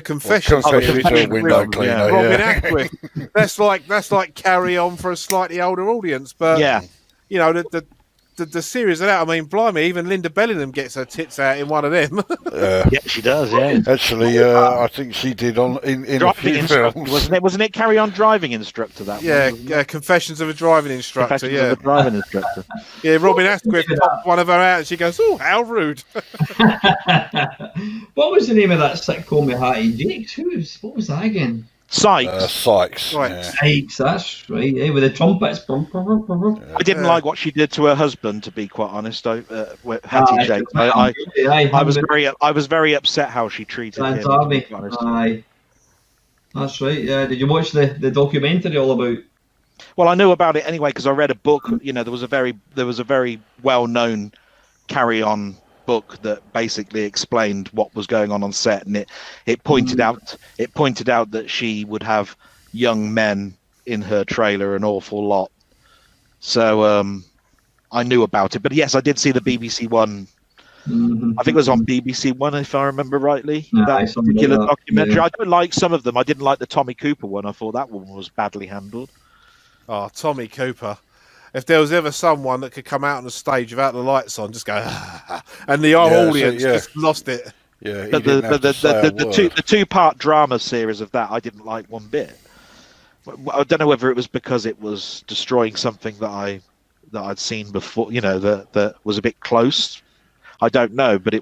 Confessions. Confessions Window Cleaner. Robin Ackwith. That's like Carry On for a slightly older audience. But the series of that, I mean, blimey, even Linda Bellingham gets her tits out in one of them. Yeah, she does. Yeah, actually, I think she did in a few films. Wasn't it? Carry On Driving Instructor. That Confessions of a Driving Instructor. Confessions of a Driving Instructor. Yeah, Robin Asquith popped one of her out, and she goes, "Oh, how rude!" What was the name of that sitcom with Hattie Jakes? What was that again? Sykes. Sykes. Yeah. Sykes, that's right. With the trumpets. I didn't like what she did to her husband, to be quite honest. Hattie Jakes. I was very upset how she treated him. To be honest. Aye, that's right. Yeah, did you watch the documentary all about? Well, I knew about it anyway because I read a book. You know, there was a very well-known carry-on book that basically explained what was going on set, and it pointed out that she would have young men in her trailer an awful lot. So I knew about it, but yes, I did see the BBC One. I think it was on BBC One, if I remember rightly. That particular documentary. Yeah. I don't like some of them. I didn't like the Tommy Cooper one. I thought that one was badly handled. Oh, Tommy Cooper. If there was ever someone that could come out on the stage without the lights on, just go, and the audience just lost it. Yeah, but the two-part drama series of that, I didn't like one bit. I don't know whether it was because it was destroying something that I'd seen before, you know, that was a bit close. I don't know, but I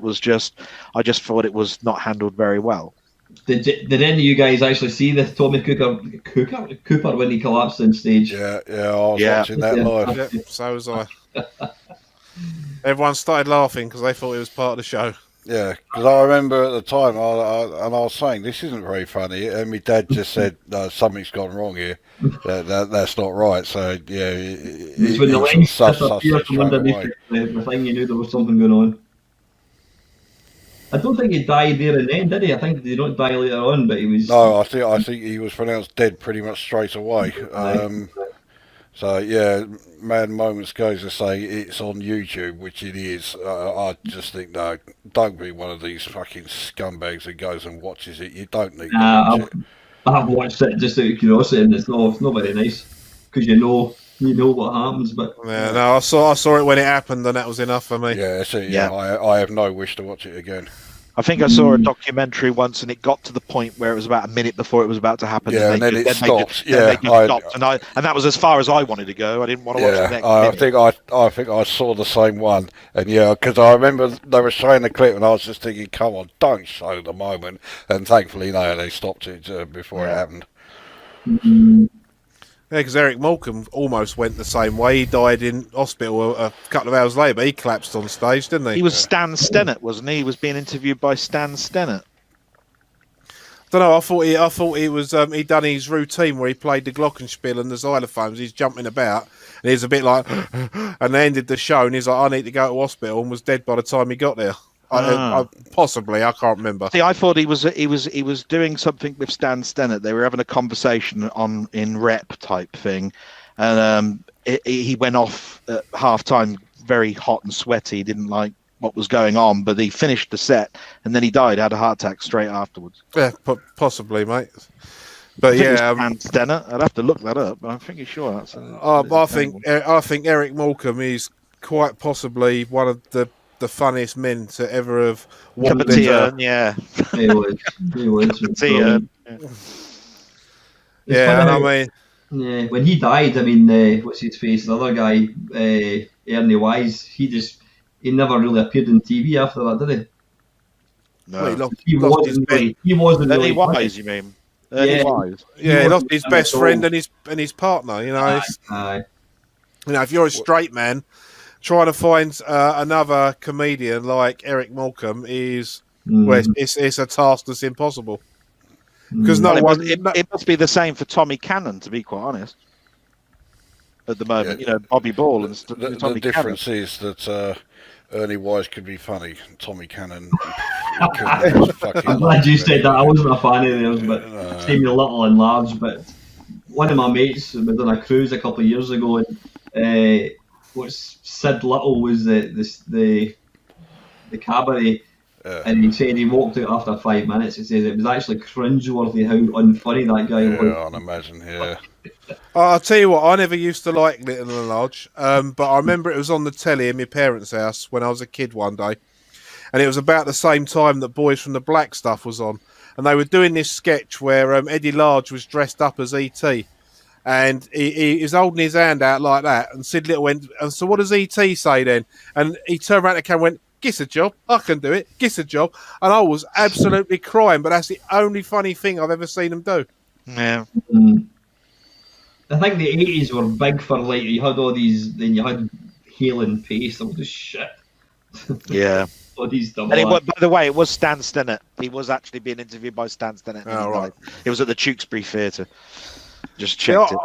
just thought it was not handled very well. Did any of you guys actually see the Tommy Cooper when he collapsed on stage? Yeah, I was watching that live. Yeah, so was I. Everyone started laughing because they thought it was part of the show. Yeah, because I remember at the time, I was saying, this isn't very funny, and my dad just said, no, something's gone wrong here. That's not right. So, yeah. It's when the lens disappeared from underneath the thing, you knew there was something going on. I don't think he died there and then, did he? I think he don't die later on, but he was... No, I think he was pronounced dead pretty much straight away. So, yeah, Mad Moments goes to say it's on YouTube, which it is. I just think, no, don't be one of these fucking scumbags that goes and watches it. You don't need to watch it. I have watched it just out of curiosity, and it's not very nice, because you know what happens. But yeah, no, I saw it when it happened, and that was enough for me. Yeah, I have no wish to watch it again. I think I saw a documentary once, and it got to the point where it was about a minute before it was about to happen. Yeah, and then it stopped. They stopped, and that was as far as I wanted to go. I didn't want to watch the next minute. I think I saw the same one, and because I remember they were showing the clip, and I was just thinking, come on, don't show the moment. And thankfully, no, they stopped it before it happened. Yeah, because Eric Morecambe almost went the same way. He died in hospital a couple of hours later, but he collapsed on stage, didn't he? He was Stan Stennett, wasn't he? He was being interviewed by Stan Stennett. I don't know. I thought he was. He'd done his routine where he played the glockenspiel and the xylophones. He's jumping about, and he's a bit like, and they ended the show, and he's like, "I need to go to hospital," and was dead by the time he got there. Possibly, I can't remember. See, I thought he was doing something with Stan Stennett. They were having a conversation in rep type thing, and he went off at half-time very hot and sweaty. He didn't like what was going on, but he finished the set and then he died. Had a heart attack straight afterwards. Yeah, possibly, mate. But Stan Stennett. I'd have to look that up, but I'm pretty sure that's. I think Eric Morecambe is quite possibly one of the funniest men to ever have walked into. Yeah, he was. Yeah, and I mean, yeah, when he died, I mean, what's his face? The other guy, Ernie Wise. He never really appeared on TV after that, did he? No, he wasn't Ernie really Wise. You mean? Wise. Yeah, he lost his best friend and his partner. You know, you know, if you're a straight man, trying to find another comedian like Eric Morecambe is it's a task that's impossible. Because it must be the same for Tommy Cannon, to be quite honest. At the moment, you know, Bobby Ball and the difference is that Ernie Wise could be funny. Tommy Cannon. I'm glad you said that. I wasn't a fan of theirs, but same little and large. But one of my mates was on a cruise a couple of years ago, and Sid Little was the cabaret, and he said he walked out after 5 minutes. He says it was actually cringeworthy how unfunny that guy was. Yeah, I can imagine. Yeah. I'll tell you what, I never used to like Little and Large, but I remember it was on the telly in my parents' house when I was a kid one day, and it was about the same time that Boys from the Black stuff was on, and they were doing this sketch where Eddie Large was dressed up as E.T., and he was holding his hand out like that, and Sid Little went, and so what does E.T. say then? And he turned around to the camera and went, "Giss a job, I can do it, giss a job." And I was absolutely crying, but that's the only funny thing I've ever seen him do. Yeah. I think the 80s were big for, like, you had all these, then you had Hale and Pace, all this shit. Yeah. All these double And acts. by the way, it was Stan Stennett. He was actually being interviewed by Stan Stennett. Oh, right. It was at the Tewkesbury Theatre. Just Yeah, checked it.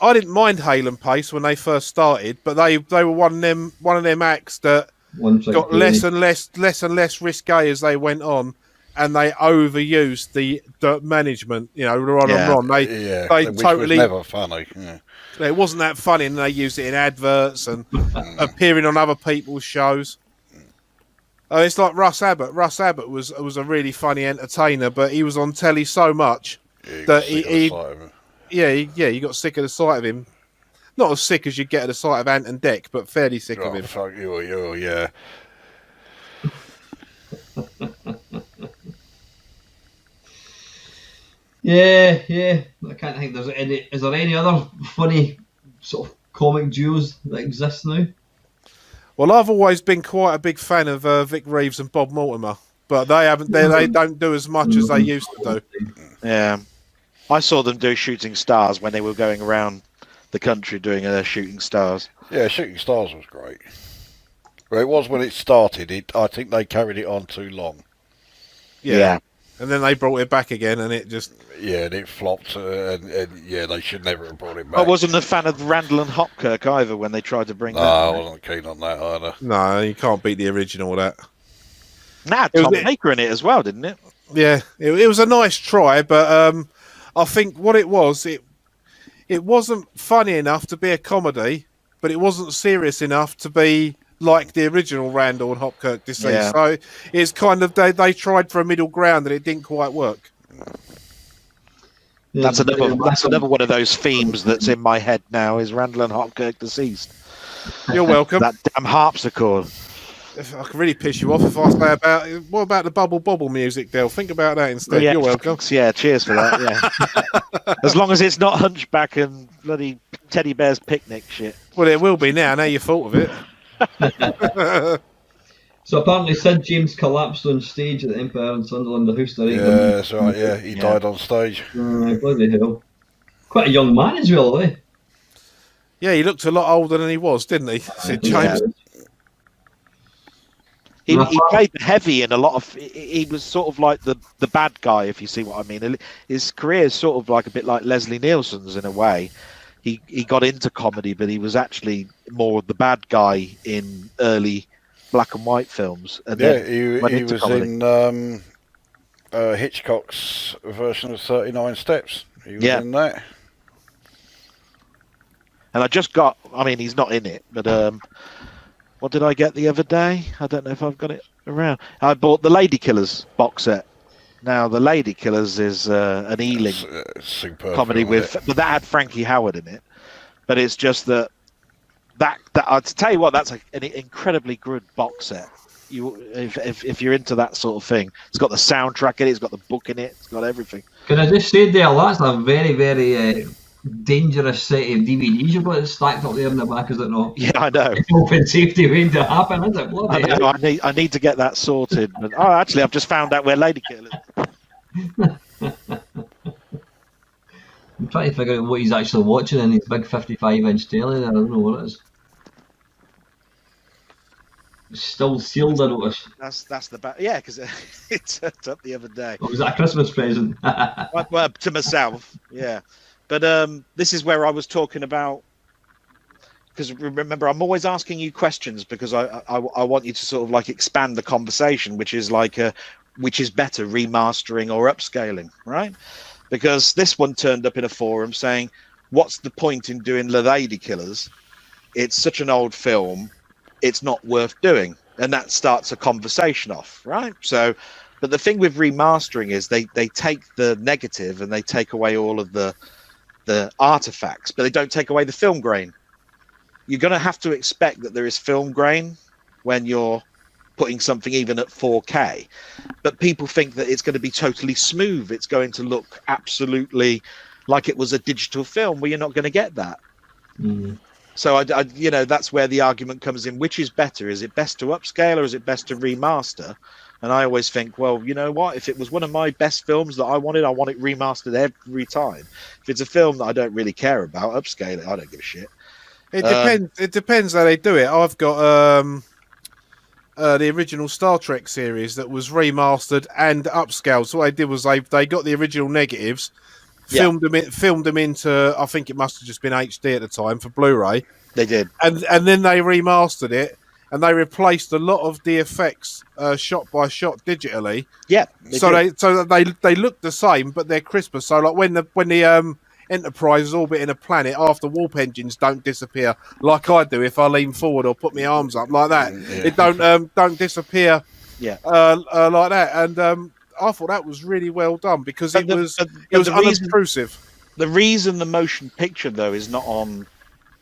I didn't mind Hale and Pace when they first started, but they were one of them acts that got less and less risque as they went on, and they overused the management. You know, Ron and Ron. They which totally was never funny. Yeah. It wasn't that funny, and they used it in adverts and appearing on other people's shows. It's like Russ Abbott. Russ Abbott was a really funny entertainer, but he was on telly so much that he got sick of the sight of him. Not as sick as you get at the sight of Ant and Dec, but fairly sick of him. Fuck you, yeah. Yeah. I can't think there's any. Is there any other funny sort of comic duos that exist now? Well, I've always been quite a big fan of Vic Reeves and Bob Mortimer, but they haven't. They don't do as much as they used to do. Yeah, I saw them do Shooting Stars when they were going around the country doing Shooting Stars. Yeah, Shooting Stars was great. Well, it was when it started. I think they carried it on too long. Yeah. And then they brought it back again, and it just... Yeah, and it flopped, and they should never have brought it back. I wasn't a fan of Randall and Hopkirk either when they tried to bring that. I wasn't keen on that either. No, you can't beat the original of that. Nah, Tom Baker in it as well, didn't it? Yeah, it was a nice try, but I think what it was, it wasn't funny enough to be a comedy, but it wasn't serious enough to be like the original Randall and Hopkirk Deceased. Yeah. So it's kind of they tried for a middle ground and it didn't quite work. Yeah, That's another one of those themes that's in my head now is Randall and Hopkirk Deceased. You're welcome. That damn harpsichord. I can really piss you off if I say what about the Bubble Bobble music, Del? Think about that instead. Yeah, You're welcome. Yeah, cheers for that. Yeah, as long as it's not Hunchback and bloody Teddy Bear's Picnic shit. Well, it will be now. Now you thought of it. So apparently Sid James collapsed on stage at the Empire in Sunderland, the house there. Yeah, that's right. Yeah, he died on stage. Bloody hell! Quite a young man as well, eh? Yeah, he looked a lot older than he was, didn't he, Sid James? He played heavy in a lot of. He was sort of like the bad guy, if you see what I mean. His career is sort of like a bit like Leslie Nielsen's in a way. He got into comedy, but he was actually more the bad guy in early black and white films. And he was comedy. In Hitchcock's version of 39 Steps. He was in that. And I just got. I mean, he's not in it, but what did I get the other day? I don't know if I've got it around. I bought the Lady Killers box set. Now, the Lady Killers is an Ealing comedy but that had Frankie Howard in it. But it's just that to tell you what, that's an incredibly good box set. If you're into that sort of thing, it's got the soundtrack in it, it's got the book in it, it's got everything. Can I just say, Dale, that's a very, very dangerous set of DVDs you've got stacked up there in the back, is it not? Yeah, I know. Open safety waiting to happen, is it? Bloody I know. I need to get that sorted. But actually, I've just found out where Lady Killer is. I'm trying to figure out what he's actually watching in his big 55-inch telly there. I don't know what it is. It's still sealed, I notice. That's the back. Yeah, because it turned up the other day. Oh, was that a Christmas present? Well, to myself, yeah. But this is where I was talking about, because remember, I'm always asking you questions because I want you to sort of like expand the conversation, which is like which is better, remastering or upscaling, right? Because this one turned up in a forum saying, what's the point in doing The Lady Killers? It's such an old film, it's not worth doing. And that starts a conversation off, right? So, but the thing with remastering is they take the negative and they take away all of the artifacts, but they don't take away the film grain. You're going to have to expect that there is film grain when you're putting something even at 4K, but people think that it's going to be totally smooth. It's going to look absolutely like it was a digital film. Well, you're not going to get that. So I that's where the argument comes in. Which is better? Is it best to upscale or is it best to remaster? And I always think, well, you know what? If it was one of my best films that I want it remastered every time. If it's a film that I don't really care about, upscale it. I don't give a shit. It depends. It depends how they do it. I've got the original Star Trek series that was remastered and upscaled. So what they did was they got the original negatives, filmed them into, I think it must have just been HD at the time for Blu-ray. They did, and then they remastered it. And they replaced a lot of the effects shot by shot digitally. Yeah. They look the same, but they're crisper. So like when the Enterprise is orbiting a planet, after warp engines don't disappear like I do if I lean forward or put my arms up like that. It don't disappear. Yeah. Like that. And I thought that was really well done because it was unobtrusive. The reason the motion picture though is not on.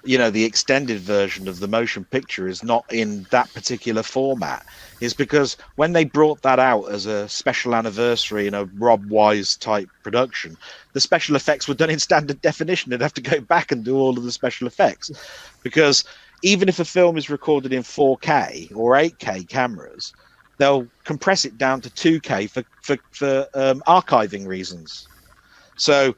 The extended version of the motion picture is not in that particular format is because when they brought that out as a special anniversary in a Rob Wise type production, the special effects were done in standard definition. They'd have to go back and do all of the special effects because even if a film is recorded in 4K or 8K cameras, they'll compress it down to 2K for archiving reasons. So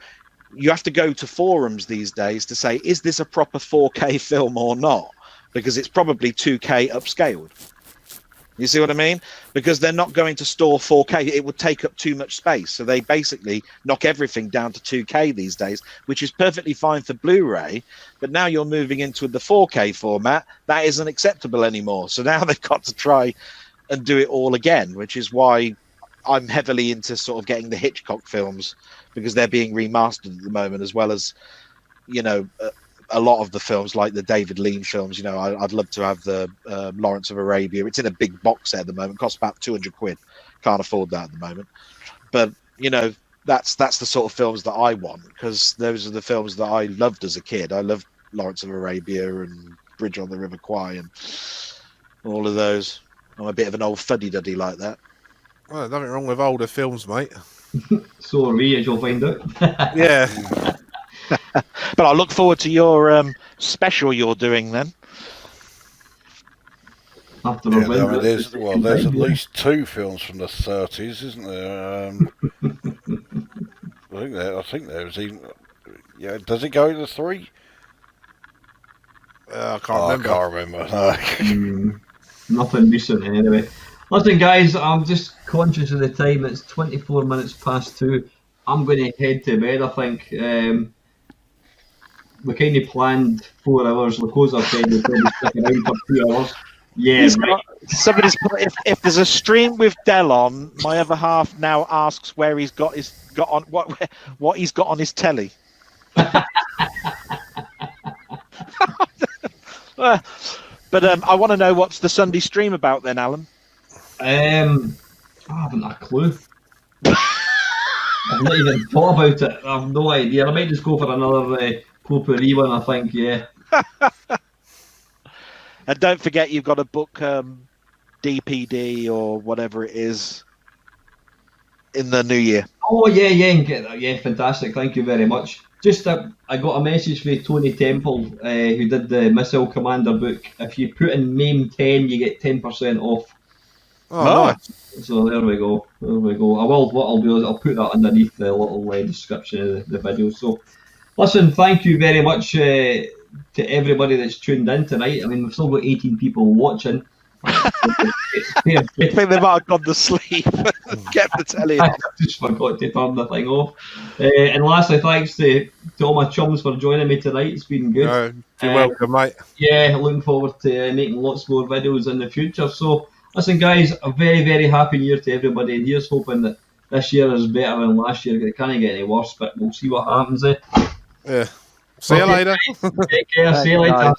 you have to go to forums these days to say, is this a proper 4K film or not? Because it's probably 2K upscaled. You see what I mean? Because they're not going to store 4K. It would take up too much space. So they basically knock everything down to 2K these days, which is perfectly fine for Blu-ray. But now you're moving into the 4K format. That isn't acceptable anymore. So now they've got to try and do it all again, which is why I'm heavily into sort of getting the Hitchcock films because they're being remastered at the moment, as well as, a lot of the films like the David Lean films. I'd love to have the Lawrence of Arabia. It's in a big box set at the moment. It costs about £200. Can't afford that at the moment. But, that's the sort of films that I want because those are the films that I loved as a kid. I loved Lawrence of Arabia and Bridge on the River Kwai and all of those. I'm a bit of an old fuddy-duddy like that. Well, nothing wrong with older films, mate. So are we, as you'll find out. Yeah. But I look forward to your special you're doing then. There's at least 2 films from the 30s, isn't there? I think there was even. Yeah, does it go to 3? I can't remember. Nothing recent anyway. Listen, guys, I'm just conscious of the time. It's 24 minutes past 2. I'm going to head to bed, I think. We kind of planned 4 hours. Lacosa said we're going to stick around for 2 hours. Yeah, right. Somebody's put, if there's a stream with Del on, my other half now asks where he's got what he's got on his telly. But I want to know what's the Sunday stream about then, Alan. I haven't a clue. I've not even thought about it. I have no idea. I might just go for another potpourri one, I think, yeah. And don't forget you've got to book DPD or whatever it is in the new year. Oh, yeah, and get that. Yeah, fantastic. Thank you very much. Just I got a message from Tony Temple, who did the Missile Commander book. If you put in MAME 10, you get 10% off. Oh, nice. So there we go. What I'll do is I'll put that underneath the little description of the video. So, listen, thank you very much to everybody that's tuned in tonight. I mean, we've still got 18 people watching. I think they might have gone to sleep. Kept the telly on. I just forgot to turn the thing off. And lastly, thanks to all my chums for joining me tonight. It's been good. You're welcome, mate. Yeah, looking forward to making lots more videos in the future. So, listen, guys, a very, very happy year to everybody. And here's hoping that this year is better than last year. It can't get any worse, but we'll see what happens. Yeah. See you later. Take care. See you later.